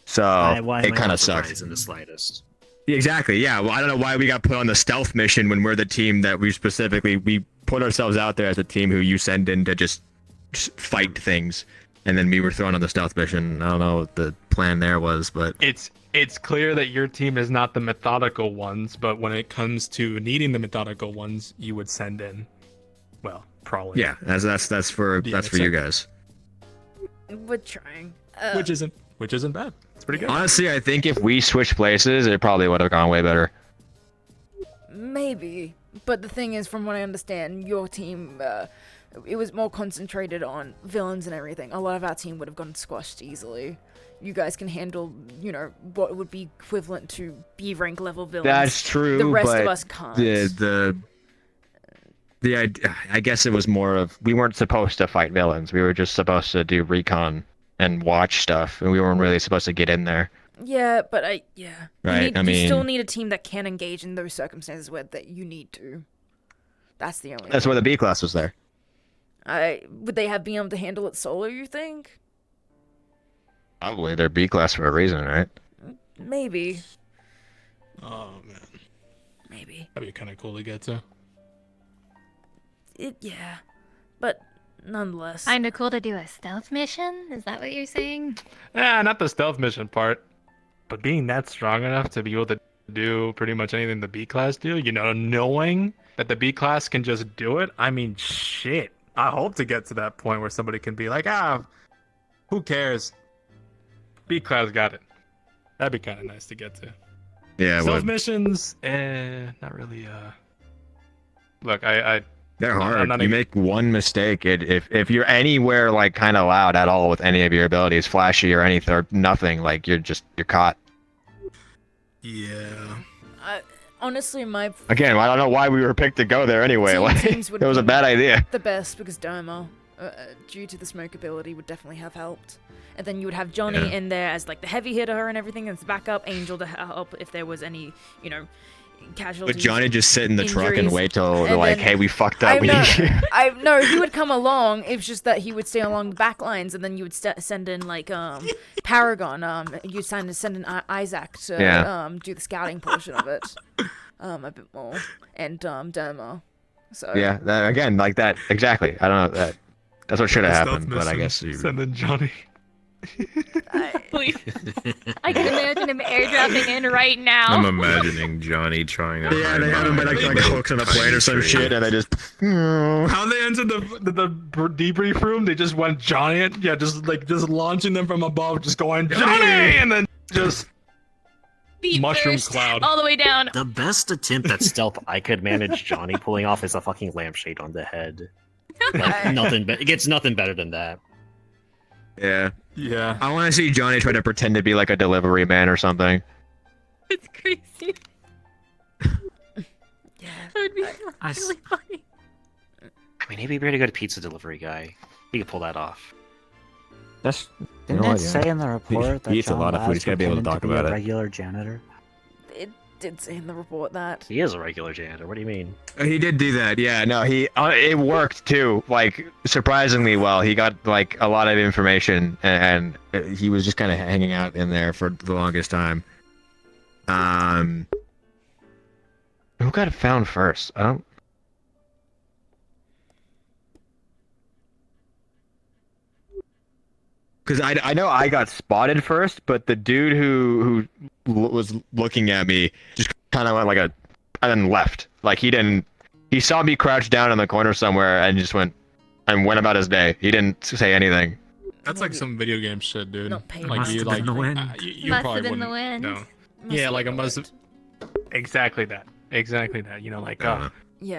[SPEAKER 14] so
[SPEAKER 11] Why am
[SPEAKER 14] it
[SPEAKER 11] I
[SPEAKER 14] kind
[SPEAKER 11] not
[SPEAKER 14] of sucked.
[SPEAKER 11] surprised in the slightest?
[SPEAKER 14] Exactly. Yeah. Well, I don't know why we got put on the stealth mission when we're the team that we put ourselves out there as a team who you send in to just fight things, and then we were thrown on the stealth mission. I don't know what the plan there was, but
[SPEAKER 3] It's clear that your team is not the methodical ones, but when it comes to needing the methodical ones, you would send in, well, probably.
[SPEAKER 14] yeah, that's for you guys.
[SPEAKER 1] We're trying.
[SPEAKER 3] Which isn't bad. It's pretty good.
[SPEAKER 14] Honestly, I think if we switched places, it probably would have gone way better.
[SPEAKER 1] Maybe, but the thing is, from what I understand, your team, it was more concentrated on villains and everything. A lot of our team would have gotten squashed easily. You guys can handle, you know, what would be equivalent to B rank level villains.
[SPEAKER 14] That's true.
[SPEAKER 1] The rest
[SPEAKER 14] but
[SPEAKER 1] of us can't.
[SPEAKER 14] I guess it was more of we weren't supposed to fight villains. We were just supposed to do recon and watch stuff, and we weren't really supposed to get in there.
[SPEAKER 1] Yeah, but yeah.
[SPEAKER 14] Right,
[SPEAKER 1] You still need a team that can engage in those circumstances where that you need to. That's the only.
[SPEAKER 14] That's why the B class was there.
[SPEAKER 1] Would they have been able to handle it solo, you think?
[SPEAKER 14] Probably they're B class for a reason, right?
[SPEAKER 1] Maybe.
[SPEAKER 5] Oh man.
[SPEAKER 1] Maybe.
[SPEAKER 5] That'd be kind of cool to get to.
[SPEAKER 1] Yeah, but nonetheless.
[SPEAKER 21] Kinda cool to do a stealth mission? Is that what you're saying?
[SPEAKER 3] Yeah, not the stealth mission part, but being that strong enough to be able to do pretty much anything the B class do, you know, knowing that the B class can just do it. I mean, shit. I hope to get to that point where somebody can be like, who cares? B class got it. That'd be kind of nice to get to.
[SPEAKER 14] Yeah,
[SPEAKER 3] stealth missions, not really. Look,
[SPEAKER 14] They're hard. You make one mistake, if you're anywhere like kind of loud at all with any of your abilities, flashy or anything, or nothing, like you're caught.
[SPEAKER 5] Yeah.
[SPEAKER 1] Honestly,
[SPEAKER 14] Again, I don't know why we were picked to go there anyway. Like,
[SPEAKER 1] teams
[SPEAKER 14] it
[SPEAKER 1] would
[SPEAKER 14] was a
[SPEAKER 1] be
[SPEAKER 14] bad idea.
[SPEAKER 1] The best because Derma, due to the smoke ability, would definitely have helped. And then you would have Johnny
[SPEAKER 14] Yeah.
[SPEAKER 1] in there as like the heavy hitter and everything, and backup Angel to help if there was any, you know, casualties.
[SPEAKER 14] But Johnny just sit in the truck and
[SPEAKER 1] injuries.
[SPEAKER 14] wait till
[SPEAKER 1] And
[SPEAKER 14] like,
[SPEAKER 1] then-
[SPEAKER 14] hey, we fucked up. We need you.
[SPEAKER 1] No, he would come along. It's just that he would stay along the back lines, and then you would send in like Paragon. You'd send in Isaac to do the scouting portion of it, a bit more, and Derma. So
[SPEAKER 14] Yeah, again, like that. Exactly. I don't know. That's what should have
[SPEAKER 3] Stealth
[SPEAKER 14] happened, but I
[SPEAKER 3] mission.
[SPEAKER 14] guess you...
[SPEAKER 3] Send in Johnny.
[SPEAKER 21] Please. I can imagine him airdropping in right now.
[SPEAKER 12] I'm imagining Johnny trying to.
[SPEAKER 14] Yeah, they have him like hooks on a plane or some shit, and they just.
[SPEAKER 3] How they entered the debrief room? They just went giant, just launching them from above, just going Johnny, and then just
[SPEAKER 21] Feet
[SPEAKER 3] mushroom
[SPEAKER 21] first,
[SPEAKER 3] cloud.
[SPEAKER 21] all the way down.
[SPEAKER 11] The best attempt at stealth I could manage Johnny pulling off is a fucking lampshade on the head. Like nothing, it gets nothing better than that.
[SPEAKER 14] Yeah.
[SPEAKER 3] Yeah.
[SPEAKER 14] I want to see Johnny try to pretend to be like a delivery man or something.
[SPEAKER 21] It's crazy.
[SPEAKER 1] Yeah.
[SPEAKER 21] That would be really funny.
[SPEAKER 11] I mean, he'd be a pretty good pizza delivery guy. He could pull that off.
[SPEAKER 14] That's
[SPEAKER 2] Didn't it say in the report that
[SPEAKER 14] he eats a
[SPEAKER 2] John
[SPEAKER 14] lot of food.
[SPEAKER 2] Laz
[SPEAKER 14] He's gotta be able to
[SPEAKER 2] pretended
[SPEAKER 14] talk
[SPEAKER 2] be
[SPEAKER 14] about
[SPEAKER 2] a
[SPEAKER 14] it.
[SPEAKER 2] regular janitor?
[SPEAKER 1] It did say in the report that.
[SPEAKER 11] He is a regular janitor. What do you mean?
[SPEAKER 14] He did do that. Yeah, no, it worked too. Like surprisingly well. He got like a lot of information, and he was just kind of hanging out in there for the longest time. Who got found first? I don't. Because I know I got spotted first, but the dude who was looking at me just kind of went like and then left. Like he saw me crouched down in the corner somewhere and just went about his day. He didn't say anything.
[SPEAKER 5] That's like some video game shit, dude.
[SPEAKER 1] paying
[SPEAKER 5] Like
[SPEAKER 1] Must
[SPEAKER 5] you
[SPEAKER 1] have
[SPEAKER 5] like
[SPEAKER 1] been the wind.
[SPEAKER 5] You
[SPEAKER 21] Must
[SPEAKER 5] probably
[SPEAKER 21] have been the
[SPEAKER 5] wouldn't
[SPEAKER 21] wind.
[SPEAKER 5] know. Yeah, like it must have.
[SPEAKER 3] Exactly that. You know, like
[SPEAKER 1] Yeah.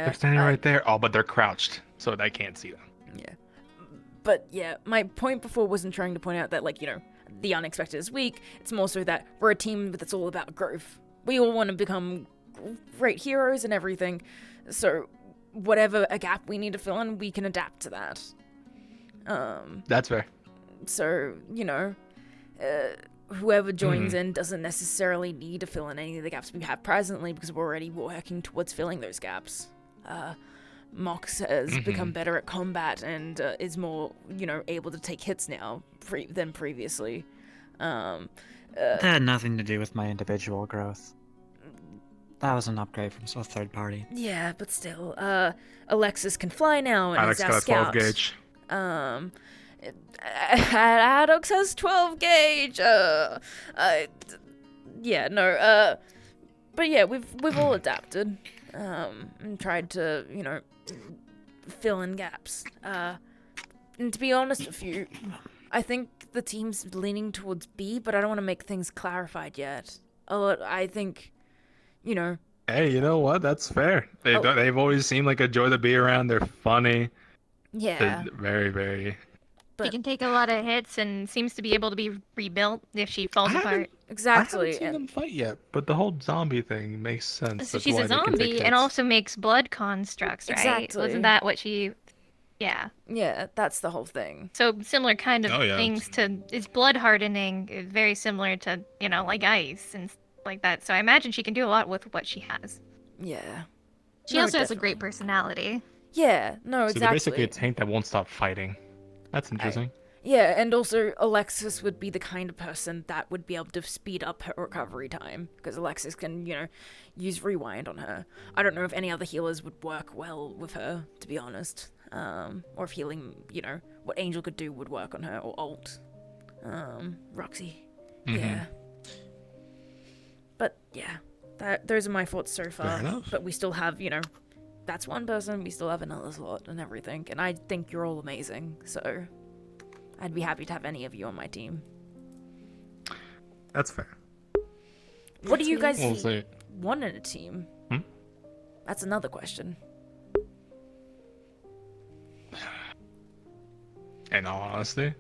[SPEAKER 3] they're standing right there. Oh, but they're crouched, so I can't see them.
[SPEAKER 1] Yeah. But yeah, my point before wasn't trying to point out that, like, you know, the unexpected is weak. It's more so that we're a team that's all about growth. We all want to become great heroes and everything. So whatever a gap we need to fill in, we can adapt to that.
[SPEAKER 3] That's fair.
[SPEAKER 1] So, you know, whoever joins in doesn't necessarily need to fill in any of the gaps we have presently because we're already working towards filling those gaps. Mox has become better at combat and is more, you know, able to take hits now than previously.
[SPEAKER 22] That had nothing to do with my individual growth. That was an upgrade from a third party.
[SPEAKER 1] Yeah, but still, Alexis can fly now and
[SPEAKER 3] Alex
[SPEAKER 1] is our
[SPEAKER 3] got a 12
[SPEAKER 1] scout.
[SPEAKER 3] gauge.
[SPEAKER 1] Adox has 12 gauge. Yeah, no. But yeah, we've all adapted. And tried to, you know, fill in gaps. And to be honest with you, I think the team's leaning towards B, but I don't want to make things clarified yet. I think, you know,
[SPEAKER 3] Hey, you know what? That's fair. They've always seemed like a joy to be around. They're funny.
[SPEAKER 1] Yeah.
[SPEAKER 3] They're very, very.
[SPEAKER 21] She can take a lot of hits and seems to be able to be rebuilt if she falls apart.
[SPEAKER 1] Exactly.
[SPEAKER 3] I haven't seen them fight yet, but the whole zombie thing makes sense.
[SPEAKER 21] So
[SPEAKER 3] That's
[SPEAKER 21] she's
[SPEAKER 3] why
[SPEAKER 21] a
[SPEAKER 3] they can take
[SPEAKER 21] zombie and
[SPEAKER 3] hits.
[SPEAKER 21] also makes blood constructs, right?
[SPEAKER 1] Exactly.
[SPEAKER 21] Wasn't that what she? Yeah.
[SPEAKER 1] Yeah, that's the whole thing.
[SPEAKER 21] So similar kind of
[SPEAKER 3] Oh, yeah.
[SPEAKER 21] things to is blood hardening is very similar to like ice and stuff like that. So I imagine she can do a lot with what she has.
[SPEAKER 1] Yeah.
[SPEAKER 21] She also has a great personality.
[SPEAKER 1] Yeah, no,
[SPEAKER 3] So
[SPEAKER 1] exactly.
[SPEAKER 3] they're basically a tank that won't stop fighting. That's interesting.
[SPEAKER 1] Yeah, and also Alexis would be the kind of person that would be able to speed up her recovery time, because Alexis can, use rewind on her. I don't know if any other healers would work well with her, to be honest. Or if healing, what Angel could do would work on her, or ult. Roxy.
[SPEAKER 3] Mhm.
[SPEAKER 1] Yeah. But, yeah, those are my thoughts so far.
[SPEAKER 5] Fair enough.
[SPEAKER 1] But we still have, that's one person, we still have another slot and everything, and I think you're all amazing, so I'd be happy to have any of you on my team.
[SPEAKER 3] That's fair.
[SPEAKER 1] What do you guys
[SPEAKER 3] We'll see.
[SPEAKER 1] want in a team? That's another question.
[SPEAKER 3] In all honesty,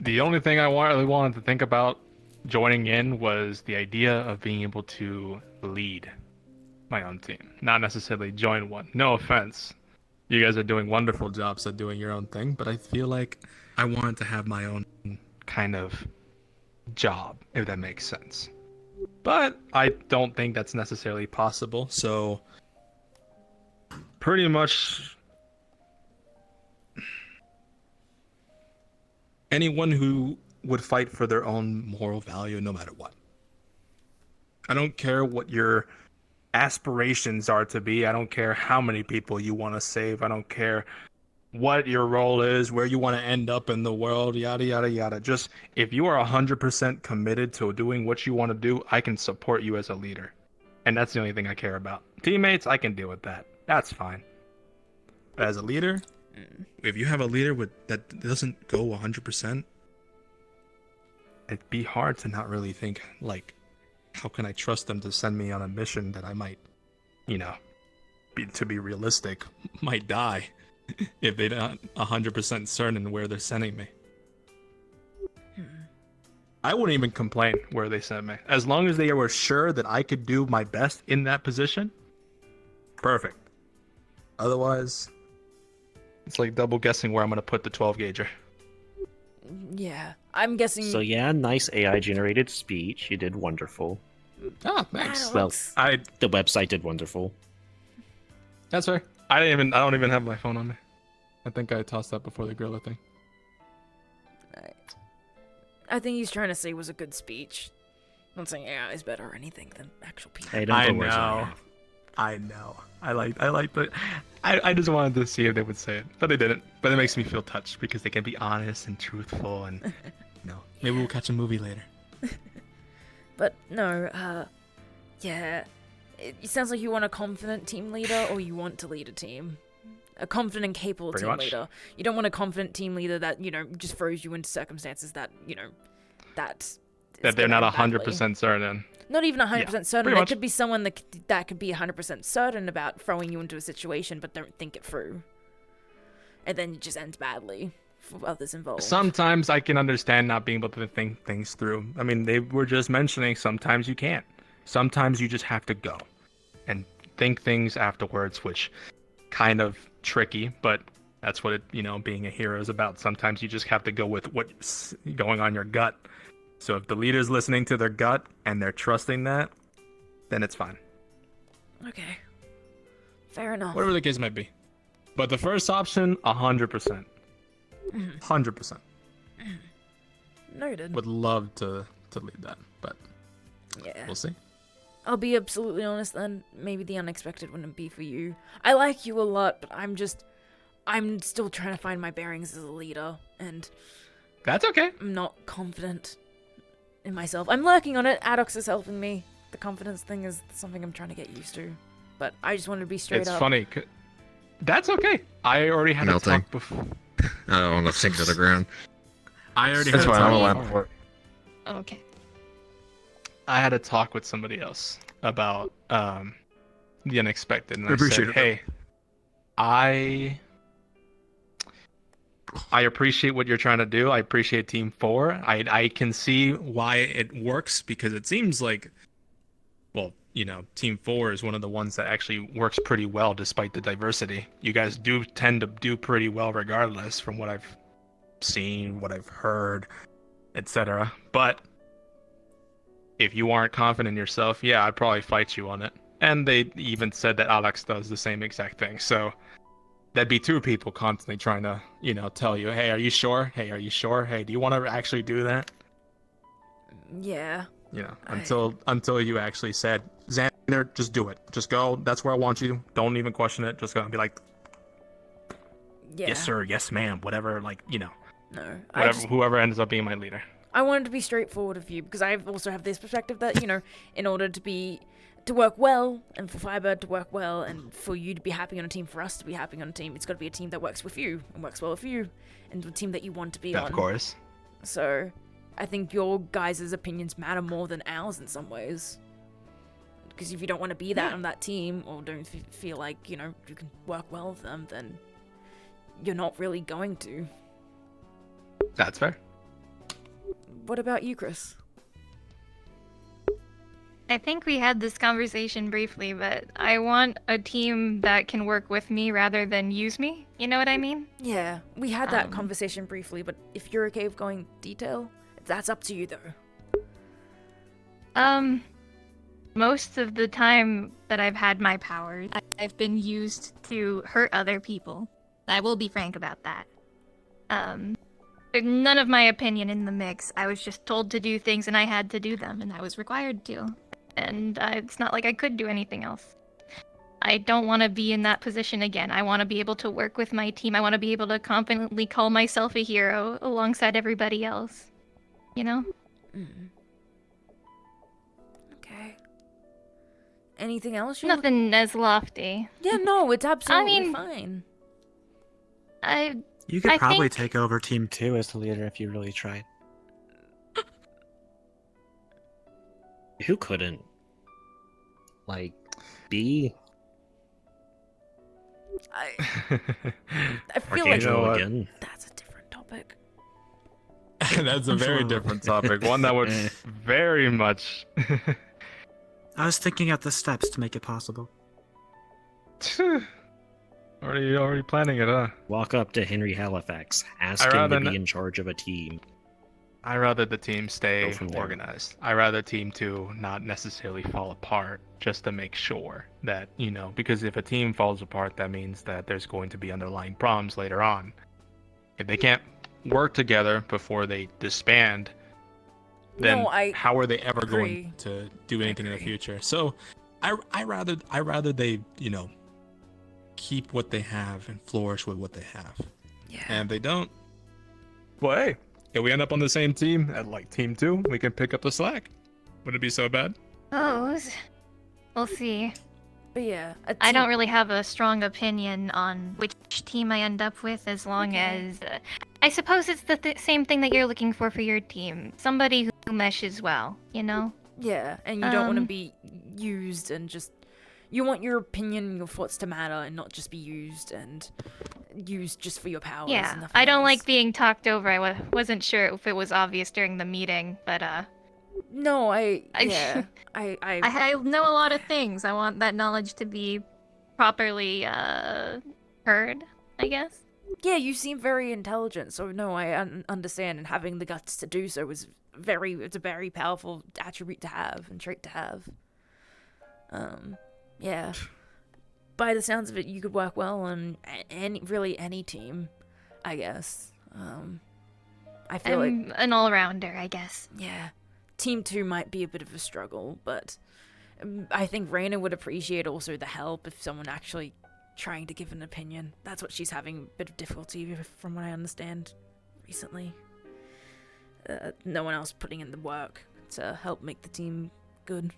[SPEAKER 3] the only thing I really wanted to think about joining in was the idea of being able to lead my own team, not necessarily join one. No offense. You guys are doing wonderful jobs at doing your own thing, but I feel like I wanted to have my own kind of job, if that makes sense. But I don't think that's necessarily possible, so pretty much anyone who would fight for their own moral value no matter what. I don't care what your aspirations are to be. I don't care how many people you want to save. I don't care what your role is, where you want to end up in the world, yada, yada, yada. Just if you are 100% committed to doing what you want to do, I can support you as a leader. And that's the only thing I care about. Teammates, I can deal with that. That's fine. But as a leader, if you have a leader that doesn't go 100%, it'd be hard to not really think, like, how can I trust them to send me on a mission that I might, to be realistic, might die if they're not 100% certain where they're sending me. I wouldn't even complain where they sent me. As long as they were sure that I could do my best in that position, perfect. Otherwise, it's like double guessing where I'm going to put the 12 gauger.
[SPEAKER 1] Yeah, I'm guessing.
[SPEAKER 11] So yeah, nice AI generated speech. You did wonderful.
[SPEAKER 3] Ah, thanks.
[SPEAKER 11] Well, the website did wonderful.
[SPEAKER 3] That's fair. I don't even have my phone on me. I think I tossed that before the gorilla thing.
[SPEAKER 1] I think he's trying to say was a good speech. Not saying AI is better or anything than actual people.
[SPEAKER 11] Hey, don't put words in my
[SPEAKER 3] know.
[SPEAKER 11] mouth.
[SPEAKER 3] I know. I like the. I just wanted to see if they would say it, but they didn't. But it makes me feel touched because they can be honest and truthful, and maybe we'll catch a movie later.
[SPEAKER 1] But no, yeah, it sounds like you want a confident team leader, or you want to lead a team. A confident and capable
[SPEAKER 3] Pretty
[SPEAKER 1] team
[SPEAKER 3] much.
[SPEAKER 1] leader. You don't want a confident team leader that just throws you into circumstances that
[SPEAKER 3] That they're not
[SPEAKER 1] badly.
[SPEAKER 3] 100% certain.
[SPEAKER 1] Not even 100% certain.
[SPEAKER 3] pretty
[SPEAKER 1] There
[SPEAKER 3] much.
[SPEAKER 1] could be someone that could be 100% certain about throwing you into a situation, but don't think it through. And then it just ends badly for others involved.
[SPEAKER 3] Sometimes I can understand not being able to think things through. I mean, they were just mentioning sometimes you can't. Sometimes you just have to go and think things afterwards, which kind of tricky, but that's what being a hero is about. Sometimes you just have to go with what's going on your gut. So if the leader's listening to their gut and they're trusting that, then it's fine.
[SPEAKER 1] Okay. Fair enough.
[SPEAKER 3] Whatever the case might be. But the first option, 100%. 100%.
[SPEAKER 1] Noted.
[SPEAKER 3] Would love to lead that, but
[SPEAKER 1] Yeah.
[SPEAKER 3] we'll see.
[SPEAKER 1] I'll be absolutely honest then. Maybe the unexpected wouldn't be for you. I like you a lot, but I'm still trying to find my bearings as a leader, and
[SPEAKER 3] that's okay.
[SPEAKER 1] I'm not confident in myself. I'm working on it. Adox is helping me. The confidence thing is something I'm trying to get used to. But I just wanted to be straight
[SPEAKER 3] It's
[SPEAKER 1] up.
[SPEAKER 3] funny. That's okay. I already had a talk before.
[SPEAKER 11] I don't want to sink to the ground.
[SPEAKER 3] I already
[SPEAKER 11] That's
[SPEAKER 3] had a
[SPEAKER 11] fine, I'm
[SPEAKER 3] talk
[SPEAKER 11] allowed
[SPEAKER 3] before.
[SPEAKER 11] for it.
[SPEAKER 21] Okay.
[SPEAKER 3] I had a talk with somebody else about the unexpected, and I
[SPEAKER 11] Appreciate
[SPEAKER 3] said,
[SPEAKER 11] it.
[SPEAKER 3] "Hey, I appreciate what you're trying to do. I appreciate Team 4. I can see
[SPEAKER 5] Why it works, because it seems like, well, Team 4 is one of the ones that actually works pretty well despite the diversity. You guys do tend to do pretty well regardless, from what I've seen, what I've heard, etc. But if you aren't confident in yourself, yeah, I'd probably fight you on it." And they even said that Alex does the same exact thing. So that'd be two people constantly trying to, tell you, "Hey, are you sure? Hey, are you sure? Hey, do you want to actually do that?"
[SPEAKER 1] Yeah.
[SPEAKER 5] Until you actually said, "Xander, just do it. Just go. That's where I want you. Don't even question it. Just go and be like,
[SPEAKER 1] Yeah.
[SPEAKER 5] yes, sir. Yes, ma'am. Whatever,
[SPEAKER 1] No.
[SPEAKER 3] Whoever ends up being my leader.
[SPEAKER 1] I wanted to be straightforward with you because I also have this perspective that, in order to work well, and for Firebird to work well, and for you to be happy on a team, for us to be happy on a team, it's got to be a team that works with you and works well with you, and a team that you want to be on.
[SPEAKER 3] Of course.
[SPEAKER 1] So, I think your guys' opinions matter more than ours in some ways. Because if you don't want to be that on that team, or don't feel like, you can work well with them, then you're not really going to.
[SPEAKER 3] That's fair.
[SPEAKER 1] What about you, Chris?
[SPEAKER 21] I think we had this conversation briefly, but I want a team that can work with me rather than use me. You know what I mean?
[SPEAKER 1] Yeah, we had that conversation briefly, but if you're okay with going detail, that's up to you, though.
[SPEAKER 21] Most of the time that I've had my powers, I've been used to hurt other people. I will be frank about that. There's none of my opinion in the mix. I was just told to do things and I had to do them, and I was required to. And it's not like I could do anything else. I don't want to be in that position again. I want to be able to work with my team. I want to be able to confidently call myself a hero alongside everybody else. You know?
[SPEAKER 1] Okay. Anything else?
[SPEAKER 21] Nothing as lofty.
[SPEAKER 1] Yeah, no, it's absolutely
[SPEAKER 21] I mean,
[SPEAKER 1] fine.
[SPEAKER 11] You could
[SPEAKER 21] I
[SPEAKER 11] probably
[SPEAKER 21] think-
[SPEAKER 11] take over Team
[SPEAKER 22] 2 as the leader if you really tried.
[SPEAKER 11] Who couldn't? Be?
[SPEAKER 1] I feel like
[SPEAKER 11] Archangel again.
[SPEAKER 1] that's a different topic.
[SPEAKER 3] That's a very different topic. One that would very much.
[SPEAKER 11] I was thinking out the steps to make it possible.
[SPEAKER 3] Already planning it, huh?
[SPEAKER 11] Walk up to Henry Halifax, ask him to be in charge of a team.
[SPEAKER 3] I rather the team stay
[SPEAKER 11] from there.
[SPEAKER 3] organized. I rather Team 2 not necessarily fall apart, just to make sure that, because if a team falls apart, that means that there's going to be underlying problems later on. If they can't work together before they disband, then how are they ever going
[SPEAKER 5] to do anything in the future? So, I rather they, keep what they have and flourish with what they have.
[SPEAKER 1] Yeah.
[SPEAKER 5] And if they don't, well, hey, if we end up on the same team at Team 2, we can pick up the slack. Would it be so bad?
[SPEAKER 21] Oh, we'll see.
[SPEAKER 1] But yeah,
[SPEAKER 21] I don't really have a strong opinion on which team I end up with, as long as I suppose it's the same thing that you're looking for your team. Somebody who meshes well,
[SPEAKER 1] Yeah, and you don't want to be used and just... You want your opinion and your thoughts to matter and not just be used just for your powers.
[SPEAKER 21] Yeah,
[SPEAKER 1] and nothing
[SPEAKER 21] I don't
[SPEAKER 1] else.
[SPEAKER 21] like being talked over. I wasn't sure if it was obvious during the meeting, but
[SPEAKER 1] No, I
[SPEAKER 21] know a lot of things. I want that knowledge to be properly heard, I guess.
[SPEAKER 1] Yeah, you seem very intelligent, so no, I understand, and having the guts to do so is it's a very powerful attribute to have and trait to have. Yeah. By the sounds of it, you could work well on any team, I guess. I feel
[SPEAKER 21] I'm
[SPEAKER 1] like
[SPEAKER 21] an all-rounder, I guess.
[SPEAKER 1] Yeah. Team 2 might be a bit of a struggle, but I think Raina would appreciate also the help if someone actually trying to give an opinion. That's what she's having a bit of difficulty with, from what I understand recently. No one else putting in the work to help make the team good.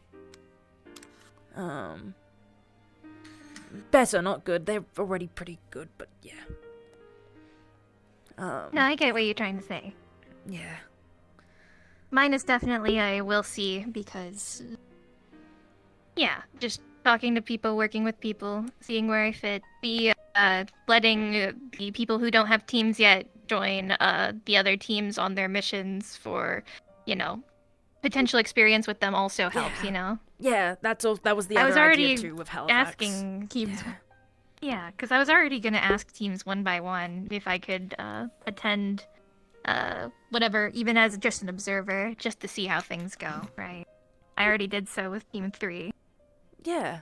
[SPEAKER 1] Better, not good. They're already pretty good, but yeah.
[SPEAKER 21] No, I get what you're trying to say.
[SPEAKER 1] Yeah.
[SPEAKER 21] mine is definitely a will see because, yeah, just talking to people, working with people, seeing where I fit, letting the people who don't have teams yet join the other teams on their missions for, potential experience with them also helps,
[SPEAKER 1] Yeah, that's all. That was the
[SPEAKER 21] I
[SPEAKER 1] other
[SPEAKER 21] was
[SPEAKER 1] idea
[SPEAKER 21] already
[SPEAKER 1] too with Halifax.
[SPEAKER 21] asking teams. Yeah, because I was already gonna ask teams one by one if I could attend, whatever, even as just an observer, just to see how things go. Right. I already did so with Team 3.
[SPEAKER 1] Yeah.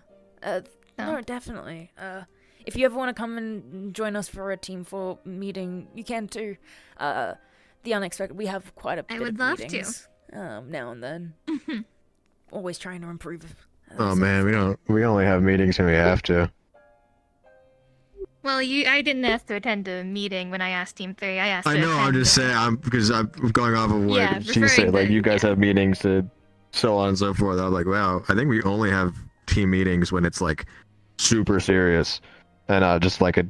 [SPEAKER 1] No, definitely. If you ever want to come and join us for a Team 4 meeting, you can too. The unexpected. We have quite a bit
[SPEAKER 21] would
[SPEAKER 1] of
[SPEAKER 21] love
[SPEAKER 1] meetings, now and then. Always trying to improve.
[SPEAKER 14] Oh man, we only have meetings when we have to.
[SPEAKER 21] Well, I didn't ask to attend a meeting when I asked Team 3. I asked
[SPEAKER 14] I
[SPEAKER 21] to
[SPEAKER 14] know.
[SPEAKER 21] attend,
[SPEAKER 14] I'm just saying. Because I'm going off of what
[SPEAKER 21] Yeah,
[SPEAKER 14] she
[SPEAKER 21] referring
[SPEAKER 14] said. Like
[SPEAKER 21] to-
[SPEAKER 14] you guys have meetings to so on and so forth. I was like, wow. I think we only have team meetings when it's like super serious, and just like a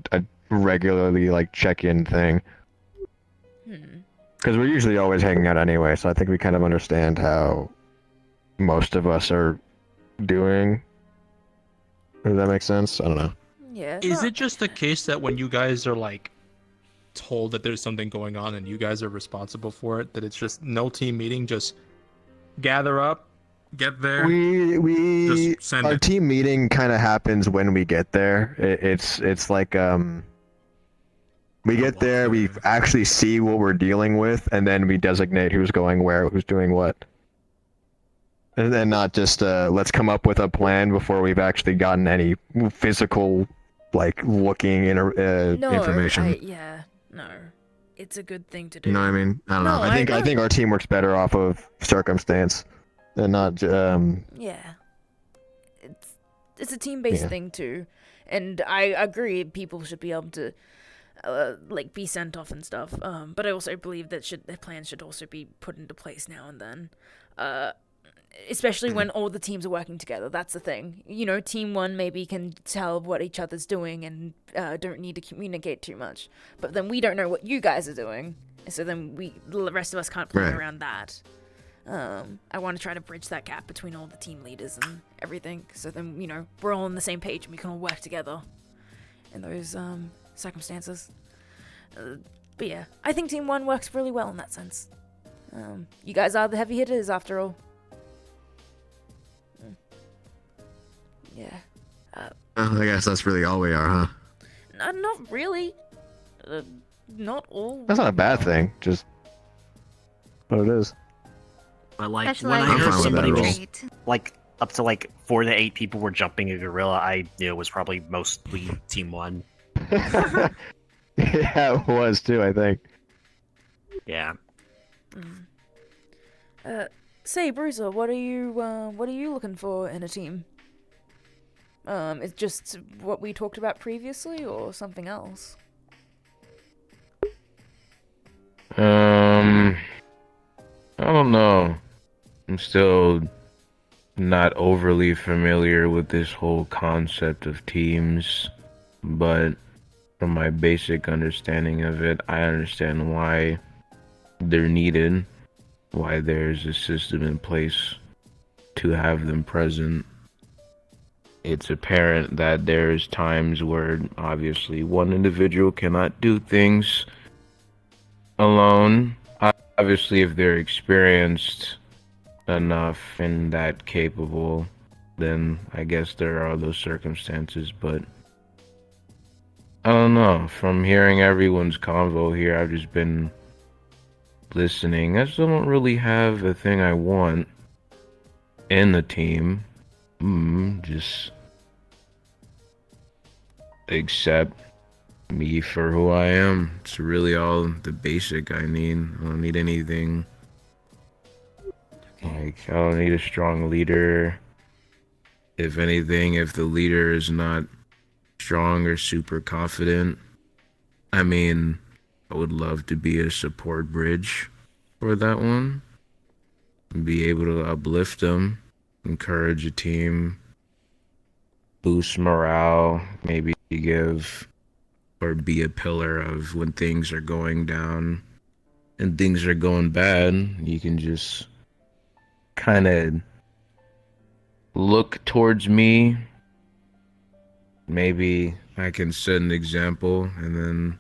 [SPEAKER 14] regularly like check-in thing. Because we're usually always hanging out anyway, so I think we kind of understand how most of us are doing. Does that make sense? I don't know.
[SPEAKER 1] Yeah.
[SPEAKER 5] Is it just the case that when you guys are like told that there's something going on and you guys are responsible for it, that it's just no team meeting, just gather up, get there,
[SPEAKER 14] We
[SPEAKER 5] just send
[SPEAKER 14] our
[SPEAKER 5] it?
[SPEAKER 14] team meeting kind of happens when we get there. It's like we get there, we actually see what we're dealing with, and then we designate who's going where, who's doing what. And then not just let's come up with a plan before we've actually gotten any physical like looking information.
[SPEAKER 1] No. It's a good thing to do.
[SPEAKER 14] You know what I mean? I don't know.
[SPEAKER 1] No,
[SPEAKER 14] I think our team works better off of circumstance and not
[SPEAKER 1] Yeah. It's a team-based
[SPEAKER 14] Yeah.
[SPEAKER 1] thing too, and I agree people should be able to like be sent off and stuff. But I also believe that their plans should also be put into place now and then. Especially when all the teams are working together. That's the thing. Team 1 maybe can tell what each other's doing and don't need to communicate too much. But then we don't know what you guys are doing. So then the rest of us can't plan
[SPEAKER 14] Right.
[SPEAKER 1] around that. I want to try to bridge that gap between all the team leaders and everything. So then, we're all on the same page and we can all work together in those circumstances. But yeah, I think Team 1 works really well in that sense. You guys are the heavy hitters after all. Yeah.
[SPEAKER 14] I guess that's really all we are, huh?
[SPEAKER 1] Not really. Not all.
[SPEAKER 14] That's not a bad thing. Just what it is.
[SPEAKER 11] But like when
[SPEAKER 21] Specialized
[SPEAKER 11] I
[SPEAKER 14] I'm
[SPEAKER 11] heard
[SPEAKER 14] fine with
[SPEAKER 11] somebody
[SPEAKER 14] that
[SPEAKER 11] was
[SPEAKER 14] role.
[SPEAKER 11] like up to like 4 to 8 people were jumping a gorilla, I knew it was probably mostly Team 1.
[SPEAKER 14] Yeah, it was too. I think.
[SPEAKER 11] Yeah.
[SPEAKER 1] Say, Bruiser, what are you looking for in a team? It's just what we talked about previously, or something else?
[SPEAKER 12] I don't know. I'm still not overly familiar with this whole concept of teams, but from my basic understanding of it, I understand why they're needed, why there's a system in place to have them present. It's apparent that there's times where obviously one individual cannot do things alone. Obviously, if they're experienced enough and that capable, then I guess there are those circumstances, but I don't know. From hearing everyone's convo here, I've just been listening. I still don't really have a thing I want in the team. Just accept me for who I am. It's really all the basic I need. I don't need anything. Like, I don't need a strong leader. If anything, if the leader is not strong or super confident, I mean, I would love to be a support bridge for that one. Be able to uplift them, encourage a team, boost morale, maybe give or be a pillar of when things are going down and things are going bad. You can just kind of look towards me, maybe I can set an example, and then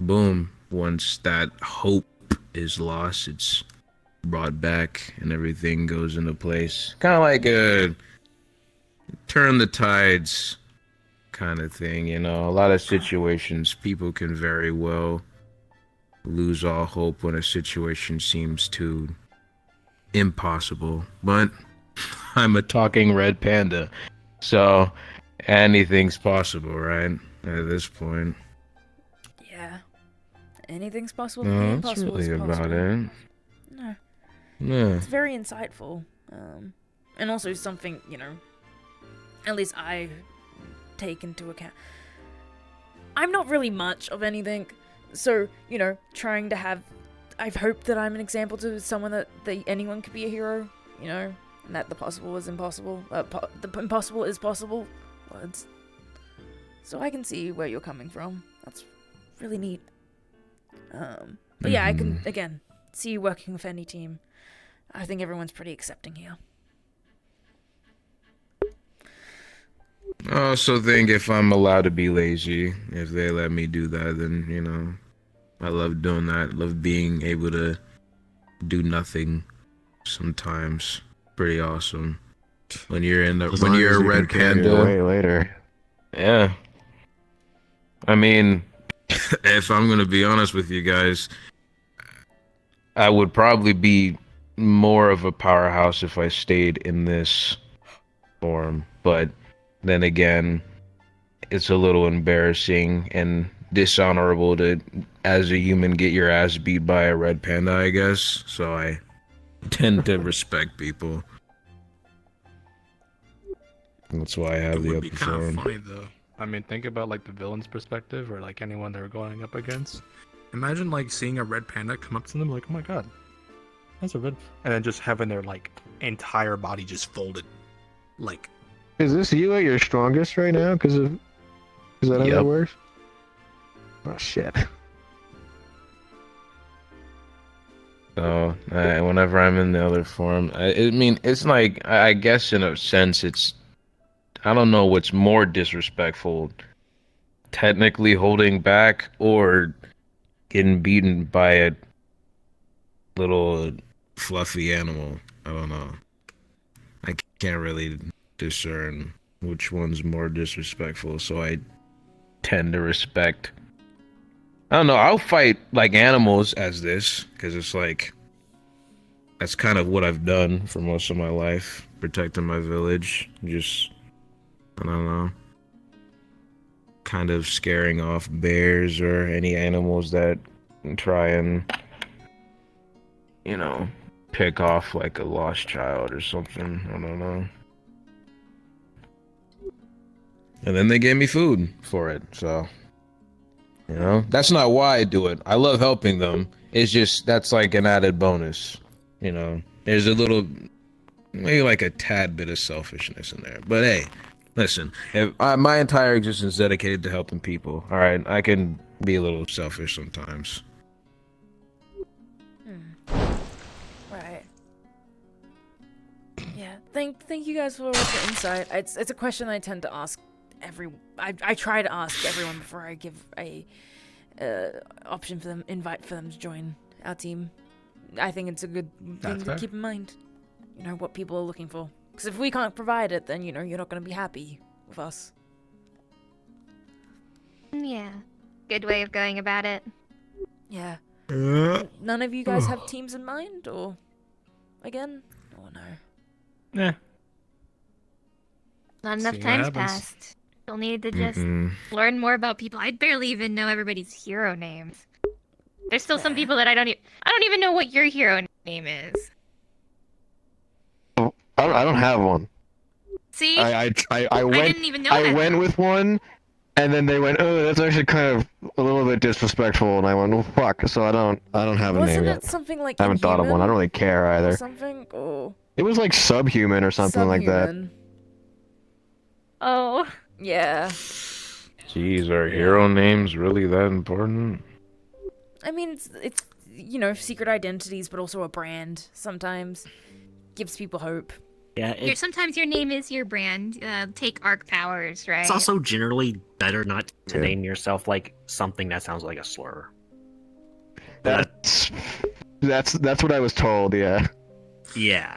[SPEAKER 12] boom, once that hope is lost, it's brought back and everything goes into place. Kind of like a turn the tides kind of thing, you know. A lot of situations, people can very well lose all hope when a situation seems too impossible. But I'm a talking red panda, so anything's possible, right? At this point.
[SPEAKER 1] Yeah. Anything's possible.
[SPEAKER 12] No,
[SPEAKER 1] Being
[SPEAKER 12] that's
[SPEAKER 1] possible
[SPEAKER 12] really
[SPEAKER 1] is
[SPEAKER 12] about
[SPEAKER 1] possible.
[SPEAKER 12] it.
[SPEAKER 1] No.
[SPEAKER 12] Yeah.
[SPEAKER 1] It's very insightful. And also something, you know, at least I take into account. I'm not really much of anything, so, you know, trying to have... I've hoped that I'm an example to someone that anyone could be a hero, you know, and that the possible is impossible. The impossible is possible. Words. So I can see where you're coming from. That's really neat. But yeah, I can, again, see you working with any team. I think everyone's pretty accepting here.
[SPEAKER 12] I also think if I'm allowed to be lazy, if they let me do that, then, you know, I love doing that. I love being able to do nothing sometimes. Pretty awesome. When you're in the, when you're a red panda.
[SPEAKER 14] Way later.
[SPEAKER 12] Yeah. I mean, if I'm gonna be honest with you guys, I would probably be more of a powerhouse if I stayed in this form. But then again, it's a little embarrassing and dishonorable to, as a human, get your ass beat by a red panda, I guess. So I tend to respect people. That's why I have the upper form.
[SPEAKER 5] Funny though. I mean, think about like the villain's perspective, or like anyone they're going up against. Imagine like seeing a red panda come up to them, like, "Oh my god, that's a red," and then just having their like entire body just folded, like.
[SPEAKER 14] Is this you at your strongest right now? Is that how that works? Oh shit.
[SPEAKER 12] So whenever I'm in the other form, I mean, it's like, I guess in a sense, it's, I don't know what's more disrespectful, technically holding back or getting beaten by a little fluffy animal. I don't know. I can't really discern which one's more disrespectful, so I tend to respect. I don't know, I'll fight like animals as this, because it's like, that's kind of what I've done for most of my life, protecting my village, just, I don't know, kind of scaring off bears or any animals that try and, you know, pick off like a lost child or something. I don't know. And then they gave me food for it, so, you know, that's not why I do it. I love helping them. It's just, that's like an added bonus, you know. There's a little, maybe like a tad bit of selfishness in there. But hey, listen, if my entire existence is dedicated to helping people, all right, I can be a little selfish sometimes.
[SPEAKER 1] Right. Yeah. Thank you guys for the insight. It's a question I tend to ask I try to ask everyone before I give a option for them, invite for them to join our team. I think it's a good thing to keep in mind. You know, what people are looking for. Because if we can't provide it, then, you know, you're not going to be happy with us.
[SPEAKER 21] Yeah. Good way of going about it.
[SPEAKER 1] Yeah. None of you guys have teams in mind, or again? Or no?
[SPEAKER 5] Yeah.
[SPEAKER 21] Not enough time's passed. Still need to just learn more about people. I barely even know everybody's hero names. There's still some people that I don't even know what your hero name is.
[SPEAKER 14] I don't have one.
[SPEAKER 21] See?
[SPEAKER 14] I went.
[SPEAKER 21] didn't even know
[SPEAKER 14] I
[SPEAKER 21] that.
[SPEAKER 14] went with one, and then they went, "Oh, that's actually kind of a little bit disrespectful," and I went, "Well, fuck." So I don't have a name
[SPEAKER 1] Wasn't
[SPEAKER 14] yet.
[SPEAKER 1] it something like
[SPEAKER 14] I haven't thought of one. I don't really care either.
[SPEAKER 1] Something? Oh.
[SPEAKER 14] It was like subhuman or something like that.
[SPEAKER 21] Oh.
[SPEAKER 1] Yeah.
[SPEAKER 12] Jeez, are hero names really that important?
[SPEAKER 1] I mean, it's you know, secret identities, but also a brand sometimes. gives people hope.
[SPEAKER 11] Yeah,
[SPEAKER 21] Sometimes your name is your brand. Take arc powers, right?
[SPEAKER 11] it's also generally better not to name yourself like something that sounds like a slur.
[SPEAKER 14] That's what I was told. Yeah.
[SPEAKER 11] Yeah.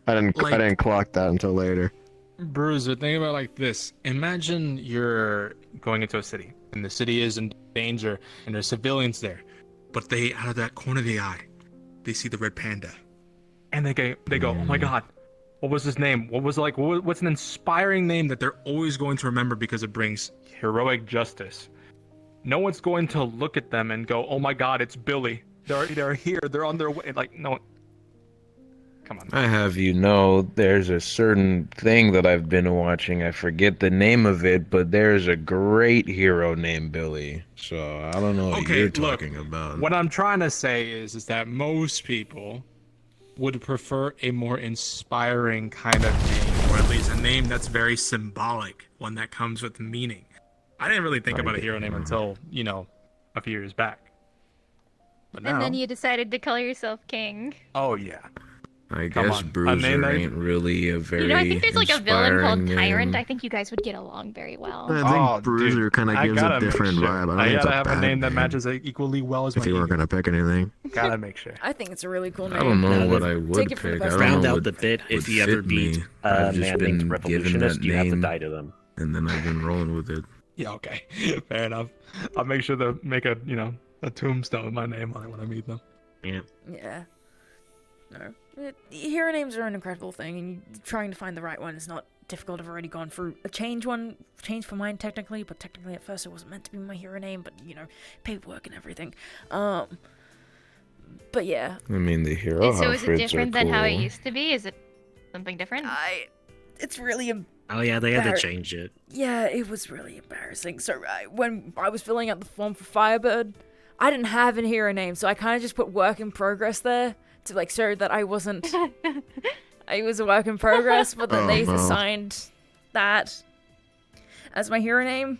[SPEAKER 14] I didn't clock that until later.
[SPEAKER 5] Bruiser, think about it like this. Imagine you're going into a city, and the city is in danger, and there's civilians there. But they, out of that corner of the eye, they see the red panda.
[SPEAKER 3] And they go, oh my god, what was his name? What's an inspiring name
[SPEAKER 5] That they're always going to remember because it brings...
[SPEAKER 3] heroic justice? No one's going to look at them and go, oh my god, it's Billy. They're here, they're on their way. Like, no. Come on.
[SPEAKER 12] I have you know, there's a certain thing that I've been watching. I forget the name of it, but there's a great hero named Billy. So I don't know what you're talking about.
[SPEAKER 5] What I'm trying to say is that most people would prefer a more inspiring kind of name, or at least a name that's very symbolic, one that comes with meaning. I didn't really think about a hero name until,
[SPEAKER 3] a few years back. But now...
[SPEAKER 21] And then you decided to call yourself King.
[SPEAKER 3] Oh, yeah.
[SPEAKER 12] I guess Bruiser ain't really a very
[SPEAKER 21] I think there's like a villain called
[SPEAKER 12] inspiring
[SPEAKER 21] Tyrant.
[SPEAKER 12] name.
[SPEAKER 21] I think you guys would get along very well.
[SPEAKER 14] I think Bruiser kind of gives a different vibe.
[SPEAKER 3] I gotta have a name that matches equally well as my
[SPEAKER 14] If you weren't gonna pick anything.
[SPEAKER 3] Gotta make sure.
[SPEAKER 1] I think it's a really cool name.
[SPEAKER 12] I don't know what I would
[SPEAKER 1] Take it for the
[SPEAKER 12] pick.
[SPEAKER 1] best.
[SPEAKER 12] I don't
[SPEAKER 11] Found
[SPEAKER 12] know
[SPEAKER 11] out
[SPEAKER 12] what
[SPEAKER 11] the bit if
[SPEAKER 12] would
[SPEAKER 11] you ever
[SPEAKER 12] fit
[SPEAKER 11] beat
[SPEAKER 12] me.
[SPEAKER 11] a
[SPEAKER 12] I've just
[SPEAKER 11] man
[SPEAKER 12] been
[SPEAKER 11] named
[SPEAKER 12] given that
[SPEAKER 11] Revolutionist, you have to
[SPEAKER 12] name,
[SPEAKER 11] die to them.
[SPEAKER 12] and then I've been rolling with it.
[SPEAKER 3] Yeah, okay. Fair enough. I'll make sure to make a tombstone with my name on it when I meet them.
[SPEAKER 11] Yeah.
[SPEAKER 1] Yeah. No. Hero names are an incredible thing, and trying to find the right one is not difficult. I've already gone through a change for mine technically, but technically at first it wasn't meant to be my hero name, but paperwork and everything. But yeah.
[SPEAKER 12] I mean, the hero
[SPEAKER 21] So is it
[SPEAKER 12] outfits
[SPEAKER 21] different
[SPEAKER 12] are
[SPEAKER 21] than how it
[SPEAKER 12] cool.
[SPEAKER 21] used to be? Is it something different?
[SPEAKER 1] It's really
[SPEAKER 11] Oh yeah, they had to change it.
[SPEAKER 1] Yeah, it was really embarrassing. So when I was filling out the form for Firebird, I didn't have a hero name, so I kind of just put work in progress there to show that I wasn't. I was a work in progress, but then they assigned that as my hero name.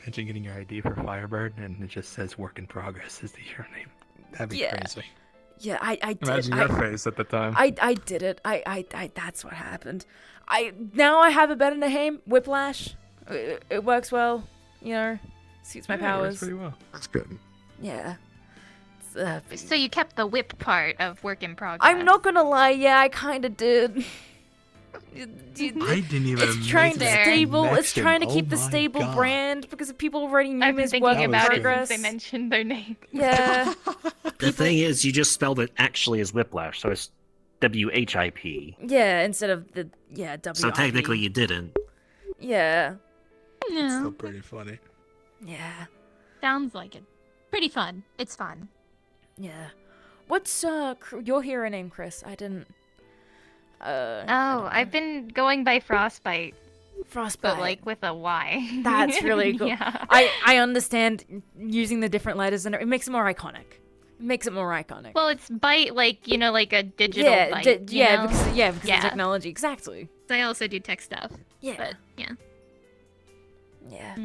[SPEAKER 3] Imagine getting your ID for Firebird and it just says work in progress is the hero name. That'd be crazy.
[SPEAKER 1] Yeah, I did.
[SPEAKER 3] Imagine your face at the time.
[SPEAKER 1] I did it. I that's what happened. Now I have a better name, Whiplash. It works well, suits my powers.
[SPEAKER 3] It works pretty well.
[SPEAKER 14] That's good.
[SPEAKER 1] Yeah.
[SPEAKER 21] So you kept the whip part of work in progress.
[SPEAKER 1] I'm not gonna lie, yeah, I kinda did.
[SPEAKER 5] I didn't even.
[SPEAKER 1] It's trying to stable. It's trying to keep the
[SPEAKER 5] my
[SPEAKER 1] stable
[SPEAKER 5] God.
[SPEAKER 1] brand because if people already knew
[SPEAKER 21] I've been
[SPEAKER 1] his
[SPEAKER 21] thinking
[SPEAKER 1] work in
[SPEAKER 21] about
[SPEAKER 1] progress.
[SPEAKER 21] it since they mentioned their name.
[SPEAKER 1] Yeah.
[SPEAKER 11] The thing is, you just spelled it actually as Whiplash, so it's WHIP.
[SPEAKER 1] Yeah, instead of the W.
[SPEAKER 11] So technically, you didn't.
[SPEAKER 1] Yeah.
[SPEAKER 21] Yeah.
[SPEAKER 5] Still pretty funny.
[SPEAKER 1] Yeah.
[SPEAKER 21] Sounds like it. Pretty fun. It's fun.
[SPEAKER 1] Yeah. What's your hero name, Chris? I didn't.
[SPEAKER 21] I've been going by Frostbite.
[SPEAKER 1] Frostbite.
[SPEAKER 21] But with a Y.
[SPEAKER 1] That's really cool.
[SPEAKER 21] Yeah.
[SPEAKER 1] I understand using the different letters and it makes it more iconic.
[SPEAKER 21] Well, it's bite like a digital bite.
[SPEAKER 1] Because of
[SPEAKER 21] Yeah.
[SPEAKER 1] technology, exactly.
[SPEAKER 21] I also do tech stuff.
[SPEAKER 1] Yeah.
[SPEAKER 21] But yeah.
[SPEAKER 1] Yeah.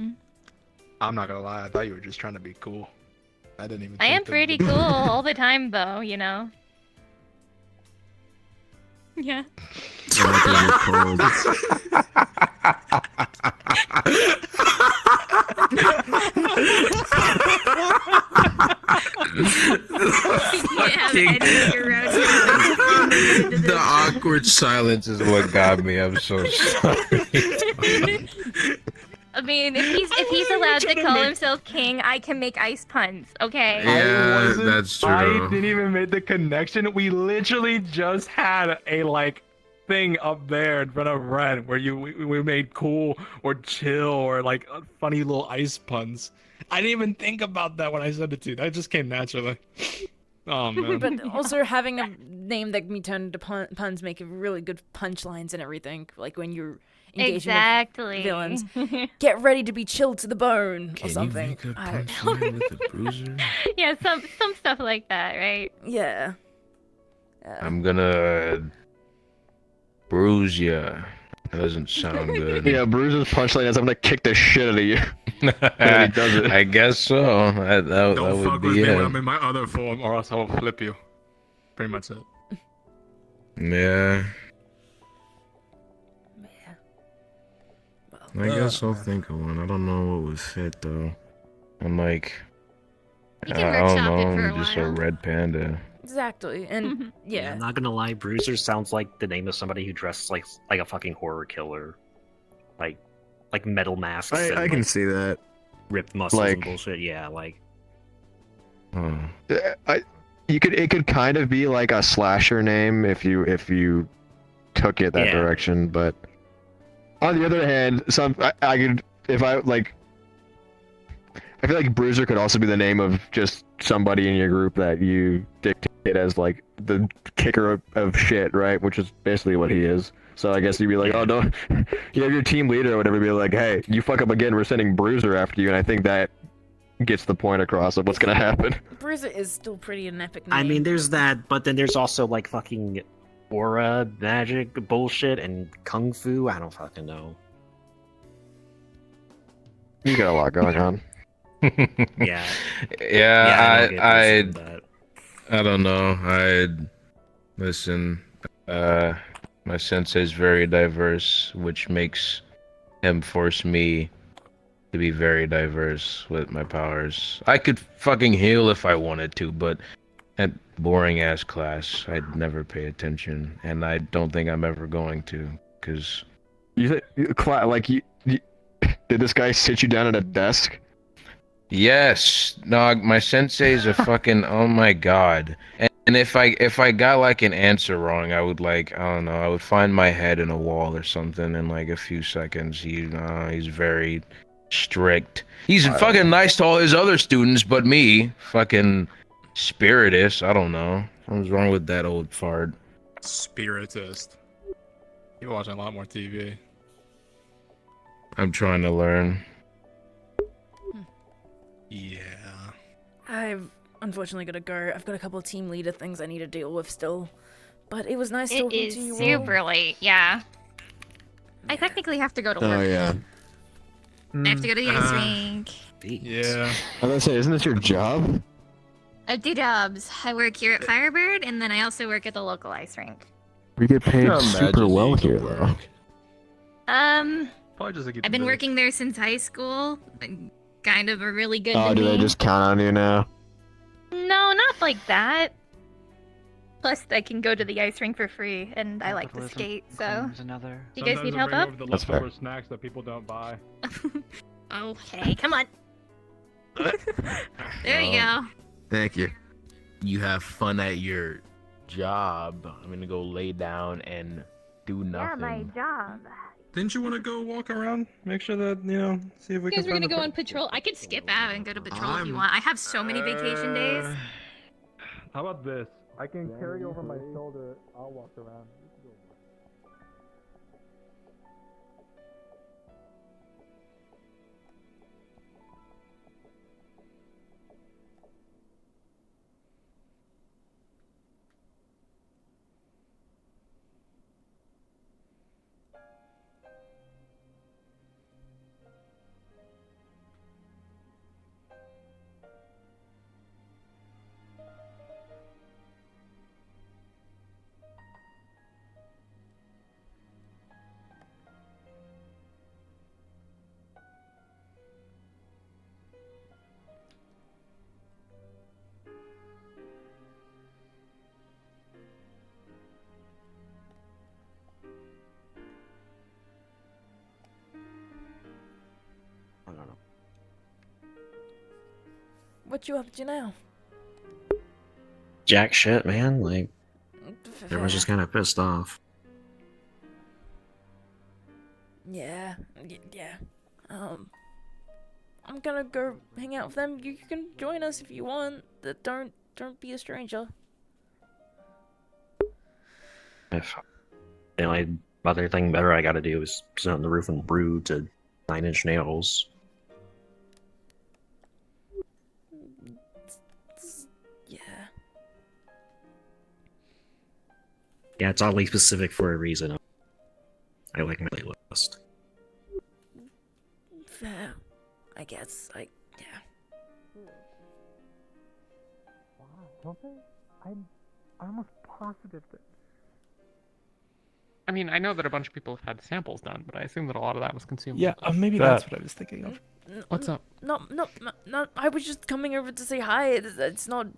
[SPEAKER 3] I'm not gonna lie, I thought you were just trying to be cool. I didn't even.
[SPEAKER 21] I am pretty cool all the time, though. Yeah.
[SPEAKER 12] The awkward silence is what got me. I'm so sorry.
[SPEAKER 21] I mean, if he's allowed to call himself king, I can make ice puns, okay?
[SPEAKER 12] Yeah, that's true.
[SPEAKER 3] I didn't even make the connection. We literally just had a thing up there in front of Ren where we made cool or chill or funny little ice puns. I didn't even think about that when I said it to you. That just came naturally. Oh man.
[SPEAKER 1] But also having a name that can be turned into puns make it really good punchlines and everything. Like when you're engaging with villains. Get ready to be chilled to the bone or something.
[SPEAKER 12] Can you make a punchline with a bruiser?
[SPEAKER 21] Yeah, some stuff like that, right?
[SPEAKER 1] Yeah.
[SPEAKER 12] I'm gonna bruise ya. That doesn't sound good.
[SPEAKER 14] Yeah, Bruiser's punchline is I'm gonna kick the shit out of you. And he does it.
[SPEAKER 12] I guess so. That
[SPEAKER 5] Don't
[SPEAKER 12] would
[SPEAKER 5] fuck
[SPEAKER 12] be
[SPEAKER 5] with me
[SPEAKER 12] it.
[SPEAKER 5] when I'm in my other form, or else I'll flip you. Pretty much it.
[SPEAKER 12] Yeah. I guess I'll think of one. I don't know what would fit though. I'm like,
[SPEAKER 21] You
[SPEAKER 12] I
[SPEAKER 21] can
[SPEAKER 12] don't
[SPEAKER 21] workshop it
[SPEAKER 12] know.
[SPEAKER 21] for a
[SPEAKER 12] I'm just a
[SPEAKER 21] while.
[SPEAKER 12] red panda.
[SPEAKER 1] Exactly, and yeah.
[SPEAKER 11] I'm not gonna lie, Bruiser sounds like the name of somebody who dressed like a fucking horror killer, like metal masks. and,
[SPEAKER 14] I can
[SPEAKER 11] like,
[SPEAKER 14] see that.
[SPEAKER 11] ripped muscles and
[SPEAKER 14] Like-
[SPEAKER 11] bullshit. Yeah, like
[SPEAKER 14] It could kind of be like a slasher name if you took it that
[SPEAKER 11] Yeah.
[SPEAKER 14] direction, but on the other hand, I could if I like. I feel like Bruiser could also be the name of just somebody in your group that you dictate as like the kicker of shit, right? Which is basically what he is. So I guess you'd be like, oh no, you have your team leader or whatever, be like, hey, you fuck up again, we're sending Bruiser after you, and I think that gets the point across of what's gonna happen.
[SPEAKER 1] Bruiser is still pretty an epic name.
[SPEAKER 11] I mean, there's that, but then there's also like fucking aura magic bullshit and kung fu. I don't fucking know.
[SPEAKER 14] You got a lot going on.
[SPEAKER 11] Yeah.
[SPEAKER 12] Yeah, I don't know. Listen, my sensei's very diverse, which makes him force me to be very diverse with my powers. I could fucking heal if I wanted to, but at boring ass class, I'd never pay attention, and I don't think I'm ever going to, cause
[SPEAKER 14] You did this guy sit you down at a desk?
[SPEAKER 12] yes, Nog, my sensei's a fucking oh my god. And if I got like an answer wrong, I would I don't know, I would find my head in a wall or something in like a few seconds. He's very strict. He's fucking nice to all his other students, but me, fucking spiritist. I don't know. What's wrong with that old fart?
[SPEAKER 5] Spiritist. You're watching a lot more TV.
[SPEAKER 12] I'm trying to learn.
[SPEAKER 5] Yeah.
[SPEAKER 1] I've unfortunately got to go. I've got a couple of team leader things I need to deal with still. But it was nice
[SPEAKER 21] It
[SPEAKER 1] talking
[SPEAKER 21] is
[SPEAKER 1] to you all.
[SPEAKER 21] super late, yeah. I technically have to go to work.
[SPEAKER 14] Oh yeah.
[SPEAKER 21] I have to go to the ice rink.
[SPEAKER 5] Yeah.
[SPEAKER 14] I was gonna say, isn't this your job?
[SPEAKER 21] I do jobs. I work here at Firebird, and then I also work at the local ice rink.
[SPEAKER 14] We get paid
[SPEAKER 12] Yeah,
[SPEAKER 14] super
[SPEAKER 12] imagine
[SPEAKER 14] well
[SPEAKER 12] you
[SPEAKER 14] here,
[SPEAKER 12] can
[SPEAKER 14] though.
[SPEAKER 5] Probably just to keep
[SPEAKER 21] I've been working there since high school. Kind of a really good
[SPEAKER 14] Oh,
[SPEAKER 21] to
[SPEAKER 14] do
[SPEAKER 21] me.
[SPEAKER 14] they just count on you now?
[SPEAKER 21] No, not like that. Plus, I can go to the ice rink for free, and I like to skate, so...
[SPEAKER 6] Another.
[SPEAKER 21] Do you guys need help up?
[SPEAKER 5] The
[SPEAKER 14] That's fair.
[SPEAKER 5] leftover snacks that people don't buy.
[SPEAKER 21] Okay, come on. There you go.
[SPEAKER 14] Thank you.
[SPEAKER 12] You have fun at your job. I'm gonna go lay down and do nothing.
[SPEAKER 21] job.
[SPEAKER 5] Didn't you want to go walk around? Make sure that, see if we
[SPEAKER 21] You guys
[SPEAKER 5] can
[SPEAKER 21] were
[SPEAKER 5] find
[SPEAKER 21] gonna
[SPEAKER 5] a
[SPEAKER 21] go on patrol. I could skip out and go to patrol if you
[SPEAKER 5] I'm-
[SPEAKER 21] want. I have so many vacation days.
[SPEAKER 5] How about this? I can carry over my shoulder. I'll walk around.
[SPEAKER 11] I don't know.
[SPEAKER 1] What you up to now?
[SPEAKER 11] Jack shit, man. Like, everyone's just kind of pissed off.
[SPEAKER 1] Yeah, yeah. I'm gonna go hang out with them. You can join us if you want. Don't be a stranger.
[SPEAKER 11] If the only other thing better I gotta do is sit on the roof and brew to 9-inch nails.
[SPEAKER 1] Yeah.
[SPEAKER 11] Yeah, it's oddly specific for a reason. I like my playlist.
[SPEAKER 1] Fair. I guess. Yeah.
[SPEAKER 16] Don't they? I'm almost positive that
[SPEAKER 4] I mean, I know that a bunch of people have had samples done, but I assume that a lot of that was consumed.
[SPEAKER 17] Yeah, maybe that's what I was thinking of.
[SPEAKER 4] What's up?
[SPEAKER 1] No, I was just coming over to say hi. It's not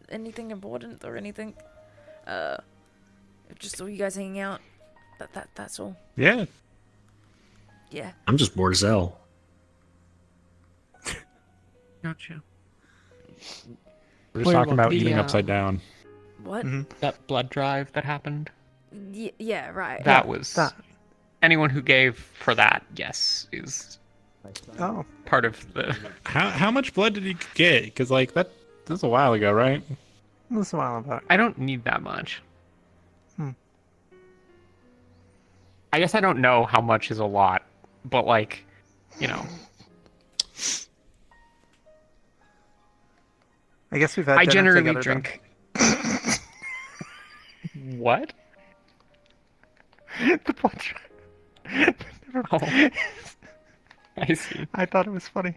[SPEAKER 1] anything important or anything. Just saw you guys hanging out. That's all.
[SPEAKER 5] Yeah.
[SPEAKER 1] Yeah.
[SPEAKER 11] I'm just bored as hell.
[SPEAKER 4] Gotcha.
[SPEAKER 19] We're just talking about eating
[SPEAKER 4] the,
[SPEAKER 19] upside down.
[SPEAKER 1] What?
[SPEAKER 4] That blood drive that happened.
[SPEAKER 1] Yeah, right.
[SPEAKER 4] That was anyone who gave for that. Yes, is part of the.
[SPEAKER 19] How much blood did he get? Because like that was a while ago, right?
[SPEAKER 17] It was a while ago.
[SPEAKER 4] I don't need that much. I guess I don't know how much is a lot, but like, you know.
[SPEAKER 17] I guess we've had.
[SPEAKER 4] I
[SPEAKER 17] dinner
[SPEAKER 4] generally
[SPEAKER 17] together,
[SPEAKER 4] drink. What?
[SPEAKER 17] The blood drive. Never mind.
[SPEAKER 4] I see.
[SPEAKER 17] I thought it was funny.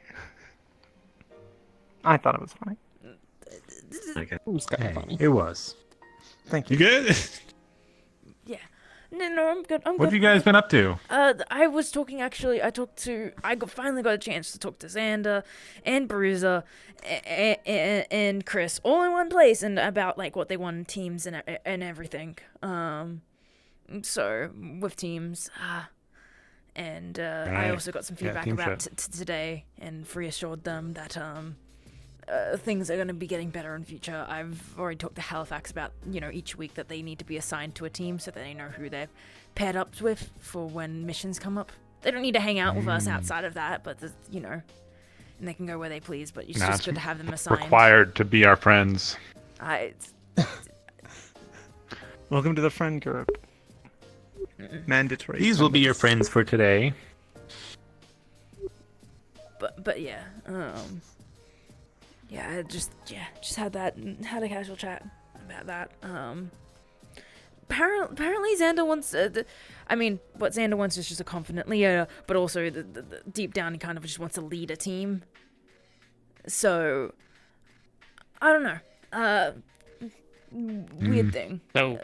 [SPEAKER 11] Okay.
[SPEAKER 4] It was kind of funny.
[SPEAKER 19] It was.
[SPEAKER 17] Thank
[SPEAKER 5] You good?
[SPEAKER 1] Yeah. No, I'm good.
[SPEAKER 19] What have you guys been up to?
[SPEAKER 1] I was talking actually. I finally got a chance to talk to Xander and Bruiser and Chris all in one place and about like what they want in teams and everything. So with teams, and I also got some feedback about today and reassured them that things are going to be getting better in future. I've already talked to Halifax about, each week that they need to be assigned to a team so that they know who they're paired up with for when missions come up. They don't need to hang out with us outside of that, but, and they can go where they please, but it's just good to have them assigned.
[SPEAKER 19] Required to be our friends.
[SPEAKER 17] Welcome to the friend group. Mandatory.
[SPEAKER 19] These will be your friends for today.
[SPEAKER 1] But yeah, I just had a casual chat about that. Apparently Xander wants. What Xander wants is just a confident leader, but also the deep down he kind of just wants to lead a team. So I don't know. Weird thing.
[SPEAKER 4] So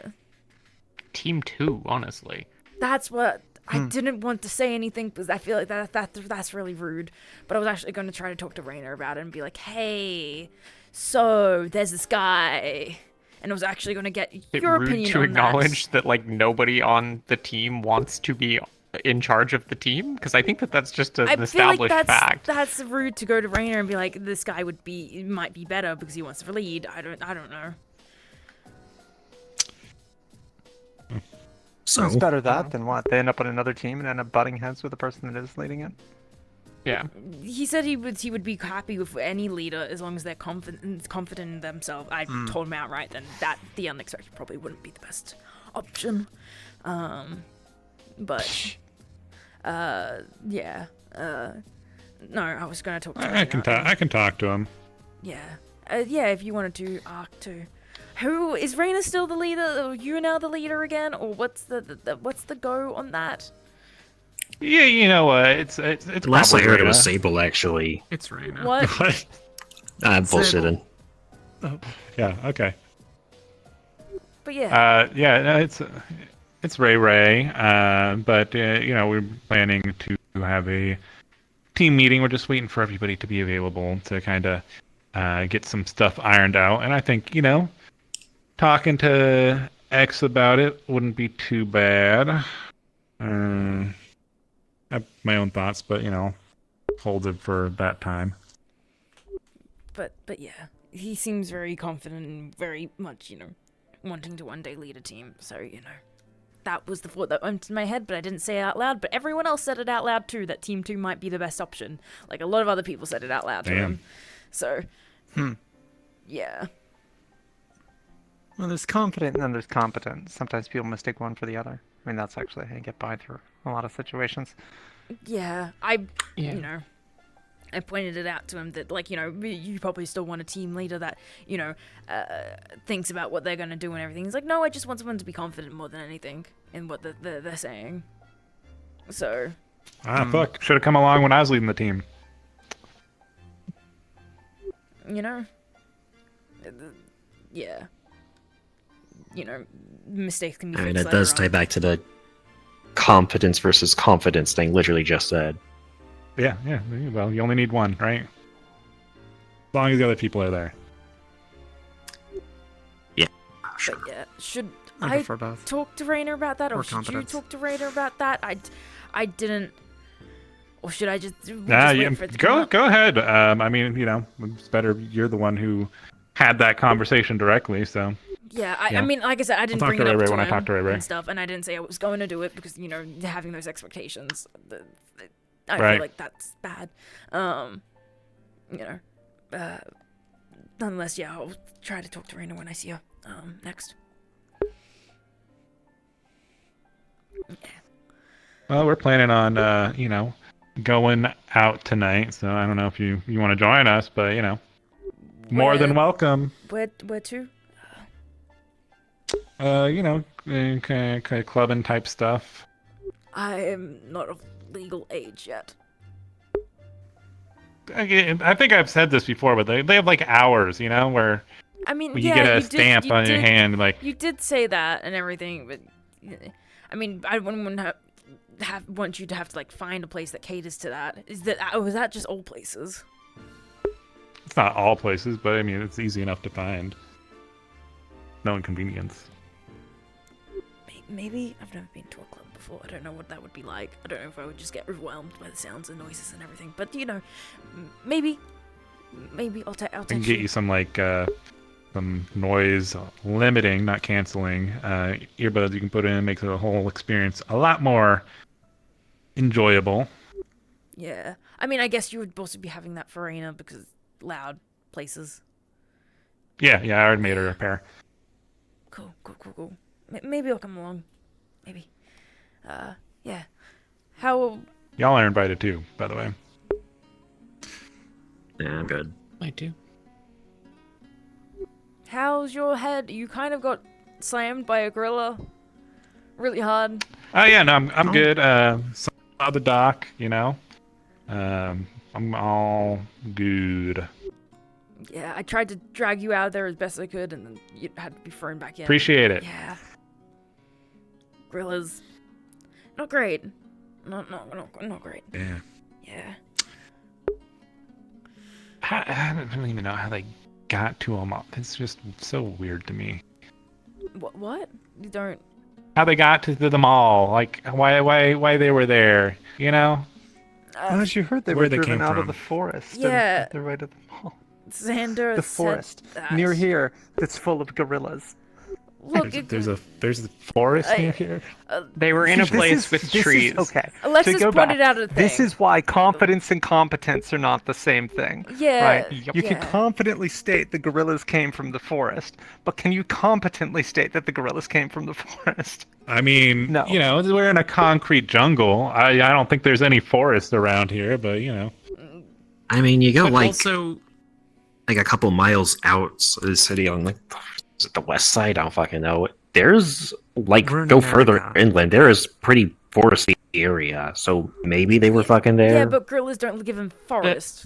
[SPEAKER 4] Team 2, honestly.
[SPEAKER 1] That's what. I didn't want to say anything because I feel like that's really rude. But I was actually going to try to talk to Rainer about it and be like, hey, so there's this guy. And I was actually going to get your opinion
[SPEAKER 4] to
[SPEAKER 1] on
[SPEAKER 4] acknowledge that like nobody on the team wants to be in charge of the team? Because I think that's just an established fact.
[SPEAKER 1] That's rude to go to Rainer and be like, this guy might be better because he wants to lead. I don't know.
[SPEAKER 17] So it's better that than what? They end up on another team and end up butting heads with the person that is leading it?
[SPEAKER 4] Yeah.
[SPEAKER 1] He said he would be happy with any leader as long as they're confident in themselves. I told him outright then that the unexpected probably wouldn't be the best option. But yeah. No, I was gonna talk to him.
[SPEAKER 19] I can talk to him.
[SPEAKER 1] Yeah. Yeah, if you wanted to to. Who is Raina still the leader? Are you now the leader again, or what's the go on that?
[SPEAKER 19] Yeah, it's
[SPEAKER 11] last I heard it
[SPEAKER 19] Raina.
[SPEAKER 11] was Sable actually.
[SPEAKER 4] It's Raina.
[SPEAKER 1] What?
[SPEAKER 11] I'm bullshitting.
[SPEAKER 19] Oh. Yeah. Okay.
[SPEAKER 1] But yeah.
[SPEAKER 19] It's Ray. But we're planning to have a team meeting. We're just waiting for everybody to be available to kind of get some stuff ironed out, and I think talking to X about it wouldn't be too bad. I have my own thoughts, but hold it for that time.
[SPEAKER 1] But yeah, he seems very confident and very much wanting to one day lead a team. So that was the thought that went in my head, but I didn't say it out loud. But everyone else said it out loud too. That Team 2 might be the best option. Like a lot of other people said it out loud to him. So yeah.
[SPEAKER 17] Well, there's confident and then there's competent. Sometimes people mistake one for the other. I mean, that's actually how you get by through a lot of situations.
[SPEAKER 1] Yeah, I pointed it out to him that, you probably still want a team leader that, thinks about what they're going to do and everything. He's like, no, I just want someone to be confident more than anything in what they're saying. So.
[SPEAKER 19] Fuck. Should have come along when I was leading the team.
[SPEAKER 1] Yeah. mistakes can be
[SPEAKER 11] I
[SPEAKER 1] fixed.
[SPEAKER 11] mean, it
[SPEAKER 1] later
[SPEAKER 11] does
[SPEAKER 1] on.
[SPEAKER 11] tie back to the competence versus confidence thing literally just said.
[SPEAKER 15] Yeah, yeah. Well, you only need one, right? As long as the other people are there.
[SPEAKER 11] Yeah.
[SPEAKER 1] But yeah, should
[SPEAKER 17] I
[SPEAKER 1] I
[SPEAKER 17] prefer both.
[SPEAKER 1] talk to Rainer about that, or
[SPEAKER 17] Or
[SPEAKER 1] should
[SPEAKER 17] competence.
[SPEAKER 1] you talk to Rainer about that? I didn't. Or should I just? we'll
[SPEAKER 15] Nah,
[SPEAKER 1] just wait
[SPEAKER 15] yeah,
[SPEAKER 1] for it to come
[SPEAKER 15] go
[SPEAKER 1] up?
[SPEAKER 15] ahead. I mean, it's better. You're the one who had that conversation directly, so.
[SPEAKER 1] Yeah, I
[SPEAKER 15] Yeah.
[SPEAKER 1] mean, like I said, I didn't
[SPEAKER 15] talk
[SPEAKER 1] bring
[SPEAKER 15] to
[SPEAKER 1] it up
[SPEAKER 15] Ray
[SPEAKER 1] to
[SPEAKER 15] when I
[SPEAKER 1] him
[SPEAKER 15] talk to Ray.
[SPEAKER 1] and stuff, and I didn't say I was going to do it because having those expectations, I
[SPEAKER 15] Right.
[SPEAKER 1] feel like that's bad. Nonetheless, yeah, I'll try to talk to Raina when I see her next.
[SPEAKER 15] Well, we're planning on, going out tonight, so I don't know if you want to join us, but, more than welcome.
[SPEAKER 1] Where to?
[SPEAKER 15] Clubbing type stuff.
[SPEAKER 1] I am not of legal age yet.
[SPEAKER 15] I think I've said this before, but they have like hours, where
[SPEAKER 1] I mean,
[SPEAKER 15] you
[SPEAKER 1] yeah,
[SPEAKER 15] get a
[SPEAKER 1] you did-
[SPEAKER 15] stamp
[SPEAKER 1] you
[SPEAKER 15] on your
[SPEAKER 1] did-
[SPEAKER 15] hand, like
[SPEAKER 1] You did say that and everything, but I mean, I wouldn't want you to have to like find a place that caters to that. Is that just all places?
[SPEAKER 15] it's not all places, but I mean it's easy enough to find. No inconvenience.
[SPEAKER 1] Maybe I've never been to a club before. I don't know what that would be like. I don't know if I would just get overwhelmed by the sounds and noises and everything. But maybe I'll
[SPEAKER 15] I can
[SPEAKER 1] text
[SPEAKER 15] get you some some noise limiting, not canceling, earbuds you can put in, makes the whole experience a lot more enjoyable.
[SPEAKER 1] Yeah, I mean, I guess you would also be having that for Raina because loud places.
[SPEAKER 15] Yeah, I already made her a pair.
[SPEAKER 1] Cool. Maybe I'll come along. Maybe. Yeah. How?
[SPEAKER 15] Y'all are invited too, by the way.
[SPEAKER 11] Yeah, I'm good.
[SPEAKER 4] I do.
[SPEAKER 1] How's your head? You kind of got slammed by a gorilla really hard.
[SPEAKER 15] Oh yeah, no, I'm good. Saw the doc, I'm all good.
[SPEAKER 1] Yeah, I tried to drag you out of there as best I could, and then you had to be thrown back in.
[SPEAKER 15] Appreciate it.
[SPEAKER 1] Yeah. Gorillas, not great. Not great.
[SPEAKER 15] Yeah.
[SPEAKER 1] Yeah.
[SPEAKER 15] I don't even know how they got to them. It's just so weird to me.
[SPEAKER 1] What? You don't.
[SPEAKER 15] How they got to the mall? Like why they were there?
[SPEAKER 17] As you heard, they
[SPEAKER 15] Where
[SPEAKER 17] were
[SPEAKER 15] they
[SPEAKER 17] driven
[SPEAKER 15] came
[SPEAKER 17] out
[SPEAKER 15] from.
[SPEAKER 17] of the forest.
[SPEAKER 1] Yeah.
[SPEAKER 17] And they're right at the mall.
[SPEAKER 1] Xander
[SPEAKER 17] The
[SPEAKER 1] said
[SPEAKER 17] forest
[SPEAKER 1] that.
[SPEAKER 17] near here that's full of gorillas.
[SPEAKER 1] Look,
[SPEAKER 15] there's a forest near here.
[SPEAKER 4] They were in a
[SPEAKER 17] This
[SPEAKER 4] place
[SPEAKER 17] is-
[SPEAKER 4] with
[SPEAKER 17] this is-
[SPEAKER 4] trees.
[SPEAKER 17] okay.
[SPEAKER 1] Alexis
[SPEAKER 17] to go
[SPEAKER 1] pointed
[SPEAKER 17] back,
[SPEAKER 1] out a
[SPEAKER 17] This
[SPEAKER 1] thing.
[SPEAKER 17] is why confidence and competence are not the same thing.
[SPEAKER 1] Yeah,
[SPEAKER 17] Right? You can
[SPEAKER 1] yeah.
[SPEAKER 17] confidently state the gorillas came from the forest, but can you competently state that the gorillas came from the forest?
[SPEAKER 15] I mean,
[SPEAKER 17] No.
[SPEAKER 15] we're in a concrete jungle. I don't think there's any forest around here, but
[SPEAKER 11] I mean, you go
[SPEAKER 4] But
[SPEAKER 11] like
[SPEAKER 4] also,
[SPEAKER 11] a couple miles out of the city on is it the west side? I don't fucking know. There's
[SPEAKER 17] We're in
[SPEAKER 11] go further
[SPEAKER 17] America.
[SPEAKER 11] inland. There is pretty foresty area, so maybe they were fucking there.
[SPEAKER 1] Yeah, but gorillas don't live in forest.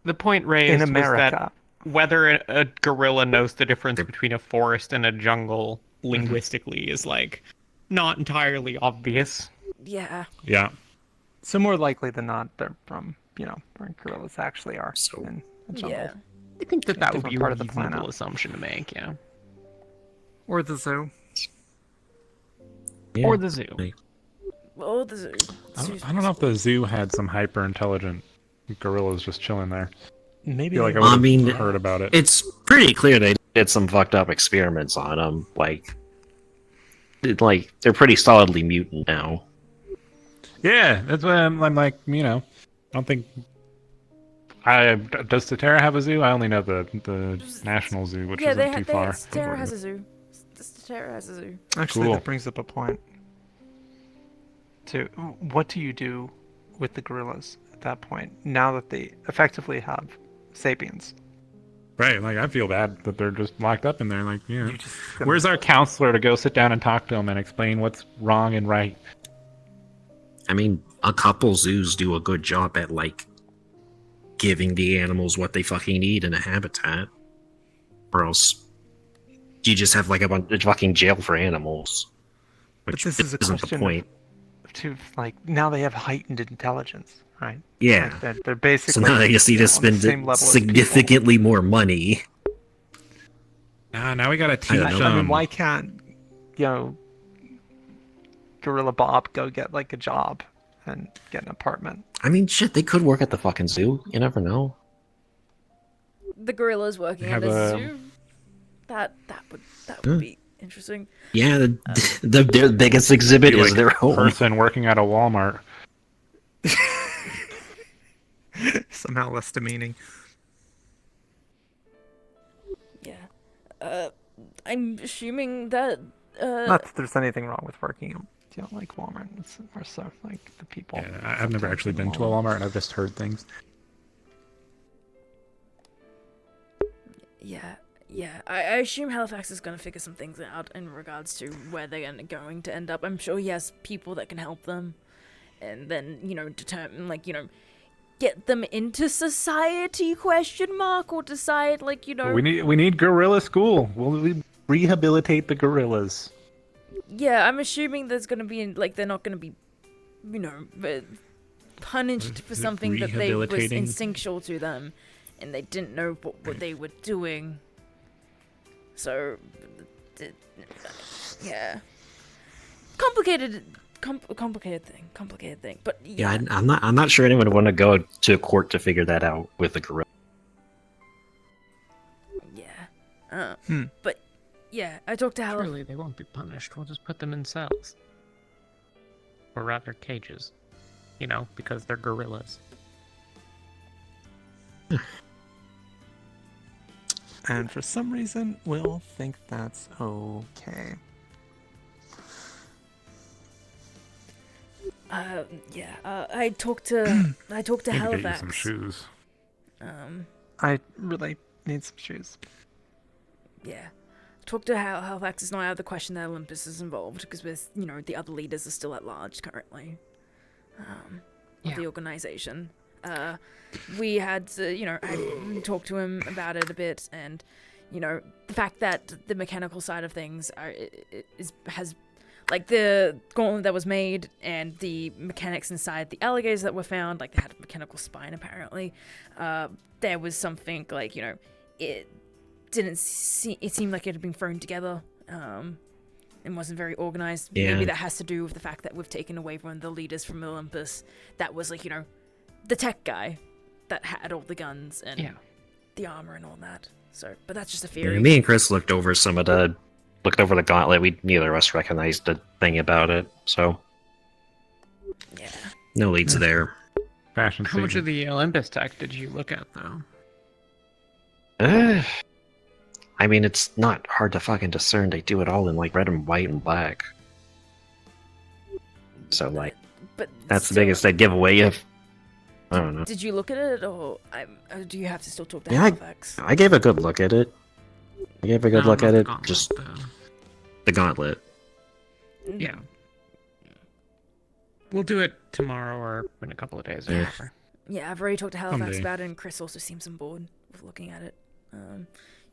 [SPEAKER 4] the point raised
[SPEAKER 17] In
[SPEAKER 4] was
[SPEAKER 17] America.
[SPEAKER 4] that whether a gorilla knows the difference between a forest and a jungle linguistically is not entirely obvious.
[SPEAKER 1] Yeah.
[SPEAKER 15] Yeah.
[SPEAKER 17] So more likely than not, they're from, where gorillas actually are. in a jungle.
[SPEAKER 1] Yeah.
[SPEAKER 4] I think that would
[SPEAKER 17] Different
[SPEAKER 4] be a
[SPEAKER 17] part of the
[SPEAKER 4] reasonable
[SPEAKER 17] planet.
[SPEAKER 4] assumption to make, yeah.
[SPEAKER 17] Or the zoo.
[SPEAKER 11] Yeah.
[SPEAKER 4] Or the zoo.
[SPEAKER 1] Oh, the zoo.
[SPEAKER 15] I don't know if the zoo had some hyper intelligent gorillas just chilling there.
[SPEAKER 17] Maybe.
[SPEAKER 15] I feel like I
[SPEAKER 11] Well, I
[SPEAKER 15] would
[SPEAKER 11] mean,
[SPEAKER 15] have heard about it.
[SPEAKER 11] It's pretty clear they did some fucked up experiments on them. They're pretty solidly mutant now.
[SPEAKER 15] Yeah, that's why I'm like, I don't think. Does Statera have a zoo? I only know the National Zoo, which
[SPEAKER 1] Yeah,
[SPEAKER 15] isn't too far.
[SPEAKER 1] Statera has a zoo. Statera has a zoo.
[SPEAKER 17] Actually,
[SPEAKER 15] Cool.
[SPEAKER 17] that brings up a point. What do you do with the gorillas at that point, now that they effectively have sapiens?
[SPEAKER 15] Right, I feel bad that they're just locked up in there.
[SPEAKER 17] gonna-
[SPEAKER 15] Where's our counselor to go sit down and talk to them and explain what's wrong and right?
[SPEAKER 11] I mean, a couple zoos do a good job at giving the animals what they fucking need in a habitat, or else you just have like a bunch of fucking jail for animals.
[SPEAKER 17] But
[SPEAKER 11] Which
[SPEAKER 17] this is a
[SPEAKER 11] isn't the
[SPEAKER 17] question
[SPEAKER 11] point.
[SPEAKER 17] to like now they have heightened intelligence, right?
[SPEAKER 11] Yeah.
[SPEAKER 17] Like, they're basically.
[SPEAKER 11] So now they just need to
[SPEAKER 17] on the
[SPEAKER 11] spend
[SPEAKER 17] same level as
[SPEAKER 11] significantly more money.
[SPEAKER 5] Now we gotta teach
[SPEAKER 17] people. I mean, why can't Gorilla Bob go get like a job and get an apartment?
[SPEAKER 11] I mean, shit, they could work at the fucking zoo. You never know.
[SPEAKER 1] The gorillas working at
[SPEAKER 11] Have
[SPEAKER 1] a
[SPEAKER 11] a-
[SPEAKER 1] zoo. That would be interesting.
[SPEAKER 11] Yeah, their biggest exhibit
[SPEAKER 15] Be
[SPEAKER 11] is
[SPEAKER 15] like
[SPEAKER 11] their home.
[SPEAKER 15] person working at a Walmart.
[SPEAKER 17] Somehow less demeaning.
[SPEAKER 1] Yeah. I'm assuming that.
[SPEAKER 17] Not that there's anything wrong with working at like Walmart. It's more so like the people.
[SPEAKER 15] Yeah, I've never actually been to a Walmart, and I've just heard things.
[SPEAKER 1] Yeah. I assume Halifax is going to figure some things out in regards to where they're going to end up. I'm sure he has people that can help them. And then, determine, get them into society, or decide,
[SPEAKER 15] We need gorilla school. We'll rehabilitate the gorillas.
[SPEAKER 1] Yeah, I'm assuming there's going to be, they're not going to be, punished for something that they was
[SPEAKER 15] Rehabilitating?
[SPEAKER 1] instinctual to them. And they didn't know what they were doing. So, yeah. Complicated thing. But
[SPEAKER 11] Yeah, I'm not sure anyone would want to go to court to figure that out with a gorilla.
[SPEAKER 1] But yeah, I talked to Halifax.
[SPEAKER 4] Surely they won't be punished. We'll just put them in cells. Or rather, cages. Because they're gorillas.
[SPEAKER 17] And for some reason, we'll think that's okay.
[SPEAKER 1] I talked to
[SPEAKER 15] Need to get you
[SPEAKER 1] Halifax.
[SPEAKER 15] some shoes.
[SPEAKER 17] I really need some shoes.
[SPEAKER 1] Yeah. Talk to Halifax is not out of the question that Olympus is involved because the other leaders are still at large currently. Of the organization. We had to, I talked to him about it a bit, and the fact that the mechanical side of things has the gauntlet that was made and the mechanics inside the alligators that were found, they had a mechanical spine apparently. There was something it seemed like it had been thrown together and wasn't very organized.
[SPEAKER 11] Yeah.
[SPEAKER 1] Maybe that has to do with the fact that we've taken away one of the leaders from Olympus that was the tech guy that had all the guns and the armor and all that. So, but that's just a theory.
[SPEAKER 11] Yeah, me and Chris looked over the gauntlet. We neither of us recognized a thing about it, so
[SPEAKER 1] yeah,
[SPEAKER 11] no leads there.
[SPEAKER 15] Fashion.
[SPEAKER 4] How much of the Olympus tech did you look at, though?
[SPEAKER 11] I mean, it's not hard to fucking discern. They do it all in red and white and black. So
[SPEAKER 1] but
[SPEAKER 11] that's the biggest they'd give away if. I don't know.
[SPEAKER 1] Did you look at it, or do you have to still talk to
[SPEAKER 11] Yeah,
[SPEAKER 1] Halifax?
[SPEAKER 11] I gave a good look at it. Just the gauntlet.
[SPEAKER 4] Yeah. We'll do it tomorrow or in a couple of days or whatever.
[SPEAKER 1] Yeah, I've already talked to Halifax
[SPEAKER 4] Someday.
[SPEAKER 1] about it, and Chris also seems on board with looking at it.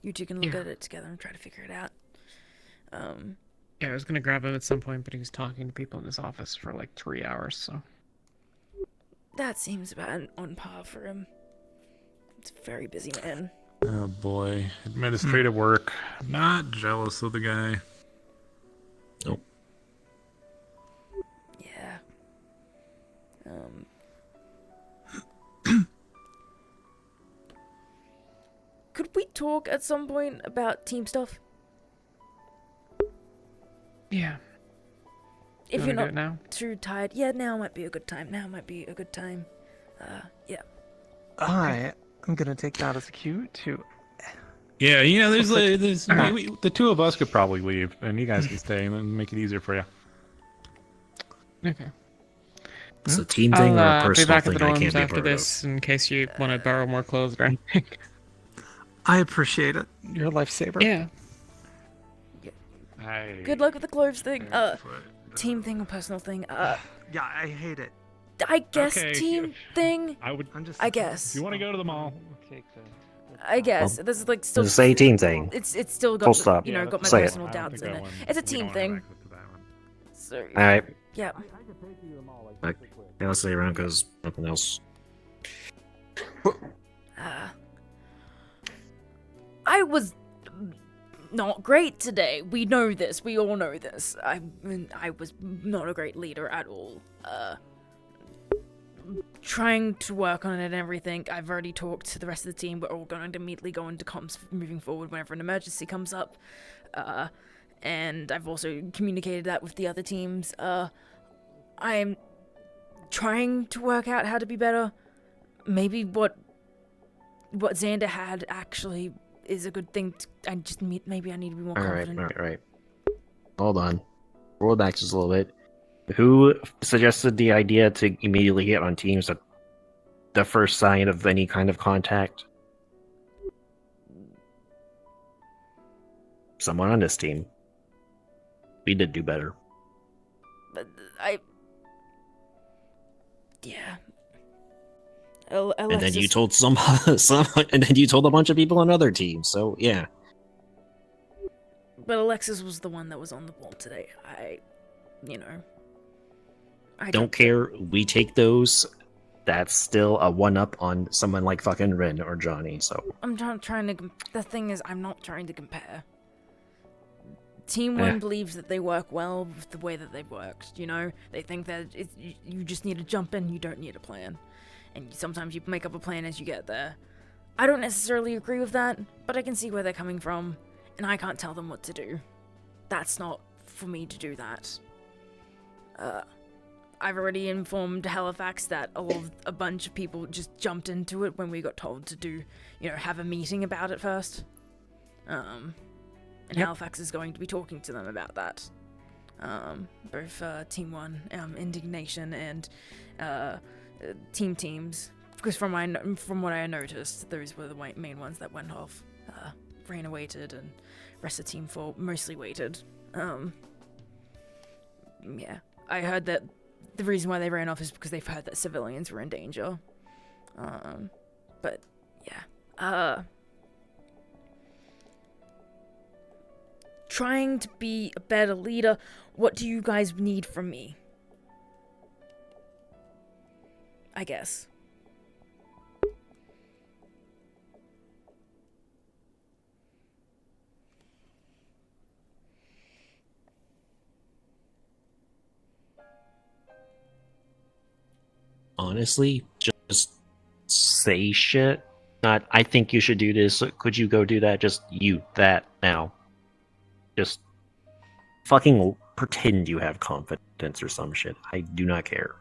[SPEAKER 1] You two can look at it together and try to figure it out.
[SPEAKER 4] Yeah, I was gonna grab him at some point, but he was talking to people in his office for 3 hours, so.
[SPEAKER 1] That seems about on par for him. It's a very busy man.
[SPEAKER 15] Oh boy, administrative work. Not jealous of the guy.
[SPEAKER 11] Nope.
[SPEAKER 1] Yeah. Could we talk at some point about team stuff?
[SPEAKER 4] Yeah.
[SPEAKER 1] If
[SPEAKER 4] You
[SPEAKER 1] you're
[SPEAKER 4] wanna
[SPEAKER 1] not
[SPEAKER 4] do it now?
[SPEAKER 1] too tired. Yeah, now might be a good time. Yeah.
[SPEAKER 17] I'm gonna take that as a cue to.
[SPEAKER 15] Yeah, there's
[SPEAKER 17] Alright.
[SPEAKER 15] the two of us could probably leave, and you guys can stay and make it easier for you.
[SPEAKER 4] Okay.
[SPEAKER 11] It's a team thing or a
[SPEAKER 4] I'll be
[SPEAKER 11] personal
[SPEAKER 4] back at
[SPEAKER 11] thing
[SPEAKER 4] the
[SPEAKER 11] I
[SPEAKER 4] dorms
[SPEAKER 11] can't be
[SPEAKER 4] after
[SPEAKER 11] part
[SPEAKER 4] this in case you want to borrow more clothes or anything.
[SPEAKER 17] I appreciate it. You're a lifesaver.
[SPEAKER 4] Yeah.
[SPEAKER 1] Good luck with the clothes thing. Team thing or personal thing.
[SPEAKER 17] Yeah, I hate it.
[SPEAKER 1] I guess
[SPEAKER 15] Okay,
[SPEAKER 1] team thing.
[SPEAKER 15] I would.
[SPEAKER 1] I guess.
[SPEAKER 15] If you want to go to the mall,
[SPEAKER 1] I guess this is like still.
[SPEAKER 11] It's a team thing.
[SPEAKER 1] It's still got
[SPEAKER 11] Full stop.
[SPEAKER 1] you know got my
[SPEAKER 11] Say it.
[SPEAKER 1] personal doubts in it. It's a team thing. So.
[SPEAKER 11] All right.
[SPEAKER 1] Yeah.
[SPEAKER 11] Okay, let's stay around because nothing else.
[SPEAKER 1] I was not great today. We know this. We all know this. I was not a great leader at all. Trying to work on it and everything. I've already talked to the rest of the team. We're all going to immediately go into comms moving forward whenever an emergency comes up. And I've also communicated that with the other teams. I'm trying to work out how to be better. Maybe what Xander had actually is a good thing. Maybe I need to be more confident.
[SPEAKER 11] All right. Hold on. Roll back just a little bit. Who suggested the idea to immediately get on teams at the first sign of any kind of contact? Someone on this team. We did do better.
[SPEAKER 1] Yeah.
[SPEAKER 11] And then you told some, and then you told a bunch of people on other teams. So yeah.
[SPEAKER 1] But Alexis was the one that was on the ball today. I
[SPEAKER 11] don't care. We take those. That's still a one-up on someone like fucking Rin or Johnny. So
[SPEAKER 1] I'm not trying to. The thing is, I'm not trying to compare. Team 1 believes that they work well with the way that they've worked. You know, they think that you just need to jump in. You don't need a plan, and sometimes you make up a plan as you get there. I don't necessarily agree with that, but I can see where they're coming from, and I can't tell them what to do. That's not for me to do that. I've already informed Halifax that a bunch of people just jumped into it when we got told to have a meeting about it first. And Halifax is going to be talking to them about that. Both Team 1, Indignation, and teams. Because from what I noticed, those were the main ones that went off. Raina waited, and rest of Team 4 mostly waited. Yeah, I heard that the reason why they ran off is because they've heard that civilians were in danger. But yeah, trying to be a better leader. What do you guys need from me? I guess.
[SPEAKER 11] honestly, just say shit. Not, I think you should do this. Could you go do that? Just that now. Just fucking pretend you have confidence or some shit. I do not care.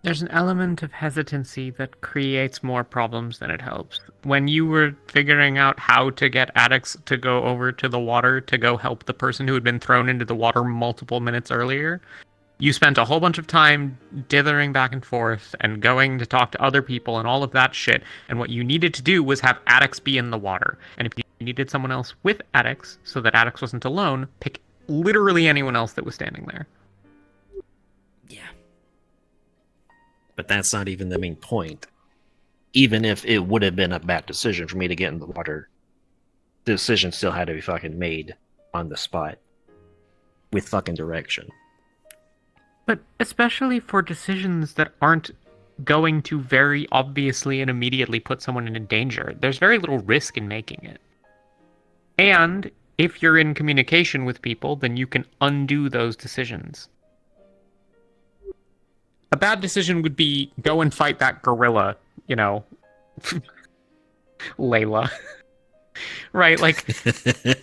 [SPEAKER 4] There's an element of hesitancy that creates more problems than it helps. When you were figuring out how to get addicts to go over to the water to go help the person who had been thrown into the water multiple minutes earlier, you spent a whole bunch of time dithering back and forth and going to talk to other people and all of that shit. And what you needed to do was have addicts be in the water. And if you needed someone else with addicts so that addicts wasn't alone, pick literally anyone else that was standing there.
[SPEAKER 11] But that's not even the main point. Even if it would have been a bad decision for me to get in the water, the decision still had to be fucking made on the spot. With fucking direction.
[SPEAKER 4] But especially for decisions that aren't going to very obviously and immediately put someone in danger, there's very little risk in making it. And if you're in communication with people, then you can undo those decisions. A bad decision would be go and fight that gorilla, you know, Layla. Right, like,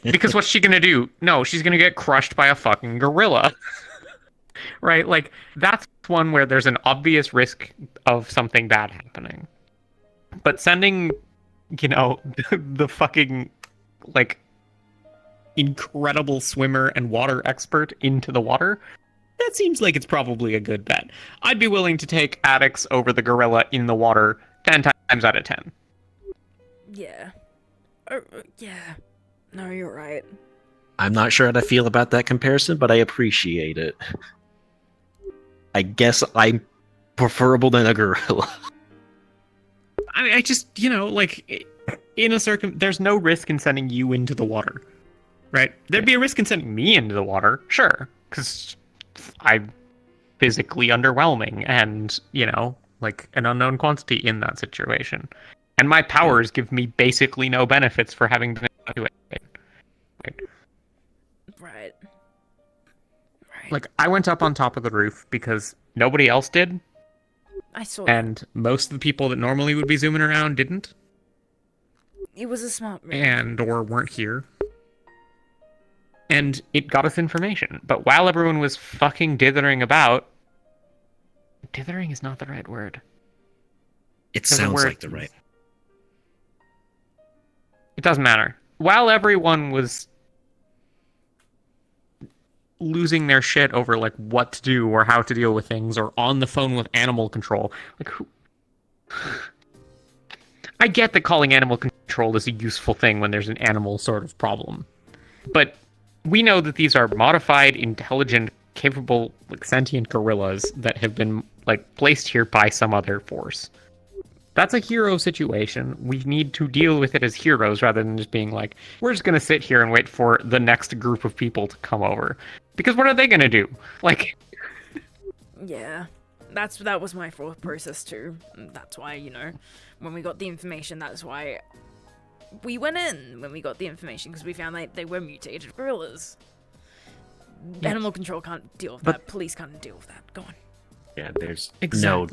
[SPEAKER 4] because what's she gonna do? No, she's gonna get crushed by a fucking gorilla. Right, like, that's one where there's an obvious risk of something bad happening. But sending, you know, the fucking, like, incredible swimmer and water expert into the water, that seems like it's probably a good bet. I'd be willing to take addicts over the gorilla in the water 10 times out of 10.
[SPEAKER 1] Yeah. Yeah. No, you're right.
[SPEAKER 11] I'm not sure how to feel about that comparison, but I appreciate it. I guess I'm preferable than a gorilla.
[SPEAKER 4] I just, like, in a there's no risk in sending you into the water, right? There'd be a risk in sending me into the water, sure, because I'm physically underwhelming and, like an unknown quantity in that situation. And my powers give me basically no benefits for having been into it.
[SPEAKER 1] Right.
[SPEAKER 4] Like, I went up on top of the roof because nobody else did.
[SPEAKER 1] I saw
[SPEAKER 4] And most of the people that normally would be zooming around didn't.
[SPEAKER 1] It was a smart move.
[SPEAKER 4] Or weren't here. And it got us information. But while everyone was fucking dithering about... Dithering is not the right word.
[SPEAKER 11] It sounds like the right.
[SPEAKER 4] It doesn't matter. While everyone was losing their shit over like what to do or how to deal with things or on the phone with animal control, like who... I get that calling animal control is a useful thing when there's an animal sort of problem. But we know that these are modified, intelligent, capable, like sentient gorillas that have been like placed here by some other force. That's a hero situation. We need to deal with it as heroes rather than just being like, we're just going to sit here and wait for the next group of people to come over. Because what are they going to do? Like...
[SPEAKER 1] Yeah. That was my thought process too. That's why, when we got the information, that's why we went in when we got the information, because we found they were mutated gorillas.
[SPEAKER 11] Yes.
[SPEAKER 1] Animal control can't deal with that. Police can't deal with that. Go on.
[SPEAKER 11] Yeah, there's no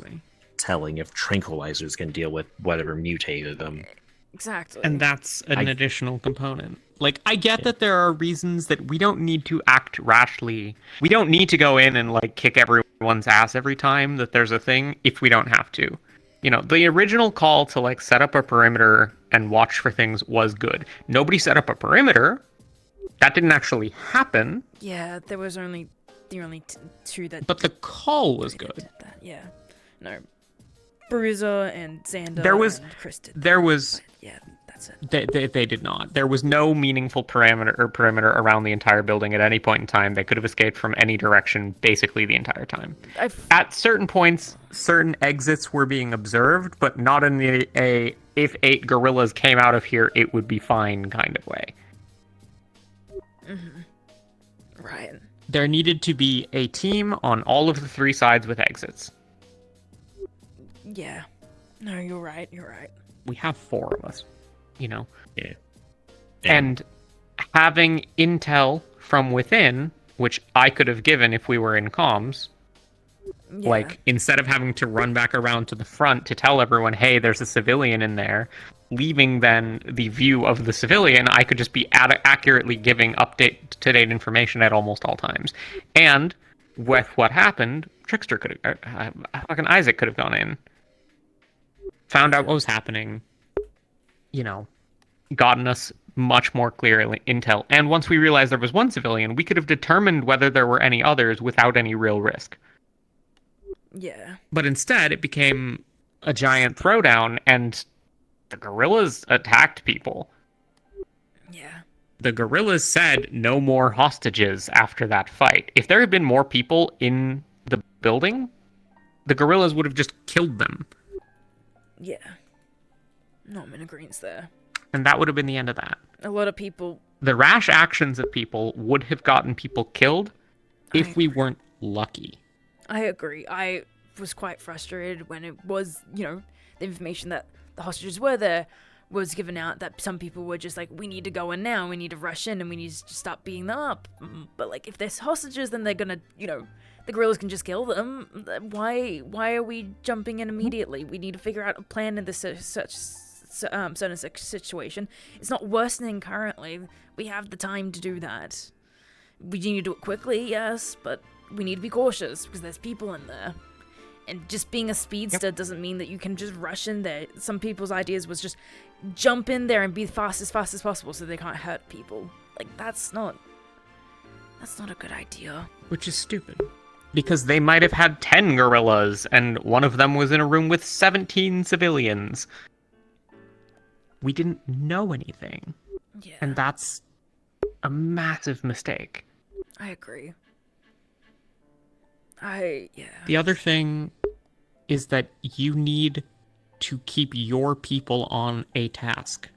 [SPEAKER 11] telling if tranquilizers can deal with whatever mutated them.
[SPEAKER 1] Exactly.
[SPEAKER 4] And that's an additional component. Like, I get that there are reasons that we don't need to act rashly. We don't need to go in and, like, kick everyone's ass every time that there's a thing if we don't have to. The original call to, like, set up a perimeter and watch for things was good. Nobody set up a perimeter. That didn't actually happen.
[SPEAKER 1] Yeah, there was only two that...
[SPEAKER 4] But the call was good.
[SPEAKER 1] Yeah. No. Bruiser and Xander and Chris did yeah, that's
[SPEAKER 4] it. They did not. There was no meaningful perimeter around the entire building at any point in time. They could have escaped from any direction basically the entire time. At certain points, certain exits were being observed, but not in the if 8 gorillas came out of here, it would be fine kind of way.
[SPEAKER 1] Mm-hmm. Right.
[SPEAKER 4] There needed to be a team on all of the 3 sides with exits.
[SPEAKER 1] Yeah. No, you're right.
[SPEAKER 4] We have 4 of us,
[SPEAKER 11] Yeah.
[SPEAKER 4] And having intel from within, which I could have given if we were in comms, like, instead of having to run back around to the front to tell everyone, hey, there's a civilian in there, leaving then the view of the civilian, I could just be accurately giving up-to-date information at almost all times. And with what happened, Trickster could have, fucking Isaac could have gone in, found out what was happening, gotten us much more clear intel. And once we realized there was one civilian, we could have determined whether there were any others without any real risk.
[SPEAKER 1] Yeah.
[SPEAKER 4] But instead, it became a giant throwdown, and the gorillas attacked people.
[SPEAKER 1] Yeah.
[SPEAKER 4] The gorillas said no more hostages after that fight. If there had been more people in the building, the gorillas would have just killed them.
[SPEAKER 1] Yeah. No, I'm in agreement there.
[SPEAKER 4] And that would have been the end of that.
[SPEAKER 1] A lot of people...
[SPEAKER 4] The rash actions of people would have gotten people killed if we weren't lucky.
[SPEAKER 1] I agree. I was quite frustrated when it was, the information that the hostages were there was given out, that some people were just like, we need to go in now, we need to rush in, and we need to stop beating them up. But, like, if there's hostages, then they're gonna, the gorillas can just kill them. Why are we jumping in immediately? We need to figure out a plan in this certain situation. It's not worsening currently. We have the time to do that. We need to do it quickly, yes, but we need to be cautious because there's people in there. And just being a speedster doesn't mean that you can just rush in there. Some people's ideas was just jump in there and be fast as possible so they can't hurt people. Like, that's not a good idea.
[SPEAKER 4] Which is stupid. Because they might have had 10 gorillas, and one of them was in a room with 17 civilians. We didn't know anything.
[SPEAKER 1] Yeah.
[SPEAKER 4] And that's a massive mistake.
[SPEAKER 1] I agree.
[SPEAKER 4] The other thing is that you need to keep your people on a task.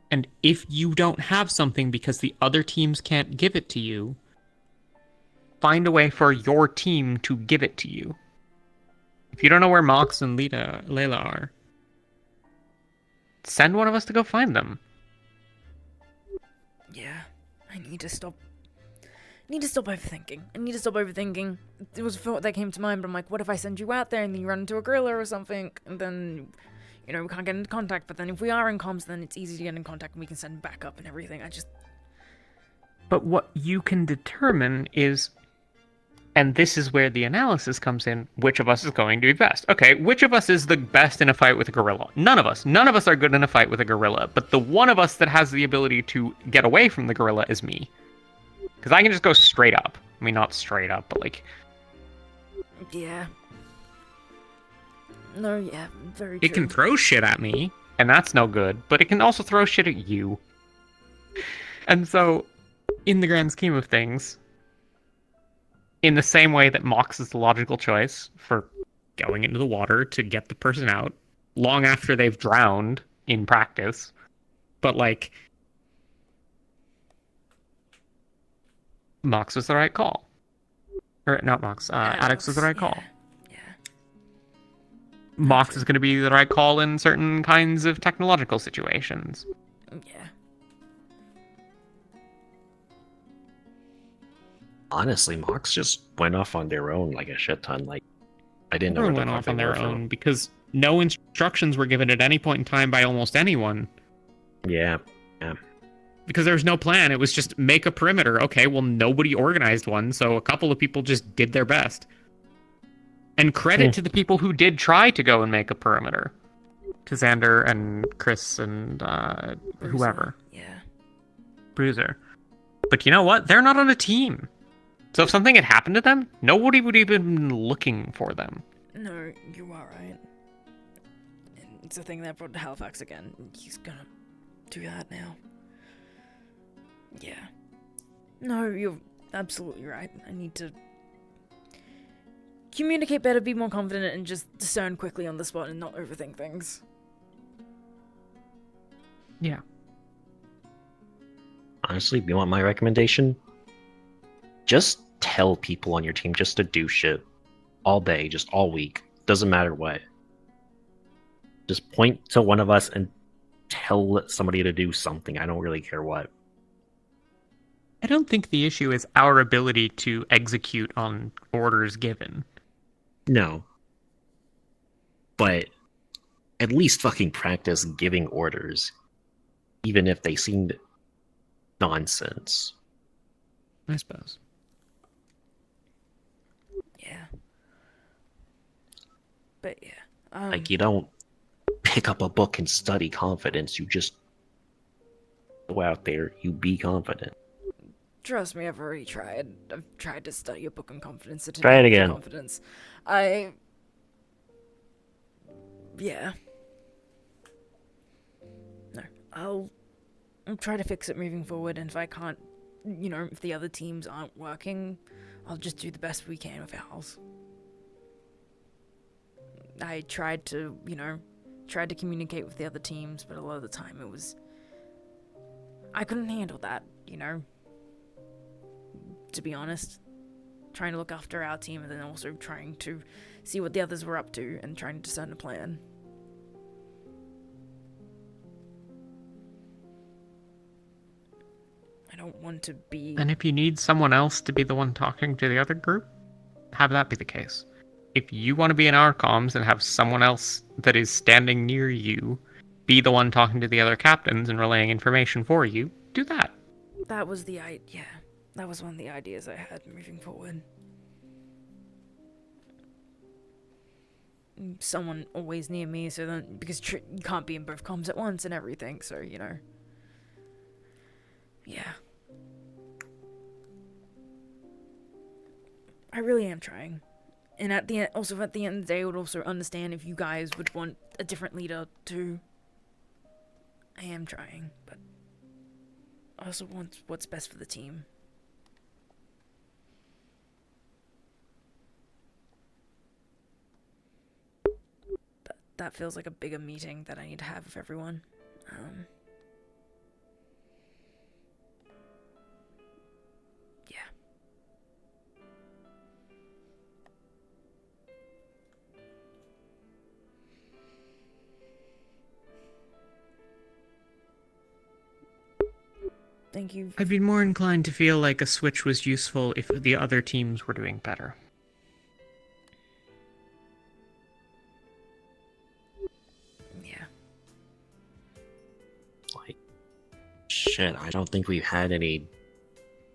[SPEAKER 4] And if you don't have something because the other teams can't give it to you, find a way for your team to give it to you. If you don't know where Mox and Layla are, send one of us to go find them.
[SPEAKER 1] Yeah, I need to stop overthinking. It was a thought that came to mind, but I'm like, what if I send you out there and then you run into a gorilla or something, and then, you know, we can't get into contact, but then if we are in comms, then it's easy to get in contact and we can send backup and everything.
[SPEAKER 4] But what you can determine is, and this is where the analysis comes in, which of us is going to be best. Okay, which of us is the best in a fight with a gorilla? None of us. None of us are good in a fight with a gorilla, but the one of us that has the ability to get away from the gorilla is me. Because I can just go straight up. I mean, not straight up, but like...
[SPEAKER 1] Yeah. No, yeah, very true.
[SPEAKER 4] It can throw shit at me, and that's no good, but it can also throw shit at you. And so, in the grand scheme of things, in the same way that Mox is the logical choice for going into the water to get the person out, long after they've drowned in practice, but like... Mox was the right call. Or, not Mox, Addix was the right call.
[SPEAKER 1] Yeah.
[SPEAKER 4] Mox is going to be the right call in certain kinds of technological situations.
[SPEAKER 1] Yeah.
[SPEAKER 11] Honestly, Mox just went off on their own like a shit ton. Like, I didn't know.
[SPEAKER 4] Everyone went off on their own because no instructions were given at any point in time by almost anyone.
[SPEAKER 11] Yeah, yeah.
[SPEAKER 4] Because there was no plan. It was just make a perimeter. Okay, well, nobody organized one, so a couple of people just did their best. And credit to the people who did try to go and make a perimeter. To Xander and Chris and whoever.
[SPEAKER 1] Yeah.
[SPEAKER 4] Bruiser. But you know what? They're not on a team. So if something had happened to them, nobody would even been looking for them.
[SPEAKER 1] No, you are right. And it's a thing that brought to Halifax again. He's gonna do that now. Yeah. No, you're absolutely right. I need to communicate better, be more confident, and just discern quickly on the spot and not overthink things.
[SPEAKER 4] Yeah.
[SPEAKER 11] Honestly, you want my recommendation? Just tell people on your team just to do shit. All day, just all week. Doesn't matter what. Just point to one of us and tell somebody to do something. I don't really care what.
[SPEAKER 4] I don't think the issue is our ability to execute on orders given.
[SPEAKER 11] No. But at least fucking practice giving orders. Even if they seemed nonsense.
[SPEAKER 4] I suppose.
[SPEAKER 1] Yeah. But yeah.
[SPEAKER 11] Like, you don't pick up a book and study confidence. You just go out there, you be confident.
[SPEAKER 1] Trust me, I've already tried. I've tried to study a book on confidence.
[SPEAKER 11] Try it again.
[SPEAKER 1] Confidence. Yeah. No, I'll try to fix it moving forward, and if I can't, you know, if the other teams aren't working, I'll just do the best we can with ours. I tried to, communicate with the other teams, but a lot of the time I couldn't handle that, to be honest. Trying to look after our team and then also trying to see what the others were up to and trying to discern a plan. I don't want to be...
[SPEAKER 4] And if you need someone else to be the one talking to the other group, have that be the case. If you want to be in our comms and have someone else that is standing near you be the one talking to the other captains and relaying information for you, do that.
[SPEAKER 1] That was the idea. That was one of the ideas I had moving forward. Someone always near me, so then, because you can't be in both comms at once and everything, so, yeah. I really am trying. And at the end of the day, I would also understand if you guys would want a different leader too. I am trying, but I also want what's best for the team. that feels like a bigger meeting that I need to have with everyone. Yeah. Thank you.
[SPEAKER 4] I'd be more inclined to feel like a switch was useful if the other teams were doing better.
[SPEAKER 1] Yeah.
[SPEAKER 11] Like, shit, I don't think we've had any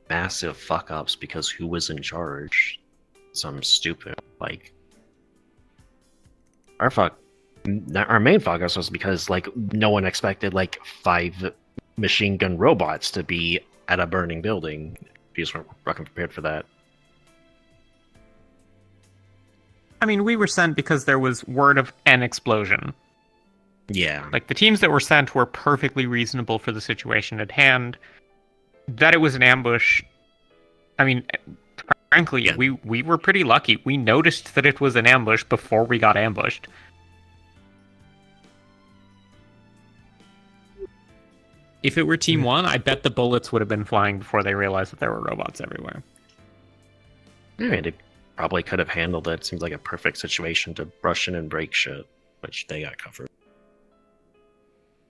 [SPEAKER 11] massive fuck-ups because who was in charge? Some stupid, like... Our main fuck-ups was because, like, no one expected, like, 5 machine gun robots to be at a burning building. We just weren't fucking prepared for that.
[SPEAKER 4] I mean, we were sent because there was word of an explosion.
[SPEAKER 11] Yeah.
[SPEAKER 4] Like, the teams that were sent were perfectly reasonable for the situation at hand. That it was an ambush, I mean, frankly, we were pretty lucky. We noticed that it was an ambush before we got ambushed. If it were Team 1, I bet the bullets would have been flying before they realized that there were robots everywhere.
[SPEAKER 11] Yeah, they probably could have handled it. Seems like a perfect situation to rush in and break shit, which they got covered.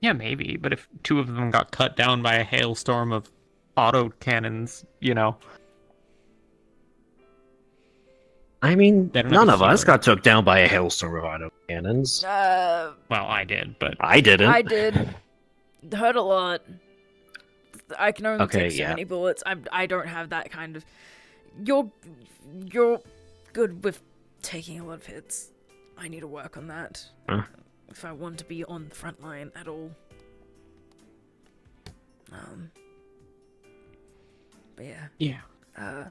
[SPEAKER 4] Yeah, maybe, but if 2 of them got cut down by a hailstorm of auto cannons, you know.
[SPEAKER 11] I mean,
[SPEAKER 4] They don't
[SPEAKER 11] none
[SPEAKER 4] have
[SPEAKER 11] of
[SPEAKER 4] a
[SPEAKER 11] us
[SPEAKER 4] sword.
[SPEAKER 11] got took down by a hailstorm of auto cannons.
[SPEAKER 4] Well, I did, but...
[SPEAKER 11] I didn't.
[SPEAKER 1] I did. It hurt a lot. I can only
[SPEAKER 11] Okay,
[SPEAKER 1] take so
[SPEAKER 11] yeah.
[SPEAKER 1] many bullets. I don't have that kind of... You're good with taking a lot of hits. I need to work on that.
[SPEAKER 11] Huh?
[SPEAKER 1] If I want to be on the front line at all. But yeah.
[SPEAKER 4] Yeah.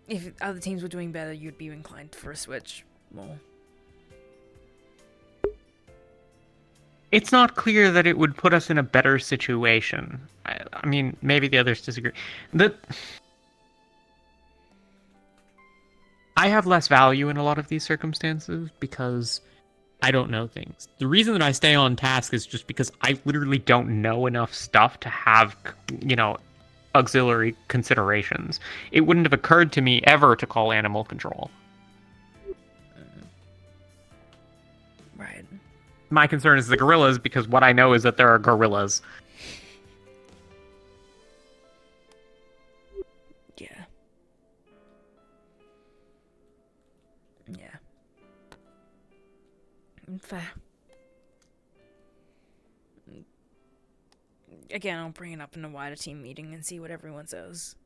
[SPEAKER 1] If other teams were doing better, you'd be inclined for a switch more.
[SPEAKER 4] It's not clear that it would put us in a better situation. I mean, maybe the others disagree. I have less value in a lot of these circumstances because I don't know things. The reason that I stay on task is just because I literally don't know enough stuff to have, you know, auxiliary considerations. It wouldn't have occurred to me ever to call animal control.
[SPEAKER 1] Right.
[SPEAKER 4] My concern is the gorillas because what I know is that there are gorillas.
[SPEAKER 1] Yeah. Yeah. Fair. Again, I'll bring it up in a wider team meeting and see what everyone says.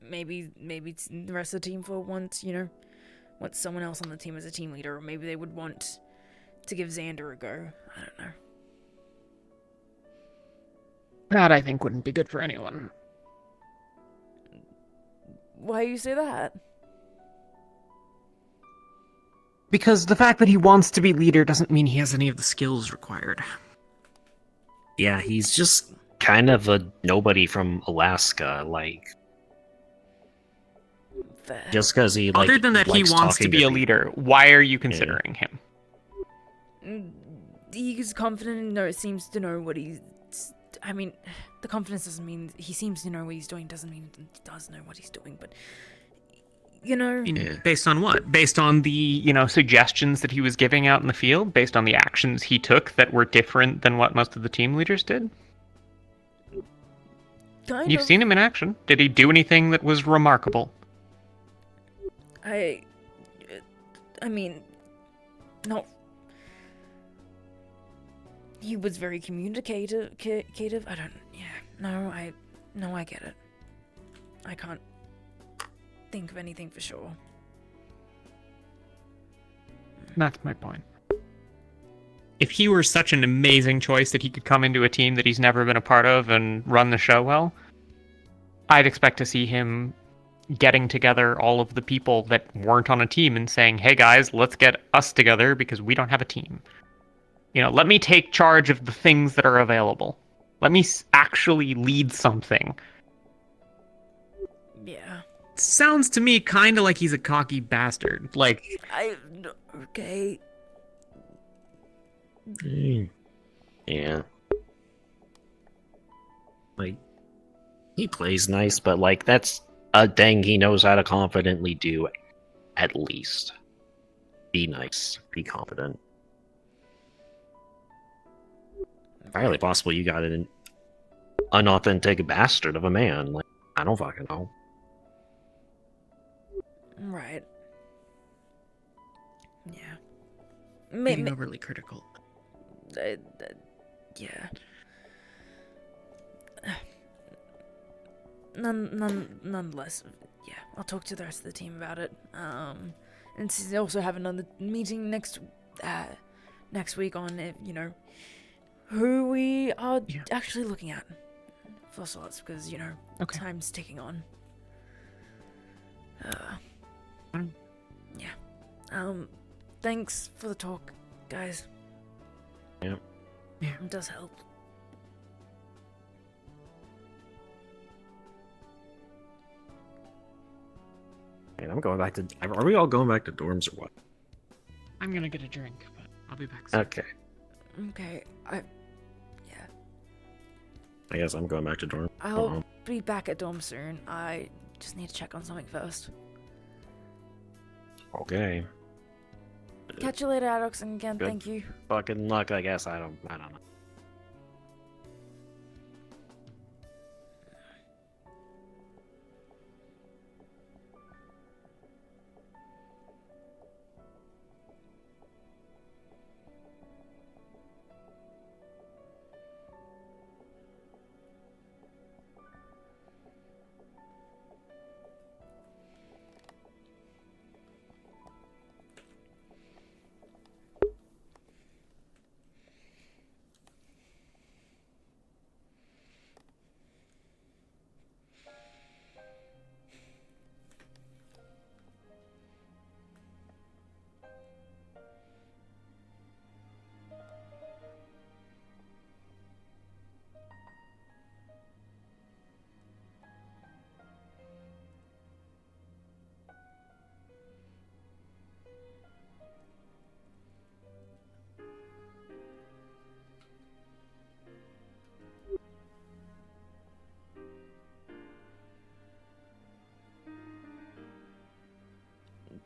[SPEAKER 1] Maybe the rest of the team will want, you know, want someone else on the team as a team leader, or maybe they would want to give Xander a go. I don't know.
[SPEAKER 4] That, I think, wouldn't be good for anyone.
[SPEAKER 1] Why you say that?
[SPEAKER 4] Because the fact that he wants to be leader doesn't mean he has any of the skills required.
[SPEAKER 11] Yeah, he's just kind of a nobody from Alaska, like... Just because he, like,
[SPEAKER 4] Other than that, he
[SPEAKER 11] likes
[SPEAKER 4] wants to
[SPEAKER 11] talking
[SPEAKER 4] be a
[SPEAKER 11] people.
[SPEAKER 4] leader. Why are you considering him?
[SPEAKER 1] He's confident, no, it seems to know what he's... I mean, the confidence doesn't mean he seems to know what he's doing, doesn't mean he does know what he's doing, but... You know...
[SPEAKER 4] Based on what? Based on the, you know, suggestions that he was giving out in the field? Based on the actions he took that were different than what most of the team leaders did? You've seen him in action. Did he do anything that was remarkable?
[SPEAKER 1] I mean, not... He was very communicative. I don't... Yeah. No, I get it. I can't think of anything for sure.
[SPEAKER 4] That's my point. If he were such an amazing choice that he could come into a team that he's never been a part of and run the show well, I'd expect to see him getting together all of the people that weren't on a team and saying, hey guys, let's get us together because we don't have a team. You know, let me take charge of the things that are available. Let me actually lead something.
[SPEAKER 1] Yeah.
[SPEAKER 4] sounds to me kind of like he's a cocky bastard. Like,
[SPEAKER 1] Okay.
[SPEAKER 11] Yeah. Like, he plays nice, but like that's a thing he knows how to confidently do. At least, be nice, be confident. Entirely possible you got an unauthentic bastard of a man. Like, I don't fucking know.
[SPEAKER 1] Right. Yeah.
[SPEAKER 4] being overly critical.
[SPEAKER 1] Yeah. Nonetheless, yeah, I'll talk to the rest of the team about it. And also have another meeting next week on who we are actually looking at for slots, because time's ticking on. Yeah. Thanks for the talk, guys.
[SPEAKER 11] Yeah.
[SPEAKER 4] Yeah.
[SPEAKER 1] It does help.
[SPEAKER 11] And I'm going back to. Are we all going back to dorms or what?
[SPEAKER 4] I'm gonna get a drink, but I'll be back soon.
[SPEAKER 11] Okay.
[SPEAKER 1] Okay.
[SPEAKER 11] I guess I'm going back to dorm.
[SPEAKER 1] I'll be back at dorm soon. I just need to check on something first.
[SPEAKER 11] Okay.
[SPEAKER 1] Catch you later, Adox, and again,
[SPEAKER 11] Good
[SPEAKER 1] thank you.
[SPEAKER 11] Fucking luck, I guess. I don't know.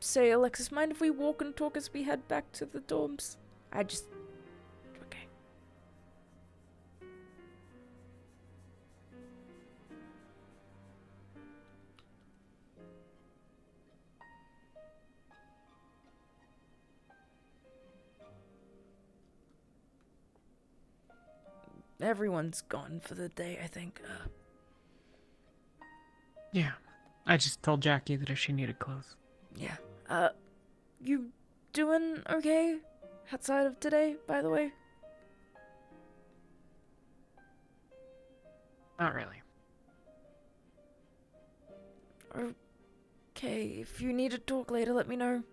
[SPEAKER 1] Say, Alexis, mind if we walk and talk as we head back to the dorms? Okay. Everyone's gone for the day, I think.
[SPEAKER 4] Yeah. I just told Jackie that if she needed clothes.
[SPEAKER 1] Yeah. You doing okay outside of today, by the way?
[SPEAKER 4] Not really.
[SPEAKER 1] Okay, if you need to talk later, let me know.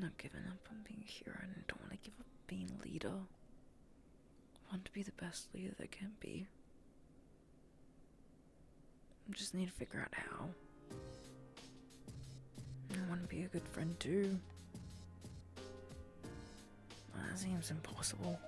[SPEAKER 1] not giving up on being a hero, and I don't want to give up being leader. I want to be the best leader there can be. I just need to figure out how. I want to be a good friend too. Well, that seems impossible.